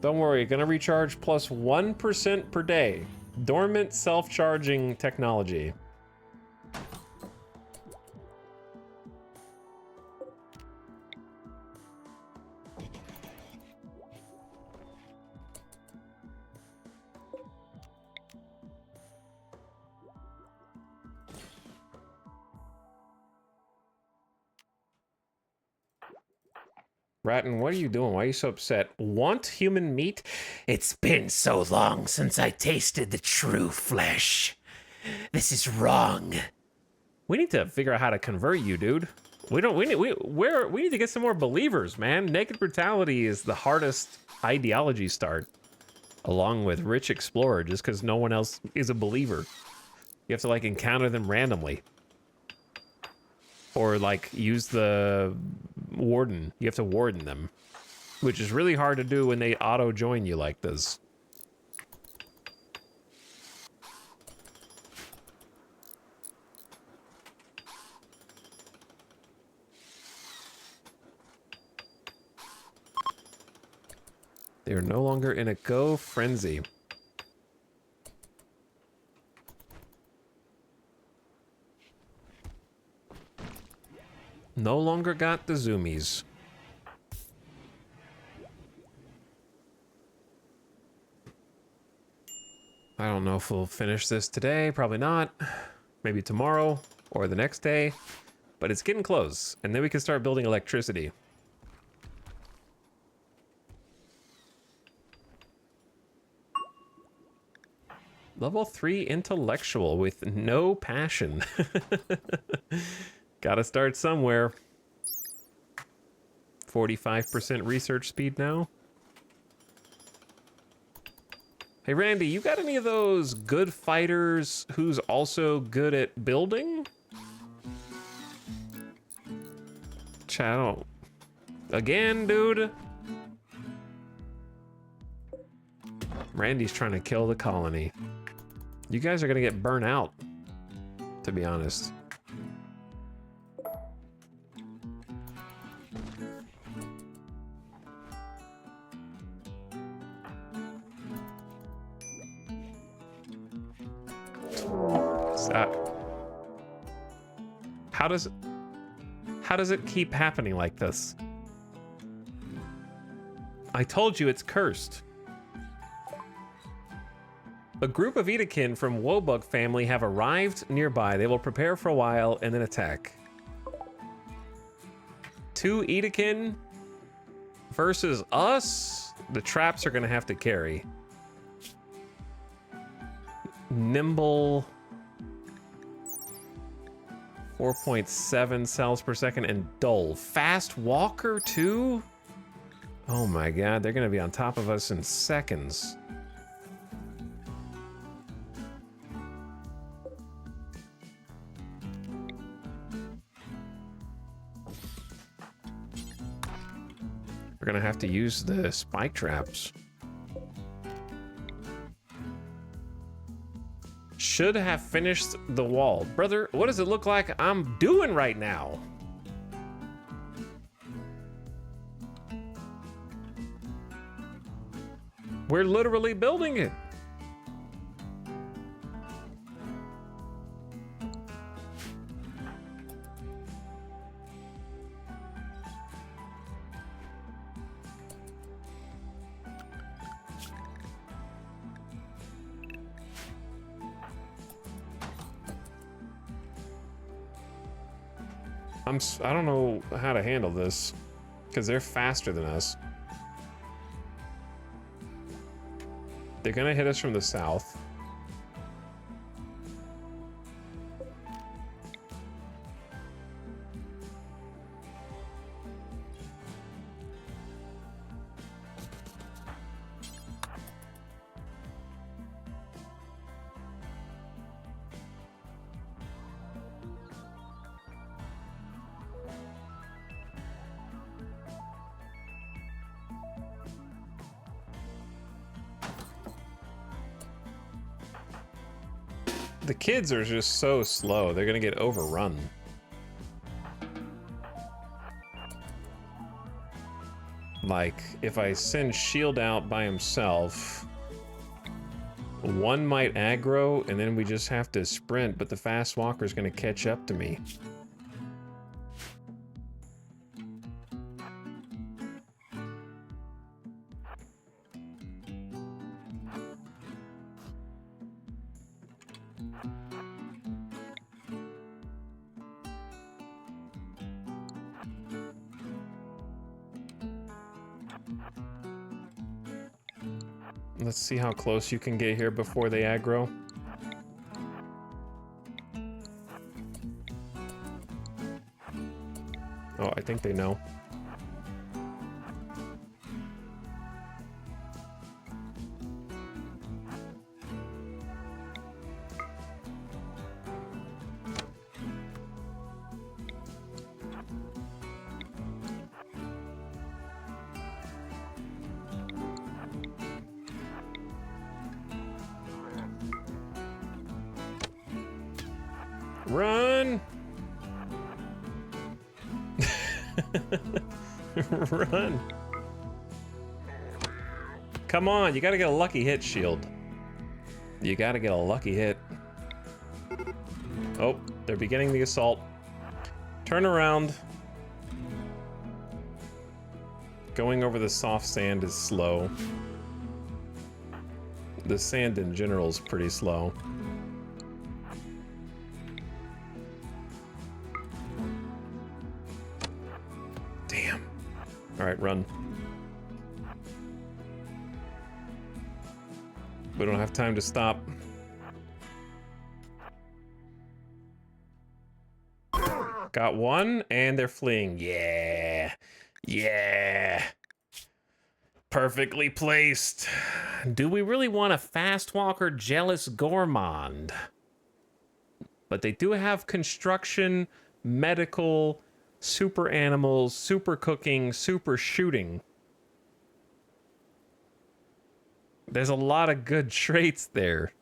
Don't worry, gonna recharge plus 1% per day. Dormant self-charging technology. Ratton, what are you doing? Why are you so upset? Want human meat? It's been so long since I tasted the true flesh. This is wrong. We need to figure out how to convert you, dude. We need to get some more believers, man. Naked brutality is the hardest ideology start, along with rich explorer, just because no one else is a believer. You have to like encounter them randomly. Or like use the warden. You have to warden them. Which is really hard to do when they auto join you like this. They are no longer in a go frenzy. No longer got the zoomies. I don't know if we'll finish this today. Probably not. Maybe tomorrow or the next day. But it's getting close. And then we can start building electricity. Level 3 intellectual with no passion. Gotta start somewhere. 45% research speed now. Hey Randy, you got any of those good fighters who's also good at building? Channel. Again, dude? Randy's trying to kill the colony. You guys are gonna get burnt out, to be honest. How does it keep happening like this? I told you it's cursed. A group of Edakin from Wobug family have arrived nearby. They will prepare for a while and then attack. 2 Edakin versus us? The traps are gonna have to carry. Nimble. 4.7 cells per second and dull. Fast walker too? Oh my god, they're gonna be on top of us in seconds. We're gonna have to use the spike traps. Should have finished the wall. Brother, what does it look like I'm doing right now? We're literally building it. I don't know how to handle this because they're faster than us. They're gonna hit us from the south. The kids are just so slow. They're gonna get overrun. Like, if I send Shield out by himself, one might aggro, and then we just have to sprint, but the fast walker's gonna catch up to me. Let's see how close you can get here before they aggro. Oh, I think they know. Run! Run! Come on, you gotta get a lucky hit, Shield. You gotta get a lucky hit. Oh, they're beginning the assault. Turn around. Going over the soft sand is slow. The sand in general is pretty slow. Damn. Alright, run. We don't have time to stop. Got one, and they're fleeing. Yeah. Yeah. Perfectly placed. Do we really want a fast walker jealous gourmand? But they do have construction, medical, super animals, super cooking, super shooting. There's a lot of good traits there.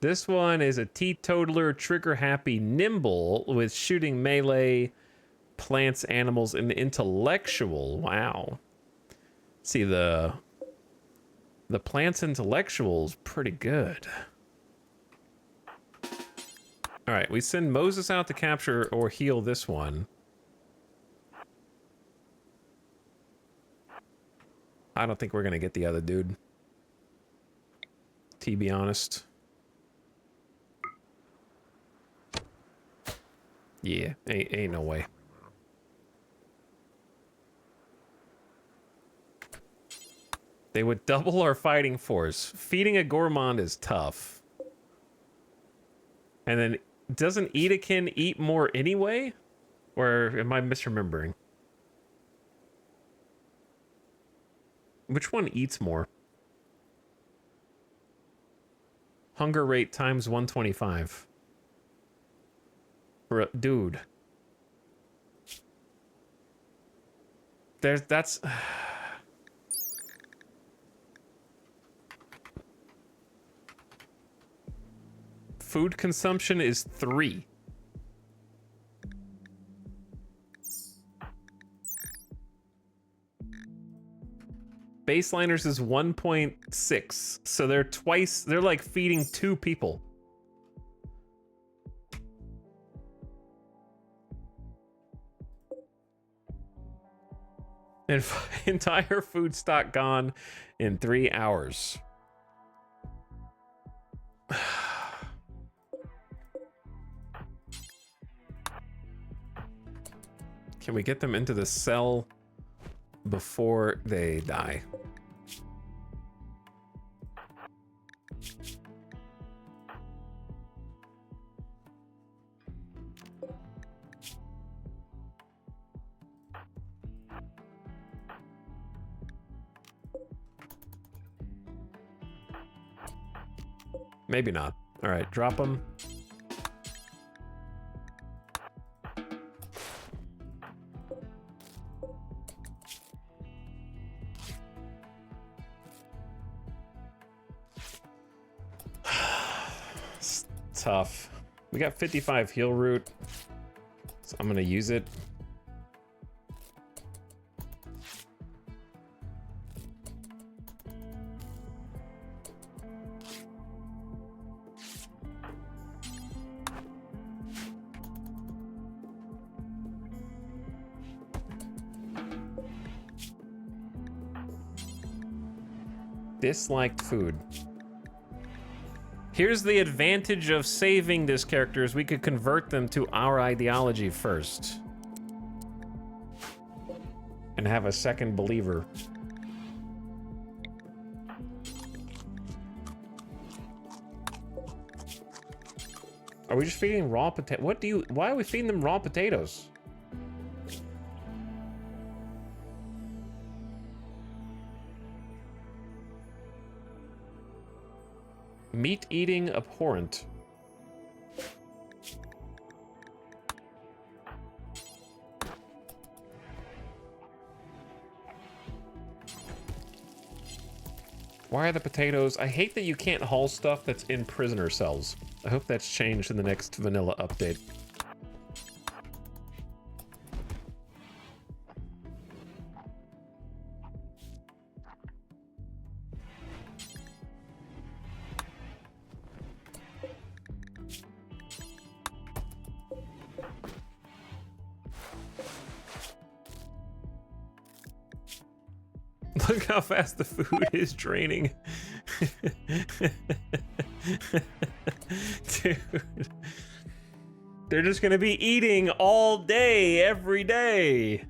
This one is a teetotaler, trigger-happy, nimble with shooting melee, plants, animals, and intellectual. Wow. See, the plants intellectual is pretty good. All right, we send Moses out to capture or heal this one. I don't think we're gonna get the other dude, to be honest. Yeah, ain't no way. They would double our fighting force. Feeding a gourmand is tough. And then, doesn't Edakin eat more anyway? Or am I misremembering? Which one eats more? Hunger rate times 125. Dude. That's... Food consumption is 3. Baseliners is 1.6. So they're like feeding 2 people. And entire food stock gone in 3 hours. Can we get them into the cell before they die? Maybe not. All right, drop them. It's tough. We got 55 heal root, so I'm gonna use it. Disliked food. Here's the advantage of saving this character, is we could convert them to our ideology first. And have a second believer. Are we just feeding raw potato? Why are we feeding them raw potatoes? Meat eating abhorrent. Why are the potatoes? I hate that you can't haul stuff that's in prisoner cells. I hope that's changed in the next vanilla update. Look how fast the food is draining. Dude. They're just gonna be eating all day, every day.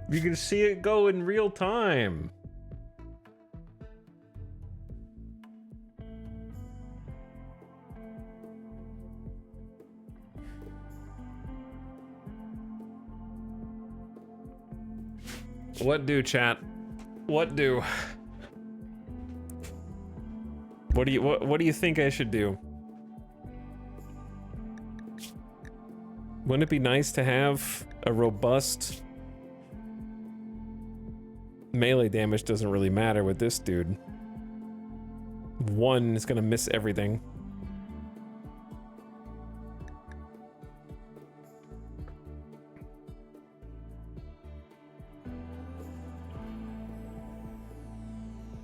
You can see it go in real time. What do, chat? What do? What do you think I should do? Wouldn't it be nice to have a robust melee damage? Doesn't really matter with this dude. One is gonna miss everything.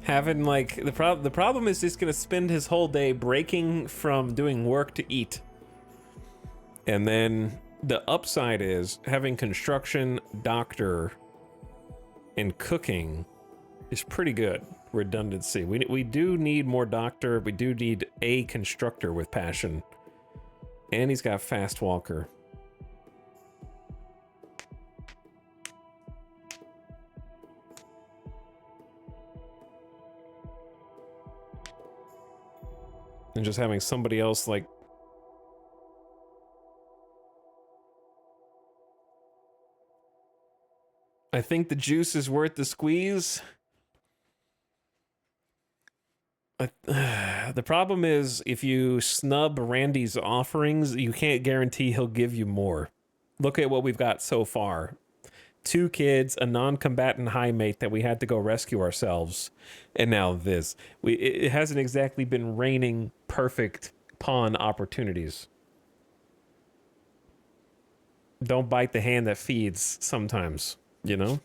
Having like the problem is he's gonna spend his whole day breaking from doing work to eat. And then the upside is having construction, doctor, and cooking is pretty good. Redundancy. We do need more doctor. We do need a constructor with passion. And he's got fast walker. And just having somebody else like I think the juice is worth the squeeze. The problem is if you snub Randy's offerings, you can't guarantee he'll give you more. Look at what we've got so far. 2 kids, a non-combatant high mate that we had to go rescue ourselves, and now this. It hasn't exactly been raining perfect pawn opportunities. Don't bite the hand that feeds sometimes, you know?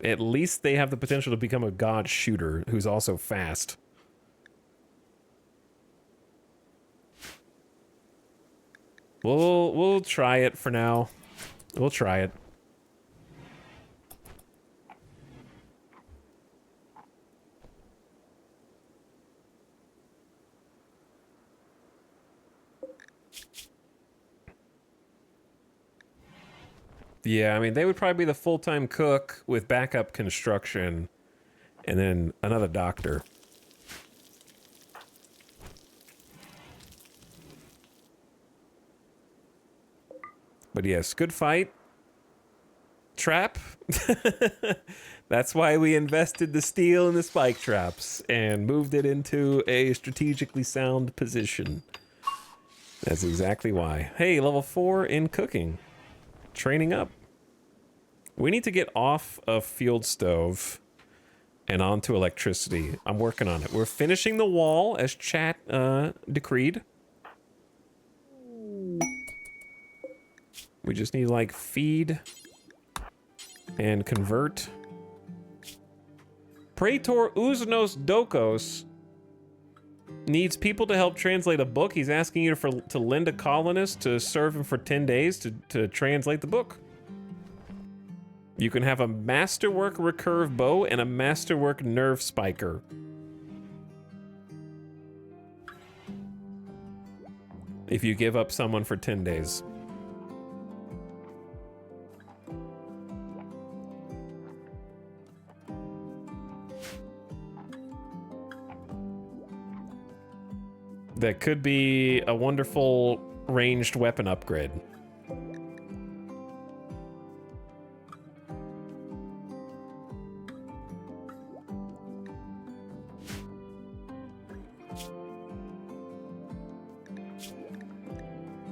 At least they have the potential to become a god shooter who's also fast. We'll try it for now. We'll try it. Yeah, I mean, they would probably be the full-time cook with backup construction and then another doctor. But yes, good fight. Trap. That's why we invested the steel in the spike traps and moved it into a strategically sound position. That's exactly why. Hey, level 4 in cooking. Training up. We need to get off of field stove and onto electricity. I'm working on it. We're finishing the wall as chat decreed. We just need like feed and convert. Praetor Uznos Dokos needs people to help translate a book. He's asking you to lend a colonist to serve him for 10 days to translate the book. You can have a masterwork recurve bow and a masterwork nerve spiker. If you give up someone for 10 days. That could be a wonderful ranged weapon upgrade.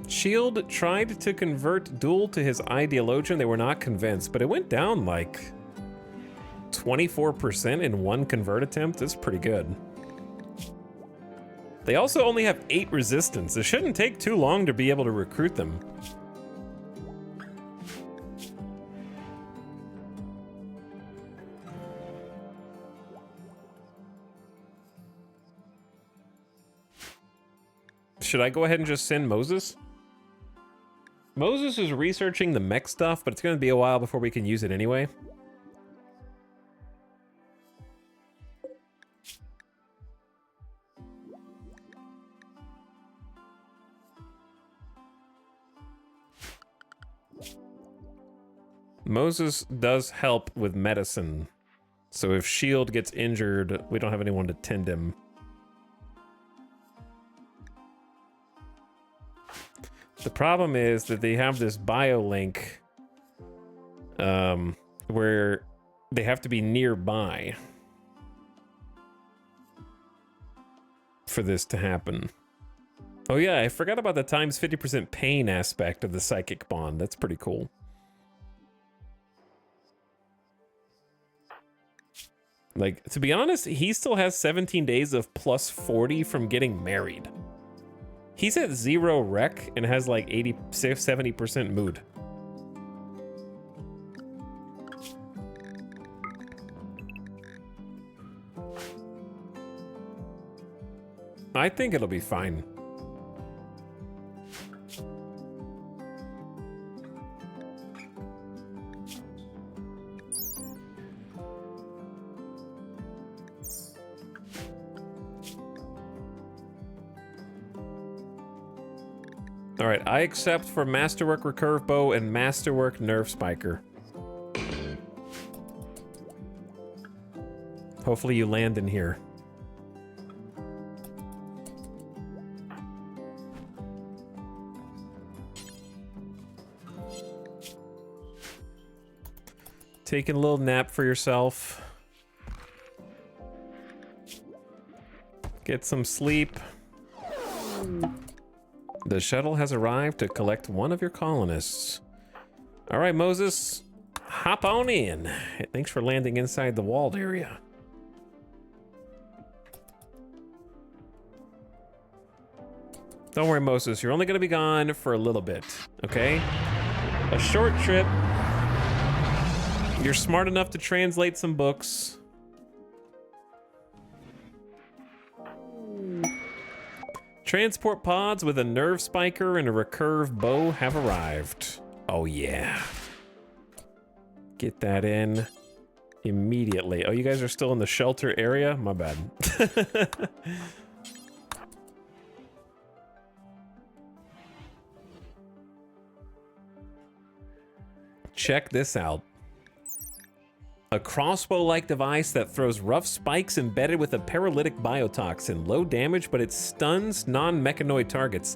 Shield tried to convert Duel to his ideologian. They were not convinced, but it went down like 24% in one convert attempt. That's pretty good. They also only have 8 resistance. It shouldn't take too long to be able to recruit them. Should I go ahead and just send Moses? Moses is researching the mech stuff, but it's going to be a while before we can use it anyway. Moses does help with medicine. So if Shield gets injured, we don't have anyone to tend him. The problem is that they have this biolink where they have to be nearby for this to happen. Oh yeah, I forgot about the times 50% pain aspect of the psychic bond. That's pretty cool. Like, to be honest, he still has 17 days of plus 40 from getting married. He's at 0 rec and has like 70% mood. I think it'll be fine. All right, I accept for Masterwork Recurve Bow and Masterwork Nerve Spiker. Hopefully you land in here. Taking a little nap for yourself. Get some sleep. The shuttle has arrived to collect one of your colonists. All right, Moses, hop on in. Thanks for landing inside the walled area. Don't worry, Moses, you're only gonna be gone for a little bit, okay? A short trip. You're smart enough to translate some books. Transport pods with a nerve spiker and a recurve bow have arrived. Oh yeah. Get that in immediately. Oh, you guys are still in the shelter area? My bad. Check this out. A crossbow-like device that throws rough spikes embedded with a paralytic biotoxin. Low damage, but it stuns non-mechanoid targets.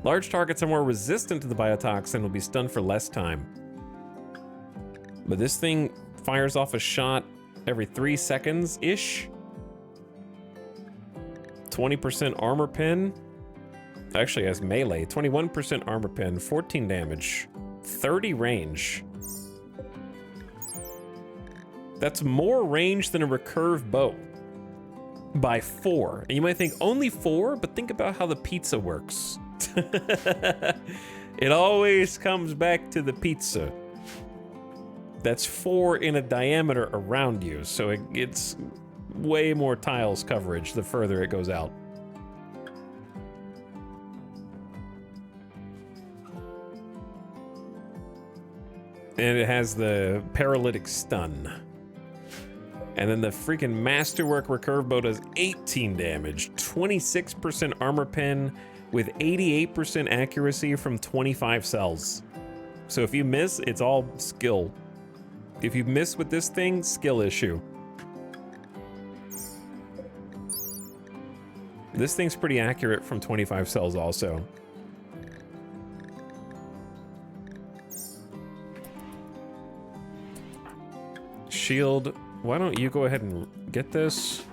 Large targets are more resistant to the biotoxin and will be stunned for less time. But this thing fires off a shot every 3 seconds-ish. 20% armor pen. Actually has melee. 21% armor pen, 14 damage, 30 range. That's more range than a recurve bow by 4. And you might think only 4, but think about how the pizza works. It always comes back to the pizza. That's 4 in a diameter around you, so it gets way more tiles coverage the further it goes out. And it has the paralytic stun. And then the freaking Masterwork Recurve Bow does 18 damage, 26% armor pen with 88% accuracy from 25 cells. So if you miss, it's all skill. If you miss with this thing, skill issue. This thing's pretty accurate from 25 cells also. Shield. Why don't you go ahead and get this?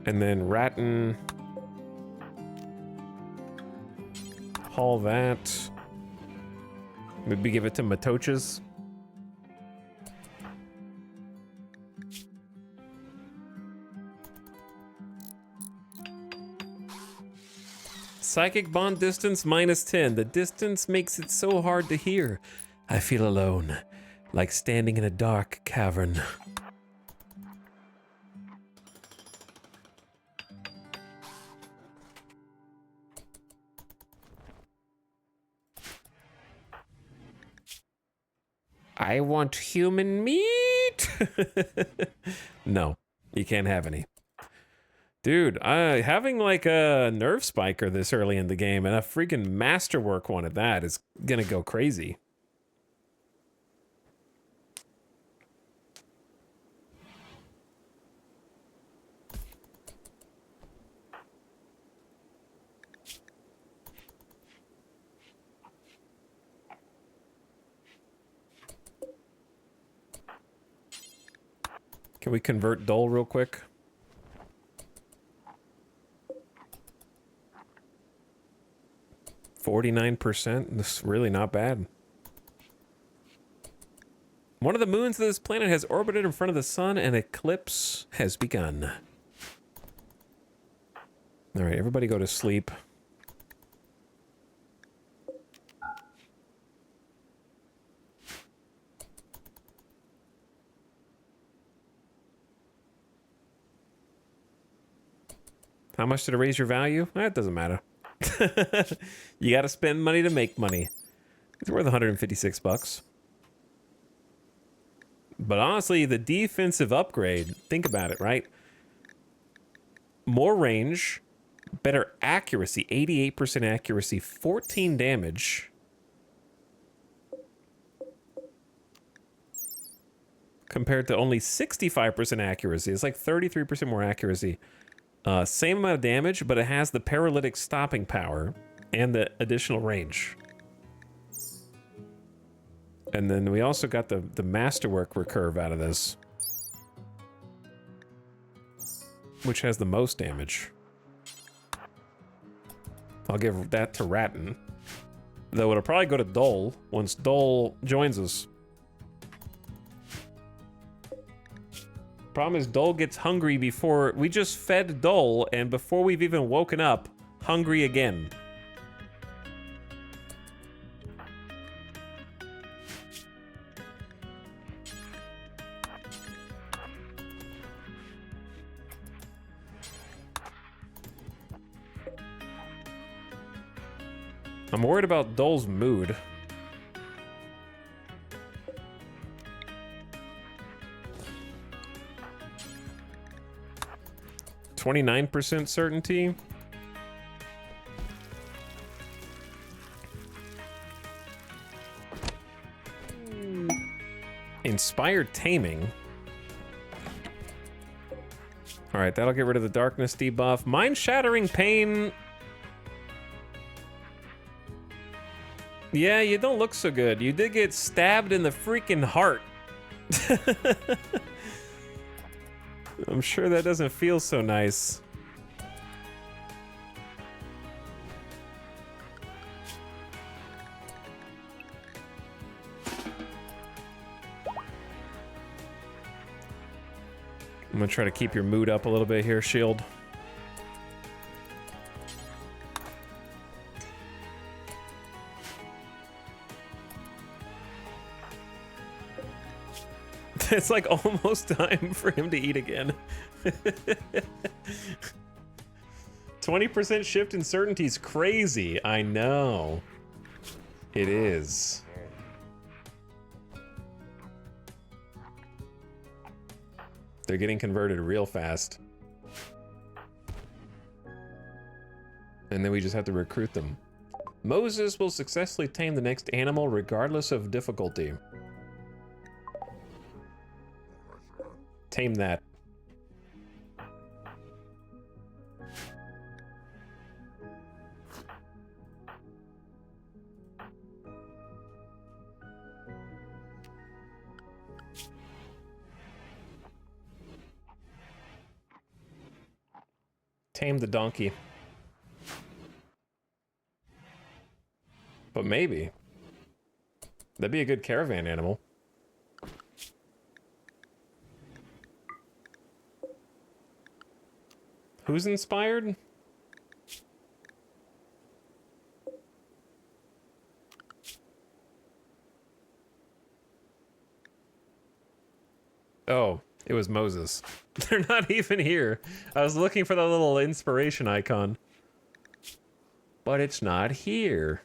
And then Ratton. Haul that. Maybe give it to Matochas. Psychic bond distance -10. The distance makes it so hard to hear. I feel alone, like standing in a dark cavern. I want human meat. No, you can't have any. Dude, having like a nerve spiker this early in the game and a freaking masterwork one at that is gonna go crazy. Can we convert Dole real quick? %. This is really not bad. One of the moons of this planet has orbited in front of the sun, and eclipse has begun. All right, everybody go to sleep. How much did it raise your value? That doesn't matter. You gotta spend money to make money. It's worth 156 bucks. But honestly, the defensive upgrade, think about it, right? More range, better accuracy, 88% accuracy, 14 damage. Compared to only 65% accuracy. It's like 33% more accuracy. Same amount of damage, but it has the paralytic stopping power and the additional range. And then we also got the masterwork recurve out of this, which has the most damage. I'll give that to Ratton. Though it'll probably go to Dole once Dole joins us. Problem is, Dole gets hungry before we just fed Dole, and before we've even woken up, hungry again. I'm worried about Dole's mood. 29% certainty. Inspired taming. All right, that'll get rid of the darkness debuff. Mind-shattering pain. Yeah, you don't look so good. You did get stabbed in the freaking heart. I'm sure that doesn't feel so nice. I'm gonna try to keep your mood up a little bit here, Shield. It's like almost time for him to eat again. 20% shift in certainty is crazy. I know. It is. They're getting converted real fast. And then we just have to recruit them. Moses will successfully tame the next animal regardless of difficulty. Tame that. Tame the donkey. But maybe. That'd be a good caravan animal. Who's inspired? Oh, it was Moses. They're not even here. I was looking for the little inspiration icon. But it's not here.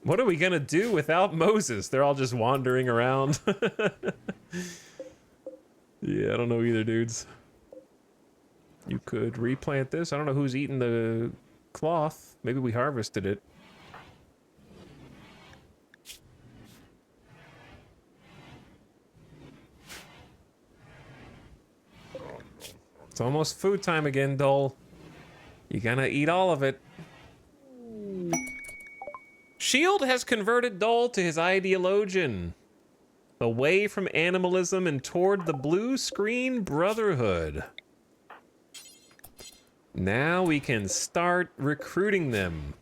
What are we gonna do without Moses? They're all just wandering around. Yeah, I don't know either, dudes. You could replant this. I don't know who's eating the cloth. Maybe we harvested it. It's almost food time again, Dole. You gonna eat all of it. Shield has converted Dole to his ideologian. Away from animalism and toward the blue screen brotherhood. Now we can start recruiting them.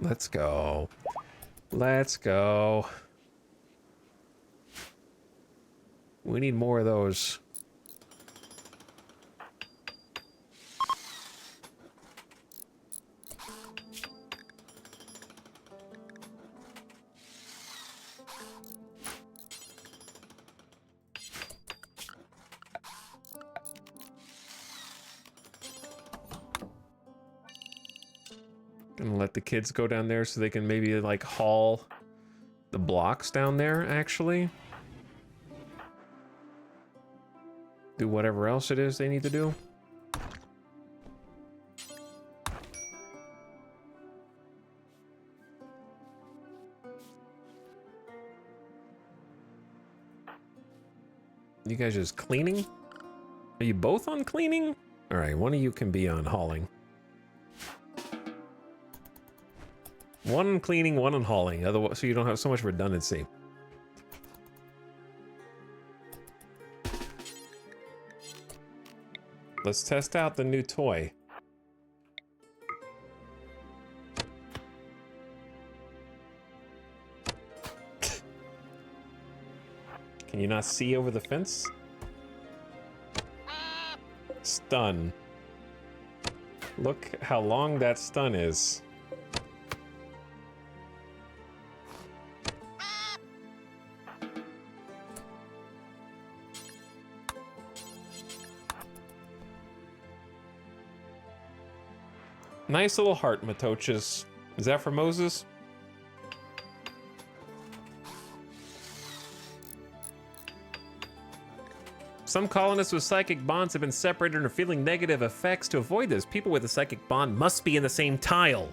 Let's go. Let's go. We need more of those. Gonna let the kids go down there so they can maybe like haul the blocks down there, actually. Do whatever else it is they need to do. You guys just cleaning? Are you both on cleaning? All right, one of you can be on hauling. One on cleaning, one on hauling, otherwise, so you don't have so much redundancy. Let's test out the new toy. Can you not see over the fence? Stun. Look how long that stun is. Nice little heart, Matochas. Is that for Moses? Some colonists with psychic bonds have been separated and are feeling negative effects. To avoid this, people with a psychic bond must be in the same tile.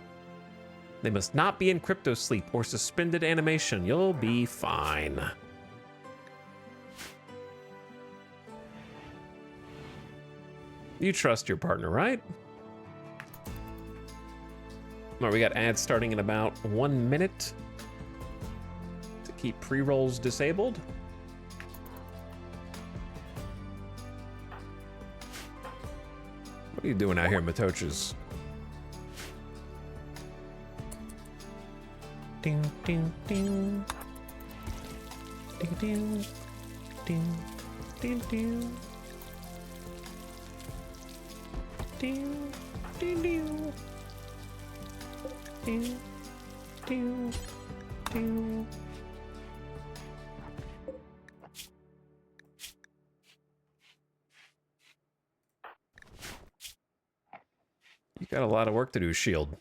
They must not be in crypto sleep or suspended animation. You'll be fine. You trust your partner, right? All right, we got ads starting in about 1 minute to keep pre-rolls disabled. What are you doing out here, Matochas? Ding, ding, ding. Ding, ding. Ding, ding, ding. Ding, ding, ding. Ding, ding, ding. You got a lot of work to do, Shield.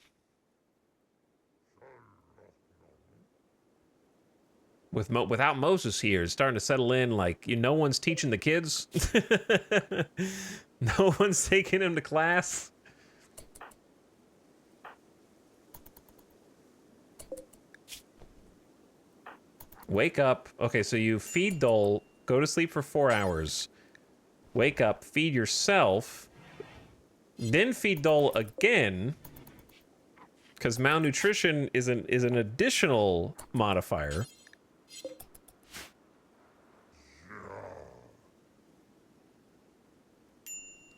Without Moses here, it's starting to settle in like no one's teaching the kids. No one's taking him to class. Wake up. Okay, so you feed Dole, go to sleep for 4 hours. Wake up, feed yourself, then feed Dole again, because malnutrition is an additional modifier.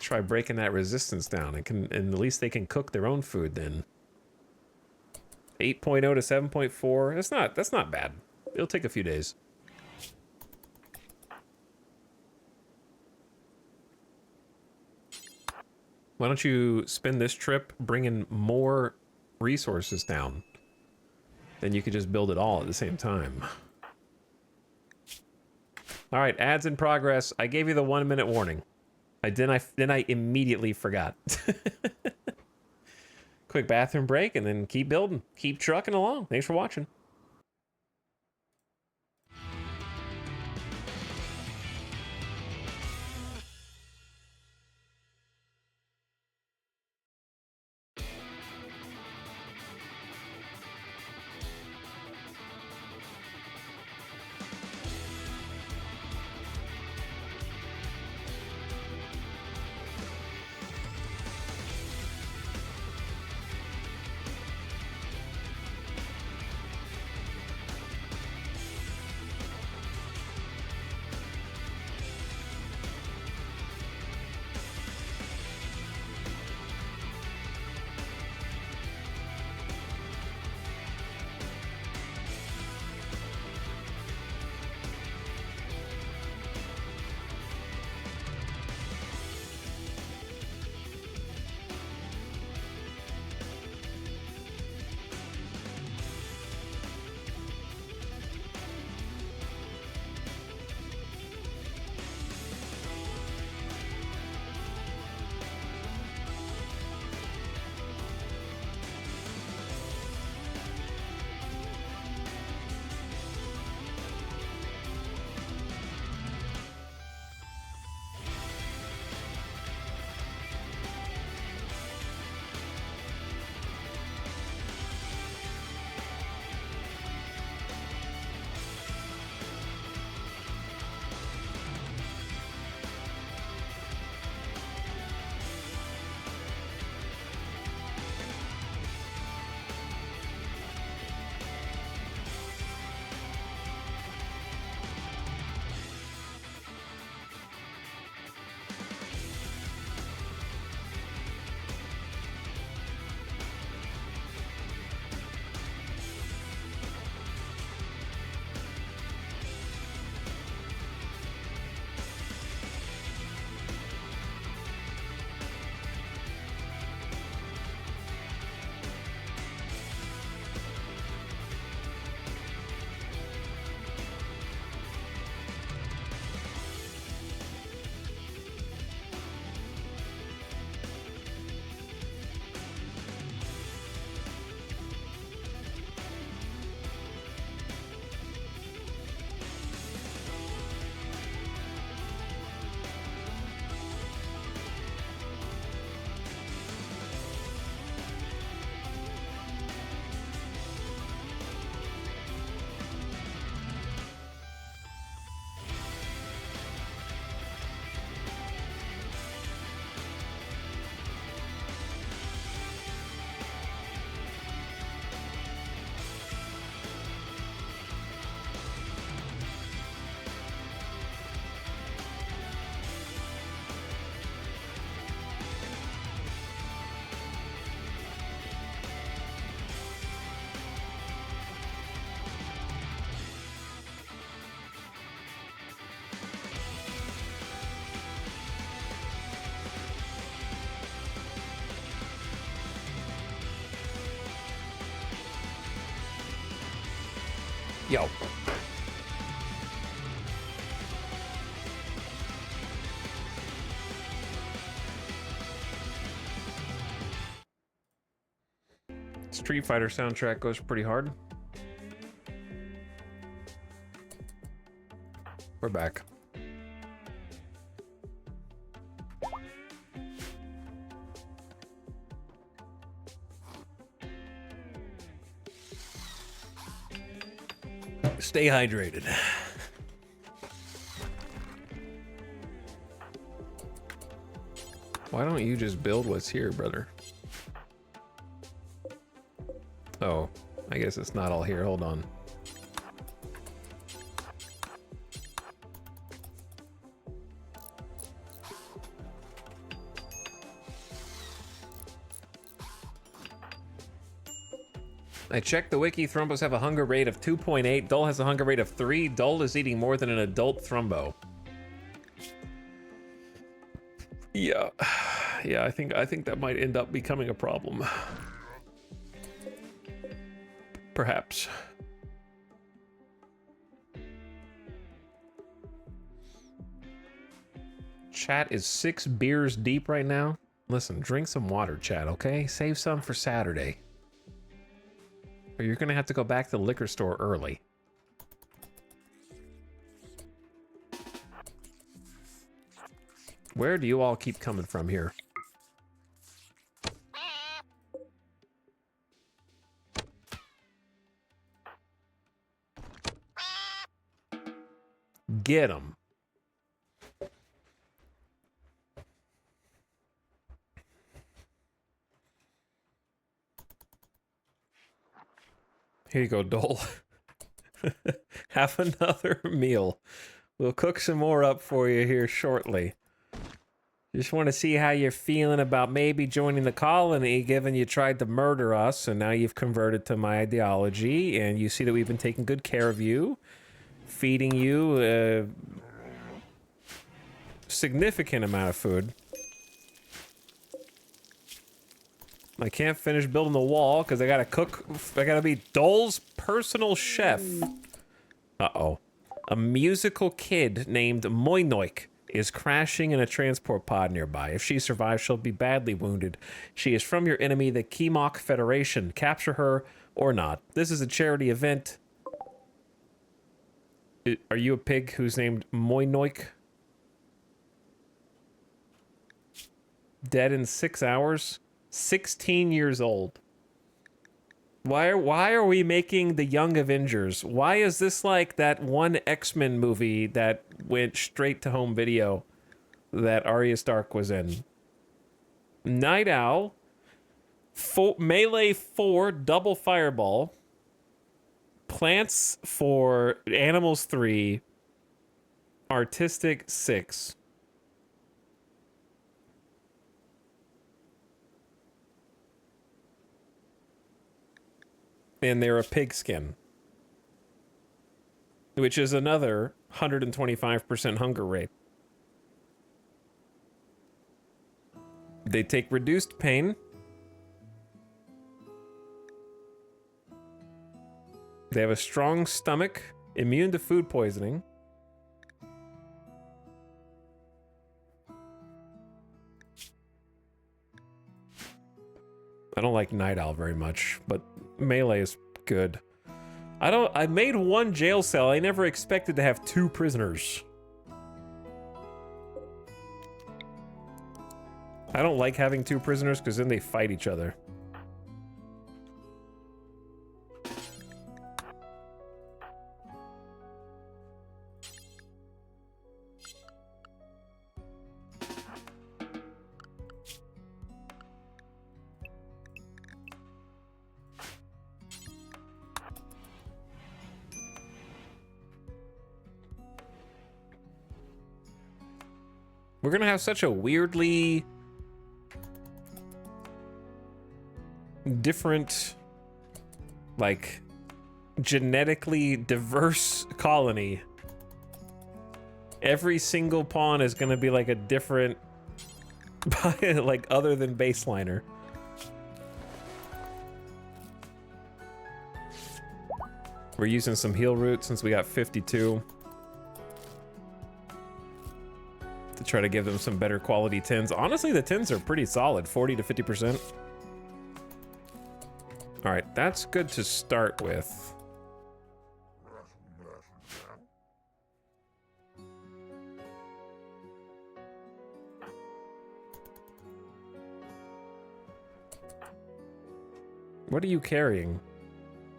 Try breaking that resistance down, and at least they can cook their own food then. 8.0 to 7.4. That's not bad. It'll take a few days. Why don't you spend this trip bringing more resources down? Then you could just build it all at the same time. All right, ads in progress. I gave you the 1 minute warning. Then I immediately forgot. Quick bathroom break and then keep building. Keep trucking along. Thanks for watching. Yo. Street Fighter soundtrack goes pretty hard. We're back. Stay hydrated. Why don't you just build what's here, brother? Oh, I guess it's not all here. Hold on. I checked the wiki. Thrumbos have a hunger rate of 2.8. Dole has a hunger rate of 3. Dole is eating more than an adult Thrumbo. Yeah. Yeah, I think that might end up becoming a problem. Perhaps. Chat is 6 beers deep right now. Listen, drink some water, chat, okay? Save some for Saturday. Or you're gonna have to go back to the liquor store early. Where do you all keep coming from here? Get 'em. Here you go, Dole. Have another meal. We'll cook some more up for you here shortly. Just want to see how you're feeling about maybe joining the colony, given you tried to murder us, and now you've converted to my ideology, and you see that we've been taking good care of you, feeding you a significant amount of food. I can't finish building the wall because I gotta cook. I gotta be Dole's personal chef. Uh-oh. A musical kid named Moinoik is crashing in a transport pod nearby. If she survives, she'll be badly wounded. She is from your enemy, the Kimok Federation. Capture her or not. This is a charity event. Are you a pig who's named Moinoik? Dead in 6 hours? 16 years old. Why are we making the Young Avengers? Why is this like that one X-Men movie that went straight to home video that Arya Stark was in? Night Owl, Melee 4, Double Fireball, Plants 4, Animals 3, Artistic 6. And they're a pigskin, which is another 125% hunger rate. They take reduced pain. They have a strong stomach, immune to food poisoning. I don't like Night Owl very much, but Melee is good. I made one jail cell. I never expected to have 2 prisoners. I don't like having 2 prisoners because then they fight each other. We're gonna have such a weirdly different, like, genetically diverse colony. Every single pawn is gonna be like a different, like, other than baseliner. We're using some heal root since we got 52. To try to give them some better quality tins. Honestly, the tins are pretty solid, 40 to 50%. All right, that's good to start with. What are you carrying?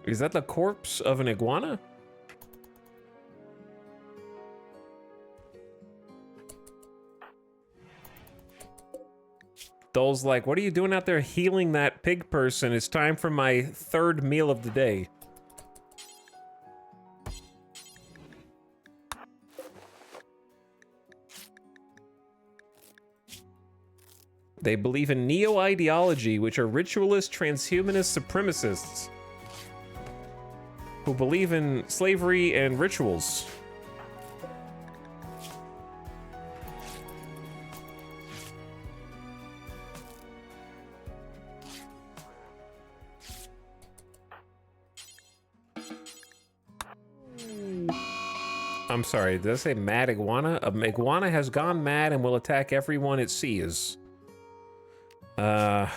Is that the corpse of an iguana? Dole's like, what are you doing out there healing that pig person? It's time for my 3rd meal of the day. They believe in neo-ideology, which are ritualist, transhumanist supremacists. who believe in slavery and rituals. I'm sorry, did I say mad iguana? An iguana has gone mad and will attack everyone it sees. Okay,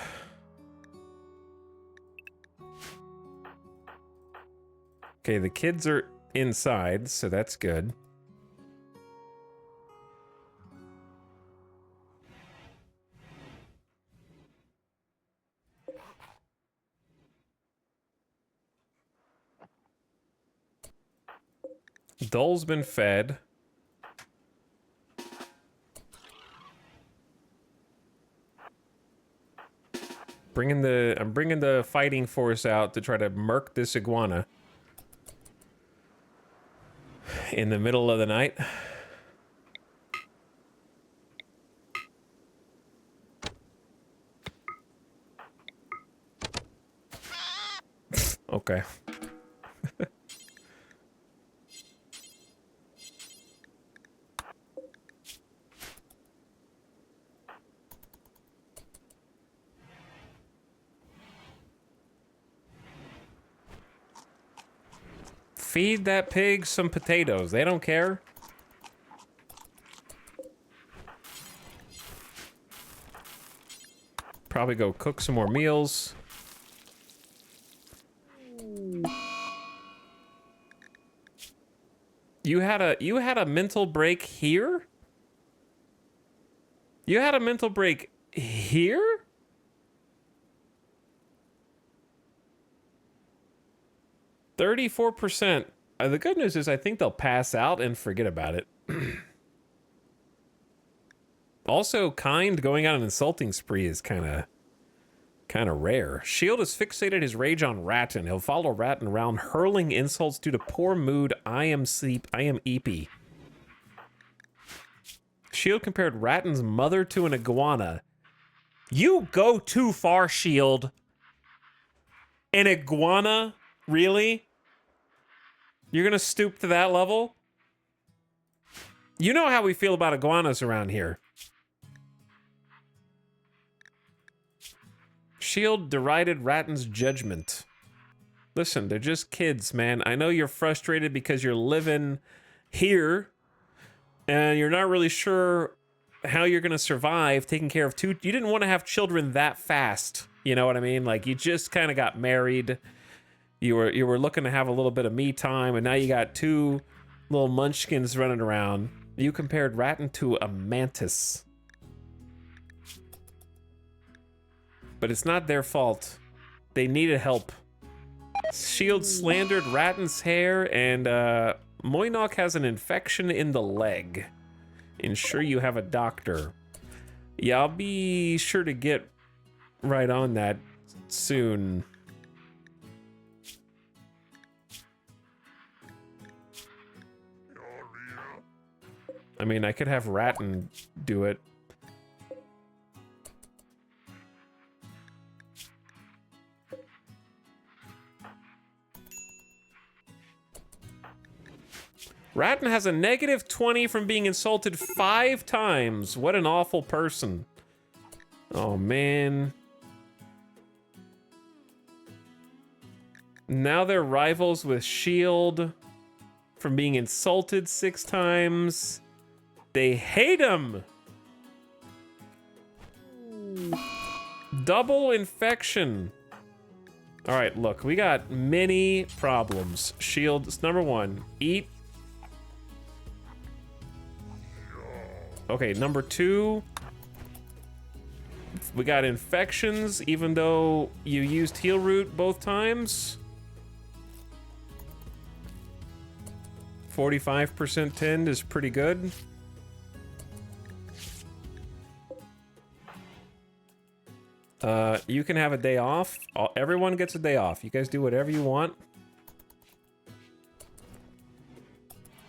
the kids are inside, so that's good. Dole's been fed. I'm bringing the fighting force out to try to murk this iguana in the middle of the night. Okay. Feed that pig some potatoes. They don't care. Probably go cook some more meals. You had a mental break here? You had a mental break here? %34%. The good news is I think they'll pass out and forget about it. Also, Kind going on an insulting spree is kind of rare. Shield has fixated his rage on Ratton. He'll follow Ratton around, hurling insults due to poor mood. I am Eepy. Shield compared Ratton's mother to an iguana. You go too far, Shield. An iguana? Really? You're gonna stoop to that level? You know how we feel about iguanas around here. Shield derided Ratton's judgment. Listen, they're just kids, man. I know you're frustrated because you're living here and you're not really sure how you're gonna survive taking care of two. You didn't want to have children that fast. You know what I mean? Like, you just kind of got married. You were looking to have a little bit of me time, and now you got two little munchkins running around. You compared Ratton to a mantis. But it's not their fault. They needed help. Shield slandered Ratton's hair, and Moynok has an infection in the leg. Ensure you have a doctor. Yeah, I'll be sure to get right on that soon. I mean, I could have Ratton do it. Ratton has a -20 from being insulted 5 times. What an awful person. Oh, man. Now they're rivals with Shield from being insulted 6 times. They hate him. Double infection. All right, look, we got many problems. Shield, number 1, eat. Okay, number 2, we got infections, even though you used heal root both times. 45% tend is pretty good. You can have a day off. Everyone gets a day off. You guys do whatever you want.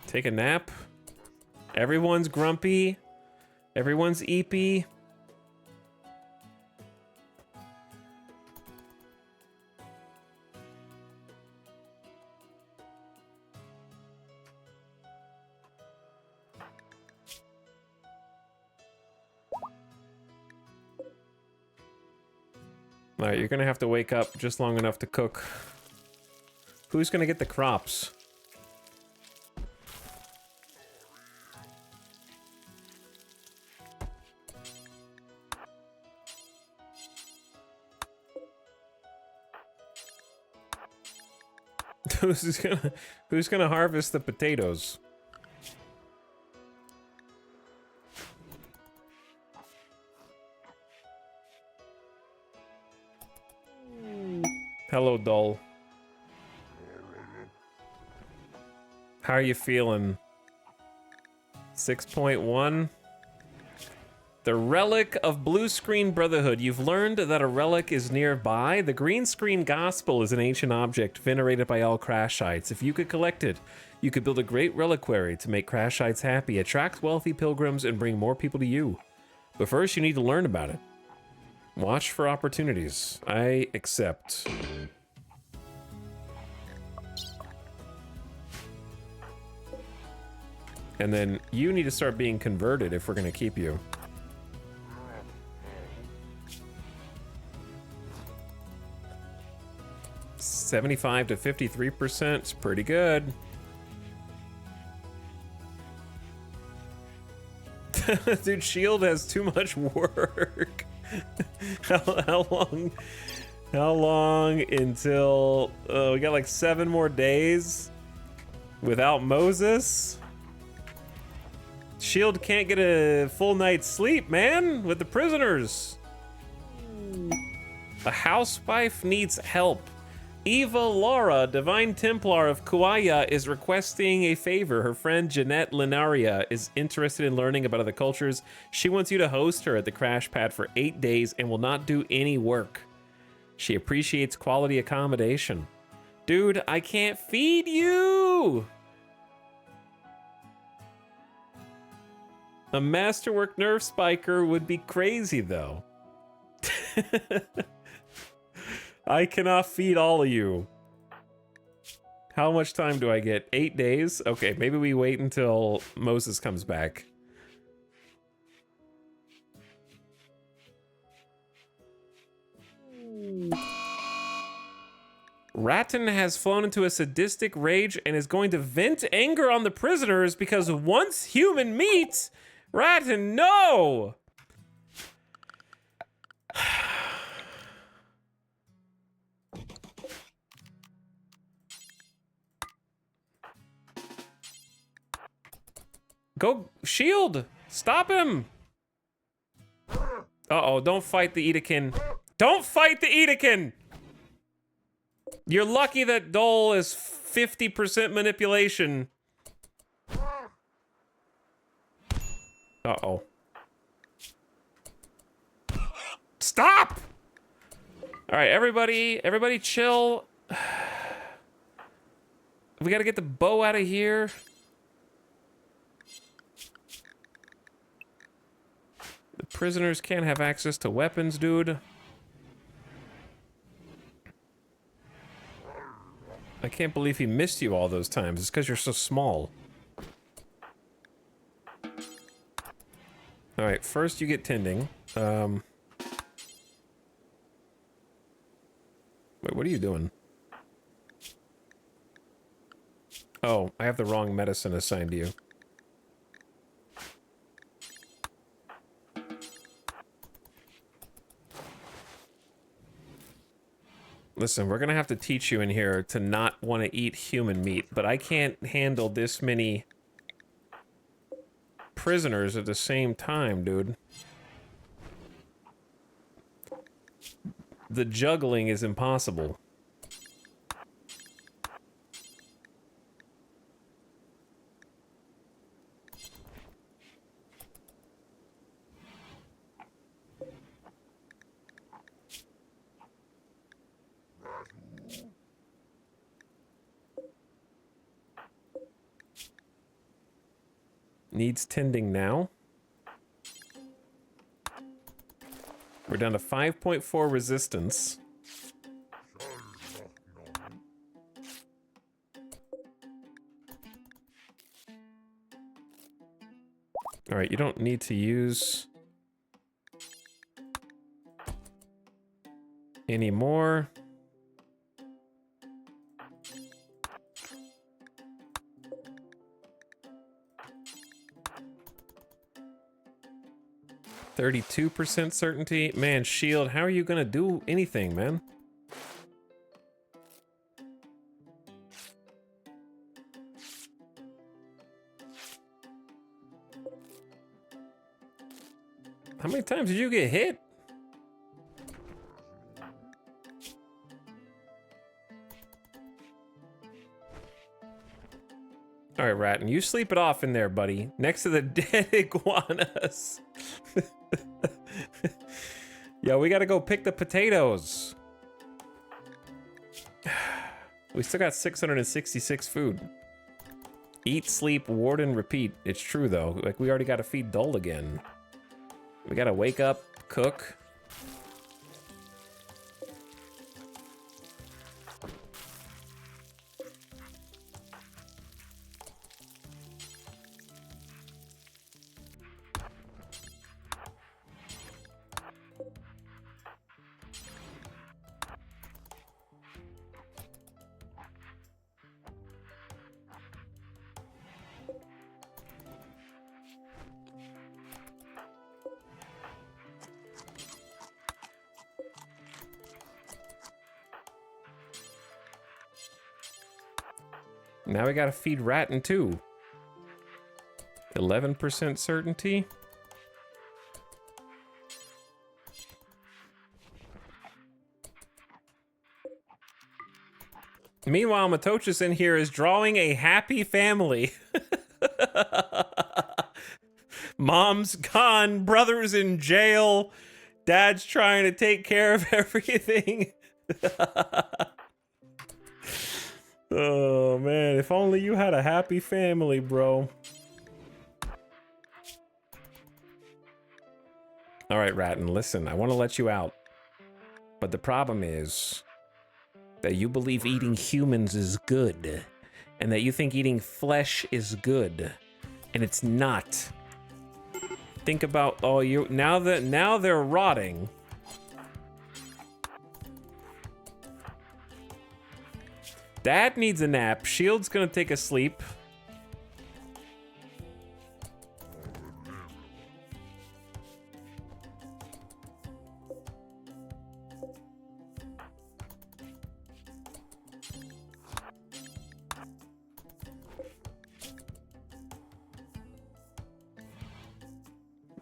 Take a nap. Everyone's grumpy. Everyone's eepy. All right, you're gonna have to wake up just long enough to cook. Who's gonna get the crops? Who's gonna harvest the potatoes? Hello, doll. How are you feeling? 6.1? The Relic of Blue Screen Brotherhood. You've learned that a relic is nearby. The Green Screen Gospel is an ancient object venerated by all Crashites. If you could collect it, you could build a great reliquary to make Crashites happy, attract wealthy pilgrims, and bring more people to you. But first, you need to learn about it. Watch for opportunities. I accept. And then you need to start being converted if we're going to keep you. $75 to 53% is pretty good. Dude, Shield has too much work. How long until we got like 7 more days without Moses? Shield can't get a full night's sleep, man, with the prisoners. A housewife needs help. Eva Laura, Divine Templar of Kuaya, is requesting a favor. Her friend Jeanette Linaria is interested in learning about other cultures. She wants you to host her at the crash pad for 8 days and will not do any work. She appreciates quality accommodation. Dude, I can't feed you! A Masterwork Nerf Spiker would be crazy, though. I cannot feed all of you. How much time do I get? 8 days? Okay, maybe we wait until Moses comes back. Ratton has flown into a sadistic rage and is going to vent anger on the prisoners because once human meat... Ratton, no! Go, Shield! Stop him! Uh-oh, don't fight the Edekin. Don't fight the Edekin! You're lucky that Dole is 50% manipulation. Uh-oh. Stop! Alright, everybody chill. We gotta get the bow out of here. The prisoners can't have access to weapons, dude. I can't believe he missed you all those times. It's because you're so small. Alright, first you get tending. Wait, what are you doing? Oh, I have the wrong medicine assigned to you. Listen, we're gonna have to teach you in here to not want to eat human meat, but I can't handle this many prisoners at the same time, dude. The juggling is impossible. Needs tending now. We're down to 5.4 resistance. All right, you don't need to use Any more? %32% certainty. Man, Shield, how are you gonna do anything, man? How many times did you get hit? All right, Ratton, you sleep it off in there, buddy. Next to the dead iguanas. Yo, we gotta go pick the potatoes. We still got 666 food. Eat, sleep, ward, and repeat. It's true, though. Like, we already gotta feed Dole again. We gotta wake up, cook. Now we gotta feed Ratton too. 11% certainty. Meanwhile, Matochis in here is drawing a happy family. Mom's gone, brother's in jail, dad's trying to take care of everything. Oh man, if only you had a happy family, bro. All right, Ratton, listen, I want to let you out. But the problem is that you believe eating humans is good, and that you think eating flesh is good, and it's not. Think about now they're rotting. Dad needs a nap. Shield's gonna take a sleep.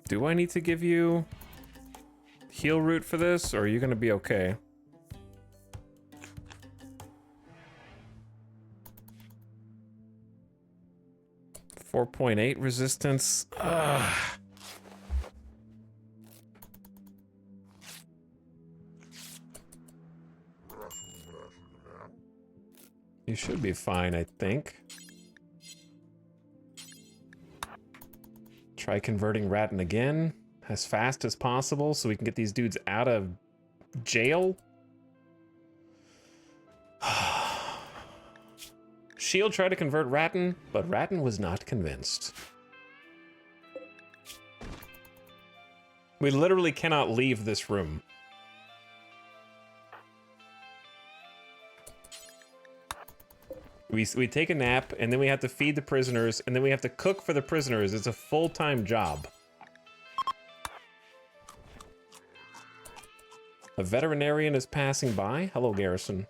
Do I need to give you heal root for this, or are you gonna be okay? .8 resistance. Ugh. You should be fine, I think. Try converting Ratton again as fast as possible so we can get these dudes out of jail. Shield tried to convert Ratton, but Ratton was not convinced. We literally cannot leave this room. We take a nap, and then we have to feed the prisoners, and then we have to cook for the prisoners. It's a full-time job. A veterinarian is passing by. Hello, Garrison.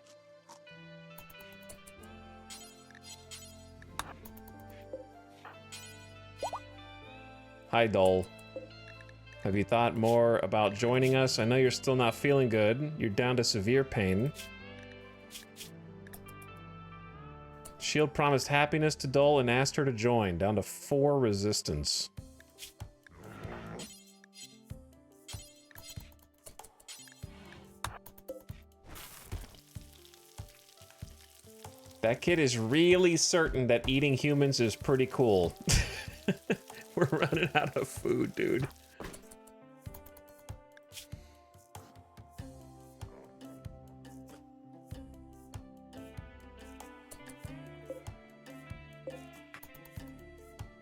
Hi, Dole. Have you thought more about joining us? I know you're still not feeling good. You're down to severe pain. Shield promised happiness to Dole and asked her to join. Down to 4 resistance. That kid is really certain that eating humans is pretty cool. We're running out of food, dude.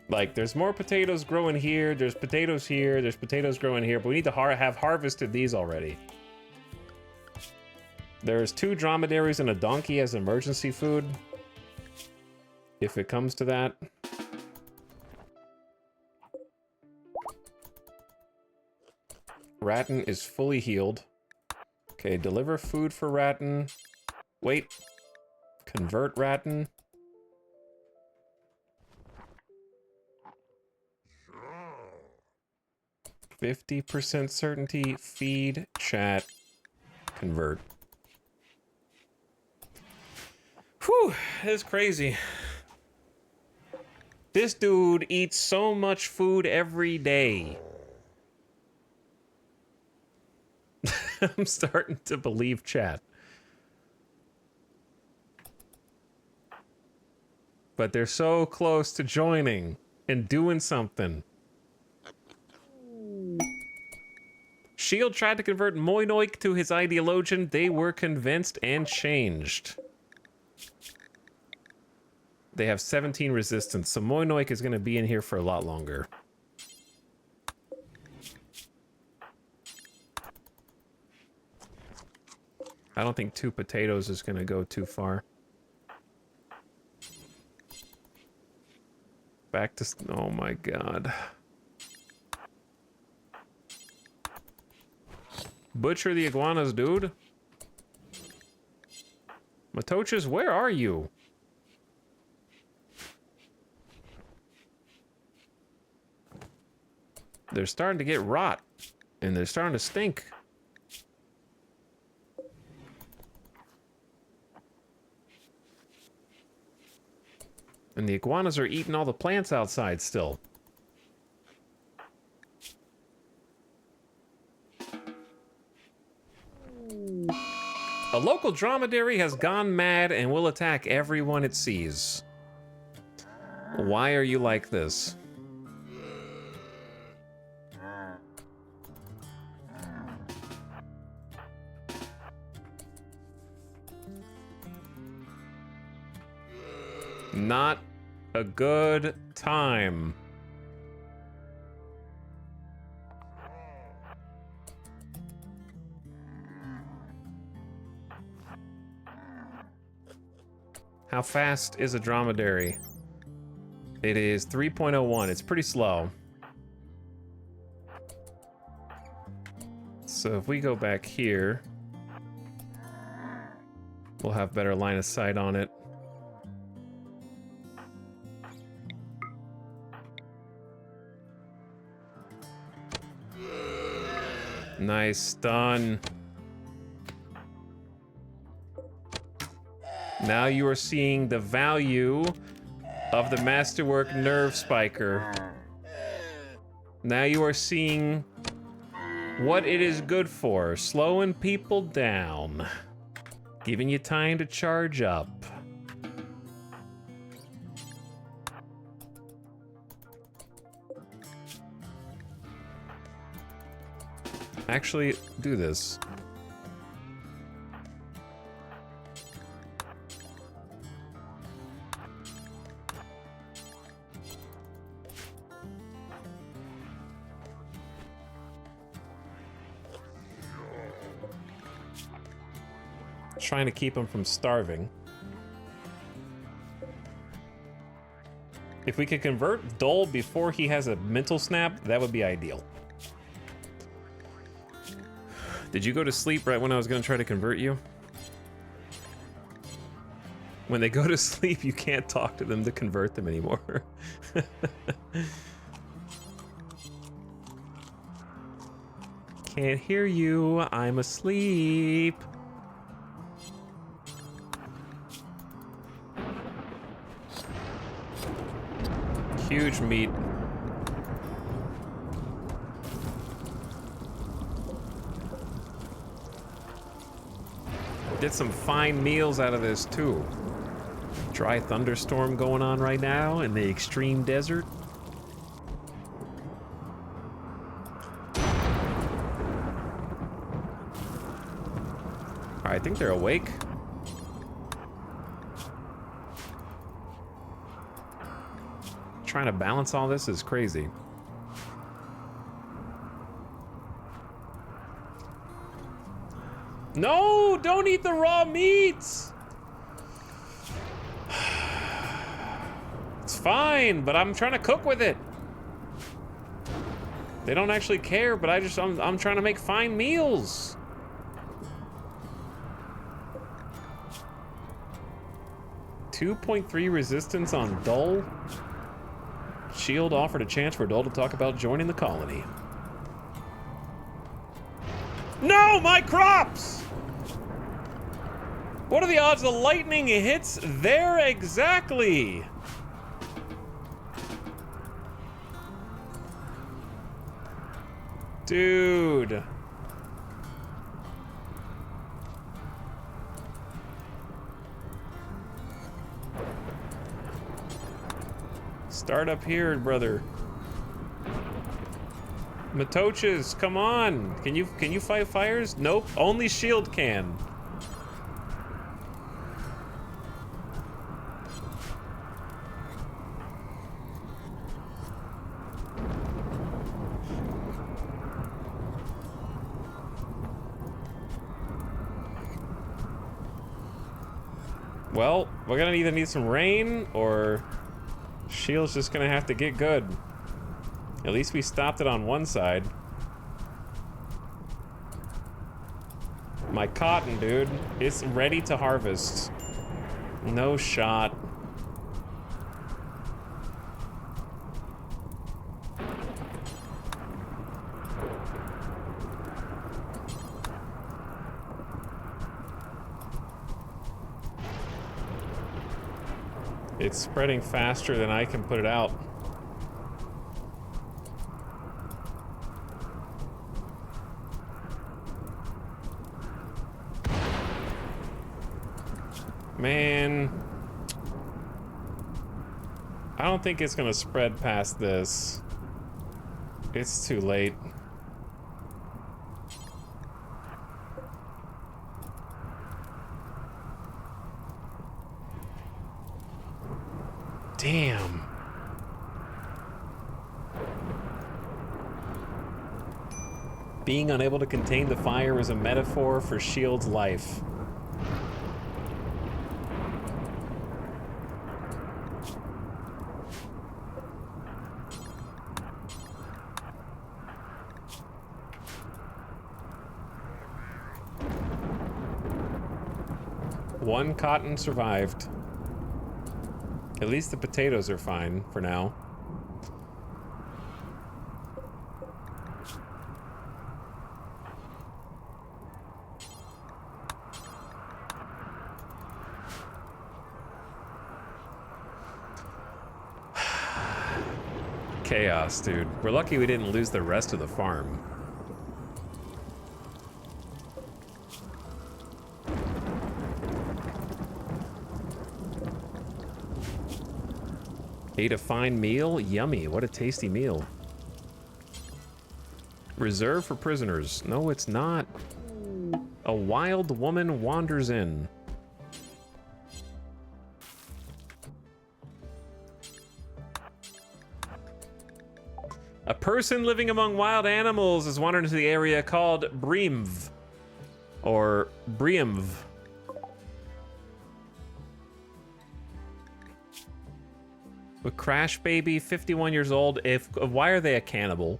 Like, there's more potatoes growing here, there's potatoes here, there's potatoes growing here, but we need to have harvested these already. There's 2 dromedaries and a donkey as emergency food. If it comes to that. Ratton is fully healed. Okay, deliver food for Ratton. Wait. Convert Ratton. %50 certainty. Feed. Chat. Convert. Whew, that's crazy. This dude eats so much food every day. I'm starting to believe chat. But they're so close to joining and doing something. Shield tried to convert Moinoik to his ideologian. They were convinced and changed. They have 17 resistance, so Moinoik is going to be in here for a lot longer. I don't think 2 potatoes is going to go too far. Back to... Oh my god. Butcher the iguanas, dude. Matochas, where are you? They're starting to get rot. And they're starting to stink. And the iguanas are eating all the plants outside still. A local dromedary has gone mad and will attack everyone it sees. Why are you like this? Not a good time. How fast is a dromedary? It is 3.01. It's pretty slow. So if we go back here, we'll have better line of sight on it. Nice stun. Now you are seeing the value of the Masterwork Nerve Spiker. Now you are seeing what it is good for. Slowing people down. Giving you time to charge up. Actually, do this. Trying to keep him from starving. If we could convert Dole before he has a mental snap, that would be ideal. Did you go to sleep right when I was going to try to convert you? When they go to sleep, you can't talk to them to convert them anymore. Can't hear you. I'm asleep. Huge meat. Get some fine meals out of this too. Dry thunderstorm going on right now in the extreme desert. Alright, I think they're awake. Trying to balance all this is crazy. No, don't eat the raw meats. It's fine, but I'm trying to cook with it. They don't actually care, but I'm trying to make fine meals. .3 resistance on Dull. Shield offered a chance for Dull to talk about joining the colony. No, my crops! What are the odds the lightning hits there exactly? Dude. Start up here, brother. Matoches, come on. Can you fight fires? Nope, only shield can. Well, we're gonna either need some rain or shield's just gonna have to get good. At least we stopped it on one side. My cotton, dude, it's ready to harvest. No shot. It's spreading faster than I can put it out. Man, I don't think it's gonna spread past this. It's too late. Damn. Being unable to contain the fire is a metaphor for Shield's life. One cotton survived. At least the potatoes are fine for now. Chaos, dude. We're lucky we didn't lose the rest of the farm. Ate a fine meal? Yummy. What a tasty meal. Reserved for prisoners. No, it's not. A wild woman wanders in. A person living among wild animals is wandering into the area called Breamv. Or Breamv. A crash baby, 51 years old. Why are they a cannibal?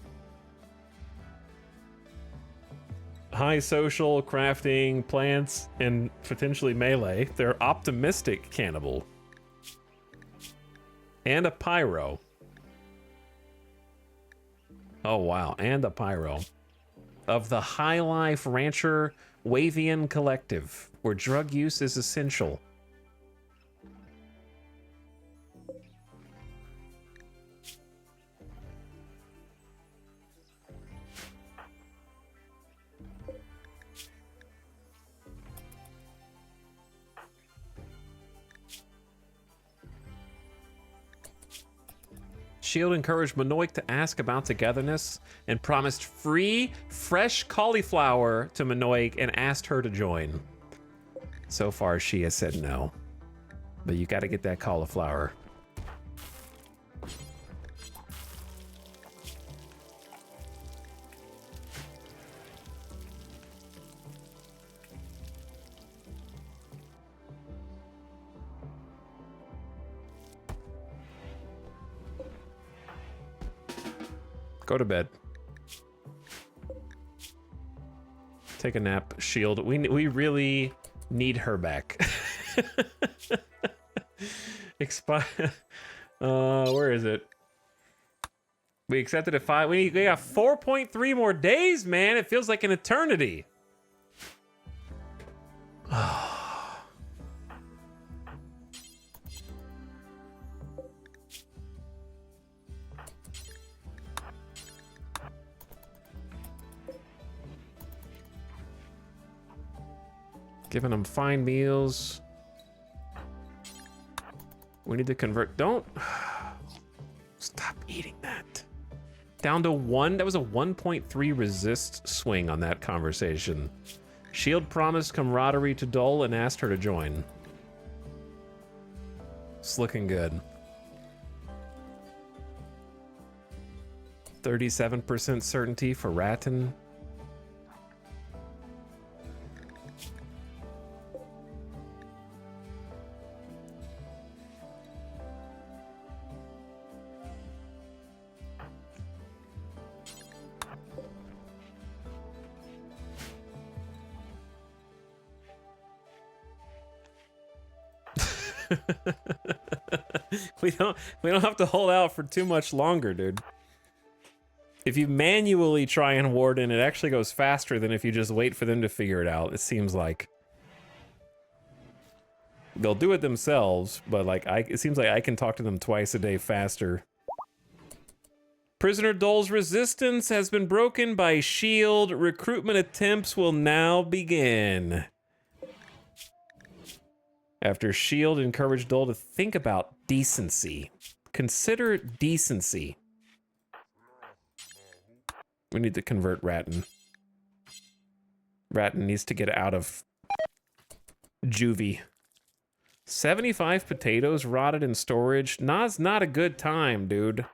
High social, crafting, plants, and potentially melee. They're optimistic cannibal. And a pyro. Oh wow, and a pyro. Of the High Life Rancher Wavian Collective, where drug use is essential. Shield encouraged Minoik to ask about togetherness and promised free, fresh cauliflower to Minoik and asked her to join. So far, she has said no. But you gotta get that cauliflower. Go to bed. Take a nap, Shield. We really need her back. Expire. Where is it? We accepted at 5. We got 4.3 more days, man. It feels like an eternity. Giving them fine meals. We need to convert. Don't stop eating that. Down to 1. That was a 1.3 resist swing on that conversation. Shield promised camaraderie to Dole and asked her to join. It's looking good. 37% certainty for Ratton. we don't have to hold out for too much longer, dude. If you manually try and ward in, it actually goes faster than if you just wait for them to figure it out. It seems like they'll do it themselves, but like it seems like I can talk to them twice a day faster. Prisoner Dole's resistance has been broken by Shield. Recruitment attempts will now begin. After Shield encouraged Dole to think about decency. Consider decency. We need to convert Ratton. Ratton needs to get out of juvie. 75 potatoes rotted in storage. Now's not a good time, dude.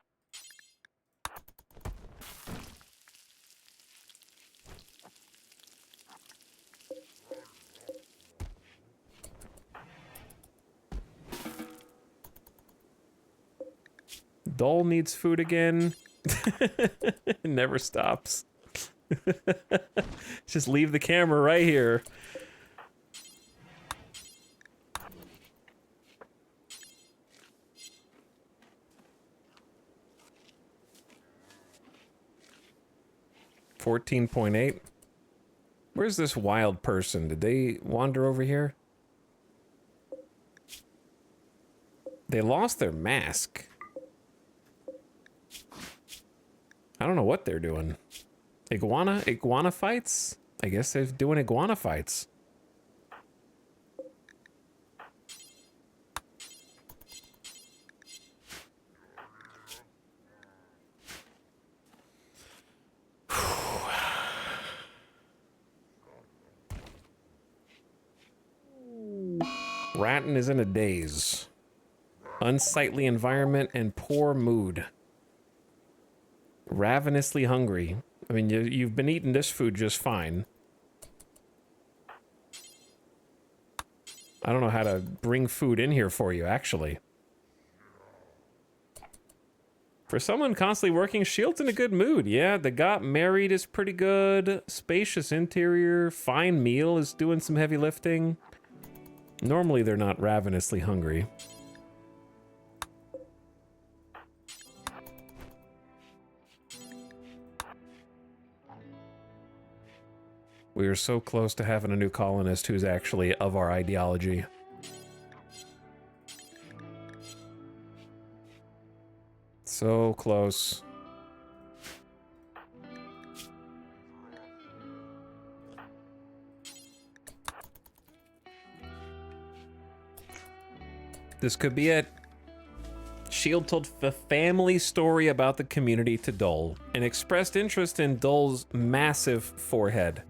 Dole needs food again. It never stops. Just leave the camera right here. $14.8. Where's this wild person? Did they wander over here? They lost their mask. I don't know what they're doing. Iguana fights? I guess they're doing iguana fights. Ratton is in a daze. Unsightly environment and poor mood. Ravenously hungry. I mean, you've been eating this food just fine. I don't know how to bring food in here for you, actually. For someone constantly working, Shield's in a good mood. Yeah, the got married is pretty good. Spacious interior. Fine meal is doing some heavy lifting. Normally, they're not ravenously hungry. We are so close to having a new colonist who's actually of our ideology. So close. This could be it. Shield told the family story about the community to Dole and expressed interest in Dole's massive forehead.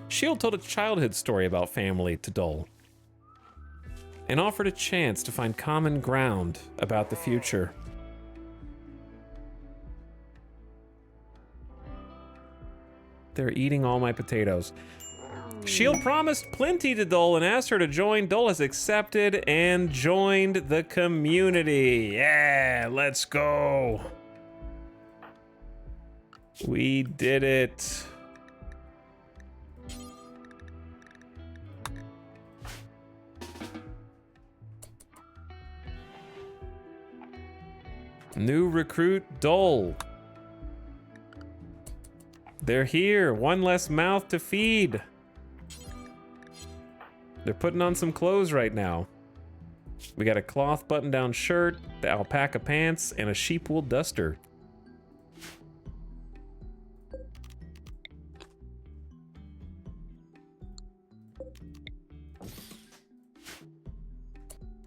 Shield told a childhood story about family to Dole and offered a chance to find common ground about the future. They're eating all my potatoes. Shield promised plenty to Dole and asked her to join. Dole has accepted and joined the community. Yeah, let's go. We did it. New recruit Dole. They're here. One less mouth to feed. They're putting on some clothes right now. We got a cloth button-down shirt, the alpaca pants, and a sheep wool duster.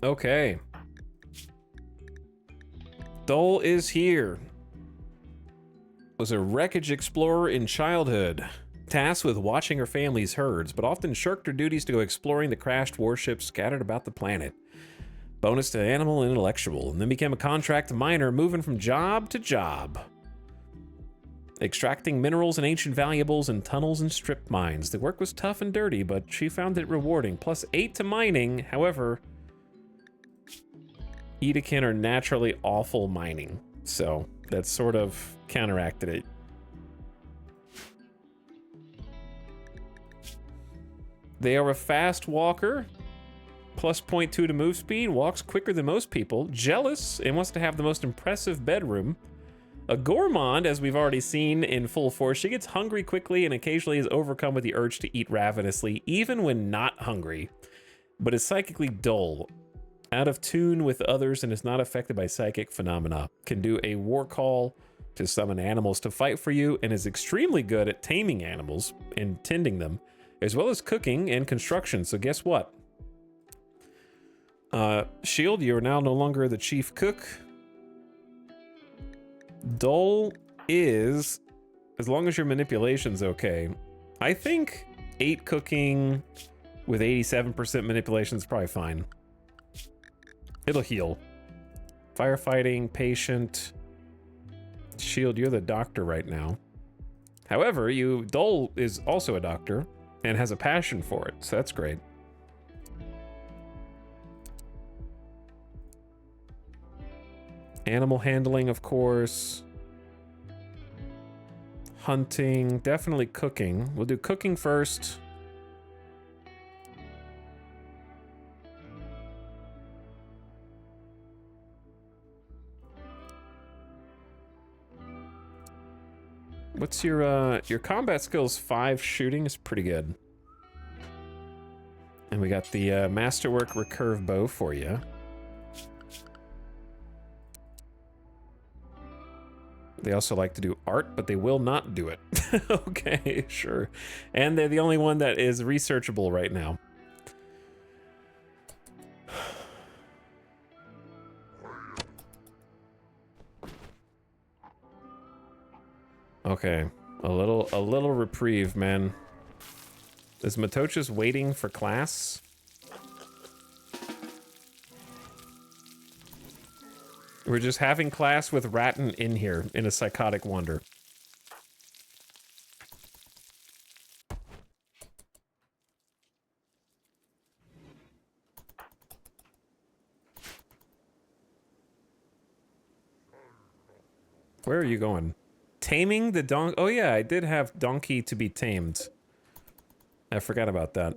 Okay. Dole is here. Was a wreckage explorer in childhood, tasked with watching her family's herds, but often shirked her duties to go exploring the crashed warships scattered about the planet. Bonus to animal and intellectual, and then became a contract miner, moving from job to job. Extracting minerals and ancient valuables in tunnels and strip mines. The work was tough and dirty, but she found it rewarding. Plus 8 to mining, however, Edekin are naturally awful mining, so that sort of counteracted it. They are a fast walker, plus 0.2 to move speed, walks quicker than most people, jealous, and wants to have the most impressive bedroom. A gourmand, as we've already seen in full force, she gets hungry quickly and occasionally is overcome with the urge to eat ravenously, even when not hungry, but is psychically dull, out of tune with others, and is not affected by psychic phenomena. Can do a war call to summon animals to fight for you, and is extremely good at taming animals and tending them, as well as cooking and construction. So guess what? Shield, you are now no longer the chief cook. Dole is, as long as your manipulation's okay, I think 8 cooking with 87% manipulation is probably fine. It'll heal. Firefighting, patient. Shield, you're the doctor right now. However, Dole is also a doctor and has a passion for it, so that's great. Animal handling, of course. Hunting, definitely cooking. We'll do cooking first. What's your combat skills? 5 shooting is pretty good. And we got the masterwork recurve bow for you. They also like to do art, but they will not do it. Okay, sure. And they're the only one that is researchable right now. Okay, a little reprieve, man. Is Matocha's waiting for class? We're just having class with Ratton in here in a psychotic wonder. Where are you going? Taming the donkey. Oh yeah, I did have donkey to be tamed. I forgot about that.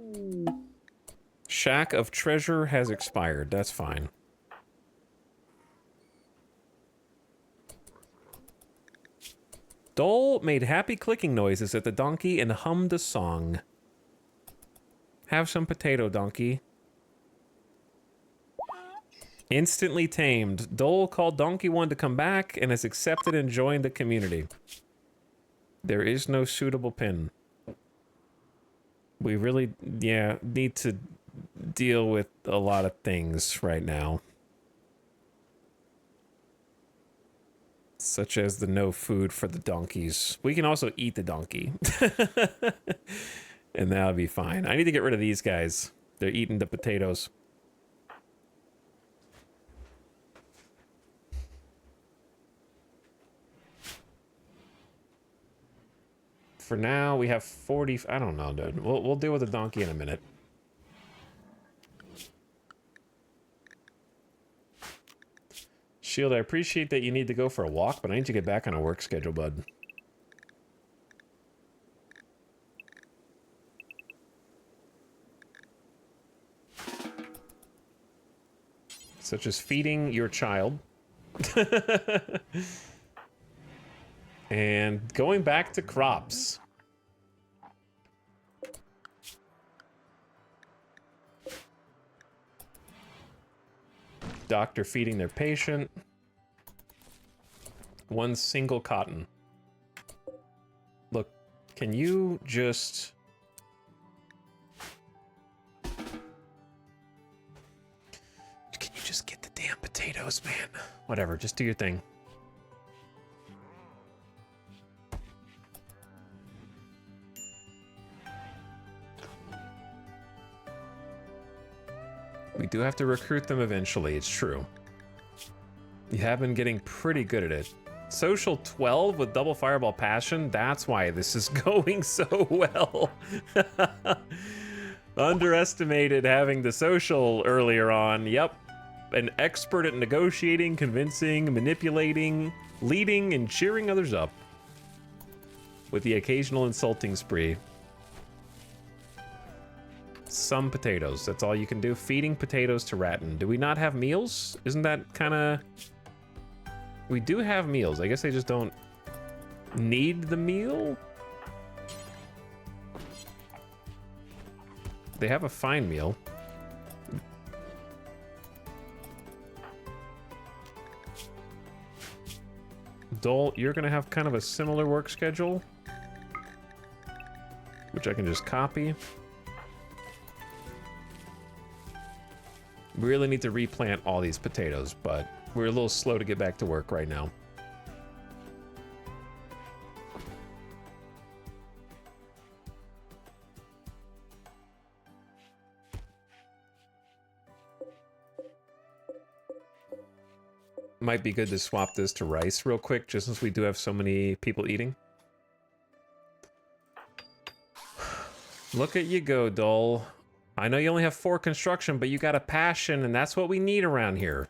Shack of treasure has expired. That's fine. Dole made happy clicking noises at the donkey and hummed a song. Have some potato, donkey. Instantly tamed. Dole called Donkey 1 to come back and has accepted and joined the community. There is no suitable pin. We really, yeah, need to deal with a lot of things right now. Such as the no food for the donkeys. We can also eat the donkey. And that'll be fine. I need to get rid of these guys. They're eating the potatoes. For now, we have 40... I don't know, dude. We'll deal with the donkey in a minute. Shield, I appreciate that you need to go for a walk, but I need to get back on a work schedule, bud. such as feeding your child. And going back to crops. Doctor feeding their patient. One single cotton. Look, can you just... Can you just get the damn potatoes, man? Whatever, just do your thing. We do have to recruit them eventually, it's true. You have been getting pretty good at it. Social 12 with double fireball passion, that's why this is going so well. Underestimated having the social earlier on, yep. An expert at negotiating, convincing, manipulating, leading, and cheering others up. With the occasional insulting spree. Some potatoes, that's all you can do. Feeding potatoes to Ratton. Do we not have meals? Isn't that kind of... We do have meals. I guess they just don't need the meal? They have a fine meal. Dole, you're gonna have kind of a similar work schedule, which I can just copy. We really need to replant all these potatoes, but we're a little slow to get back to work right now. Might be good to swap this to rice real quick, just since we do have so many people eating. Look at you go, Dole. I know you only have 4 construction, but you got a passion, and that's what we need around here.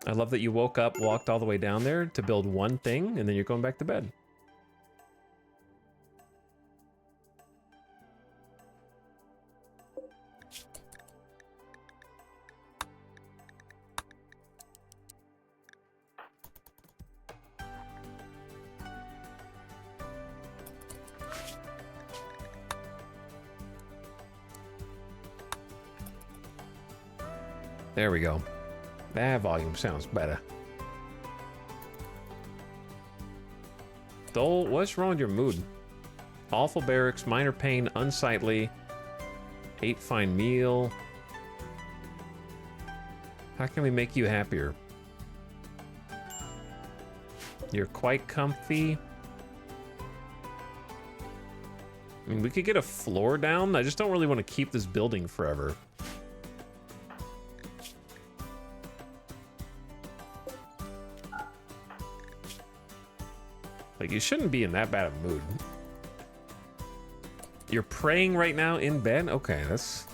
I love that you woke up, walked all the way down there to build one thing, and then you're going back to bed. There we go. That volume sounds better. Dole, what's wrong with your mood? Awful barracks, minor pain, unsightly. 8 fine meal. How can we make you happier? You're quite comfy. I mean, we could get a floor down. I just don't really want to keep this building forever. Like, you shouldn't be in that bad of a mood. You're praying right now in bed? Okay, that's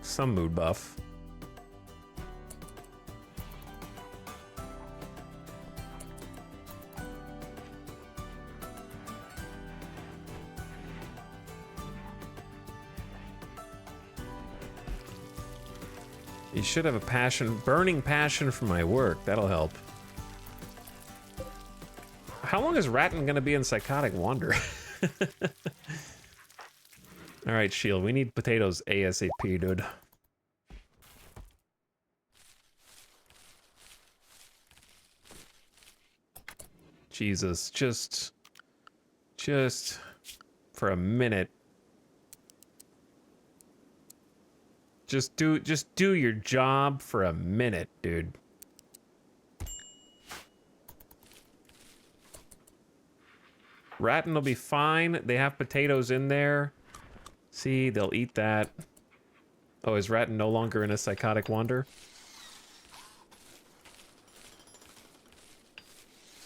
some mood buff. You should have a passion, burning passion for my work. That'll help. How long is Ratton gonna be in Psychotic Wander? All right, Shield, we need potatoes ASAP, dude. Jesus, just for a minute. Just do your job for a minute, dude. Ratton will be fine. They have potatoes in there. See, they'll eat that. Oh, is Ratton no longer in a psychotic wander?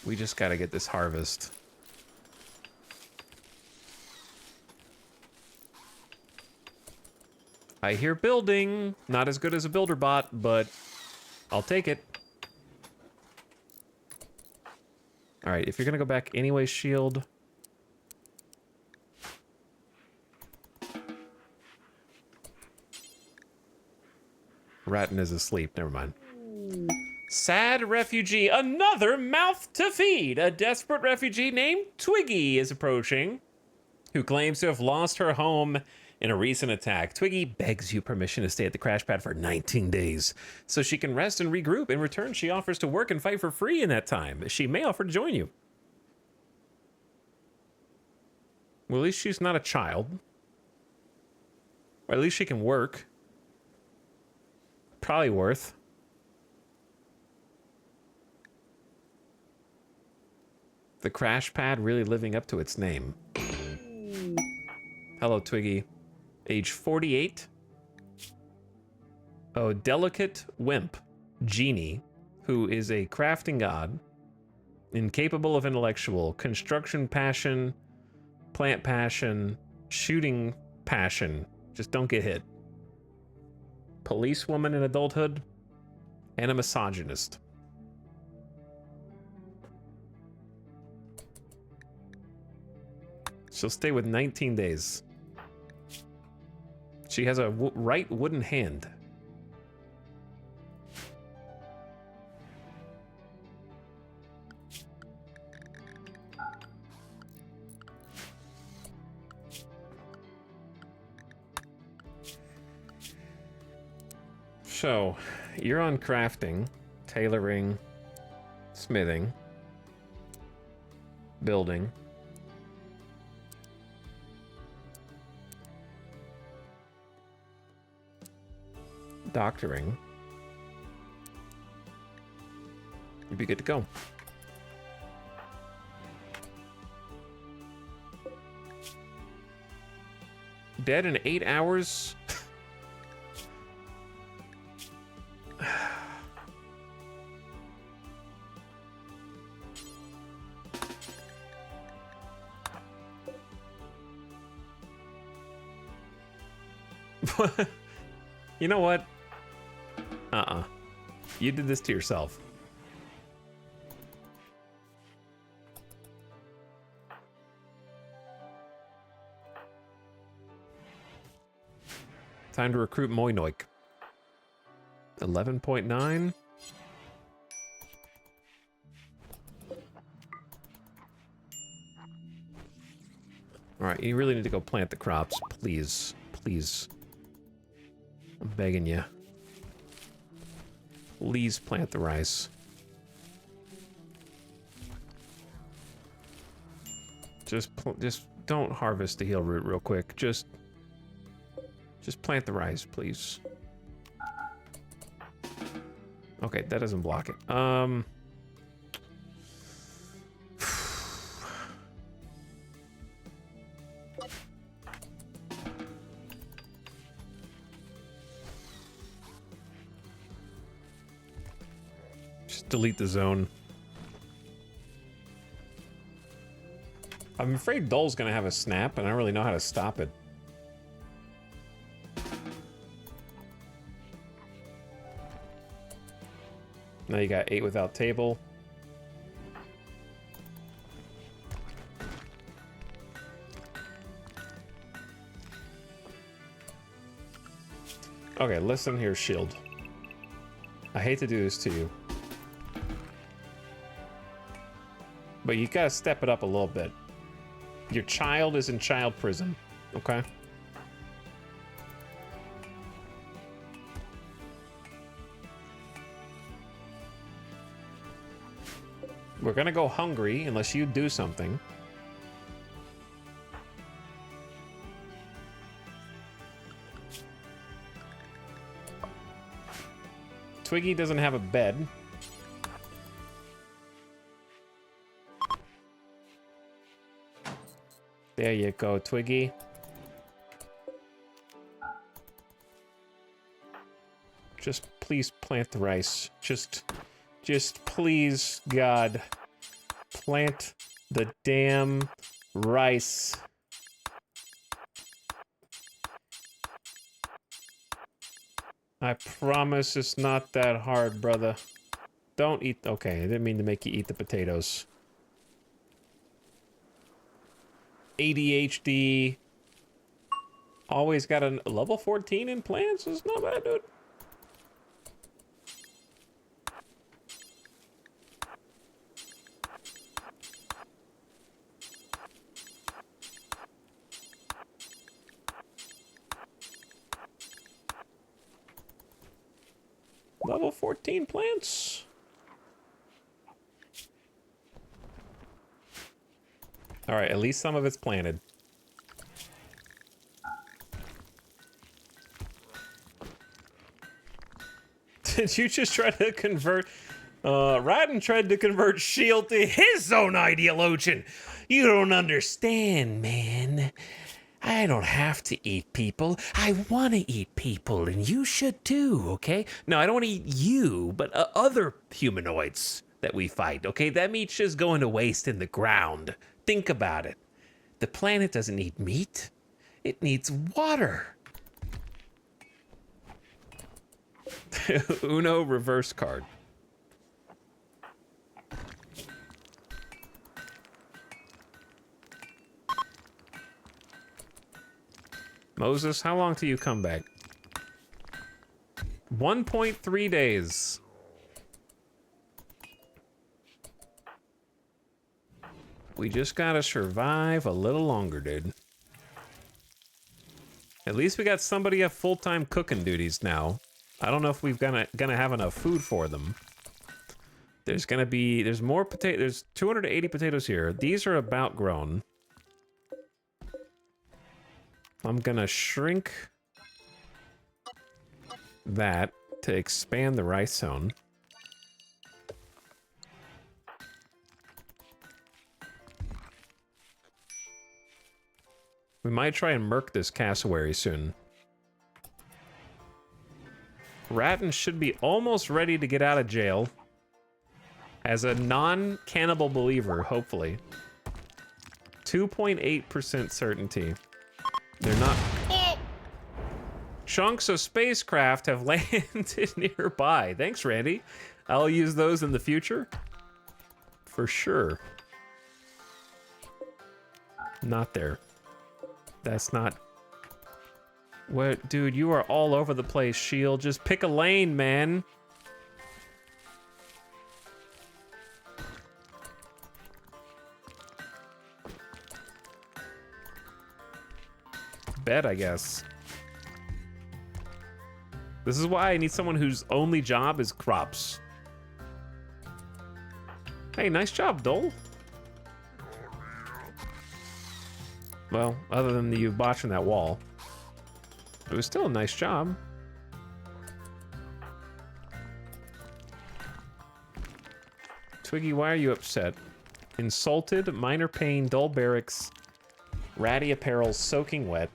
We just gotta get this harvest. I hear building. Not as good as a builder bot, but I'll take it. All right, if you're gonna go back anyway, Shield. Ratton is asleep, never mind. Sad refugee, another mouth to feed. A desperate refugee named Twiggy is approaching, who claims to have lost her home in a recent attack. Twiggy begs you permission to stay at the crash pad for 19 days so she can rest and regroup. In return, she offers to work and fight for free in that time. She may offer to join you. Well, at least she's not a child. Or at least she can work. Probably worth. The crash pad really living up to its name. Hello, Twiggy. Age 48. Oh, delicate wimp, Genie, who is a crafting god, incapable of intellectual, construction passion, plant passion, shooting passion. Just don't get hit. Policewoman in adulthood, and a misogynist. She'll stay with 19 days. She has a right wooden hand. So, you're on crafting, tailoring, smithing, building. Doctoring. You'd be good to go. Dead in 8 hours? You know what? You did this to yourself. Time to recruit Moinoik. 11.9. Alright, you really need to go plant the crops. Please. Please. I'm begging you. Please plant the rice. Just don't harvest the heel root real quick. Just plant the rice, please. Okay, that doesn't block it. Just delete the zone. I'm afraid Dull's gonna have a snap, and I don't really know how to stop it. Now you got 8 without table. Okay, listen here, Shield. I hate to do this to you, but you gotta step it up a little bit. Your child is in child prison, okay? We're gonna go hungry unless you do something. Twiggy doesn't have a bed. There you go, Twiggy. Just please plant the rice. Just please, God, plant the damn rice. I promise it's not that hard, brother. Don't eat. Okay, I didn't mean to make you eat the potatoes. ADHD. Always got a level 14 in plants. It's not bad, dude. Level 14 plants. All right, at least some of it's planted. Did you just try to convert... Radin tried to convert Shield to his own ideologian. You don't understand, man. I don't have to eat people. I want to eat people, and you should too, okay? No, I don't want to eat you, but other humanoids that we fight, okay? That meat's just going to waste in the ground. Think about it. The planet doesn't need meat. It needs water. Uno reverse card. Moses, how long till you come back? 1.3 days. We just gotta survive a little longer, dude. At least we got somebody at full-time cooking duties now. I don't know if we've gonna have enough food for them. There's more potato. There's 280 potatoes here. These are about grown. I'm gonna shrink that to expand the rice zone. We might try and murk this cassowary soon. Ratton should be almost ready to get out of jail. As a non-cannibal believer, hopefully. 2.8% certainty. They're not... Oh! Chunks of spacecraft have landed nearby. Thanks, Randy. I'll use those in the future. For sure. Not there. That's not... What? Dude, you are all over the place, Shield. Just pick a lane, man. Bed, I guess. This is why I need someone whose only job is crops. Hey, nice job, Dole. Well, other than you botching that wall. It was still a nice job. Twiggy, why are you upset? Insulted, minor pain, dull barracks, ratty apparel, soaking wet.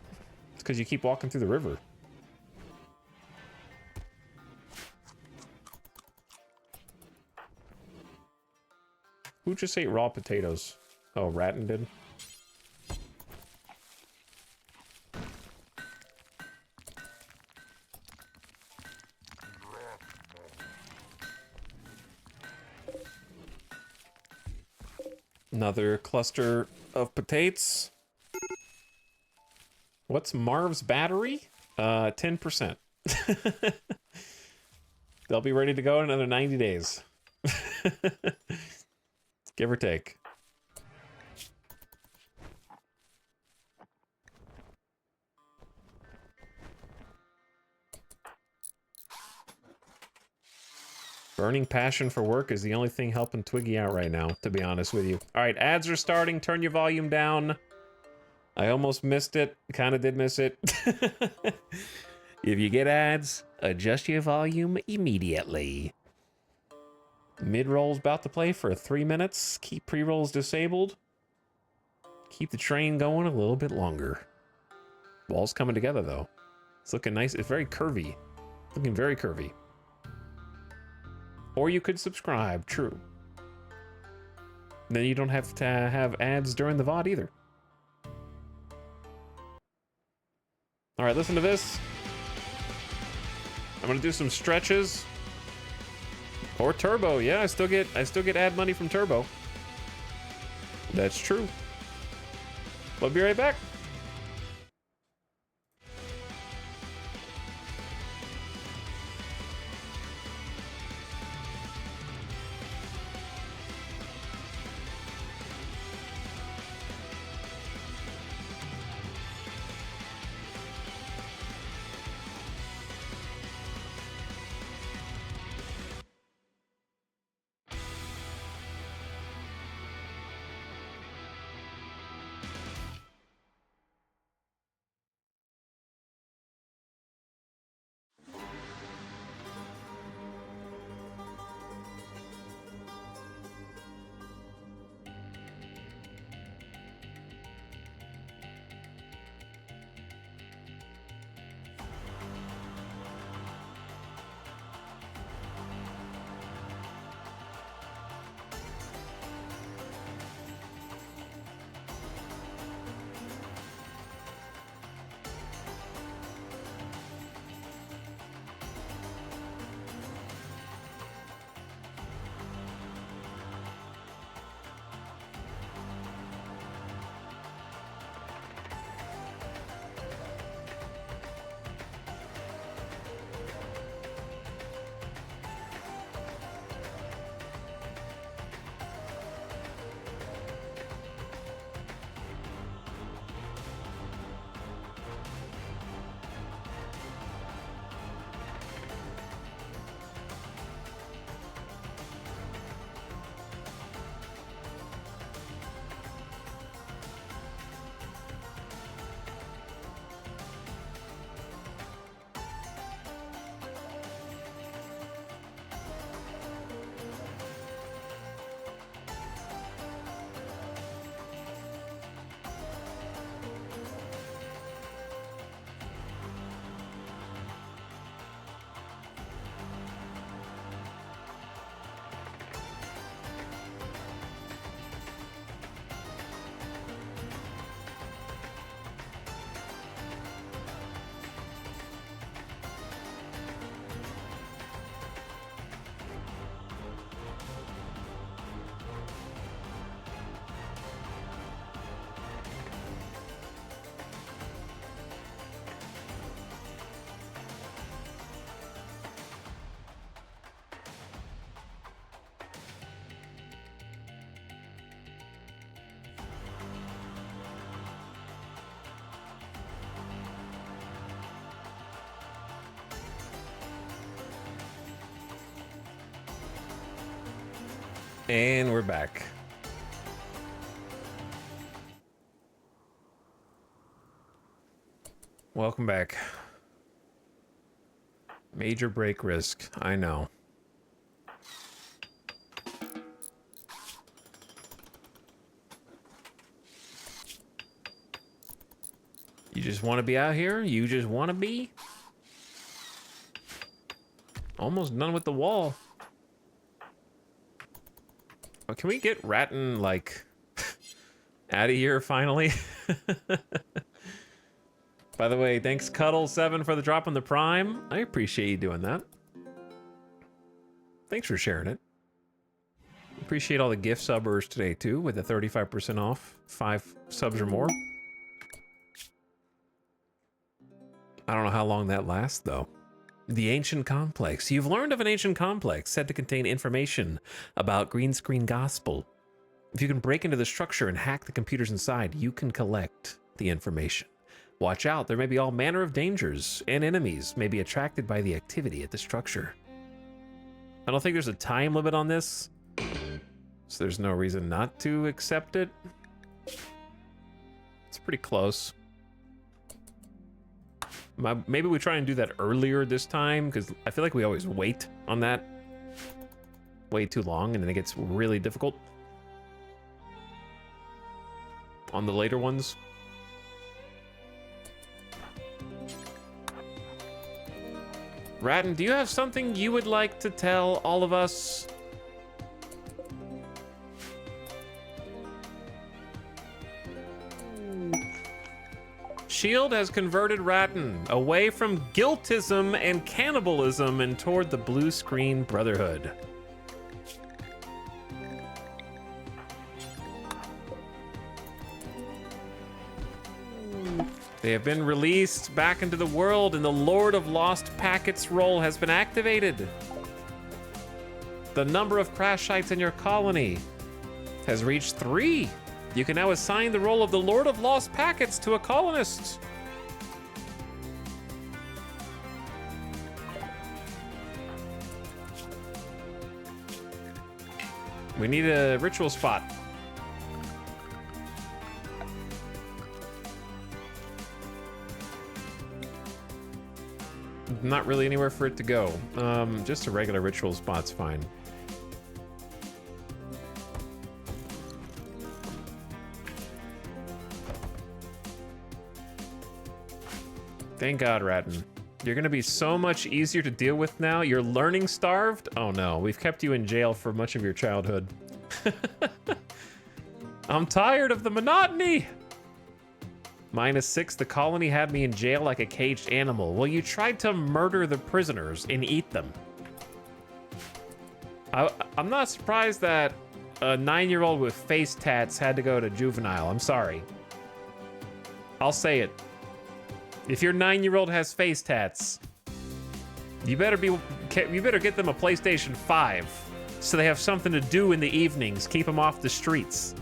It's because you keep walking through the river. Who just ate raw potatoes? Oh, Ratton did. Another cluster of potatoes. What's Marv's battery? 10%. They'll be ready to go in another 90 days. Give or take. Burning passion for work is the only thing helping Twiggy out right now, to be honest with you. All right, ads are starting. Turn your volume down. I almost missed it. Kind of did miss it. If you get ads, adjust your volume immediately. Mid-roll's about to play for 3 minutes. Keep pre-rolls disabled. Keep the train going a little bit longer. Wall's coming together, though. It's looking nice. It's very curvy. Looking very curvy. Or you could subscribe, true. Then you don't have to have ads during the VOD either. All right, listen to this. I'm gonna do some stretches. Or Turbo, yeah, I still get ad money from Turbo. That's true. We'll be right back. And we're back. Welcome back. Major break risk, I know. You just want to be out here? You just want to be? Almost done with the wall. Oh, can we get Ratton, like, out of here finally? By the way, thanks Cuddle7 for the drop on the Prime. I appreciate you doing that. Thanks for sharing it. Appreciate all the gift subbers today too, with the 35% off. 5 subs or more. I don't know how long that lasts though. The Ancient Complex. You've learned of an ancient complex said to contain information about green screen gospel. If you can break into the structure and hack the computers inside, you can collect the information. Watch out, there may be all manner of dangers, and enemies may be attracted by the activity at the structure. I don't think there's a time limit on this, so there's no reason not to accept it. It's pretty close. Maybe we try and do that earlier this time, because I feel like we always wait on that way too long, and then it gets really difficult on the later ones. Ratton, do you have something you would like to tell all of us? Shield has converted Ratton away from guiltism and cannibalism and toward the blue screen brotherhood. They have been released back into the world, and the Lord of Lost Packets role has been activated. The number of crash sites in your colony has reached 3. You can now assign the role of the Lord of Lost Packets to a colonist. We need a ritual spot. Not really anywhere for it to go. Just a regular ritual spot's fine. Thank God, Ratton. You're gonna be so much easier to deal with now. You're learning starved? Oh no, we've kept you in jail for much of your childhood. I'm tired of the monotony. -6, the colony had me in jail like a caged animal. Well, you tried to murder the prisoners and eat them. I'm not surprised that a 9-year-old with face tats had to go to juvenile. I'm sorry. I'll say it. If your 9-year-old has face tats, you better get them a PlayStation 5 so they have something to do in the evenings. Keep them off the streets.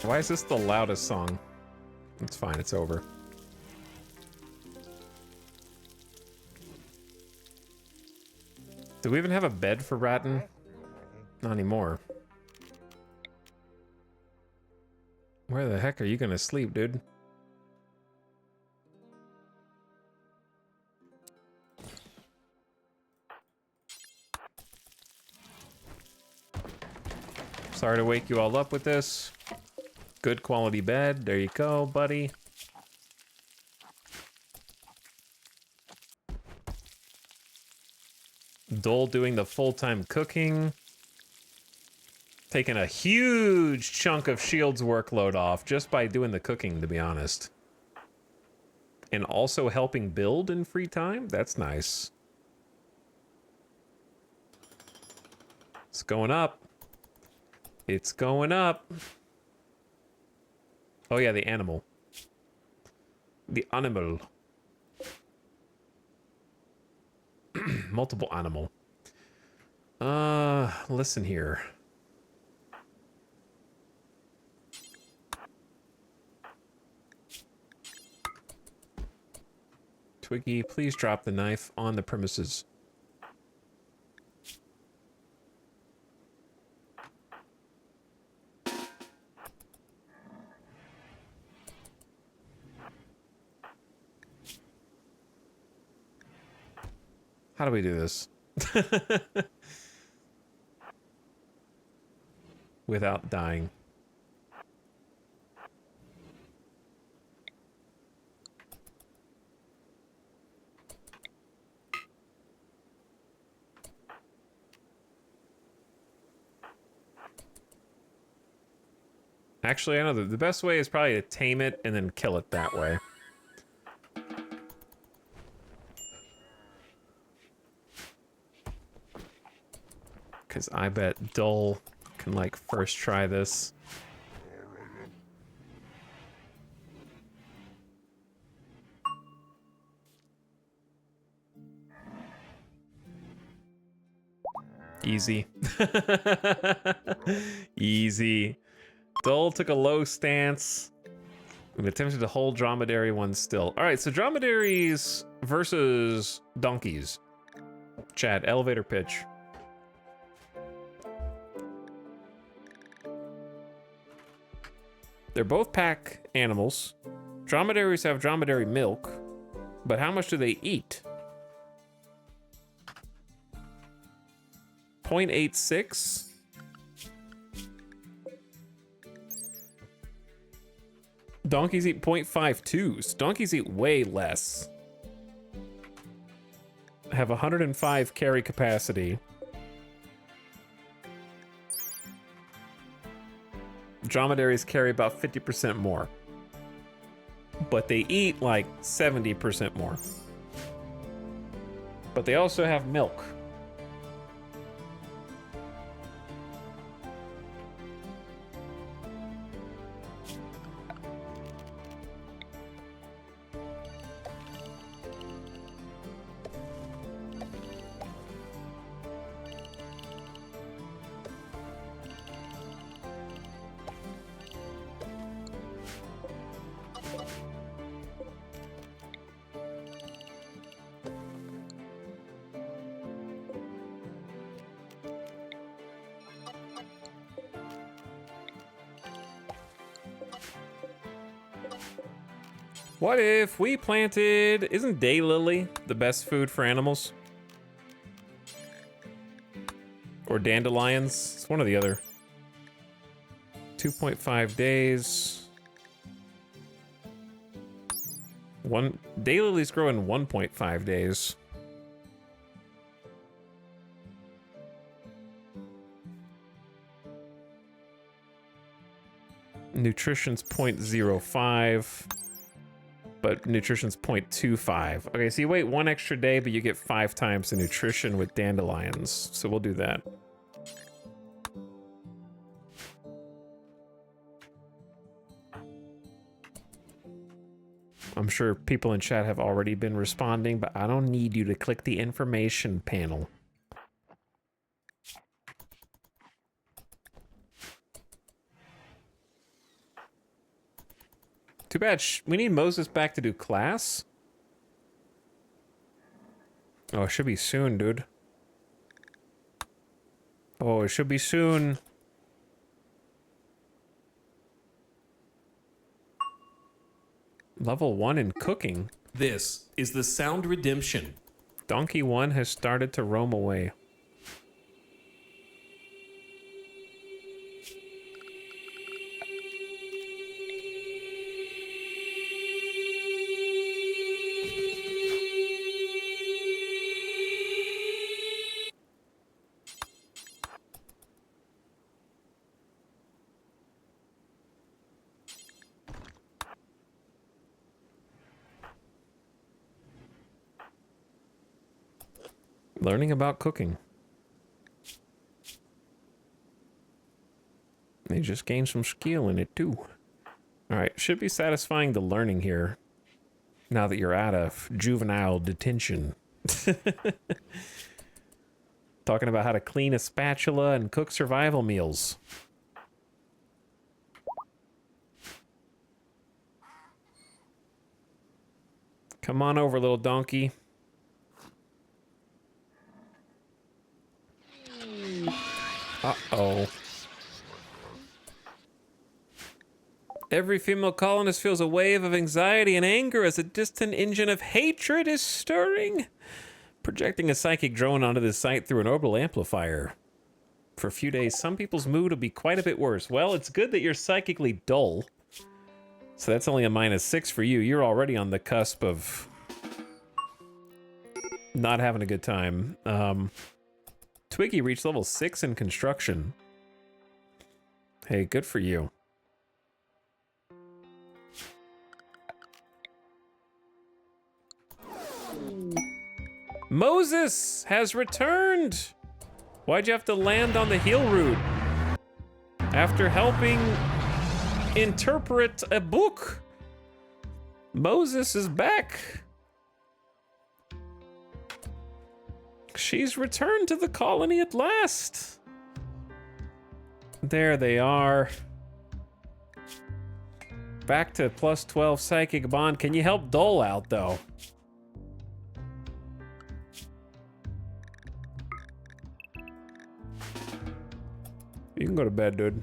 Why is this the loudest song? It's fine, it's over. Do we even have a bed for Ratton? Not anymore. Where the heck are you gonna sleep, dude? Sorry to wake you all up with this. Good quality bed. There you go, buddy. Dole doing the full-time cooking. Taking a huge chunk of Shield's workload off just by doing the cooking, to be honest. And also helping build in free time? That's nice. It's going up. It's going up. Oh yeah, the animal. The animal. Multiple animal. Listen here. Twiggy, please drop the knife on the premises. How do we do this? Without dying. Actually, I know the best way is probably to tame it and then kill it that way. Because I bet Dull can, like, first try this. Easy. Easy. Dull took a low stance and attempted to hold dromedary one still. All right, so dromedaries versus donkeys. Chat, elevator pitch. They're both pack animals. Dromedaries have dromedary milk, but how much do they eat? 0.86? Donkeys eat 0.52s. Donkeys eat way less. Have 105 carry capacity. Dromedaries carry about 50% more. But they eat like 70% more. But they also have milk. What if we planted... Isn't daylily the best food for animals? Or dandelions? It's one or the other. 2.5 days. Daylilies grow in 1.5 days. Nutrition's 0.05. But nutrition's 0.25. Okay, so you wait one extra day, but you get 5 times the nutrition with dandelions. So we'll do that. I'm sure people in chat have already been responding, but I don't need you to click the information panel. Too bad. We need Moses back to do class. Oh, it should be soon, dude. Oh, it should be soon. Level 1 in cooking. This is the Sound Redemption. Donkey 1 has started to roam away. Learning about cooking. They just gained some skill in it too. Alright, should be satisfying the learning here. Now that you're out of juvenile detention. Talking about how to clean a spatula and cook survival meals. Come on over, little donkey. Uh-oh. Every female colonist feels a wave of anxiety and anger as a distant engine of hatred is stirring, projecting a psychic drone onto the site through an orbital amplifier. For a few days, some people's mood will be quite a bit worse. Well, it's good that you're psychically dull. So that's only a -6 for you. You're already on the cusp of not having a good time. Twiggy reached level 6 in construction. Hey, good for you. Moses has returned! Why'd you have to land on the heel route? After helping interpret a book, Moses is back. She's returned to the colony at last. There they are. Back to +12 psychic bond. Can you help Dole out, though? You can go to bed, dude.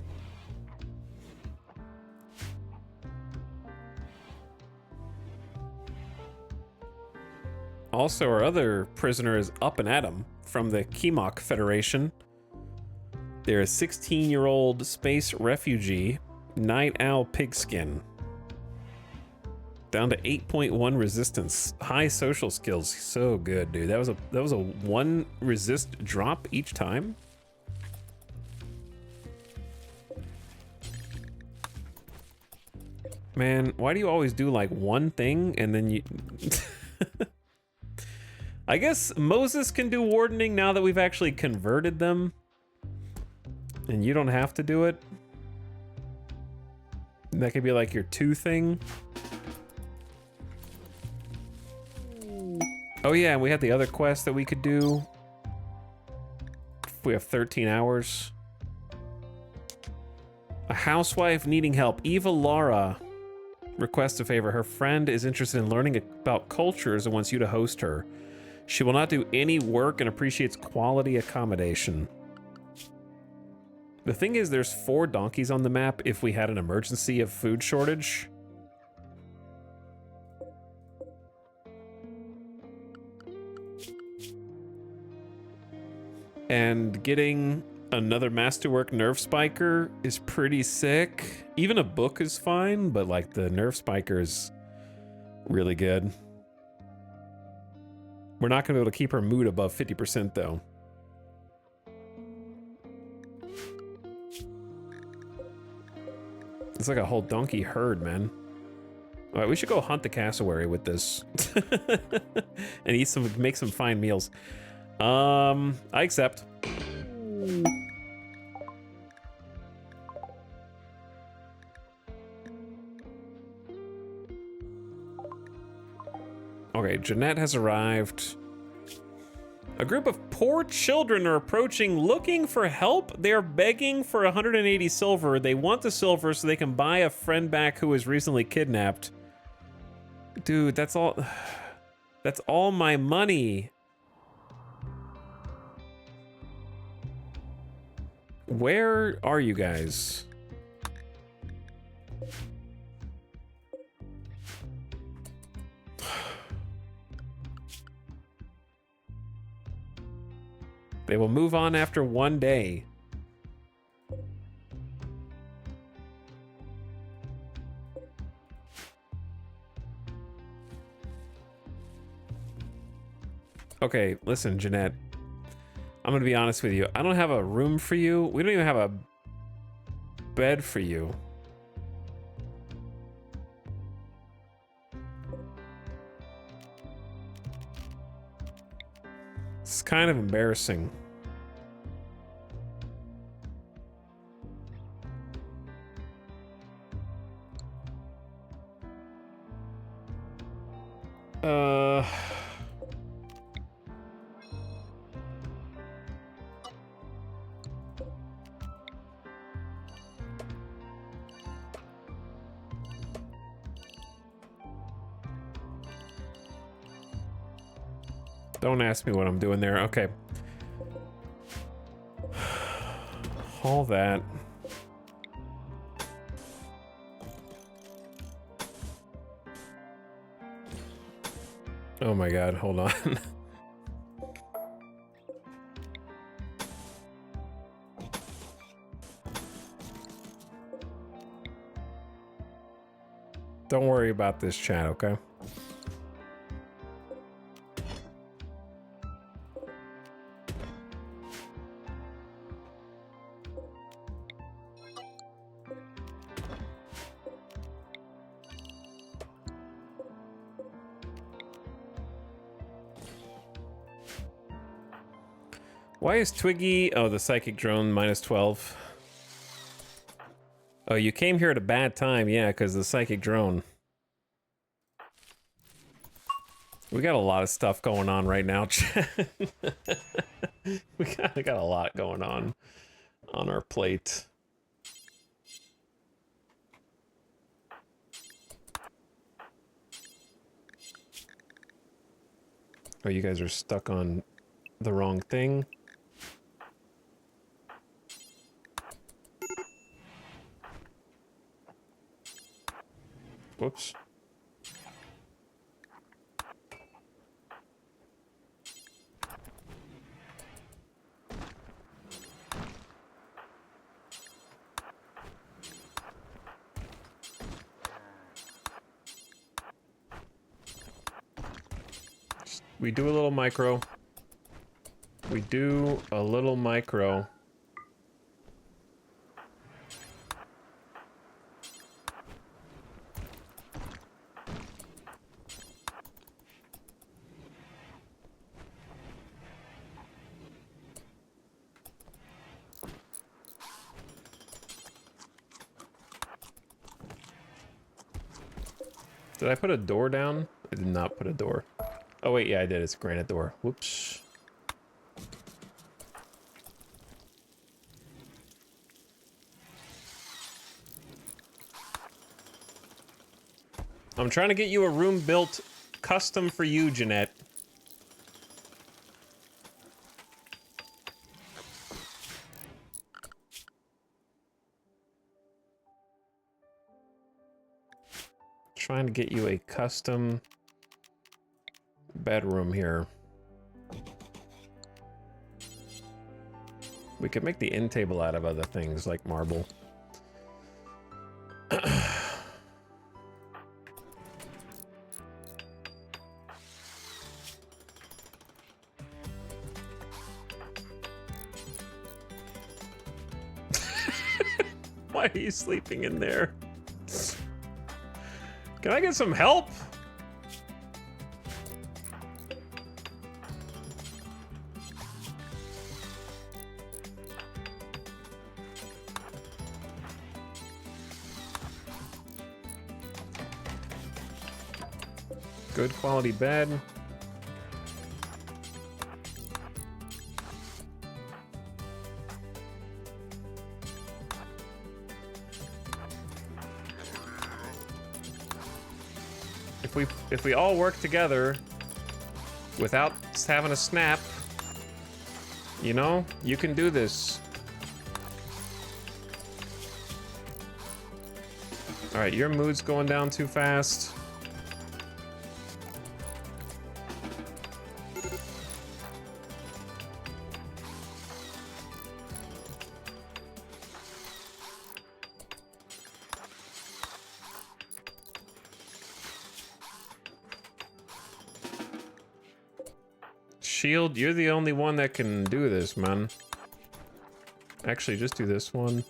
Also, our other prisoner is up and at 'em from the Kimok Federation. They're a 16-year-old space refugee, Night Owl Pigskin. Down to 8.1 resistance, high social skills. So good, dude. That was a 1 resist drop each time. Man, why do you always do like one thing and then you... I guess Moses can do wardening now that we've actually converted them. And you don't have to do it. That could be like your 2 thing. Oh yeah, and we had the other quest that we could do. We have 13 hours. A housewife needing help. Eva Laura requests a favor. Her friend is interested in learning about cultures and wants you to host her. She will not do any work and appreciates quality accommodation. The thing is, there's 4 donkeys on the map if we had an emergency of food shortage. And getting another Masterwork Nerve Spiker is pretty sick. Even a book is fine, but like the Nerve Spiker is really good. We're not gonna be able to keep her mood above 50% though. It's like a whole donkey herd, man. All right, we should go hunt the cassowary with this. And eat some, make some fine meals. I accept. Okay, Jeanette has arrived. A group of poor children are approaching looking for help. They are begging for 180 silver. They want the silver so they can buy a friend back who was recently kidnapped. Dude, that's all my money. Where are you guys? They will move on after 1 day. Okay, listen, Jeanette. I'm gonna be honest with you. I don't have a room for you. We don't even have a bed for you. It's kind of embarrassing. Don't ask me what I'm doing there. Okay. All that. Oh my god, hold on. Don't worry about this, chat, okay? Why is Twiggy... Oh, the psychic drone minus 12. Oh, you came here at a bad time. Yeah, because the psychic drone. We got a lot of stuff going on right now. we got a lot going on our plate. Oh, you guys are stuck on the wrong thing. Whoops. We do a little micro. We do a little micro. Did I put a door down? I did not put a door. Oh wait, yeah I did. It's a granite door. Whoops. I'm trying to get you a room built custom for you, Jeanette. Trying to get you a custom bedroom here. We could make the end table out of other things like marble. Why are you sleeping in there? Can I get some help? Good quality bed. If we all work together without having a snap, you know, you can do this. All right, your mood's going down too fast. Shield, you're the only one that can do this, man. Actually, just do this one.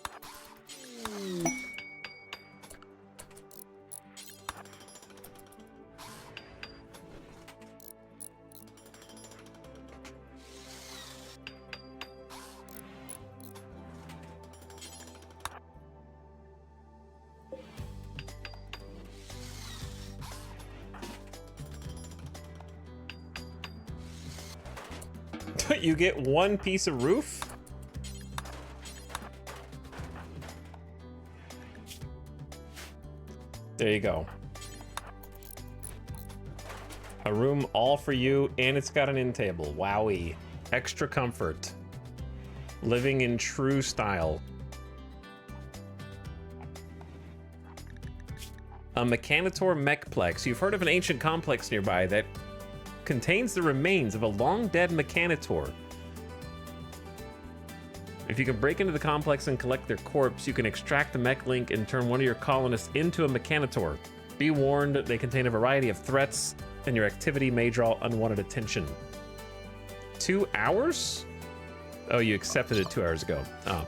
You get one piece of roof? There you go. A room all for you, and it's got an end table. Wowie. Extra comfort. Living in true style. A mechanator mechplex. You've heard of an ancient complex nearby that contains the remains of a long-dead mechanator. If you can break into the complex and collect their corpse, you can extract the mech link and turn one of your colonists into a mechanator. Be warned, they contain a variety of threats, and your activity may draw unwanted attention. 2 hours? Oh, you accepted it 2 hours ago. Oh.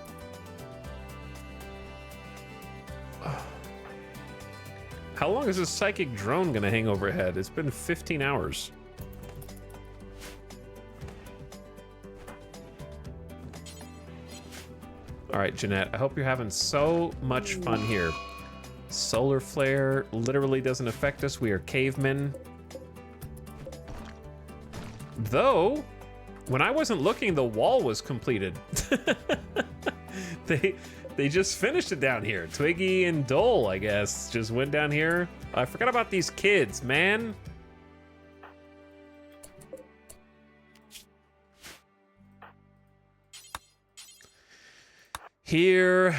How long is this psychic drone gonna hang overhead? It's been 15 hours. All right, Jeanette, I hope you're having so much fun here. Solar flare literally doesn't affect us. We are cavemen. Though, when I wasn't looking, the wall was completed. They just finished it down here. Twiggy and Dole, I guess, just went down here. I forgot about these kids, man. Here.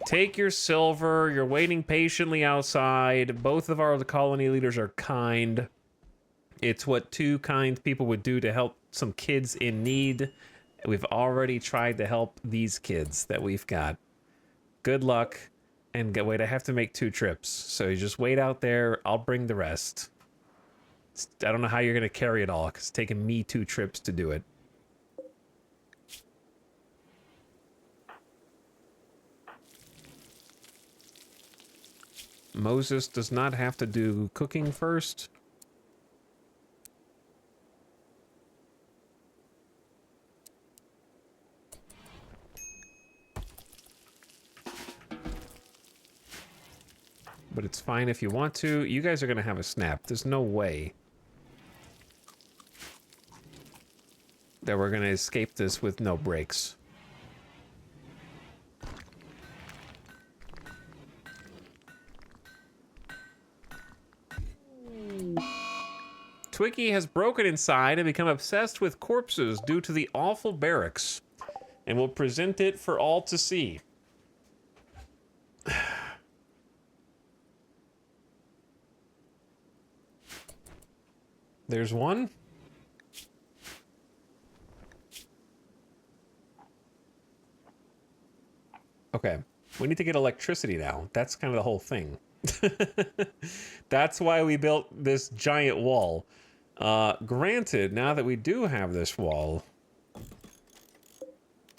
Take your silver. You're waiting patiently outside. Both of our colony leaders are kind. It's what 2 kind people would do to help some kids in need. We've already tried to help these kids that we've got. Good luck. And wait, I have to make 2 trips. So you just wait out there. I'll bring the rest. I don't know how you're going to carry it all, because it's taken me 2 trips to do it. Moses does not have to do cooking first. But it's fine if you want to. You guys are gonna have a snap. There's no way that we're gonna escape this with no breaks. Twiggy has broken inside and become obsessed with corpses due to the awful barracks, and will present it for all to see. There's one. Okay, we need to get electricity now. That's kind of the whole thing. That's why we built this giant wall. Granted, now that we do have this wall,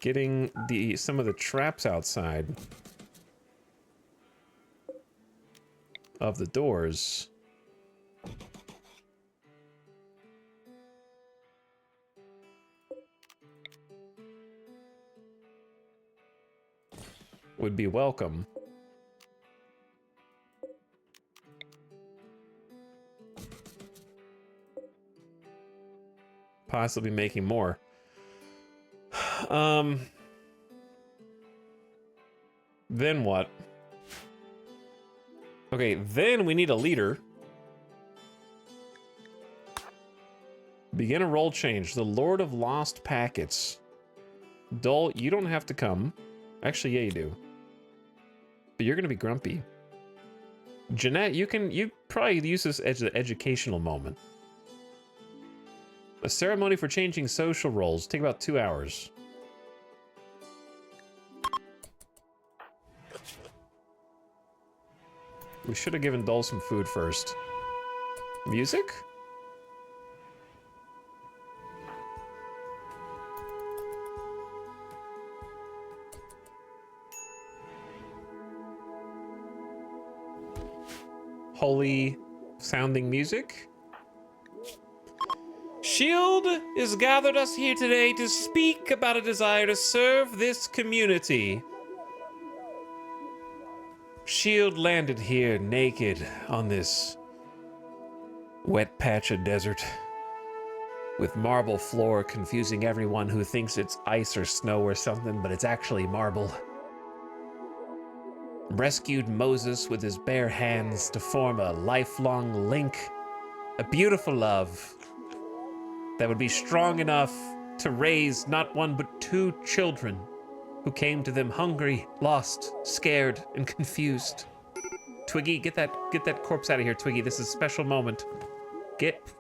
getting some of the traps outside of the doors would be welcome. Possibly making more. Then what? Okay, then we need a leader. Begin a role change. The Lord of Lost Packets. Dull, you don't have to come. Actually, yeah, you do. But you're gonna be grumpy. Jeanette, you probably use this as an educational moment. A ceremony for changing social roles. Take about 2 hours. We should have given Dole some food first. Music? Holy sounding music? Shield has gathered us here today to speak about a desire to serve this community. Shield landed here naked on this wet patch of desert, with marble floor confusing everyone who thinks it's ice or snow or something, but it's actually marble. Rescued Moses with his bare hands to form a lifelong link A beautiful love that would be strong enough to raise not one but two children who came to them hungry, lost, scared, and confused. Twiggy, get that corpse out of here, Twiggy. This is a special moment.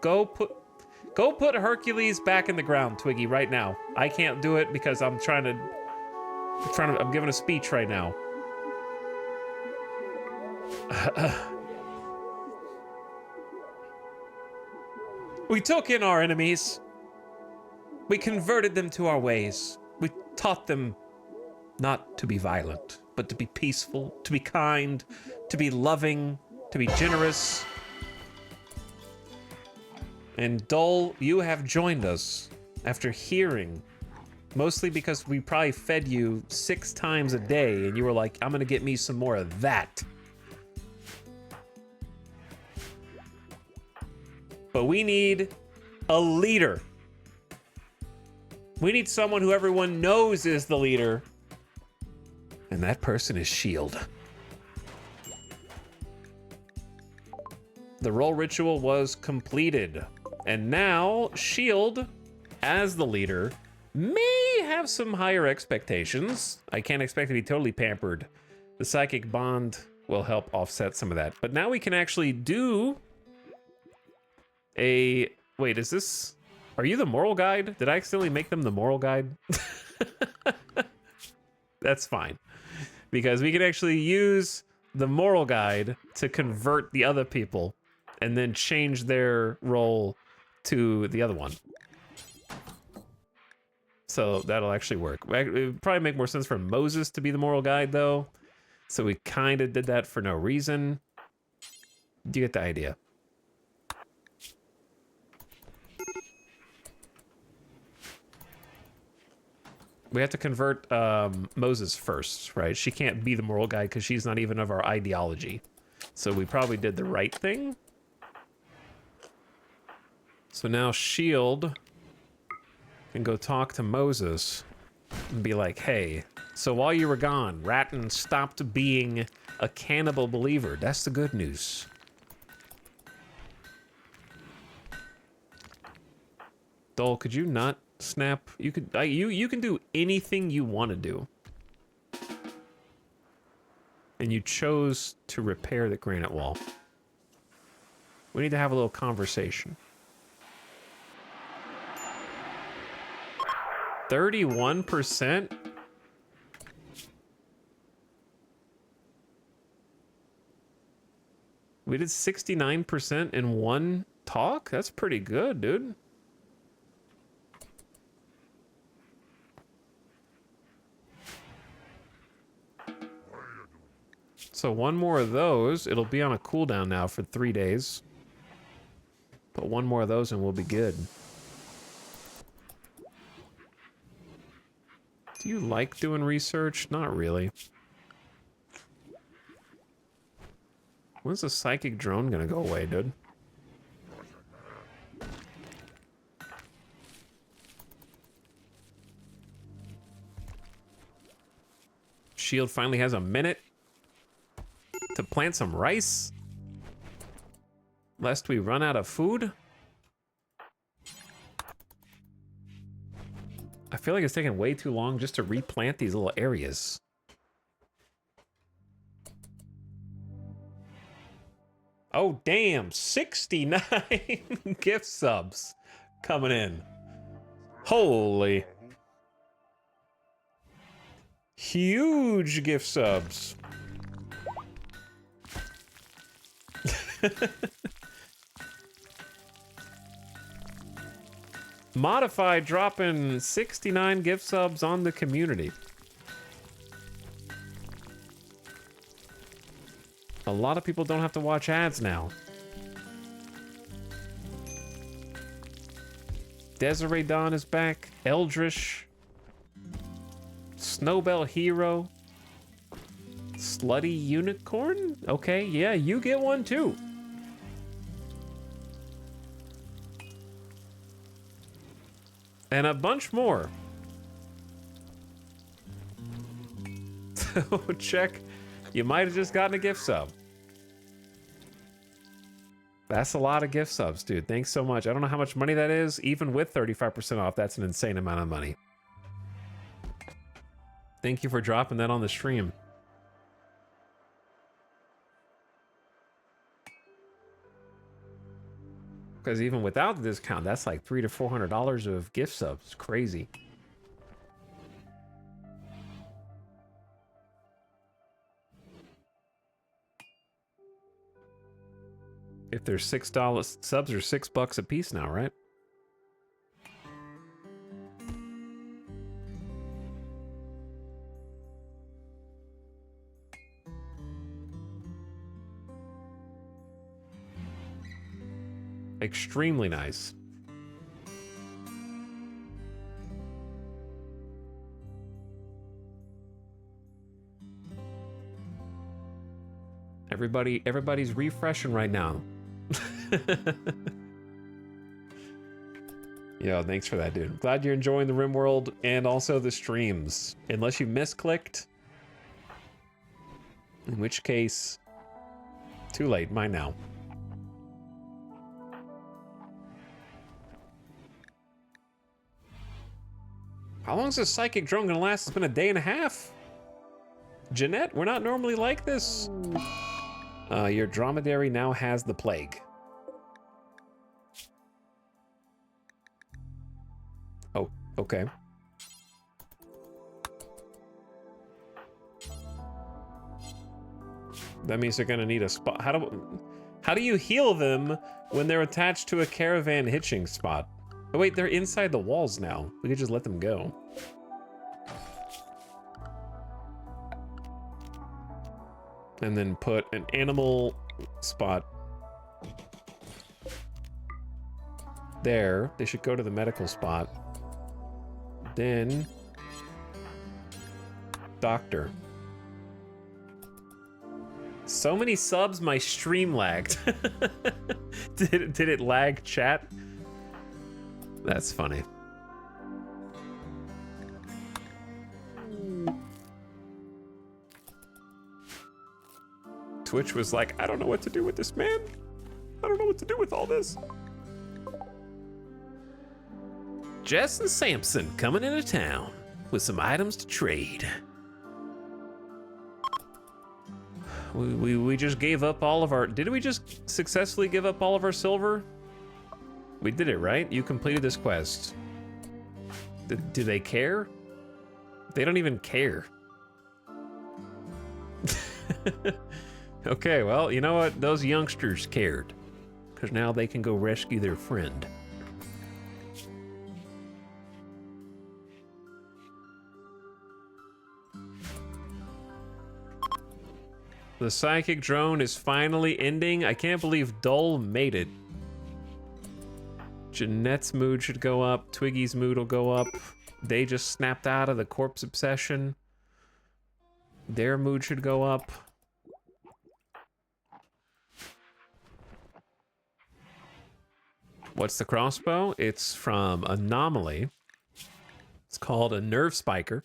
Go put Hercules back in the ground, Twiggy, right now. I can't do it because I'm giving a speech right now. We took in our enemies. We converted them to our ways. We taught them not to be violent, but to be peaceful, to be kind, to be loving, to be generous. And Dole, you have joined us after hearing, mostly because we probably fed you 6 times a day, and you were like, I'm gonna get me some more of that. But we need a leader. We need someone who everyone knows is the leader. And that person is Shield. The role ritual was completed. And now Shield, as the leader, may have some higher expectations. I can't expect to be totally pampered. The psychic bond will help offset some of that. But now we can actually do a... Wait, is this... Are you the moral guide? Did I accidentally make them the moral guide? That's fine. Because we can actually use the moral guide to convert the other people and then change their role to the other one. So that'll actually work. It would probably make more sense for Moses to be the moral guide, though. So we kind of did that for no reason. You get the idea. We have to convert Moses first, right? She can't be the moral guide because she's not even of our ideology. So we probably did the right thing. So now Shield can go talk to Moses and be like, hey, so while you were gone, Ratton stopped being a cannibal believer. That's the good news. Dole, could you not snap? You could. You can do anything you want to do. And you chose to repair the granite wall. We need to have a little conversation. 31%? We did 69% in one talk? That's pretty good, dude. So one more of those. It'll be on a cooldown now for 3 days. But one more of those and we'll be good. Do you like doing research? Not really. When's the psychic drone gonna go away, dude? Shield finally has a minute to plant some rice, lest we run out of food. I feel like it's taking way too long just to replant these little areas. Oh, damn, 69 gift subs coming in. Holy. Huge gift subs. Modified dropping 69 gift subs on the community. A lot of people don't have to watch ads now. Desiree Dawn is back. Eldritch. Snowbell Hero. Slutty Unicorn? Okay, yeah, you get one too. And a bunch more. So check. You might have just gotten a gift sub. That's a lot of gift subs, dude. Thanks so much. I don't know how much money that is. Even with 35% off, that's an insane amount of money. Thank you for dropping that on the stream. Because even without the discount, that's like $300 to $400 of gift subs. Crazy. If there's $6 subs are $6 a piece now, right? Extremely nice. Everybody's refreshing right now. Yo, thanks for that, dude. Glad you're enjoying the RimWorld and also the streams. Unless you misclicked. In which case, too late, mine now. How long is this psychic drone gonna last? It's been a day and a half. Jeanette, we're not normally like this. Your dromedary now has the plague. Oh, okay. That means they're gonna need a spot. How do you heal them when they're attached to a caravan hitching spot? Oh wait, they're inside the walls now. We could just let them go. And then put an animal spot there. They should go to the medical spot. Then doctor. So many subs, my stream lagged. Did it lag, chat? That's funny. Twitch was like, I don't know what to do with this, man. I don't know what to do with all this. Jess and Samson coming into town with some items to trade. We just gave up all of our... Did we just successfully give up all of our silver? We did it, right? You completed this quest. Do they care? They don't even care. Okay, well, you know what? Those youngsters cared. Because now they can go rescue their friend. The psychic drone is finally ending. I can't believe Dole made it. Jeanette's mood should go up. Twiggy's mood will go up. They just snapped out of the corpse obsession. Their mood should go up. What's the crossbow? It's from Anomaly. It's called a nerve spiker.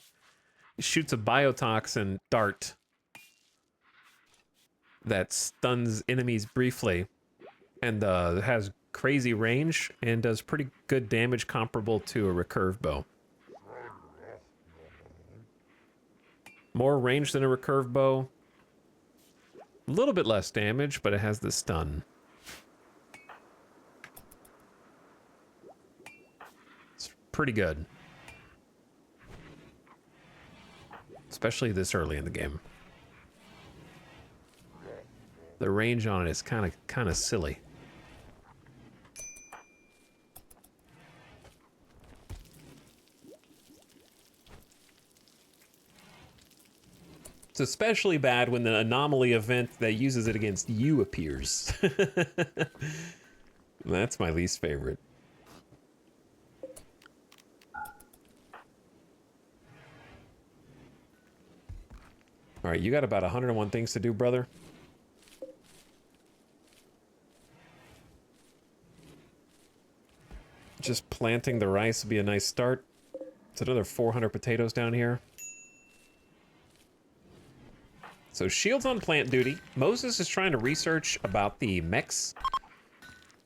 It shoots a biotoxin dart that stuns enemies briefly and has crazy range and does pretty good damage comparable to a recurve bow. More range than a recurve bow. A little bit less damage, but it has the stun. It's pretty good. Especially this early in the game. The range on it is kind of silly. It's especially bad when the anomaly event that uses it against you appears. That's my least favorite. All right, you got about 101 things to do, brother. Just planting the rice would be a nice start. It's another 400 potatoes down here. So Shield's on plant duty. Moses is trying to research about the mechs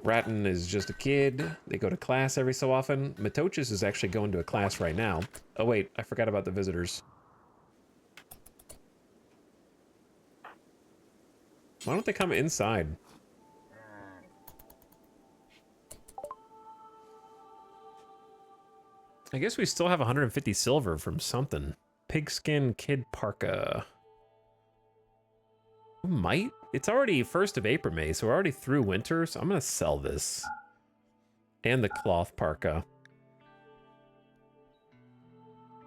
Ratton is just a kid. They go to class every so often. Matochis is actually going to a class right now. Oh wait, I forgot about the visitors. Why don't they come inside? I guess we still have 150 silver from something. Pigskin kid parka. Might? It's already 1st of April, May, so we're already through winter, so I'm gonna sell this. And the cloth parka.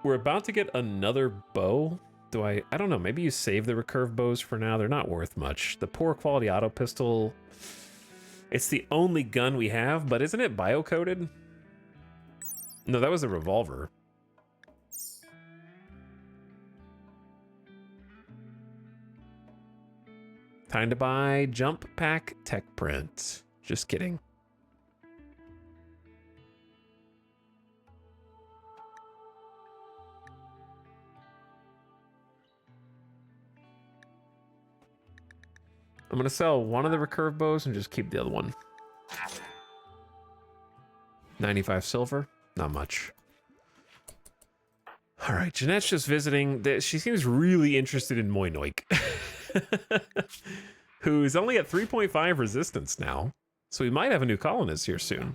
We're about to get another bow. I don't know, maybe you save the recurve bows for now. They're not worth much. The poor quality auto pistol, it's the only gun we have, but isn't it bio-coded? No, that was a revolver. Time to buy Jump Pack Tech Print. Just kidding. I'm gonna sell one of the recurve bows and just keep the other one. 95 silver, not much. All right, Jeanette's just visiting. She seems really interested in Moinoik, who's only at 3.5 resistance now. So we might have a new colonist here soon.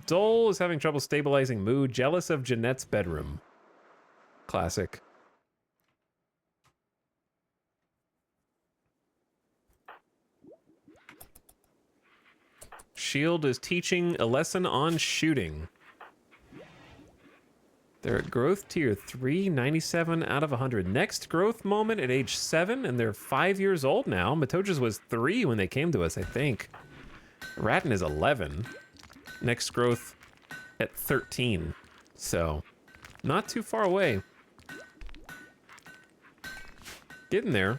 Dole is having trouble stabilizing mood, jealous of Jeanette's bedroom. Classic. Shield is teaching a lesson on shooting. They're at growth tier 3, 97 out of 100. Next growth moment at age 7, and they're 5 years old now. Matoja's was 3 when they came to us, I think. Ratton is 11. Next growth at 13. So, not too far away. Getting there.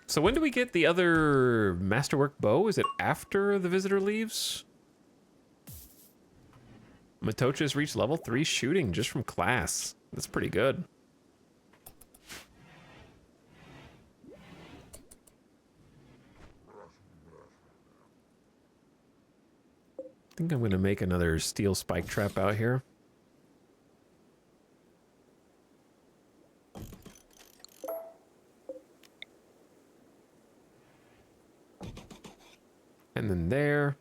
So when do we get the other Masterwork bow? Is it after the visitor leaves? Matocha's reached level 3 shooting just from class. That's pretty good. I think I'm going to make another steel spike trap out here. And then there.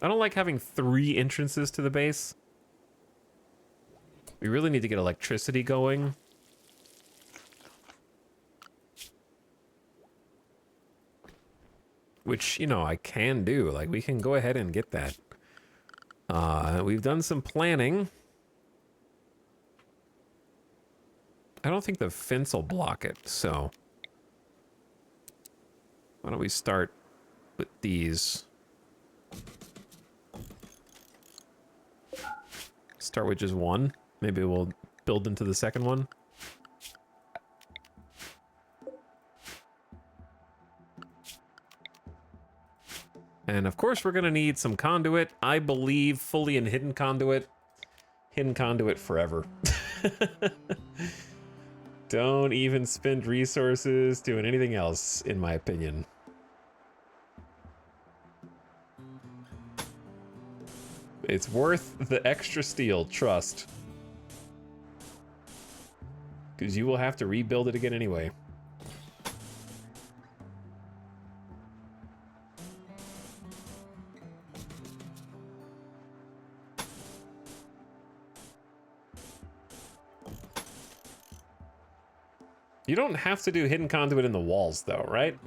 I don't like having 3 entrances to the base. We really need to get electricity going. Which, you know, I can do. Like, we can go ahead and get that. We've done some planning. I don't think the fence will block it, so... Why don't we start with these? Start with just one. Maybe we'll build into the second one. And of course we're gonna need some conduit. I believe fully in hidden conduit. Hidden conduit forever. Don't even spend resources doing anything else, in my opinion. It's worth the extra steel, trust. Because you will have to rebuild it again anyway. You don't have to do hidden conduit in the walls, though, right?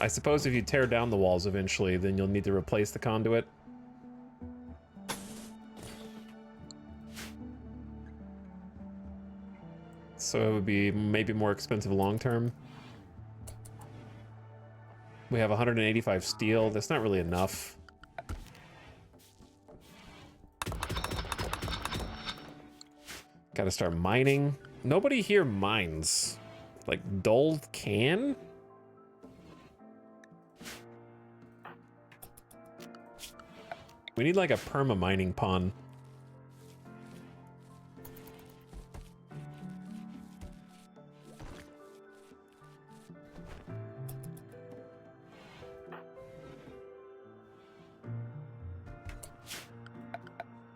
I suppose if you tear down the walls eventually, then you'll need to replace the conduit. So it would be maybe more expensive long term. We have 185 steel. That's not really enough. Gotta start mining. Nobody here mines. Like, Dole can? We need like a perma mining pond.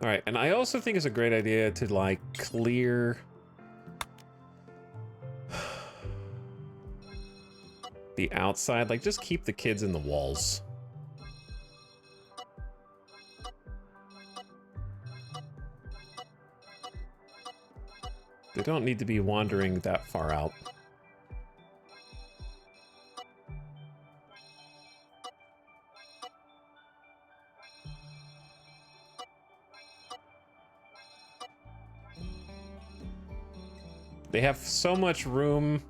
All right, and I also think it's a great idea to like clear the outside, like just keep the kids in the walls. They don't need to be wandering that far out. They have so much room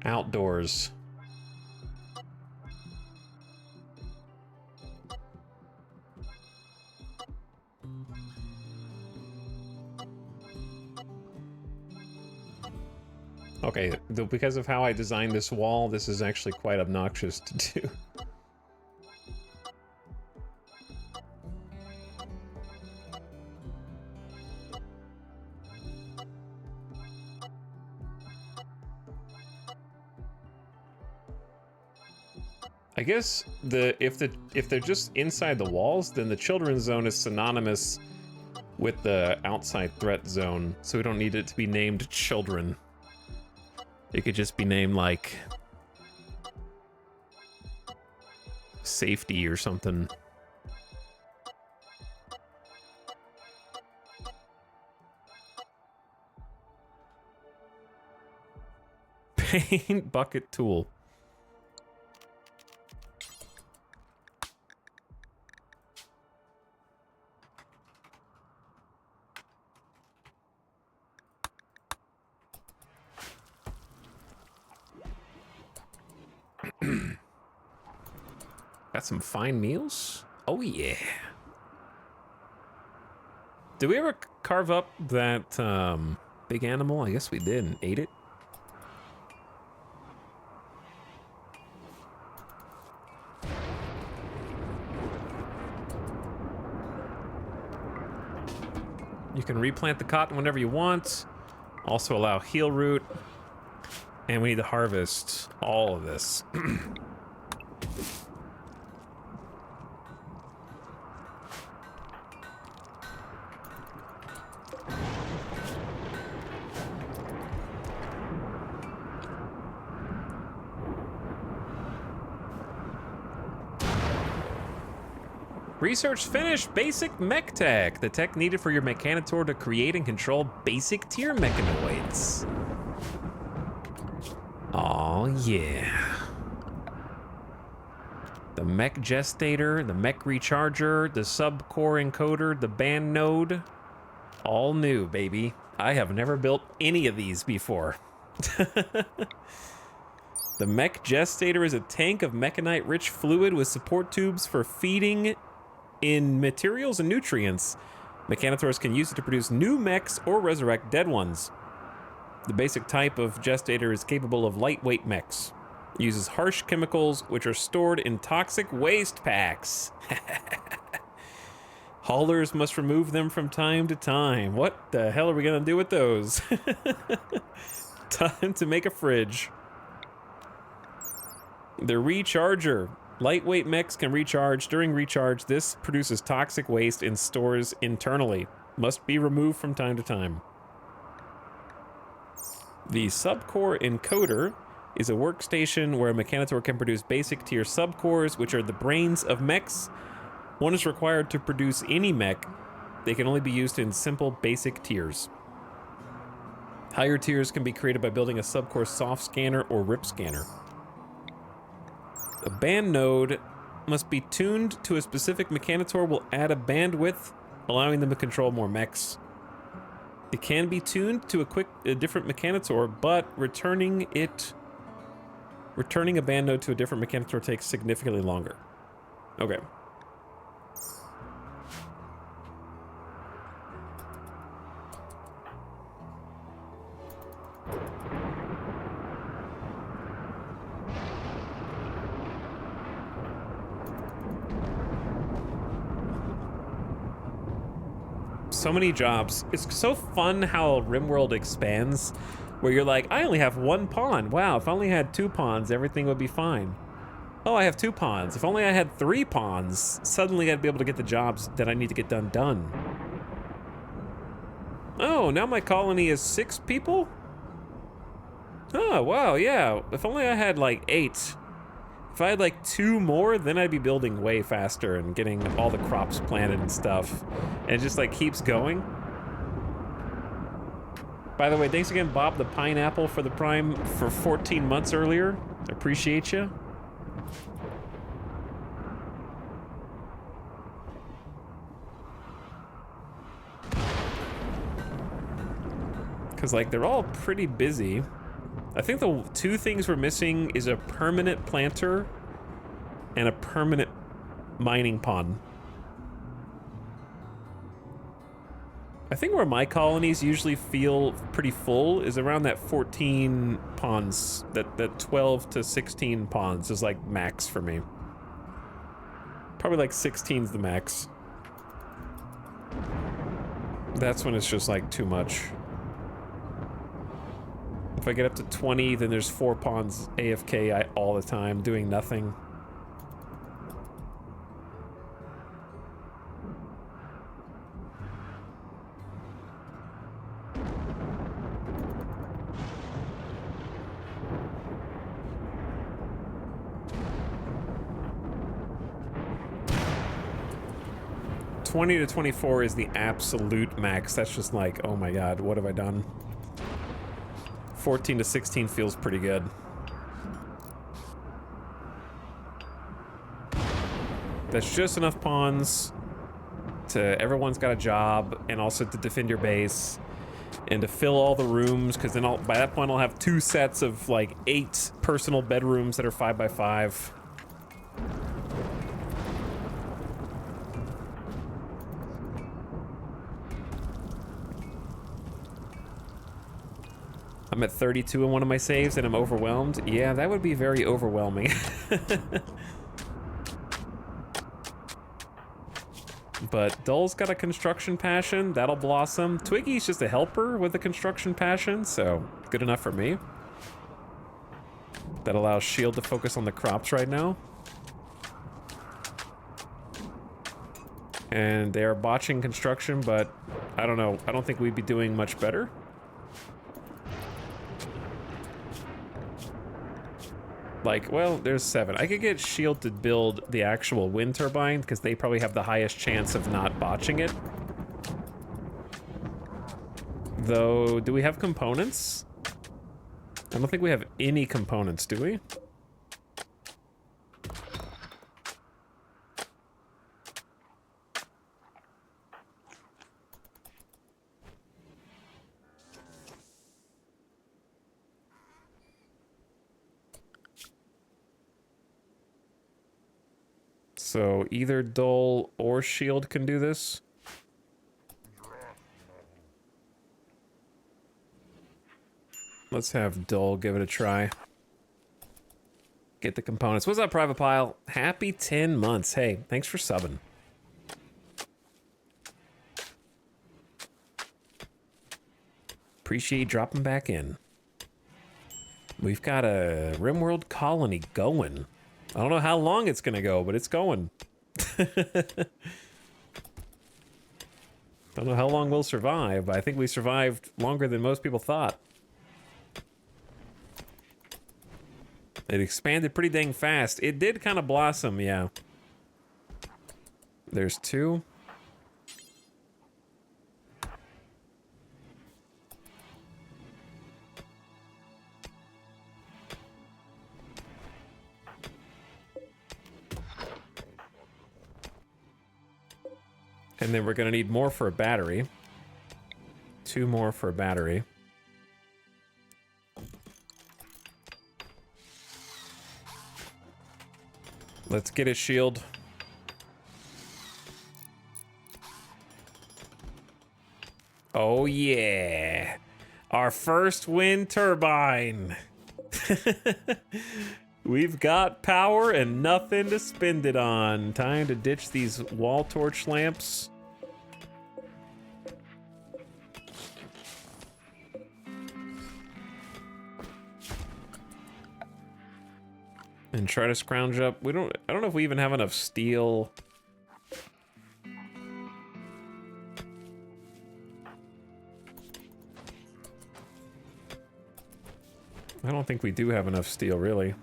outdoors. Okay, because of how I designed this wall, this is actually quite obnoxious to do. I guess if they're just inside the walls, then the children's zone is synonymous with the outside threat zone, so we don't need it to be named children. It could just be named like safety or something. Paint bucket tool. Got some fine meals? Oh yeah. Did we ever carve up that big animal? I guess we did and ate it. You can replant the cotton whenever you want. Also allow heel root. And we need to harvest all of this. Research finished. Basic mech tech. The tech needed for your mechanator to create and control basic tier mechanoids. Oh yeah. The mech gestator, the mech recharger, the subcore encoder, the band node. All new, baby. I have never built any of these before. The mech gestator is a tank of mechanite-rich fluid with support tubes for feeding in materials and nutrients. Mechanators can use it to produce new mechs or resurrect dead ones. The basic type of gestator is capable of lightweight mechs. It uses harsh chemicals which are stored in toxic waste packs. Haulers must remove them from time to time. What the hell are we gonna do with those? Time to make a fridge. The recharger. Lightweight mechs can recharge. During recharge, this produces toxic waste in stores internally. Must be removed from time to time. The subcore encoder is a workstation where a mechanator can produce basic tier subcores, which are the brains of mechs. One is required to produce any mech. They can only be used in simple basic tiers. Higher tiers can be created by building a subcore soft scanner or rip scanner. A band node must be tuned to a specific mechanator will add a bandwidth, allowing them to control more mechs. It can be tuned to a different mechanator, but returning a band node to a different mechanator takes significantly longer. Okay. So many jobs. It's so fun how RimWorld expands, where you're like, I only have 1 pawn. Wow, if I only had 2 pawns, everything would be fine. Oh, I have 2 pawns. If only I had 3 pawns, suddenly I'd be able to get the jobs that I need to get done. Oh, now my colony is 6 people? Oh, wow, yeah. If only I had like 8. If I had like 2 more, then I'd be building way faster and getting all the crops planted and stuff. And it just like keeps going. By the way, thanks again, Bob the Pineapple, for the Prime for 14 months earlier. I appreciate you. Because like they're all pretty busy. I think the 2 things we're missing is a permanent planter and a permanent mining pond. I think where my colonies usually feel pretty full is around that 14 pawns. That 12 to 16 pawns is like max for me. Probably like 16's the max. That's when it's just like too much. If I get up to 20, then there's 4 pawns AFK all the time, doing nothing. $20 to $24 is the absolute max. That's just like, oh my god, what have I done? 14 to 16 feels pretty good. That's just enough pawns to everyone's got a job, and also to defend your base and to fill all the rooms, because then by that point I'll have 2 sets of like 8 personal bedrooms that are 5x5. I'm at 32 in one of my saves and I'm overwhelmed. Yeah, that would be very overwhelming. But Dull's got a construction passion. That'll blossom. Twiggy's just a helper with a construction passion, so good enough for me. That allows Shield to focus on the crops right now. And they are botching construction, but I don't know. I don't think we'd be doing much better. Like, well, there's 7. I could get Shield to build the actual wind turbine, because they probably have the highest chance of not botching it. Though, do we have components? I don't think we have any components, do we? So either Dull or Shield can do this. Let's have Dull give it a try. Get the components. What's up, Private Pile? Happy 10 months. Hey, thanks for subbing. Appreciate you dropping back in. We've got a RimWorld colony going. I don't know how long it's gonna go, but it's going. Don't know how long we'll survive, but I think we survived longer than most people thought. It expanded pretty dang fast. It did kind of blossom, yeah. There's 2. And then we're gonna need more for a battery. 2 more for a battery. Let's get a Shield. Oh yeah. Our first wind turbine. We've got power and nothing to spend it on. Time to ditch these wall torch lamps. And try to scrounge up. I don't know if we even have enough steel. I don't think we do have enough steel, really.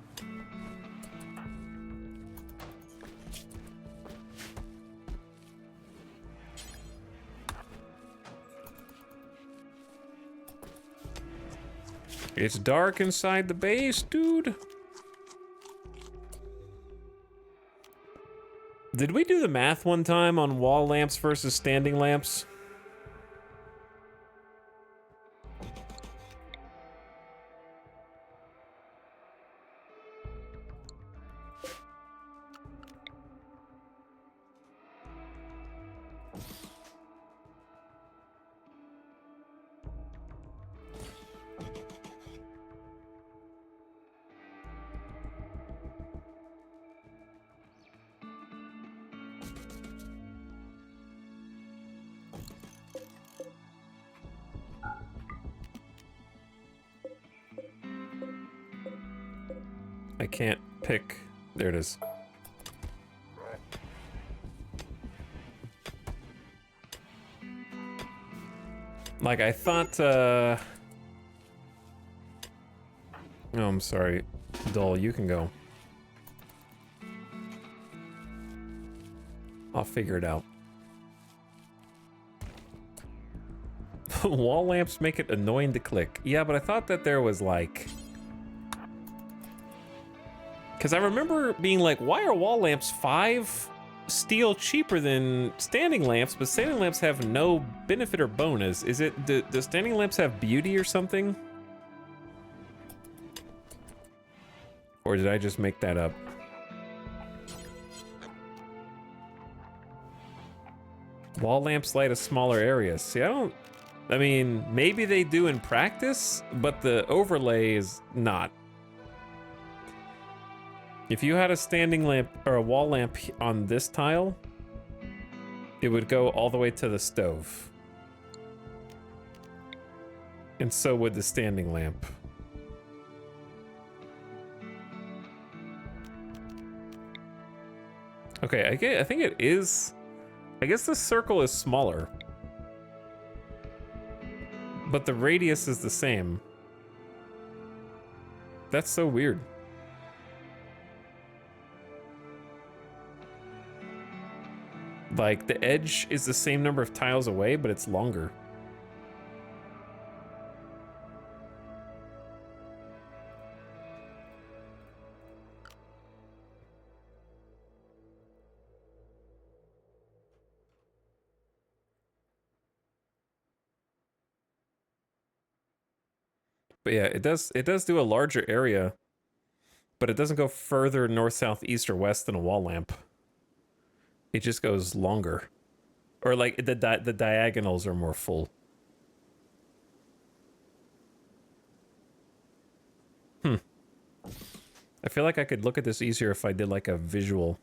It's dark inside the base, dude. Did we do the math one time on wall lamps versus standing lamps? I can't pick. There it is. Like, I thought, Oh, I'm sorry. Dull, you can go. I'll figure it out. Wall lamps make it annoying to click. Yeah, but I thought that there was, like... Because I remember being like, why are wall lamps 5 steel cheaper than standing lamps, but standing lamps have no benefit or bonus? Is it, do standing lamps have beauty or something? Or did I just make that up? Wall lamps light a smaller area. See, I mean, maybe they do in practice, but the overlay is not. If you had a standing lamp or a wall lamp on this tile, it would go all the way to the stove. And so would the standing lamp. Okay, I think it is... I guess the circle is smaller. But the radius is the same. That's so weird. Like, the edge is the same number of tiles away, but it's longer. But yeah, it does do a larger area, but it doesn't go further north, south, east, or west than a wall lamp. It just goes longer. Or like the diagonals are more full. I feel like I could look at this easier if I did like a visual.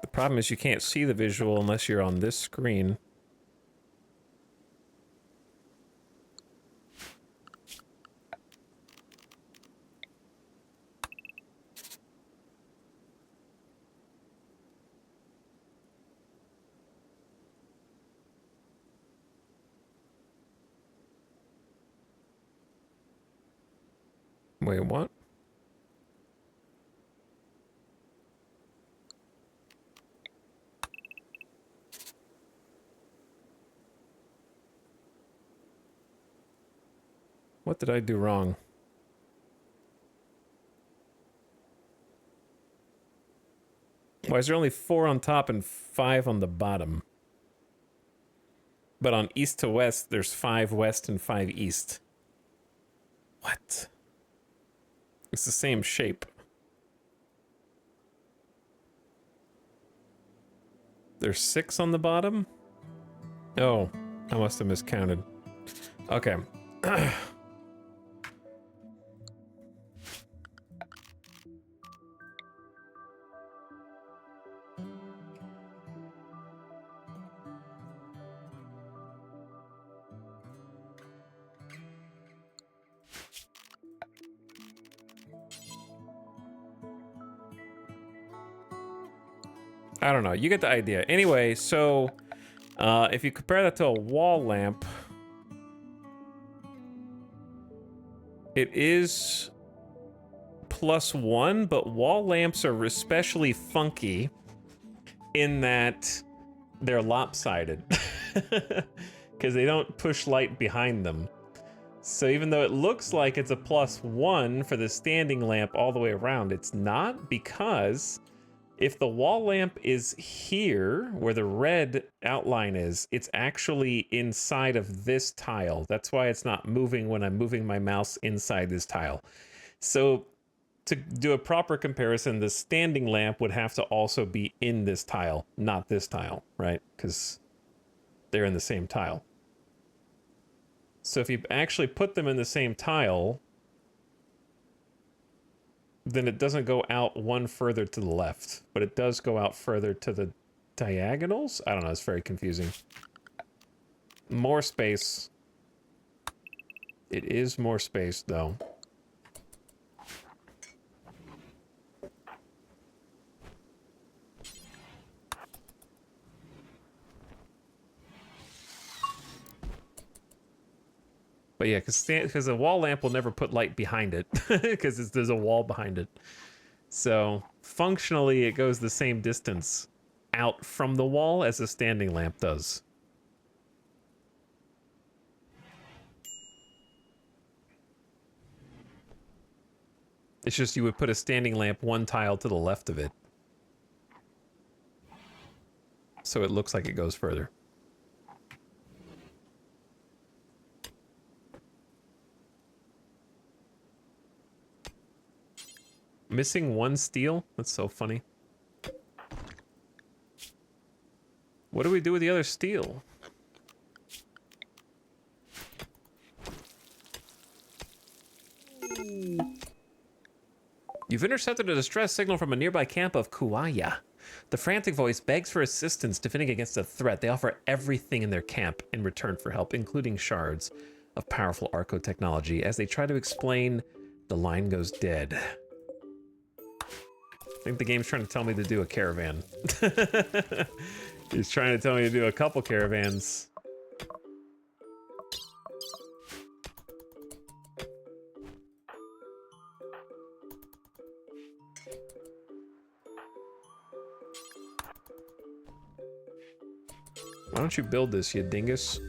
The problem is you can't see the visual unless you're on this screen. Wait, what? What did I do wrong? Why is there only 4 on top and 5 on the bottom? But on east to west, there's 5 west and 5 east. What? It's the same shape. There's 6 on the bottom? Oh, I must have miscounted. Okay. I don't know. You get the idea. Anyway, so if you compare that to a wall lamp, it is +1, but wall lamps are especially funky in that they're lopsided because they don't push light behind them. So even though it looks like it's a +1 for the standing lamp all the way around, it's not, because if the wall lamp is here where the red outline is, it's actually inside of this tile. That's why it's not moving when I'm moving my mouse inside this tile. So to do a proper comparison, the standing lamp would have to also be in this tile, not this tile, right? Because they're in the same tile. So if you actually put them in the same tile, then it doesn't go out one further to the left, but it does go out further to the diagonals? I don't know, it's very confusing. More space. It is more space, though. But yeah, because a wall lamp will never put light behind it, because there's a wall behind it. So functionally, it goes the same distance out from the wall as a standing lamp does. It's just you would put a standing lamp one tile to the left of it, so it looks like it goes further. Missing one steel? That's so funny. What do we do with the other steel? You've intercepted a distress signal from a nearby camp of Kuaya. The frantic voice begs for assistance defending against a threat. They offer everything in their camp in return for help, including shards of powerful Arco technology. As they try to explain, the line goes dead. I think the game's trying to tell me to do a caravan. He's trying to tell me to do a couple caravans. Why don't you build this, you dingus?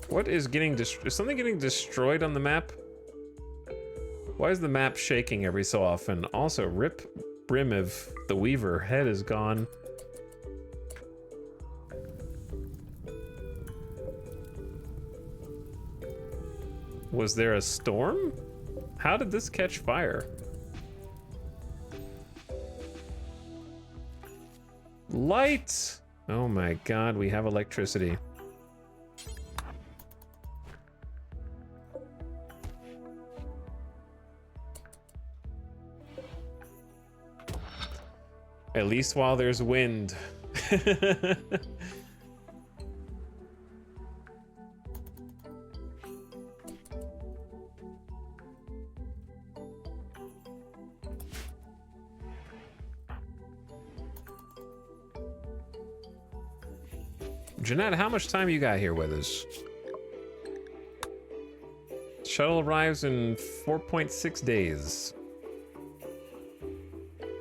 What is getting destroyed? Is something getting destroyed on the map? Why is the map shaking every so often? Also, rip Brimiv, the Weaver, head is gone. Was there a storm? How did this catch fire? Light! Oh my god, we have electricity. At least while there's wind. Jeanette, how much time you got here with us? Shuttle arrives in 4.6 days.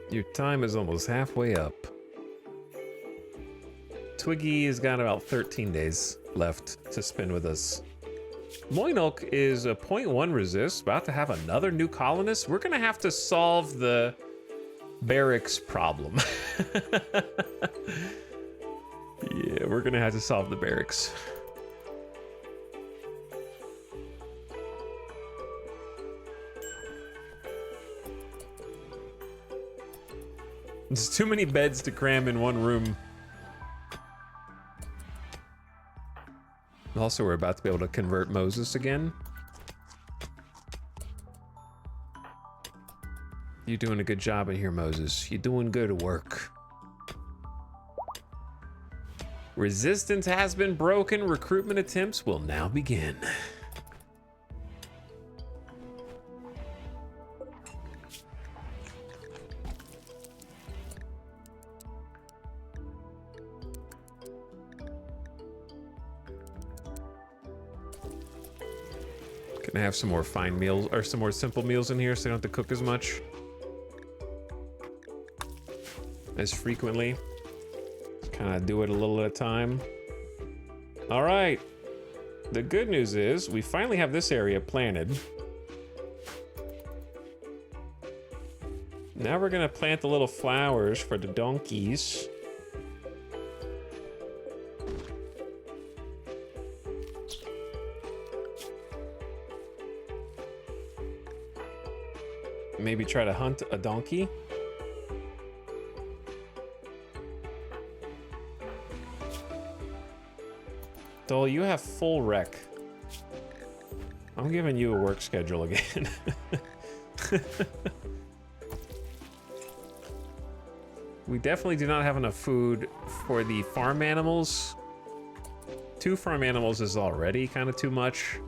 Your time is almost halfway up. Twiggy has got about 13 days left to spend with us. Moinok is a 0.1 resist, about to have another new colonist. We're gonna have to solve the barracks problem. Yeah, we're gonna have to solve the barracks. There's too many beds to cram in one room. Also, we're about to be able to convert Moses again. You're doing a good job in here, Moses. You're doing good work. Resistance has been broken. Recruitment attempts will now begin. Gonna have some more fine meals, or some more simple meals in here so I don't have to cook as much. As frequently. Kind of do it a little at a time. All right. The good news is we finally have this area planted. Now we're gonna plant the little flowers for the donkeys. Maybe try to hunt a donkey. Dole, you have full rec. I'm giving you a work schedule again. We definitely do not have enough food for the farm animals. 2 farm animals is already kind of too much.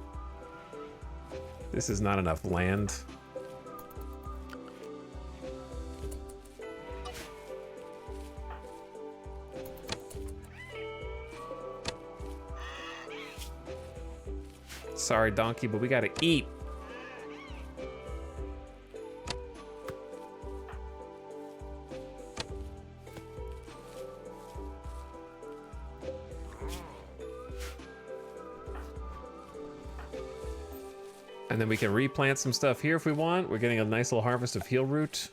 This is not enough land. Sorry, donkey, but we gotta eat. And then we can replant some stuff here if we want. We're getting a nice little harvest of heel root.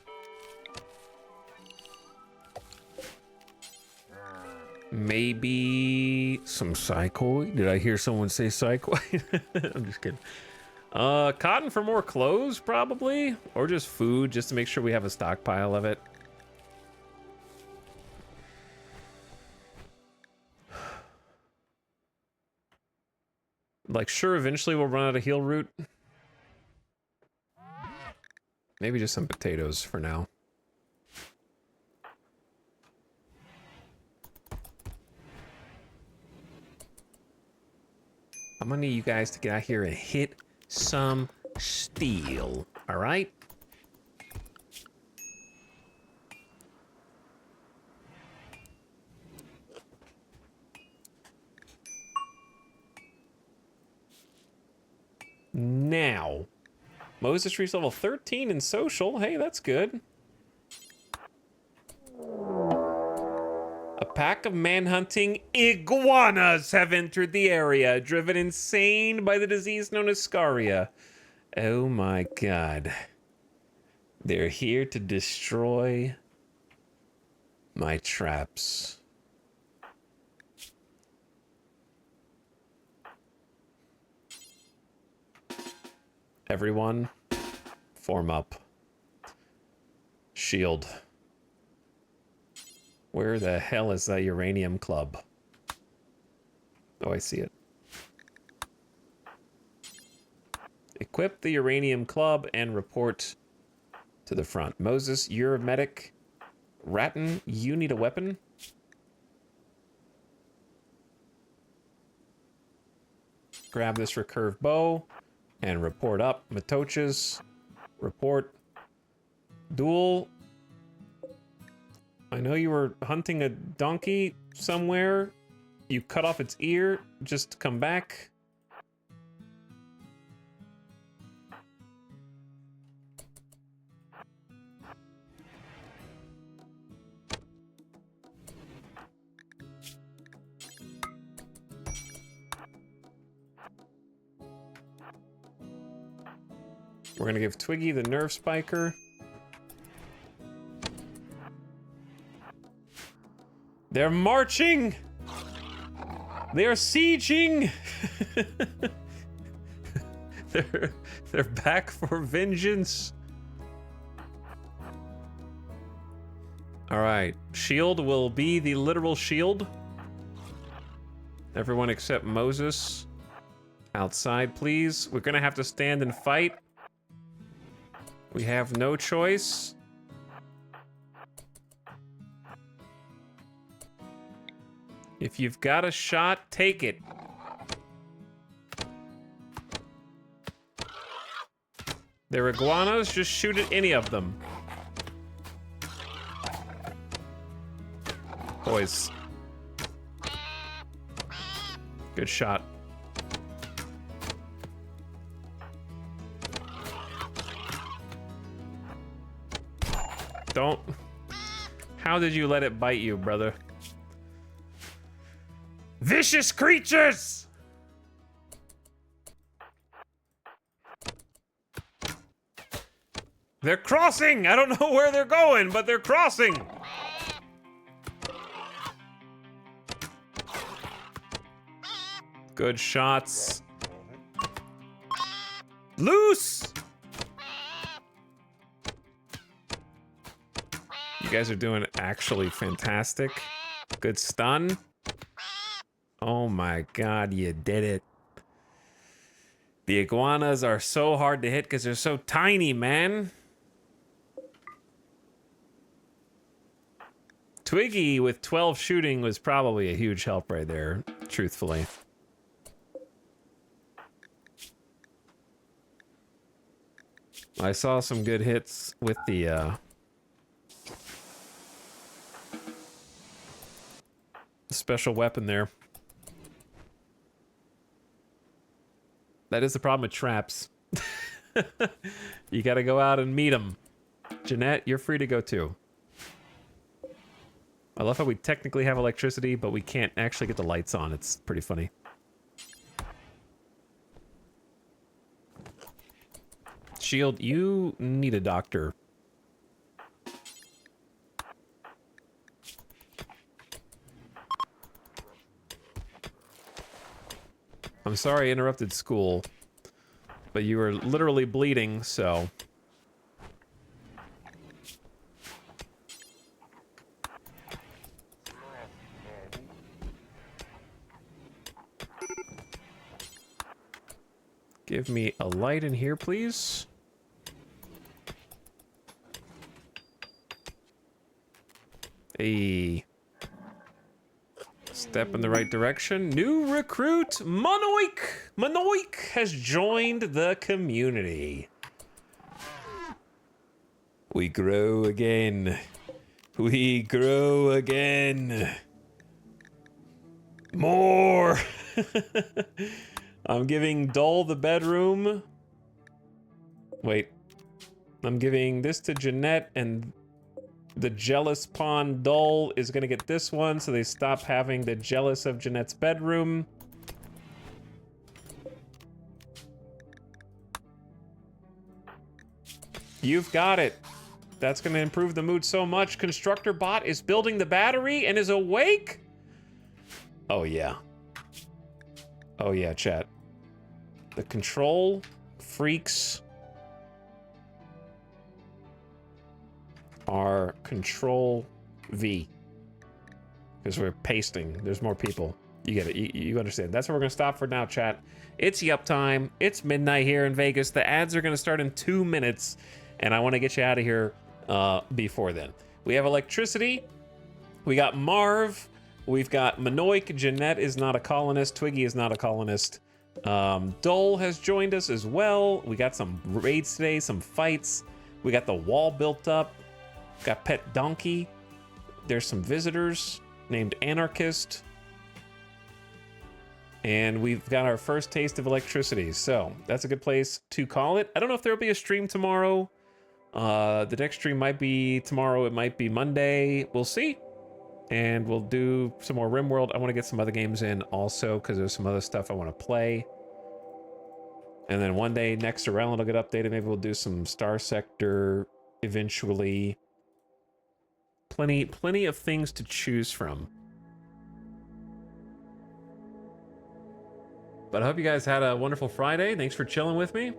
Maybe some psychoid. Did I hear someone say psychoid? I'm just kidding. Cotton for more clothes, probably. Or just food, just to make sure we have a stockpile of it. Like, sure, eventually we'll run out of heel root. Maybe just some potatoes for now. I'm gonna need you guys to get out here and hit some steel, all right? Now, Moses reached level 13 in social. Hey, that's good. A pack of man-hunting iguanas have entered the area, driven insane by the disease known as scaria. Oh my god. They're here to destroy my traps. Everyone, form up. Shield. Where the hell is that uranium club? Oh, I see it. Equip the uranium club and report to the front. Moses, you're a medic. Ratton, you need a weapon. Grab this recurve bow and report up. Matoches, report. Duel. I know you were hunting a donkey somewhere. You cut off its ear just to come back. We're gonna give Twiggy the nerve spiker. They're marching! They are sieging! they're back for vengeance. Alright, shield will be the literal shield. Everyone except Moses. Outside, please. We're gonna have to stand and fight. We have no choice. If you've got a shot, take it. They're iguanas, just shoot at any of them. Boys. Good shot. Don't. How did you let it bite you, brother? Vicious creatures! They're crossing! I don't know where they're going, but they're crossing! Good shots. Loose! You guys are doing actually fantastic. Good stun. Oh my god, you did it. The iguanas are so hard to hit because they're so tiny, man. Twiggy with 12 shooting was probably a huge help right there, truthfully. I saw some good hits with the special weapon there. That is the problem with traps. You gotta go out and meet them. Jeanette, you're free to go too. I love how we technically have electricity, but we can't actually get the lights on. It's pretty funny. Shield, you need a doctor. I'm sorry I interrupted school, but you were literally bleeding, so... Give me a light in here, please. A step in the right direction. New recruit, Monoik! Monoik has joined the community. We grow again. We grow again. More! I'm giving Dole the bedroom. Wait. I'm giving this to Jeanette, and the jealous pawn Dole is gonna get this one, so they stop having the jealous of Jeanette's bedroom. You've got it. That's gonna improve the mood so much. Constructor bot is building the battery and is awake? Oh yeah. Oh yeah, chat. The control freaks are control V. Because we're pasting. There's more people. You get it. You understand. That's where we're going to stop for now, chat. It's yup time. It's midnight here in Vegas. The ads are going to start in 2 minutes. And I want to get you out of here before then. We have electricity. We got Marv. We've got Manoik. Jeanette is not a colonist. Twiggy is not a colonist. Dole has joined us as well. We got some raids today, some fights. We got the wall built up. Got Pet Donkey. There's some visitors named Anarchist. And we've got our first taste of electricity. So that's a good place to call it. I don't know if there'll be a stream tomorrow. The next stream might be tomorrow. It might be Monday. We'll see. And we'll do some more RimWorld. I want to get some other games in also because there's some other stuff I want to play. And then one day, next around, it'll get updated. Maybe we'll do some Star Sector eventually. Plenty of things to choose from. But I hope you guys had a wonderful Friday. Thanks for chilling with me.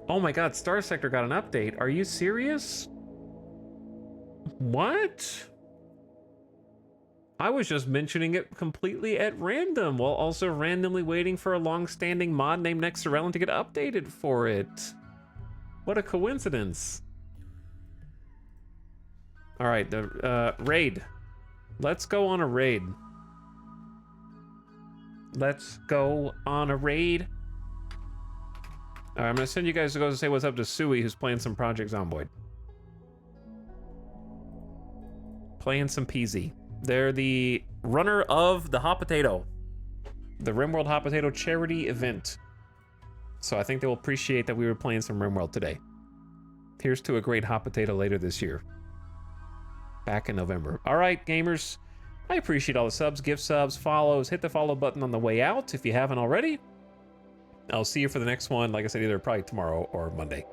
Oh my god, Star Sector got an update. Are you serious? What? I was just mentioning it completely at random, while also randomly waiting for a long-standing mod named Nexarellan to get updated for it. What a coincidence. Alright, the raid. Let's go on a raid. Let's go on a raid. Alright, I'm gonna send you guys to go say what's up to Sui, who's playing some Project Zomboid. Playing some Peasy. They're the runner of the Hot Potato. The RimWorld Hot Potato charity event. So I think they will appreciate that we were playing some RimWorld today. Here's to a great hot potato later this year. Back in November. All right, gamers. I appreciate all the subs, gift subs, follows. Hit the follow button on the way out if you haven't already. I'll see you for the next one. Like I said, either probably tomorrow or Monday.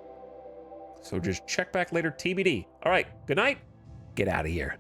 So just check back later, TBD. All right, good night. Get out of here.